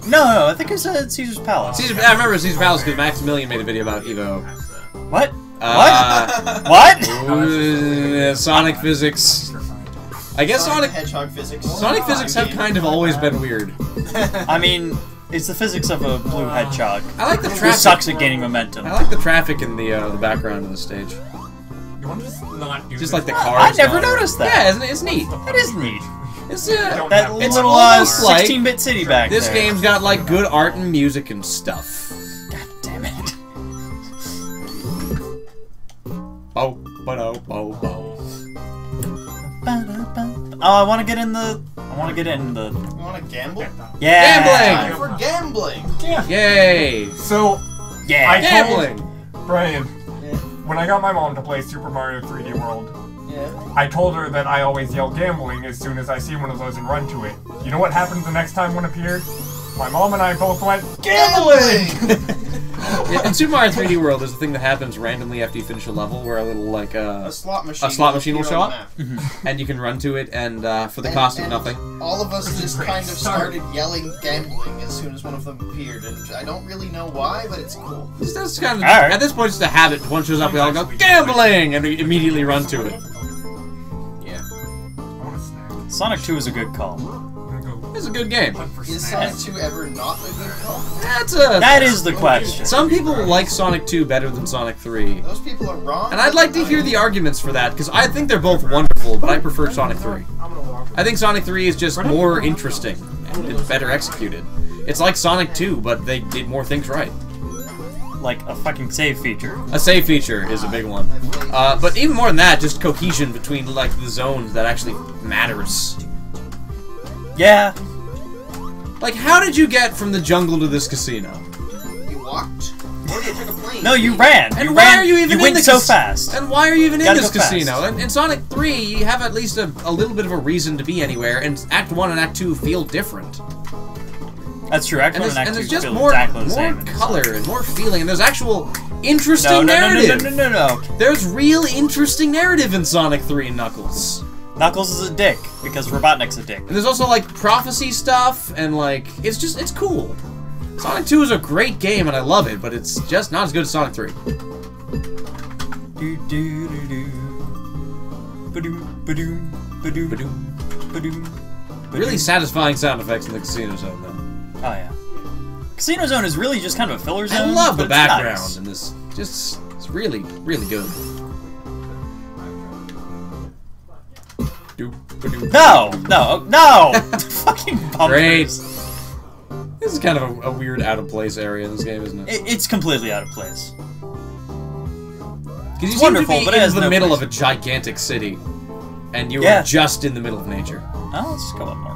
No, I think it was at Caesar's Palace. I remember Caesar's Palace because Maximilian made a video about Evo. What? What? Sonic physics. I guess Sonic Hedgehog physics. Sonic physics have kind of always been weird. I mean, it's the physics of a blue hedgehog. I like the Who traffic. sucks at gaining momentum. I like the traffic in the background of the stage. You want to just not do Just this? like the cars. I never going. noticed that. Yeah, isn't it? It's neat. It is neat. It's That it's little almost like 16-bit city back this there. game's got like good art and music and stuff. God damn it. Bo bo bo bo. Oh, I want to get in the. You want to gamble? Yeah. Time for gambling. Yeah. Yay! So, Yeah. I Gambling. told Brian, when I got my mom to play Super Mario 3D World, Yeah. I told her that I always yell gambling as soon as I see one of those and run to it. You know what happened the next time one appeared? My mom and I both went, Gambling! Yeah, in Super Mario 3D World, there's a thing that happens randomly after you finish a level, where a little like A slot machine. will appear show on up, the map. and you can run to it, and for the cost of And nothing. All of us just kind of started yelling gambling as soon as one of them appeared, and I don't really know why, but it's cool. That's kind of Alright. at this point just a habit. One shows up, we all go gambling, and we immediately run to it. I want a snack. Sonic 2 is a good call. I'm gonna go It's a good game. hunt for Is snacks. Sonic 2 ever not a good call? That is the question. Some people like Sonic 2 better than Sonic 3. Those people are wrong. And I'd like to hear the arguments for that, because I think they're both wonderful, but I prefer Sonic 3. I think Sonic 3 is just more interesting, and it's better executed. It's like Sonic 2, but they did more things right. Like a fucking save feature. A save feature is a big one. But even more than that, just cohesion between like the zones that actually matters. Yeah. Like, how did you get from the jungle to this casino? You walked? Or you took a plane? No, you ran. And you why ran. are you even you in went the so fast. And why are you even in Gotta this go fast. casino? In Sonic 3, you have at least a little bit of a reason to be anywhere, and Act 1 and Act 2 feel different. That's true. Act And 1 there's, and Act and 2 there's just feel more, exactly the more same. color and more feeling, and there's actual interesting No, narrative. no. There's real interesting narrative in Sonic 3 and Knuckles. Knuckles is a dick, because Robotnik's a dick. And there's also, like, prophecy stuff, and, like, it's cool. Sonic 2 is a great game, and I love it, but it's just not as good as Sonic 3. Do do do do. Ba-doom, ba-doom, ba-doom, Ba-doom. ba-doom, Really satisfying sound effects in the casino zone, though. Oh yeah. Casino Zone is really just kind of a filler I zone. love the but it's background nice. in this. Just, it's really, really good. No! Fucking bumpers. Great. This is kind of a weird, out of place area in this game, isn't it? It's completely out of place. Because you wonderful, seem to but be it in has the no middle place. of a gigantic city, and you Yeah. are just in the middle of nature. Oh, let's just go up more.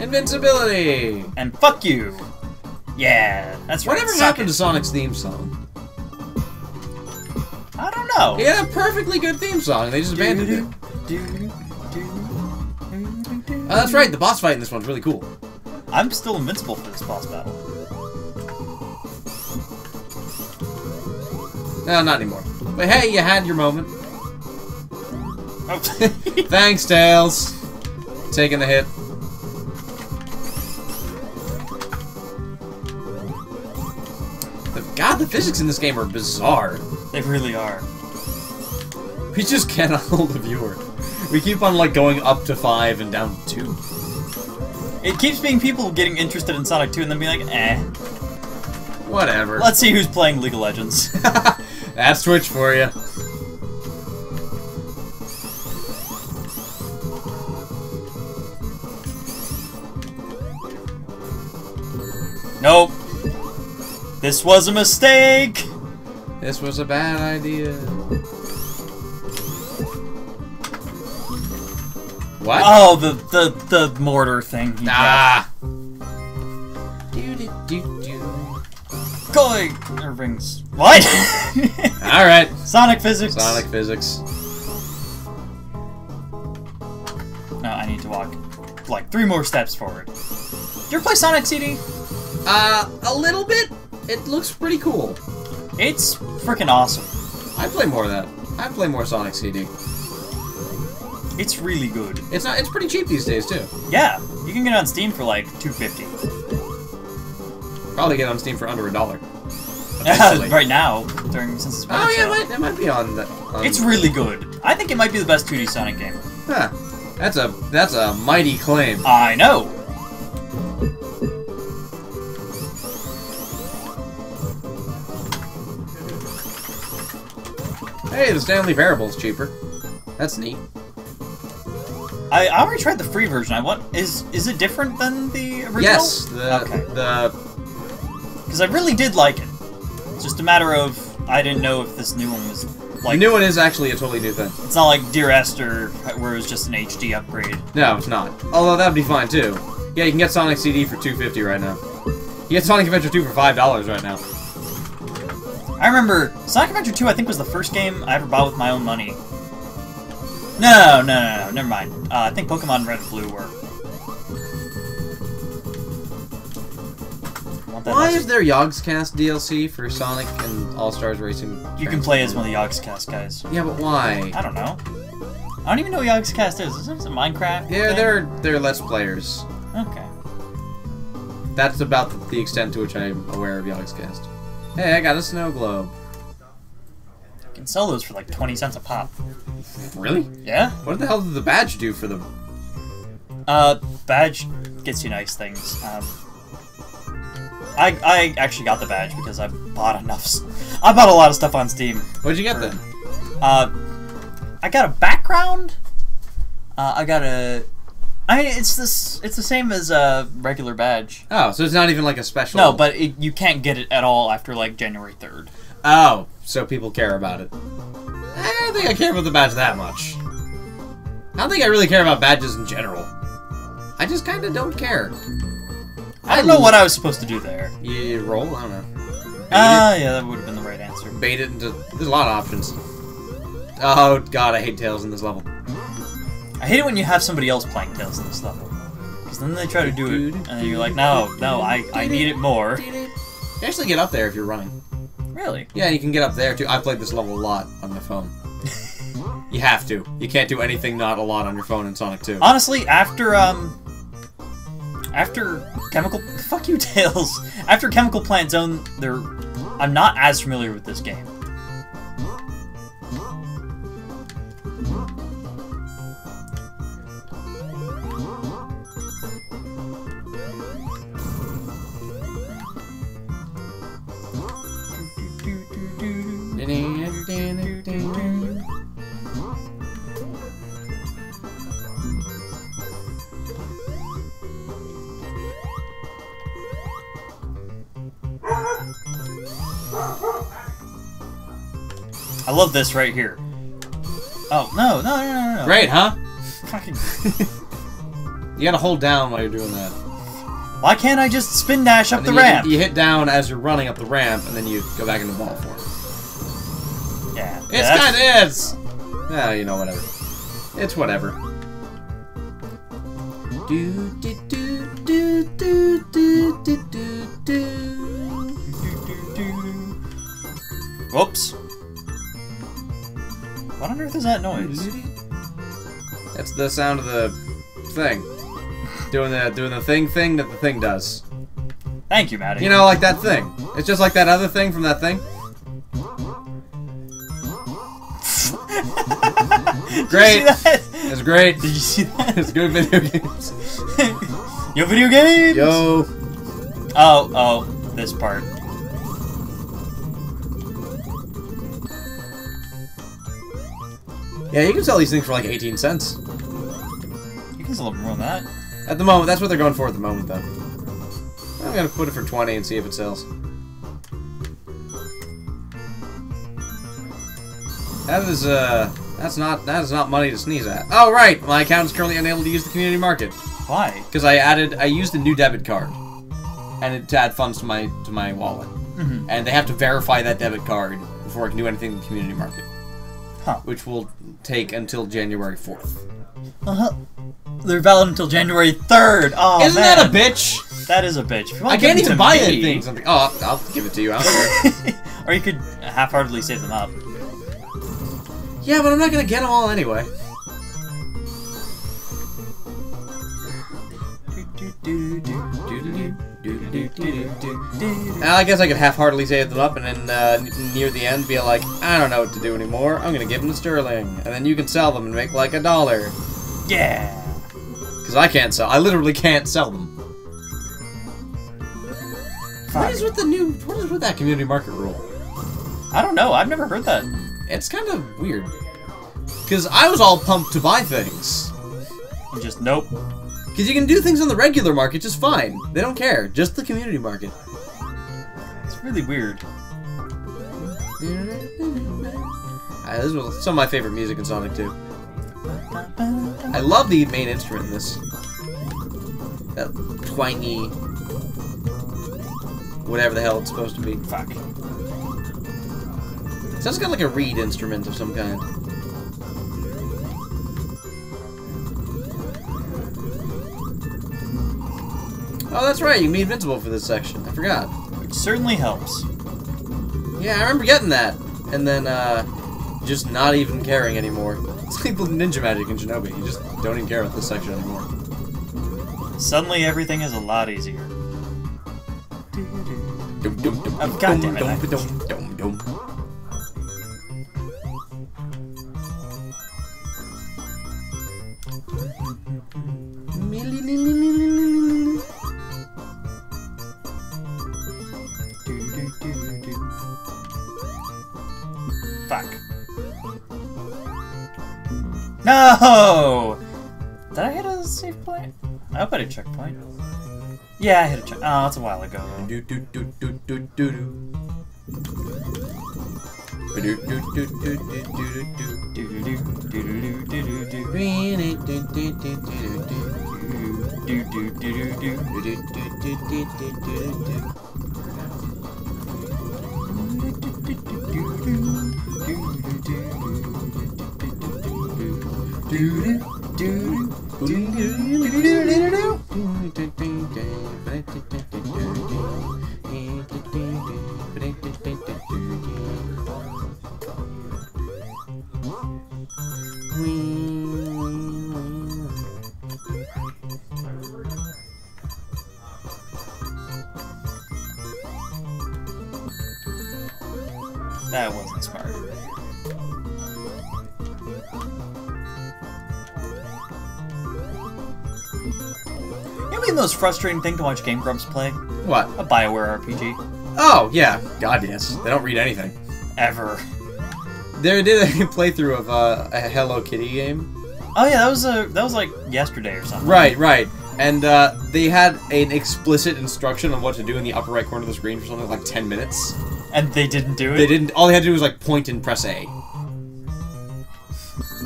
Invincibility! And fuck you! Yeah, that's right. Whatever suck happened it. to Sonic's theme song? I don't know. He had a perfectly good theme song, they just abandoned it. Oh, that's right, the boss fight in this one's really cool. I'm still invincible for this boss battle. No, not anymore. But hey, you had your moment. Oh. Thanks, Tails. Taking the hit. God, the physics in this game are bizarre. They really are. We just cannot hold the viewer. We keep on, like, going up to 5 and down to 2. It keeps being people getting interested in Sonic 2 and then being like, eh. Whatever. Let's see who's playing League of Legends. That's Twitch for you. Nope. This was a mistake! This was a bad idea. What? Oh, the mortar thing. he Ah! dropped. Going rings. What? Alright. Sonic physics. Sonic physics. No, I need to walk like 3 more steps forward. Did you ever play Sonic CD? A little bit. It looks pretty cool. It's freaking awesome. I'd play more of that. I'd play more Sonic CD. It's really good. It's not. It's pretty cheap these days too. Yeah, you can get it on Steam for like $2.50. Probably get it on Steam for under $1. Eventually. Right now, since it's been Oh on yeah, sale. it might be on that. It's really good. I think it might be the best 2D Sonic game. Huh. That's a mighty claim. I know. Hey, the Stanley Parable's cheaper. That's neat. I already tried the free version. Is it different than the original? Yes, Okay. the Because I really did like it. It's just a matter of I didn't know if this new one was like. new one is actually a totally new thing. It's not like Dear Esther, where it was just an HD upgrade. No, it's not. Although that'd be fine too. Yeah, you can get Sonic CD for $2.50 right now. You get Sonic Adventure 2 for $5 right now. I remember Sonic Adventure 2. I think was the first game I ever bought with my own money. No, never mind. I think Pokemon Red and Blue were. Want that Why message? is there Yogscast DLC for Sonic and All Stars Racing? You can play as one of the Yogscast guys. Yeah, but why? I don't know. I don't even know what Yogscast is. Is it a Minecraft? Yeah, thing? they're Let's Players. Okay. That's about the extent to which I'm aware of Yogscast. Hey, I got a snow globe. You can sell those for like 20 cents a pop. Really? Yeah? What the hell did the badge do for them? Badge gets you nice things. I actually got the badge because I bought enough. I bought a lot of stuff on Steam. What'd you get then? I got a background. I got a. I mean, it's the same as a regular badge. Oh, so it's not even like a special. No, but you can't get it at all after like January 3rd. Oh, so people care about it. I don't think I care about the badge that much. I don't think I really care about badges in general. I just kind of don't care. I don't know what I was supposed to do there. You roll? I don't know. Yeah, that would have been the right answer. Bait it into... There's a lot of options. Oh, God, I hate Tails in this level. I hate it when you have somebody else playing Tails in this level. Because then they try to do it, and then you're like, no, I need it more. You actually get up there if you're running. Really? Yeah, you can get up there, too. I played this level a lot on my phone. You have to. You can't do anything not a lot on your phone in Sonic 2. Honestly, after Chemical... Fuck you, Tails. After Chemical Plant Zone, I'm not as familiar with this game. I love this right here. Oh, no. Great, huh? Fucking... You gotta hold down while you're doing that. Why can't I just spin dash up And the then ramp? You hit down as you're running up the ramp, and then you go back into ball form. Yeah. It's that's- kinda is! Yeah, you know, whatever. It's whatever. Whoops. What on earth is that noise? That's the sound of the thing. Doing the thing that the thing does. Thank you, Maddie. You know, like that thing. It's just like that other thing from that thing. Great. Did you see that? It's great. Did you see that? It's good video games. Yo, video games! Yo. Oh, this part. Yeah, you can sell these things for like 18 cents. You can sell a little more than that. At the moment, that's what they're going for at the moment, though. I'm gonna put it for 20 and see if it sells. That is not money to sneeze at. Oh right, my account is currently unable to use the community market Why? because I used a new debit card, and to add funds to my wallet, and they have to verify that debit card before I can do anything in the community market, which will take until January 4th. They're valid until January 3rd. Oh, Isn't man. that a bitch? That is a bitch. If you want I to give can't them even to buy me- anything. Something. Oh, I'll give it to you. I don't care. Or you could half-heartedly save them up. Yeah, but I'm not gonna get them all anyway. I guess I could half-heartedly save them up and then near the end be like, I don't know what to do anymore. I'm gonna give them to Sterling, and then you can sell them and make like $1. Yeah. Because I can't sell. I literally can't sell them. What is with that community market rule? I don't know. I've never heard that. It's kind of weird. Because I was all pumped to buy things. And just nope. Because you can do things on the regular market just fine. They don't care. Just the community market. It's really weird. This was some of my favorite music in Sonic 2. I love the main instrument in this. That twangy... whatever the hell it's supposed to be. Fuck. It sounds kind of like a reed instrument of some kind. Oh, that's right, you can be invincible for this section. I forgot. Which certainly helps. Yeah, I remember getting that. And then, just not even caring anymore. It's like ninja magic in Shinobi. You just don't even care about this section anymore. Suddenly everything is a lot easier. Oh, God damn it. Fuck. No! Did I hit a save point? I hope I did a checkpoint. Yeah, I hit a check. Oh, that's a while ago. That wasn't smart. You know the most frustrating thing to watch Game Grumps play? What? A BioWare RPG. Oh, yeah. God, yes. They don't read anything. Ever. They did a playthrough of a Hello Kitty game. Oh yeah, that was like yesterday or something. Right, right. And they had an explicit instruction on what to do in the upper right corner of the screen for something like 10 minutes. And they didn't do it? They didn't. All they had to do was like point and press A.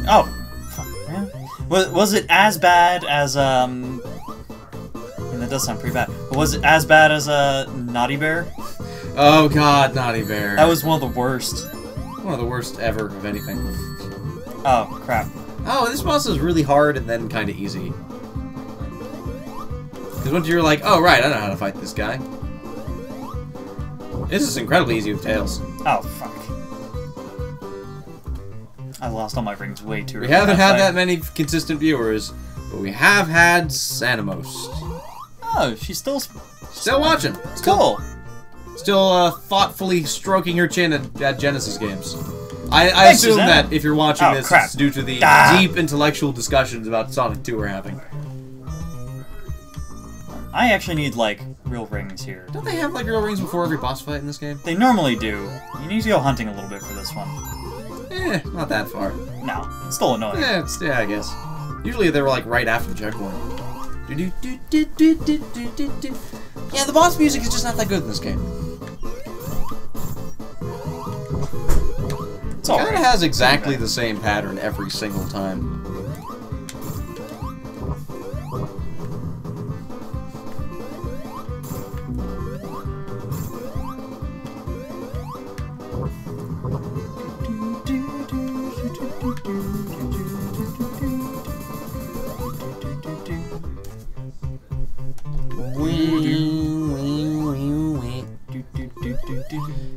Oh. Fuck, yeah. Was it as bad as, I mean, that does sound pretty bad. But was it as bad as, Naughty Bear? Oh god, Naughty Bear. That was one of the worst. One of the worst ever of anything. Oh, crap. Oh, this boss is really hard and then kind of easy. Because once you're like, oh right, I know how to fight this guy. This is incredibly easy with Tails. Oh, fuck. I lost all my rings way too early. We haven't had that many consistent viewers, but we have had Sanimos. Oh, she's still watching. cool. Still thoughtfully stroking her chin at Genesis games. I Thanks, assume Susanna. that if you're watching this, crap. it's due to the deep intellectual discussions about Sonic 2 we're having. I actually need, like, real rings here. Don't they have, like, real rings before every boss fight in this game? They normally do. You need to go hunting a little bit for this one. Eh, not that far. No, it's still annoying. Yeah, I guess. Usually they were, like, right after the checkpoint. Yeah, the boss music is just not that good in this game. It's It alright. kind of has exactly the same pattern every single time.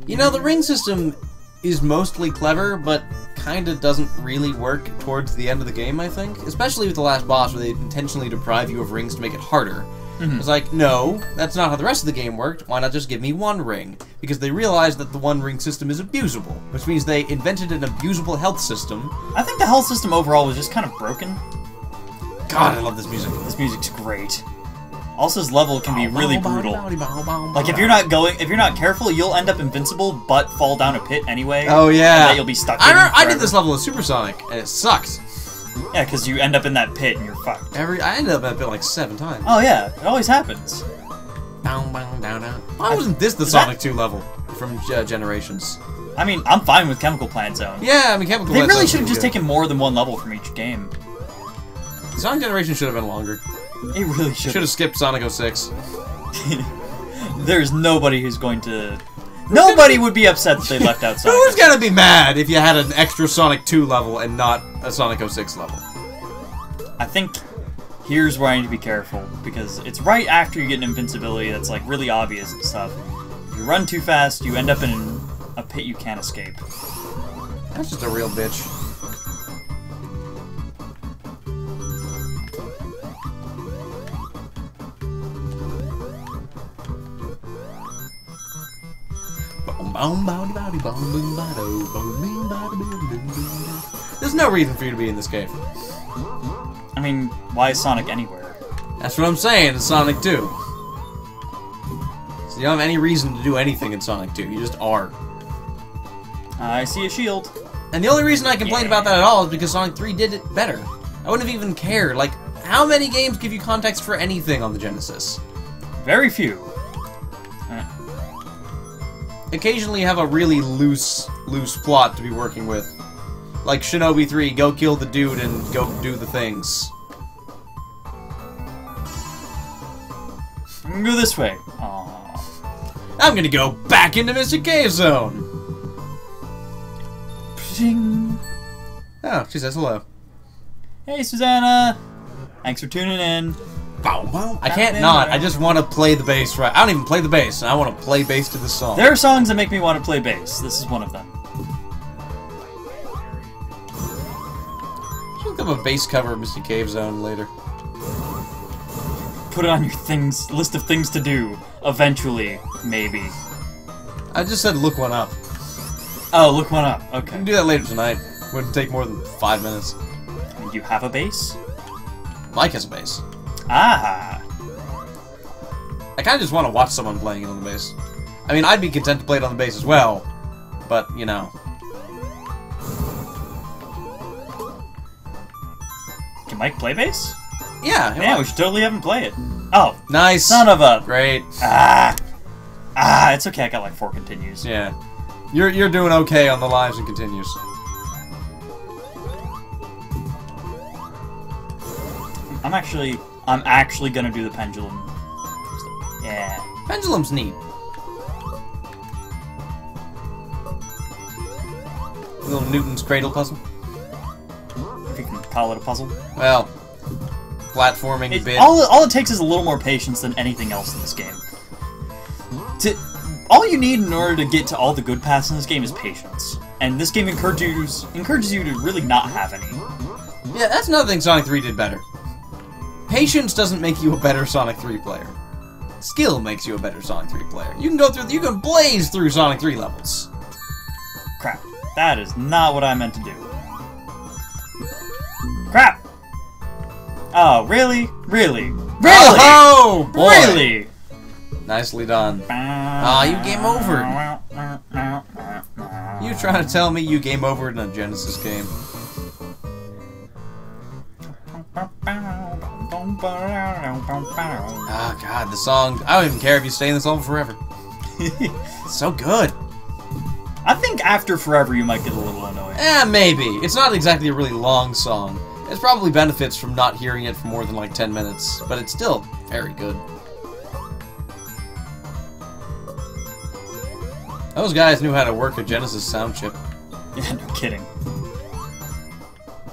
You know, the ring system is mostly clever, but kinda doesn't really work towards the end of the game, I think. Especially with the last boss, where they intentionally deprive you of rings to make it harder. It's like, no, that's not how the rest of the game worked. Why not just give me one ring? Because they realized that the one ring system is abusable, which means they invented an abusable health system. I think the health system overall was just kind of broken. God, I love this music. This music's great. Also, this level can be really brutal. Like, if you're not careful, you'll end up invincible, but fall down a pit anyway. Oh yeah. And then you'll be stuck in I did forever. this level of Supersonic, and it sucked. Yeah, because you end up in that pit and you're fucked. I ended up in that bit like 7 times. Oh yeah, it always happens. Why wasn't this the Sonic 2 level from Generations? I mean, I'm fine with Chemical Plant Zone. Yeah, I mean, Chemical They Plant really Zone's should have pretty just good. taken more than one level from each game. Sonic Generations should have been longer. It really should. Should have skipped Sonic 06. There's nobody who's going to... Nobody would be upset that they left out Sonic. Who's gonna be mad if you had an extra Sonic 2 level and not a Sonic 06 level? I think here's where I need to be careful, because it's right after you get an invincibility that's like really obvious and stuff. If you run too fast, you end up in a pit you can't escape. That's just a real bitch. There's no reason for you to be in this cave. I mean, why is Sonic anywhere? That's what I'm saying, it's Sonic 2. So you don't have any reason to do anything in Sonic 2, you just are. I see a shield. And the only reason I complained about that at all is because Sonic 3 did it better. I wouldn't have even cared. Like, how many games give you context for anything on the Genesis? Very few. Occasionally you have a really loose plot to be working with. Like Shinobi 3, go kill the dude and go do the things. Go this way. Aww. I'm gonna go back into Mystic Cave Zone! Pshing. Oh, she says hello. Hey, Susanna. Thanks for tuning in. I can't not. I just want to play the bass right. I don't even play the bass, and I want to play bass to this song. There are songs that make me want to play bass. This is one of them. Should look up a bass cover of Mystic Cave Zone later. Put it on your list of things to do. Eventually, maybe. I just said look one up. Oh, look one up. We Okay. can do that later tonight. Wouldn't take more than 5 minutes. You have a bass? Mike has a bass. Ah. I kind of just want to watch someone playing it on the bass. I mean, I'd be content to play it on the bass as well, but, you know. Can Mike play bass? Yeah, Yeah, we should totally have him play it. Oh, nice. son of a... Great. Ah. Ah, it's okay. I got like 4 continues. Yeah. You're doing okay on the lives and continues. I'm actually gonna do the pendulum. Yeah. Pendulum's neat. Little Newton's cradle puzzle. If you can call it a puzzle. Well, platforming bit. All it takes is a little more patience than anything else in this game. All you need in order to get to all the good paths in this game is patience. And this game encourages you to really not have any. Yeah, that's another thing Sonic 3 did better. Patience doesn't make you a better Sonic 3 player. Skill makes you a better Sonic 3 player. You can blaze through Sonic 3 levels. Crap. That is not what I meant to do. Crap! Oh, really? Really? Really? Oh, boy. Really? Nicely done. Ah, you game over. You trying to tell me you game over in a Genesis game? Ah, God, the song. I don't even care if you stay in this level forever. It's so good. I think after forever you might get a little annoying. Maybe. It's not exactly a really long song. It probably benefits from not hearing it for more than like 10 minutes, but it's still very good. Those guys knew how to work a Genesis sound chip. Yeah, no kidding.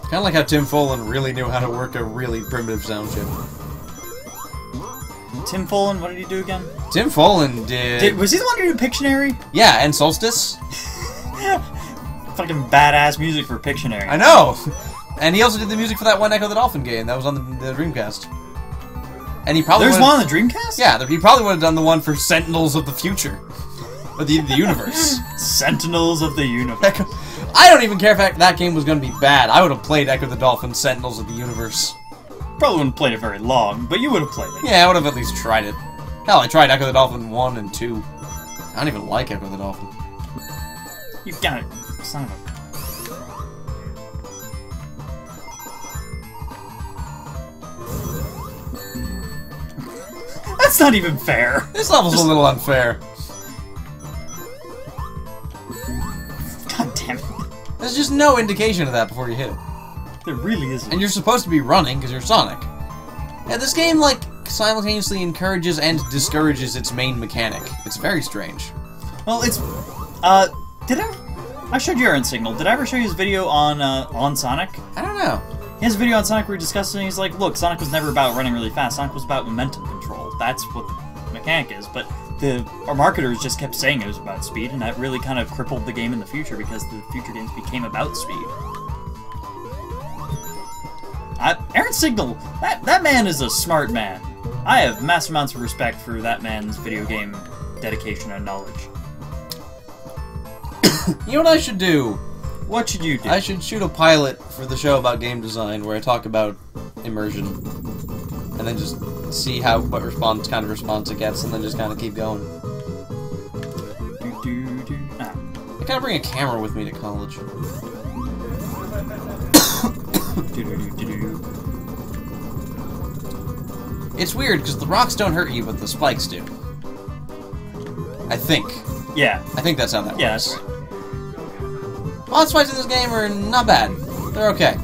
Kind of like how Tim Follin really knew how to work a really primitive sound chip. Tim Follin, what did he do again? Tim Follin did... Was he the one who did Pictionary? Yeah, and Solstice. Fucking badass music for Pictionary. I know! And he also did the music for that one Echo the Dolphin game that was on the Dreamcast. And he probably There's one on the Dreamcast? Yeah, he probably would have done the one for Sentinels of the Future. Or the universe. Sentinels of the Universe. I don't even care if that game was going to be bad. I would have played Echo the Dolphin Sentinels of the Universe. Probably wouldn't have played it very long, but you would have played it. Yeah, I would have at least tried it. Hell, I tried Echo the Dolphin 1 and 2. I don't even like Echo the Dolphin. You've got it. Son of a... That's not even fair. This level's a little unfair. God damn it. There's just no indication of that before you hit it. There really isn't. And you're supposed to be running because you're Sonic. Yeah, this game, like, simultaneously encourages and discourages its main mechanic. It's very strange. Well, it's... did I showed you Aaron Signal. Did I ever show you his video on Sonic? I don't know. He has a video on Sonic where he discusses, he's like, look, Sonic was never about running really fast. Sonic was about momentum control. That's what the mechanic is. But our marketers just kept saying it was about speed, and that really kind of crippled the game in the future because the future games became about speed. Aaron Signal, that man is a smart man. I have massive amounts of respect for that man's video game dedication and knowledge. You know what I should do? What should you do? I should shoot a pilot for the show about game design where I talk about immersion. And then just see what kind of response it gets, and then just kind of keep going. I gotta bring a camera with me to college. It's weird, because the rocks don't hurt you, but the spikes do. I think. Yeah. I think that's how that works. Yeah, that's right. Boss fights in this game are not bad. They're okay.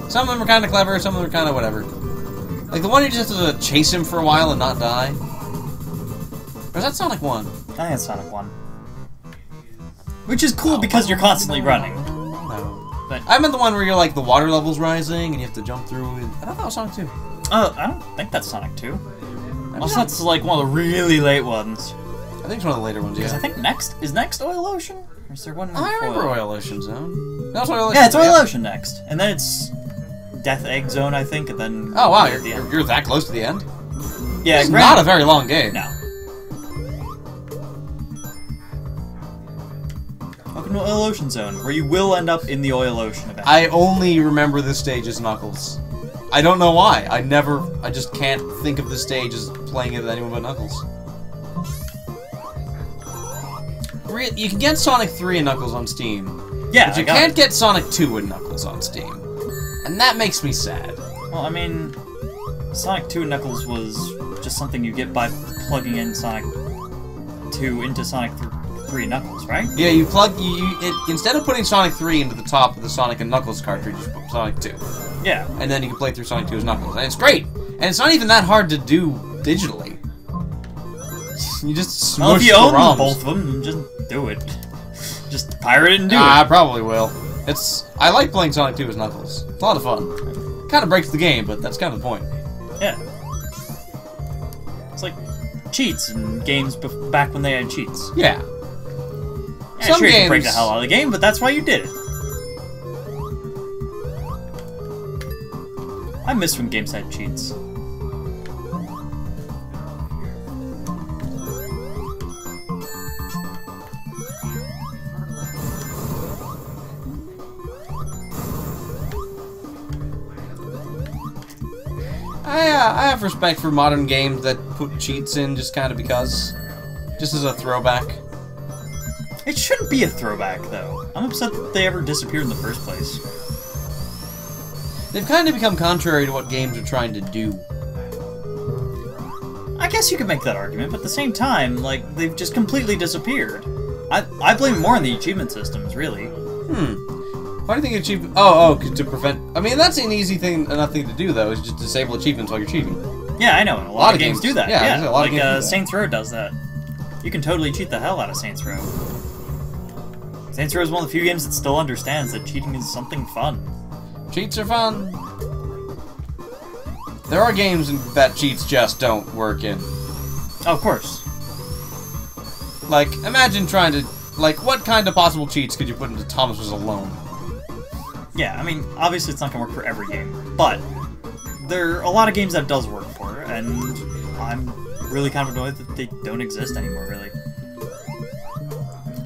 Some of them are kind of clever, some of them are kind of whatever. Like the one you just have to chase him for a while and not die. Or is that Sonic 1? I think it's Sonic 1. Which is cool because you're constantly running. No. But I meant the one where you're like the water level's rising and you have to jump through. I thought that was Sonic 2. I don't think that's Sonic 2. Also, that's like one of the really late ones. I think it's one of the later ones, yeah. Because I think next Oil Ocean? Or is there one more? I remember Oil Ocean Zone. That's Oil Ocean. Yeah, it's Oil Ocean next. And then it's Death Egg Zone, I think, and then... Oh, wow, you're that close to the end? Yeah, it's not a very long game. No. Welcome to Oil Ocean Zone, where you will end up in the Oil Ocean eventually. I only remember this stage as Knuckles. I don't know why. I just can't think of this stage as playing it with anyone but Knuckles. You can get Sonic 3 and Knuckles on Steam. Yeah, but you can't get Sonic 2 and Knuckles on Steam. And that makes me sad. Well, I mean, Sonic 2 and Knuckles was just something you get by plugging in Sonic 2 into Sonic 3 Knuckles, right? Yeah, you plug instead of putting Sonic 3 into the top of the Sonic and Knuckles cartridge, you put Sonic 2. Yeah. And then you can play through Sonic 2 as Knuckles. And it's great! And it's not even that hard to do digitally. You just smush Well, if you the own ROMs. both of them, just do it. Just pirate it and do I it. probably will. I like playing Sonic 2 as Knuckles. It's a lot of fun. Kind of breaks the game, but that's kind of the point. Yeah. It's like cheats in games back when they had cheats. Yeah. Yeah, Some sure, you can games- break the hell out of the game, but that's why you did it. I miss when games had cheats. I have respect for modern games that put cheats in just kind of because. Just as a throwback. It shouldn't be a throwback, though. I'm upset that they ever disappeared in the first place. They've kind of become contrary to what games are trying to do. I guess you could make that argument, but at the same time, like, they've just completely disappeared. I blame it more on the achievement systems, really. Why do you think achievement? Oh, to prevent. I mean, that's an easy thing, enough thing to do though, is just disable achievements while you're cheating. Yeah, I know, and a lot of games do that. Yeah, Yeah, a lot of like games do that. Saints Row does that. You can totally cheat the hell out of Saints Row. Saints Row is one of the few games that still understands that cheating is something fun. Cheats are fun. There are games that cheats just don't work in. Oh, of course. Like, imagine trying to. Like, what kind of possible cheats could you put into Thomas Was Alone? Yeah, I mean, obviously it's not going to work for every game, but there are a lot of games that it does work for, and I'm really kind of annoyed that they don't exist anymore, really.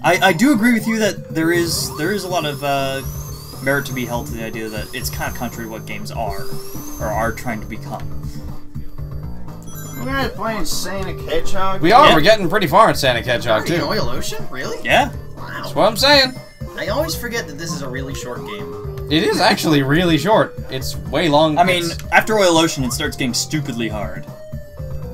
I do agree with you that there is a lot of merit to be held to the idea that it's kind of contrary to what games are, or are trying to become. We're gonna play Sonic Hedgehog. We are. Yeah. We're getting pretty far in Sonic Hedgehog Already in too. Oil Ocean? Really? Yeah? Wow. That's what I'm saying. I always forget that this is a really short game. It is actually really short. It's way long. I mean, after Oil Ocean, it starts getting stupidly hard.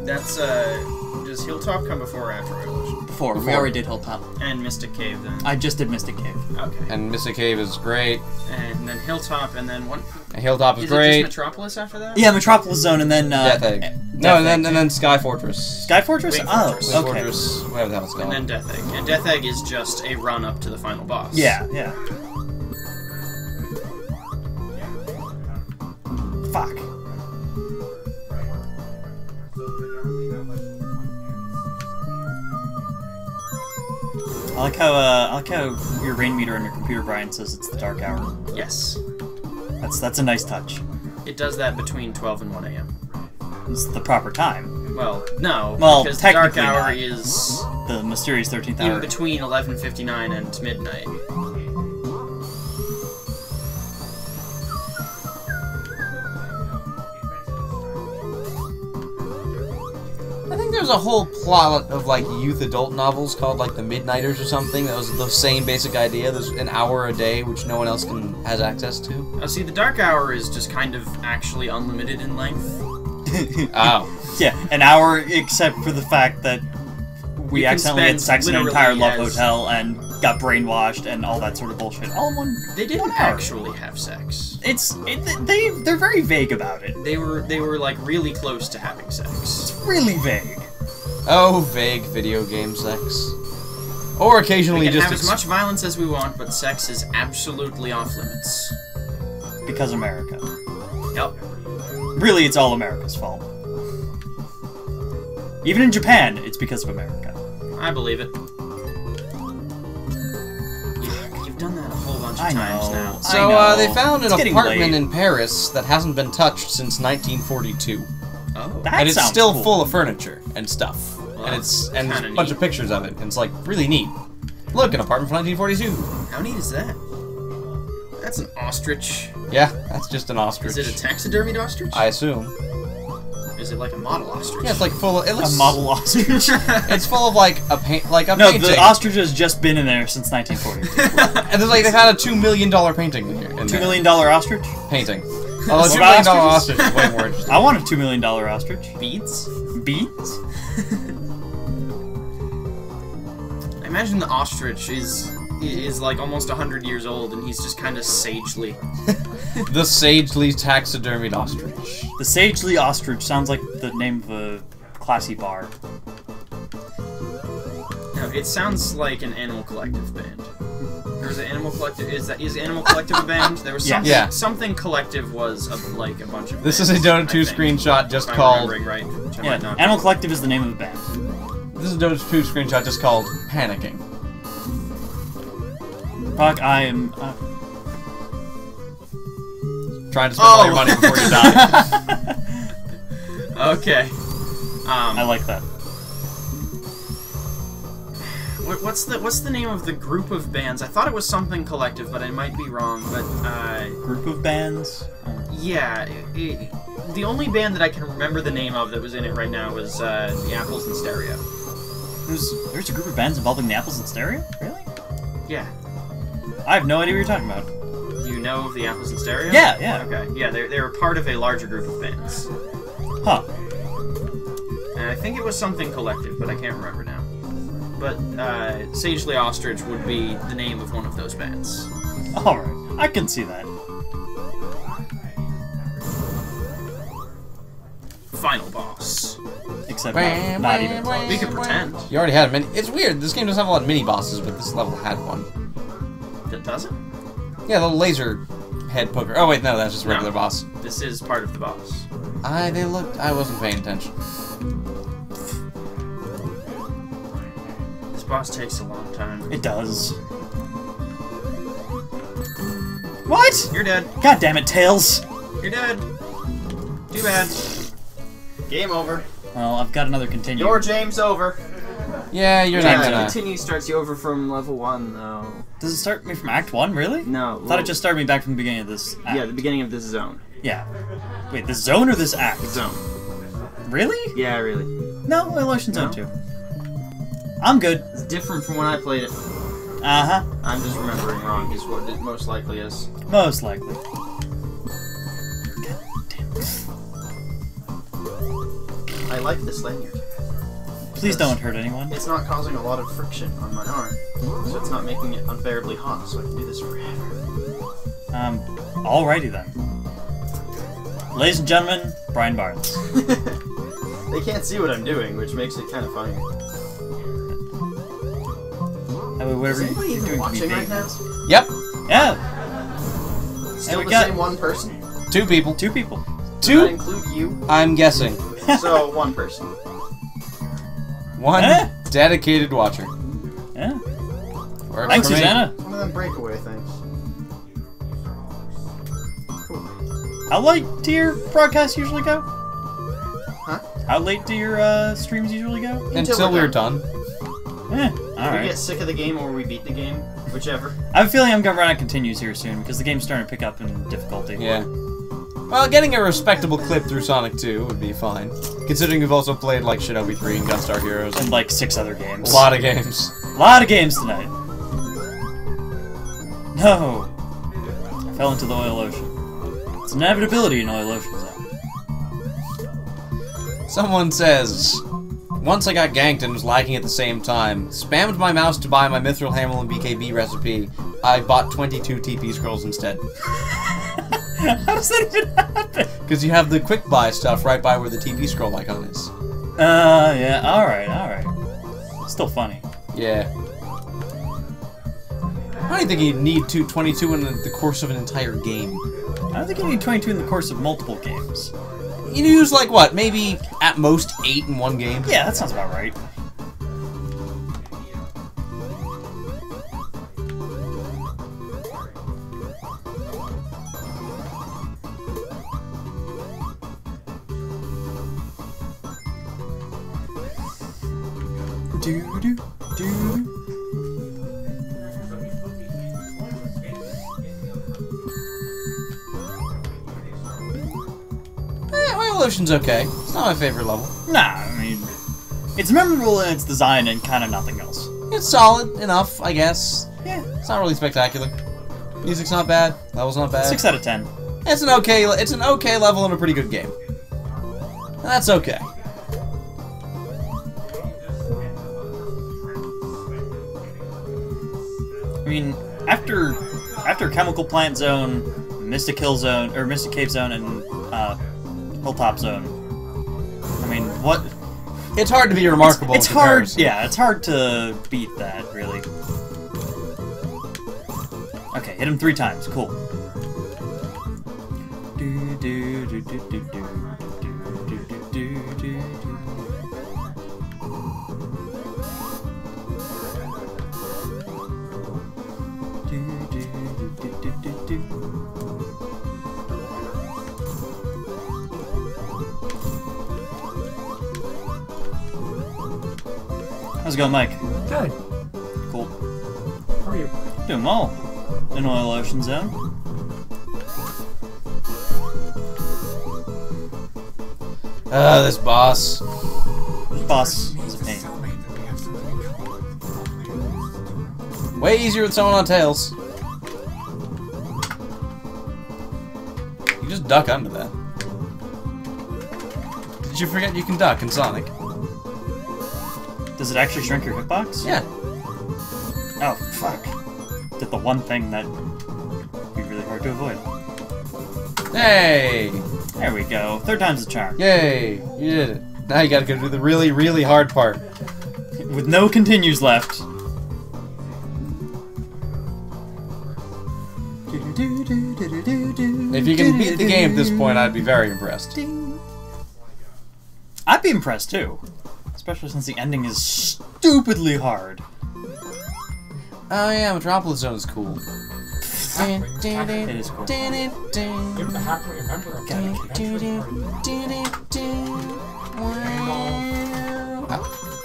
That's, does Hilltop come before or after Oil Ocean? Before. We Before. already did Hilltop. And Mystic Cave then? I just did Mystic Cave. Okay. and Mystic Cave is great. And then Hilltop, and then what? And Hilltop is Is it great. just Metropolis after that? Yeah, Metropolis Zone, and then Death Egg. No, and then Sky Fortress. Sky Fortress? Wing Oh, Fortress. Wing okay. Fortress, whatever the hell it's called. And then Death Egg. And Death Egg is just a run up to the final boss. Yeah, yeah. Fuck. I like how your rain meter on your computer, Brian, says it's the dark hour. Yes. That's a nice touch. It does that between 12 and 1 a.m. It's the proper time. Well, no. Well, because the dark technically hour not. is The mysterious 13th in hour. between 11:59 and midnight. I think there's a whole plot of like youth adult novels called like The Midnighters or something. That was the same basic idea. There's an hour a day which no one else has access to. Oh, see, the dark hour is just kind of actually unlimited in length. Oh. Yeah, an hour, except for the fact that we You can accidentally had spend sex in an literally entire love as- hotel and got brainwashed and all that sort of bullshit. All in one. They didn't 1 hour. actually have sex. They're very vague about it. They were like really close to having sex. Really vague. Oh, vague video game sex. Or occasionally We can just have as much violence as we want, but sex is absolutely off limits. Because America. Yep. Really, it's all America's fault. Even in Japan, it's because of America. I believe it. You've done that a whole bunch of I times know. now. So I know. they found an It's getting apartment late. in Paris that hasn't been touched since 1942. Oh. That And it's sounds still cool. full of furniture and stuff. Well, and that's there's kinda a bunch neat. of pictures of it. And it's like really neat. Look, an apartment from 1942. How neat is that? That's an ostrich. Yeah, that's just an ostrich. Is it a taxidermied ostrich? I assume. Is it like a model ostrich? Yeah, it's like full of. It A looks, model ostrich. It's full of like a paint, like a No, painting. the ostrich has just been in there since 1940. And there's like they've had a $2 million painting in here. $2 million ostrich? Painting. Oh, $2 million ostrich is way more interesting. I want a $2 million ostrich. Beads? Beads? I imagine the ostrich is like almost 100 years old, and he's just kind of sagely. The sagely taxidermied ostrich. The Sagely Ostrich sounds like the name of a classy bar. No, it sounds like an Animal Collective band. Or is it Animal Collective? Is Animal Collective a band? There was something. Yeah. Something Collective was like a bunch of. This bands, is a Dota 2 I think, screenshot just if I'm called. remembering right, which I Yeah, might not. Animal Collective is the name of the band. This is a Dota 2 screenshot just called Panicking. Fuck, I am. Trying to spend all your money before you die. Okay. I like that. What's the name of the group of bands? I thought it was something Collective, but I might be wrong. But Group of bands? yeah, the only band that I can remember the name of that was in it right now was the Apples in Stereo. There's a group of bands involving the Apples in Stereo? Really? Yeah. I have no idea what you're talking about. You know of the Apples in Stereo? Yeah, yeah. Okay. Yeah, they were part of a larger group of bands. Huh. And I think it was something Collective, but I can't remember now. But Sagely Ostrich would be the name of one of those bands. Alright, I can see that. Final boss. Except not even close. We could pretend. You already had a mini. It's weird. This game doesn't have a lot of mini bosses, but this level had one. That doesn't? Yeah, the laser head poker. Oh wait, no, that's just a regular No. boss. This is part of the boss. I wasn't paying attention. This boss takes a long time. It does. What? You're dead. God damn it, Tails! You're dead. Too bad. Game over. Well, I've got another continue. Your James over. Yeah, you're not gonna. Continue starts you over from level 1, though. Does it start me from Act 1, really? No. I thought it just started me back from the beginning of this act. Yeah, the beginning of this zone. Yeah. Wait, this zone or this act? Zone. Really? Yeah, really. No, Ocean No? Zone 2. I'm good. It's different from when I played it. Uh-huh. I'm just remembering wrong, is what it most likely is. Most likely. I like this lanyard. Please don't hurt anyone. It's not causing a lot of friction on my arm, so it's not making it unbearably hot, so I can do this forever. Alrighty then. Ladies and gentlemen, Brian Barnes. They can't see what I'm doing, which makes it kind of funny. Whatever Is anybody you're even doing can be watching right big. now? Yep, Yeah, Still we the got- same one person? 2 people. 2 people. Does that 2? include you? I'm guessing. So, one person. 1 Eh? dedicated watcher. Yeah. Works Thanks, for me. Susanna. One of them breakaway things. Cool. How late do your broadcasts usually go? Huh? How late do your streams usually go? Until we're done. Eh, We alright. get sick of the game or we beat the game, whichever. I have a feeling I'm gonna run out of continues here soon because the game's starting to pick up in difficulty. Yeah. Well, getting a respectable clip through Sonic 2 would be fine. Considering we've also played like Shinobi 3 and Gunstar Heroes. And like 6 other games. A lot of games. A lot of games tonight. No. I fell into the oil ocean. It's an inevitability in oil oceans. Someone says, once I got ganked and was lagging at the same time, spammed my mouse to buy my Mithril Hamel and BKB recipe, I bought 22 TP scrolls instead. How does that even happen? Because you have the quick buy stuff right by where the TP scroll icon is. Yeah, alright. Still funny. Yeah. I don't think you need 22 in the course of an entire game. I don't think you need 22 in the course of multiple games. You use like what, maybe at most 8 in one game? Yeah, that sounds about right. Oil Ocean's okay. It's not my favorite level. Nah, I mean, it's memorable in its design and kind of nothing else. It's solid enough, I guess. Yeah. It's not really spectacular. Music's not bad. Level's not bad. 6 out of 10. It's an okay level and a pretty good game. And that's okay. I mean, after Chemical Plant Zone, Mystic Hill Zone, or Mystic Cave Zone, and Hilltop Zone. I mean, what? It's hard to be remarkable. It's hard. Yeah, it's hard to beat that, really. Okay, hit him 3 times. Cool. How's it going, Mike? Good. Cool. How are you? Doing well. In Oil Ocean Zone. This boss. This boss is a pain. Way easier with someone on Tails. You just duck under that. Did you forget you can duck in Sonic? Does it actually shrink your hitbox? Yeah. Oh, fuck. Did the one thing that would be really hard to avoid. Hey! There we go. 3rd time's the charm. Yay! You did it. Now you gotta go do the really, really hard part. With no continues left. If you can beat the game at this point, I'd be very impressed. I'd be impressed too. Especially since the ending is stupidly hard. Oh yeah, Metropolis Zone is cool. It is cool. Give the halfway member of the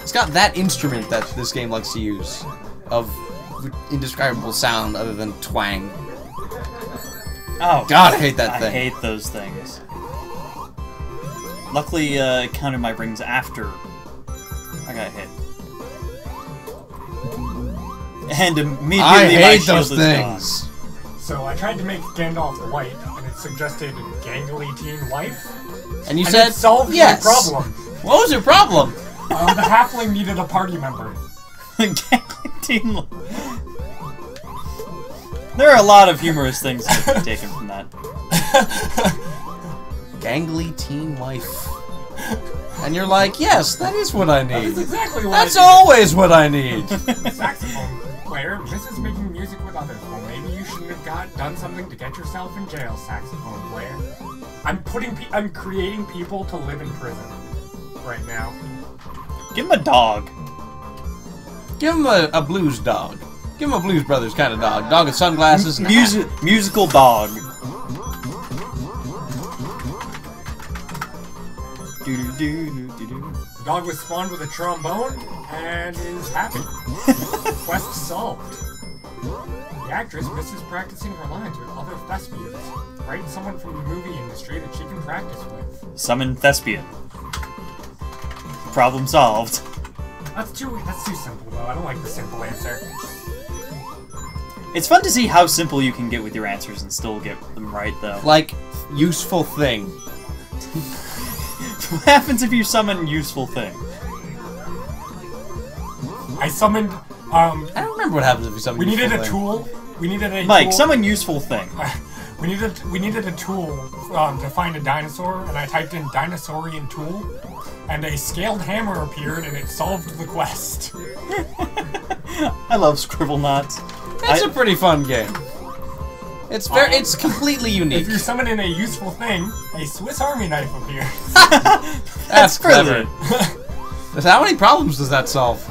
It's got that instrument that this game likes to use, of indescribable sound other than twang. Oh God, I hate that thing. I hate those things. Luckily, it counted my rings after I got hit. And immediately I my hate shield those is things. So I tried to make Gandalf white, and it suggested gangly teen life. And you And said it solved yes. my problem. What was your problem? The halfling needed a party member. There are a lot of humorous things to be taken from that. Gangly teen wife. And you're like, yes, that is what I That need. is exactly what That's I always what I need. needed. Saxophone player misses making music with others. Well, maybe you shouldn't have done something to get yourself in jail, saxophone player. I'm creating people to live in prison right now. Give him a dog. Give him a blues dog. Give him a Blues Brothers kind of dog. Dog with sunglasses and a hat. Musical dog. The dog was spawned with a trombone and is happy. Quest solved. The actress misses practicing her lines with other thespians. Write someone from the movie industry that she can practice with. Summon thespian. Problem solved. That's too simple though. I don't like the simple answer. It's fun to see how simple you can get with your answers and still get them right, though. Like, useful thing. What happens if you summon useful thing? I summoned. I don't remember what happens if you summon We needed useful a thing. tool. We needed a Mike, tool. summon useful thing. We needed a tool to find a dinosaur, and I typed in dinosaurian tool, and a scaled hammer appeared, and it solved the quest. I love Scribblenauts. It's a pretty fun game. It's completely unique. If you summon in a useful thing, a Swiss Army knife appears. That's clever. brilliant. How many problems does that solve?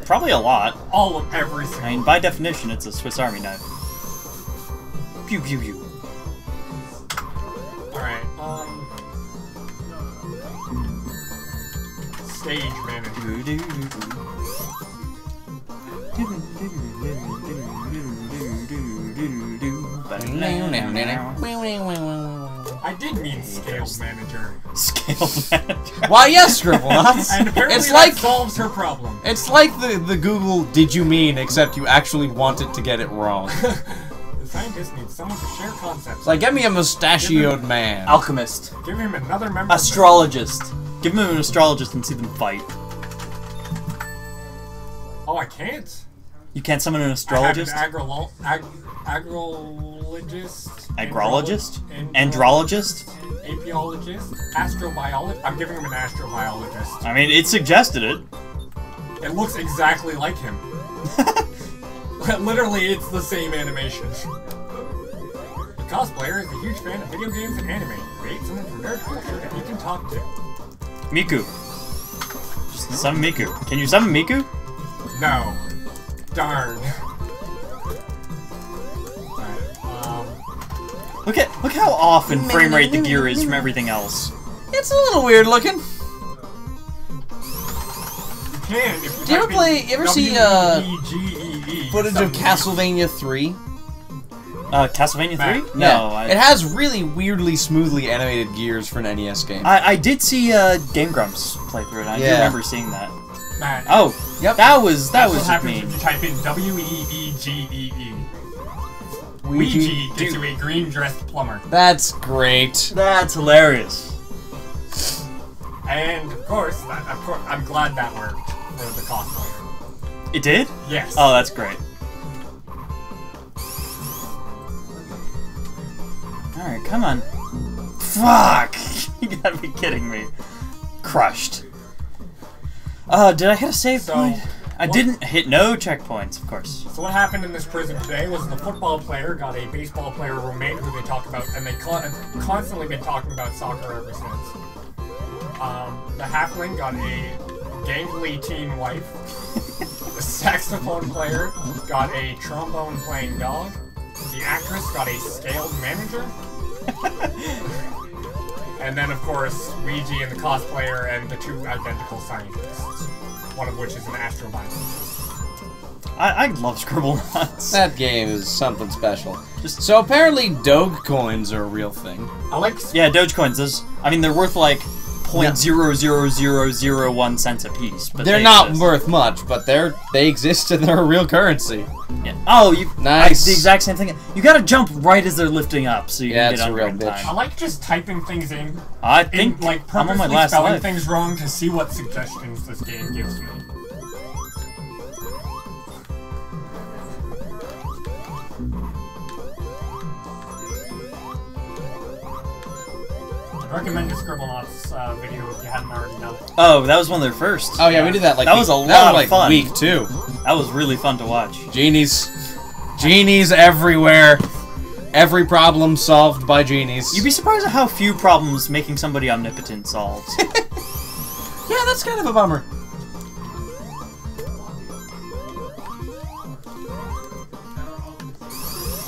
Probably a lot. All of every I single. mean, by definition, it's a Swiss Army knife. Pew pew pew. Alright, stage manager. I did mean scales manager. Scale manager. Why, yes, Scribblenauts. And apparently It's that like solves her problem. it's like the Google "Did you mean?" except you actually wanted to get it wrong. Scientists need someone to share concepts. It's like, get me a mustachioed man. Alchemist. Give him another member. of the- Astrologist. Give him an astrologist and see them fight. Oh, I can't. You can't summon an I astrologist? have an agrologist. Agrologist? Andrologist? Apiologist. Astrobiologist. I'm giving him an astrobiologist. I mean, it suggested it. It looks exactly like him. Literally, it's the same animation. The cosplayer is a huge fan of video games and anime. Create someone from nerd culture that you can talk to. Miku. Just summon Miku. Can you summon Miku? No. Darn. Alright, Look how off in frame rate the gear is from everything else. It's a little weird looking. you can if you Do you ever type in play? You ever see WEGEE, footage of Castlevania 3? Castlevania 3? Matt. No, It has really weirdly smoothly animated gears for an NES game. I did see Game Grumps play through it. I do Yeah. remember seeing that. Matt, Oh, Yep. that was that's what just happens mean. if you type in WEEGEE. Ouija. Ouija gets you a green-dressed plumber. That's great. That's hilarious. And, of course, I'm glad that worked for the cosplayer. It did? Yes. Oh, that's great. Alright, come on. Fuck! You gotta be kidding me. Crushed. Did I hit a save So, point? I what- didn't hit no checkpoints, of course. So what happened in this prison today was the football player got a baseball player roommate who they talk about, and they constantly been talking about soccer ever since. The halfling got a gangly teen wife. The saxophone player got a trombone playing dog. The actress got a scaled manager. And then, of course, Ouija and the cosplayer and the two identical scientists. One of which is an astrobiologist. I love Scribblenauts. That game is something special. So apparently Dogecoins are a real thing. I like. Yeah, Dogecoins, they're worth like 0.00001 cents a piece. But They're they not exist. worth much, but they exist and they're a real currency. Yeah. Oh, Nice. The exact same thing. You gotta jump right as they're lifting up so you Yeah, can it's get a under real in bitch. I time. like just typing things in, I think like I'm on my purposely last spelling life. things wrong to see what suggestions this game gives me. I'd recommend the Scribblenauts video if you hadn't already done it. Oh, that was one of their first. Oh yeah, we did that like That was a lot of fun. week 2. That was really fun to watch. Genies everywhere. Every problem solved by genies. You'd be surprised at how few problems making somebody omnipotent solves. Yeah, that's kind of a bummer.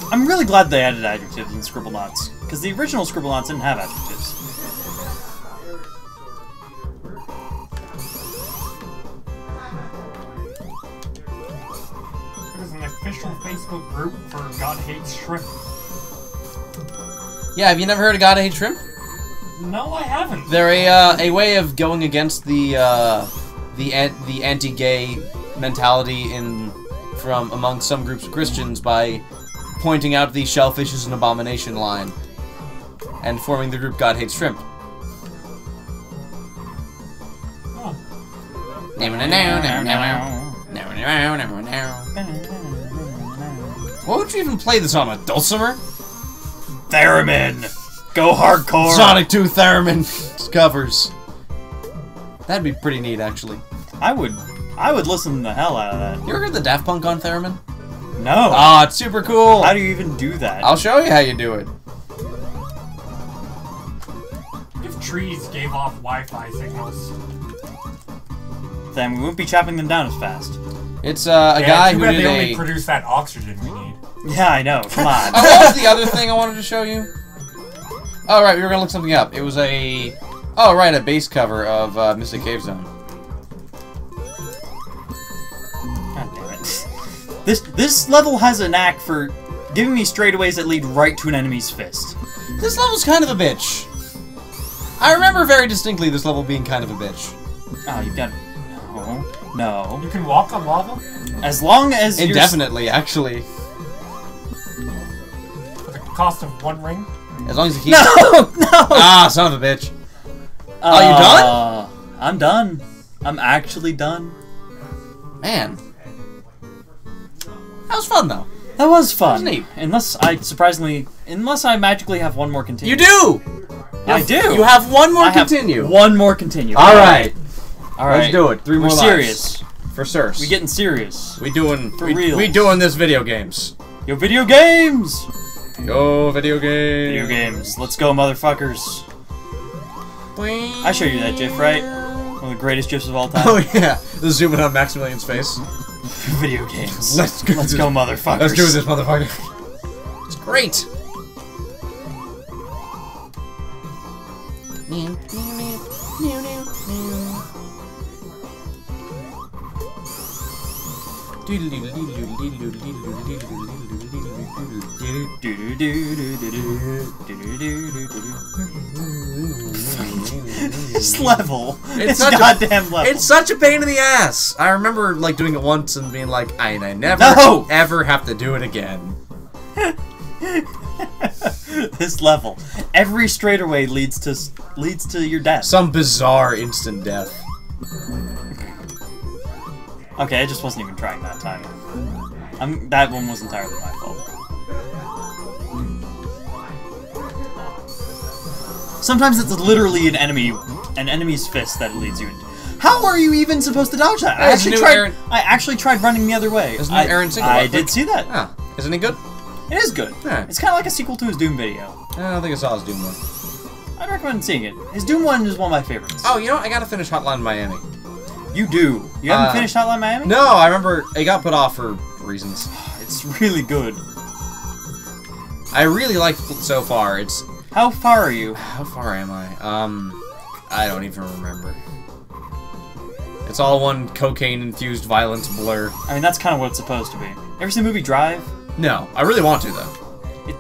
I'm really glad they added adjectives in Scribblenauts, because the original Scribblenauts didn't have adjectives. There's an official Facebook group for God Hates Shrimp. Yeah, have you never heard of God Hates Shrimp? No, I haven't. They're a way of going against the anti-gay mentality from among some groups of Christians by pointing out the shellfish is an abomination line and forming the group God Hates Shrimp. Oh. What would you even play this on, a dulcimer? Theremin! Go hardcore! Sonic 2 Theremin covers. That'd be pretty neat, actually. I would listen the hell out of that. You ever heard the Daft Punk on Theremin? No! Oh, it's super cool! How do you even do that? I'll show you how you do it. If trees gave off Wi-Fi signals. Then we wouldn't be chopping them down as fast. It's a guy too who bad did they only a... produce that oxygen we need. Yeah, I know. Come on. What was the other thing I wanted to show you? Oh, right, we were gonna look something up. It was a... Oh, right, a bass cover of Mystic Cave Zone. God damn it. This level has a knack for giving me straightaways that lead right to an enemy's fist. This level's kind of a bitch. I remember very distinctly this level being kind of a bitch. Oh, you've got... No. You can walk on lava? As long as Indefinitely, actually. cost of 1 ring. As long as he keeps. No, no. Ah, son of a bitch. Oh, you done? I'm done. I'm actually done. Man, that was fun though. That was fun. That was neat. Unless I magically have one more continue. You do. I do. You have one more I have continue. one more continue. All right. All right. Let's do it. 3 more We're lives. serious. For Circe. We getting serious. We doing For real. We doing this video games. Yo, video games. Yo, video games. Video games. Let's go, motherfuckers. I showed you that GIF, right? One of the greatest GIFs of all time. Oh yeah, the zoom in on Maximilian's face. Video games. Let's go, motherfuckers. Let's do this, motherfucker. It's great. This level. It's such a- goddamn level. It's such a pain in the ass. I remember like doing it once and being like, I never ever have to do it again. This level. Every straightaway leads to your death. Some bizarre instant death. Okay, I just wasn't even trying that time. That one was entirely my fault. Sometimes it's literally an enemy's fist that it leads you into. How are you even supposed to dodge that? I actually tried running the other way. There's a new Aaron Single. I did see that. Ah, isn't it good? It is good. Yeah. It's kind of like a sequel to his Doom video. I don't think I saw his Doom one. I'd recommend seeing it. His Doom one is one of my favorites. Oh, you know what? I gotta finish Hotline Miami. You do. You haven't finished Hotline Miami? No, I remember it got put off for reasons. It's really good. I really liked it so far. It's How far are you? How far am I? I don't even remember. It's all one cocaine-infused violence blur. I mean, that's kind of what it's supposed to be. Ever seen the movie Drive? No, I really want to though.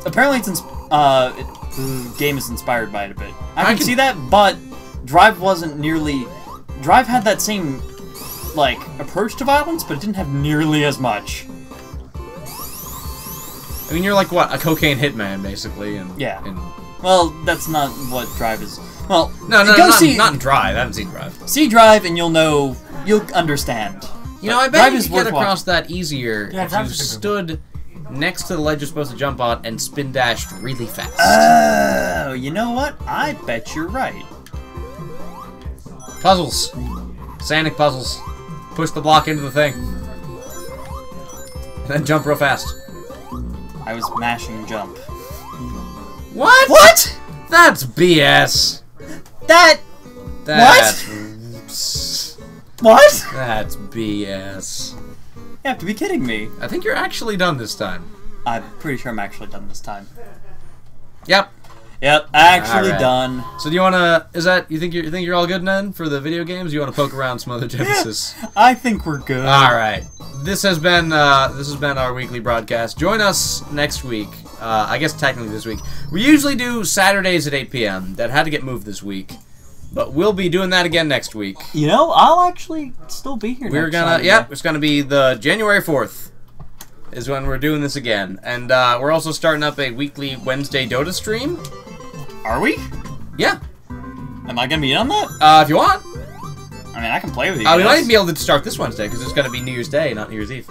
Apparently, the game is inspired by it a bit. I can see that, but Drive wasn't nearly. Drive had that same, like, approach to violence, but it didn't have nearly as much. I mean, you're like what, a cocaine hitman, basically, and Yeah. And Well, that's not what Drive is. Well, no, go not, see, not Drive. I haven't seen Drive. See Drive, and you'll understand. You know, I bet you could get across that easier Yeah, if you Drive's a good stood next to the ledge you're supposed to jump on and spin dashed really fast. Oh, you know what? I bet you're right. Puzzles. Sanic puzzles. Push the block into the thing. And then jump real fast. I was mashing jump. What? What? That's BS. That's What? That's BS. You have to be kidding me. I think you're actually done this time. I'm pretty sure I'm actually done this time. Yep. Yep, actually Alright. done. So do you wanna? Is that you think you're all good then for the video games? You wanna poke around some other Genesis? I think we're good. All right. This has been our weekly broadcast. Join us next week. I guess technically this week. We usually do Saturdays at 8 p.m. That had to get moved this week, but we'll be doing that again next week. You know, I'll actually still be here. We're next gonna, Saturday. yep, it's gonna be the January 4th is when we're doing this again, and we're also starting up a weekly Wednesday Dota stream. Are we? Yeah. Am I gonna be in on that? If you want. I mean, I can play with you. We guys. might even be able to start this Wednesday because it's gonna be New Year's Day, not New Year's Eve.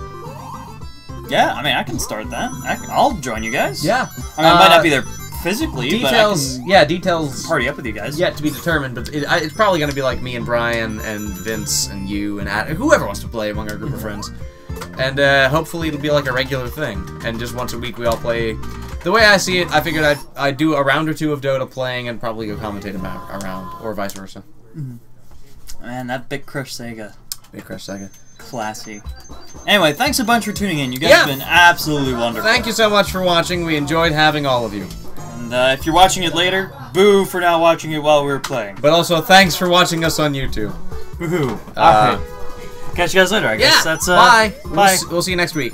Yeah, I mean, I can start that. I'll join you guys. Yeah. I mean, I might not be there physically, Details. but I can Yeah, details. party up with you guys. Yet to be determined, but it's probably going to be like me and Brian and Vince and you and Adam, whoever wants to play among our group of friends. And hopefully it'll be like a regular thing. And just once a week we all play. The way I see it, I figured I'd do a round or two of Dota playing and probably go commentate a round, or vice versa. Man, that Big Crush Sega. Big Crush Sega. Classy. Anyway, thanks a bunch for tuning in. You guys Yeah. have been absolutely wonderful. Thank you so much for watching. We enjoyed having all of you. And if you're watching it later, boo for not watching it while we were playing. But also, thanks for watching us on YouTube. Woohoo. Alright. Catch you guys later, I guess. Yeah. That's Bye. Bye. We'll see you next week.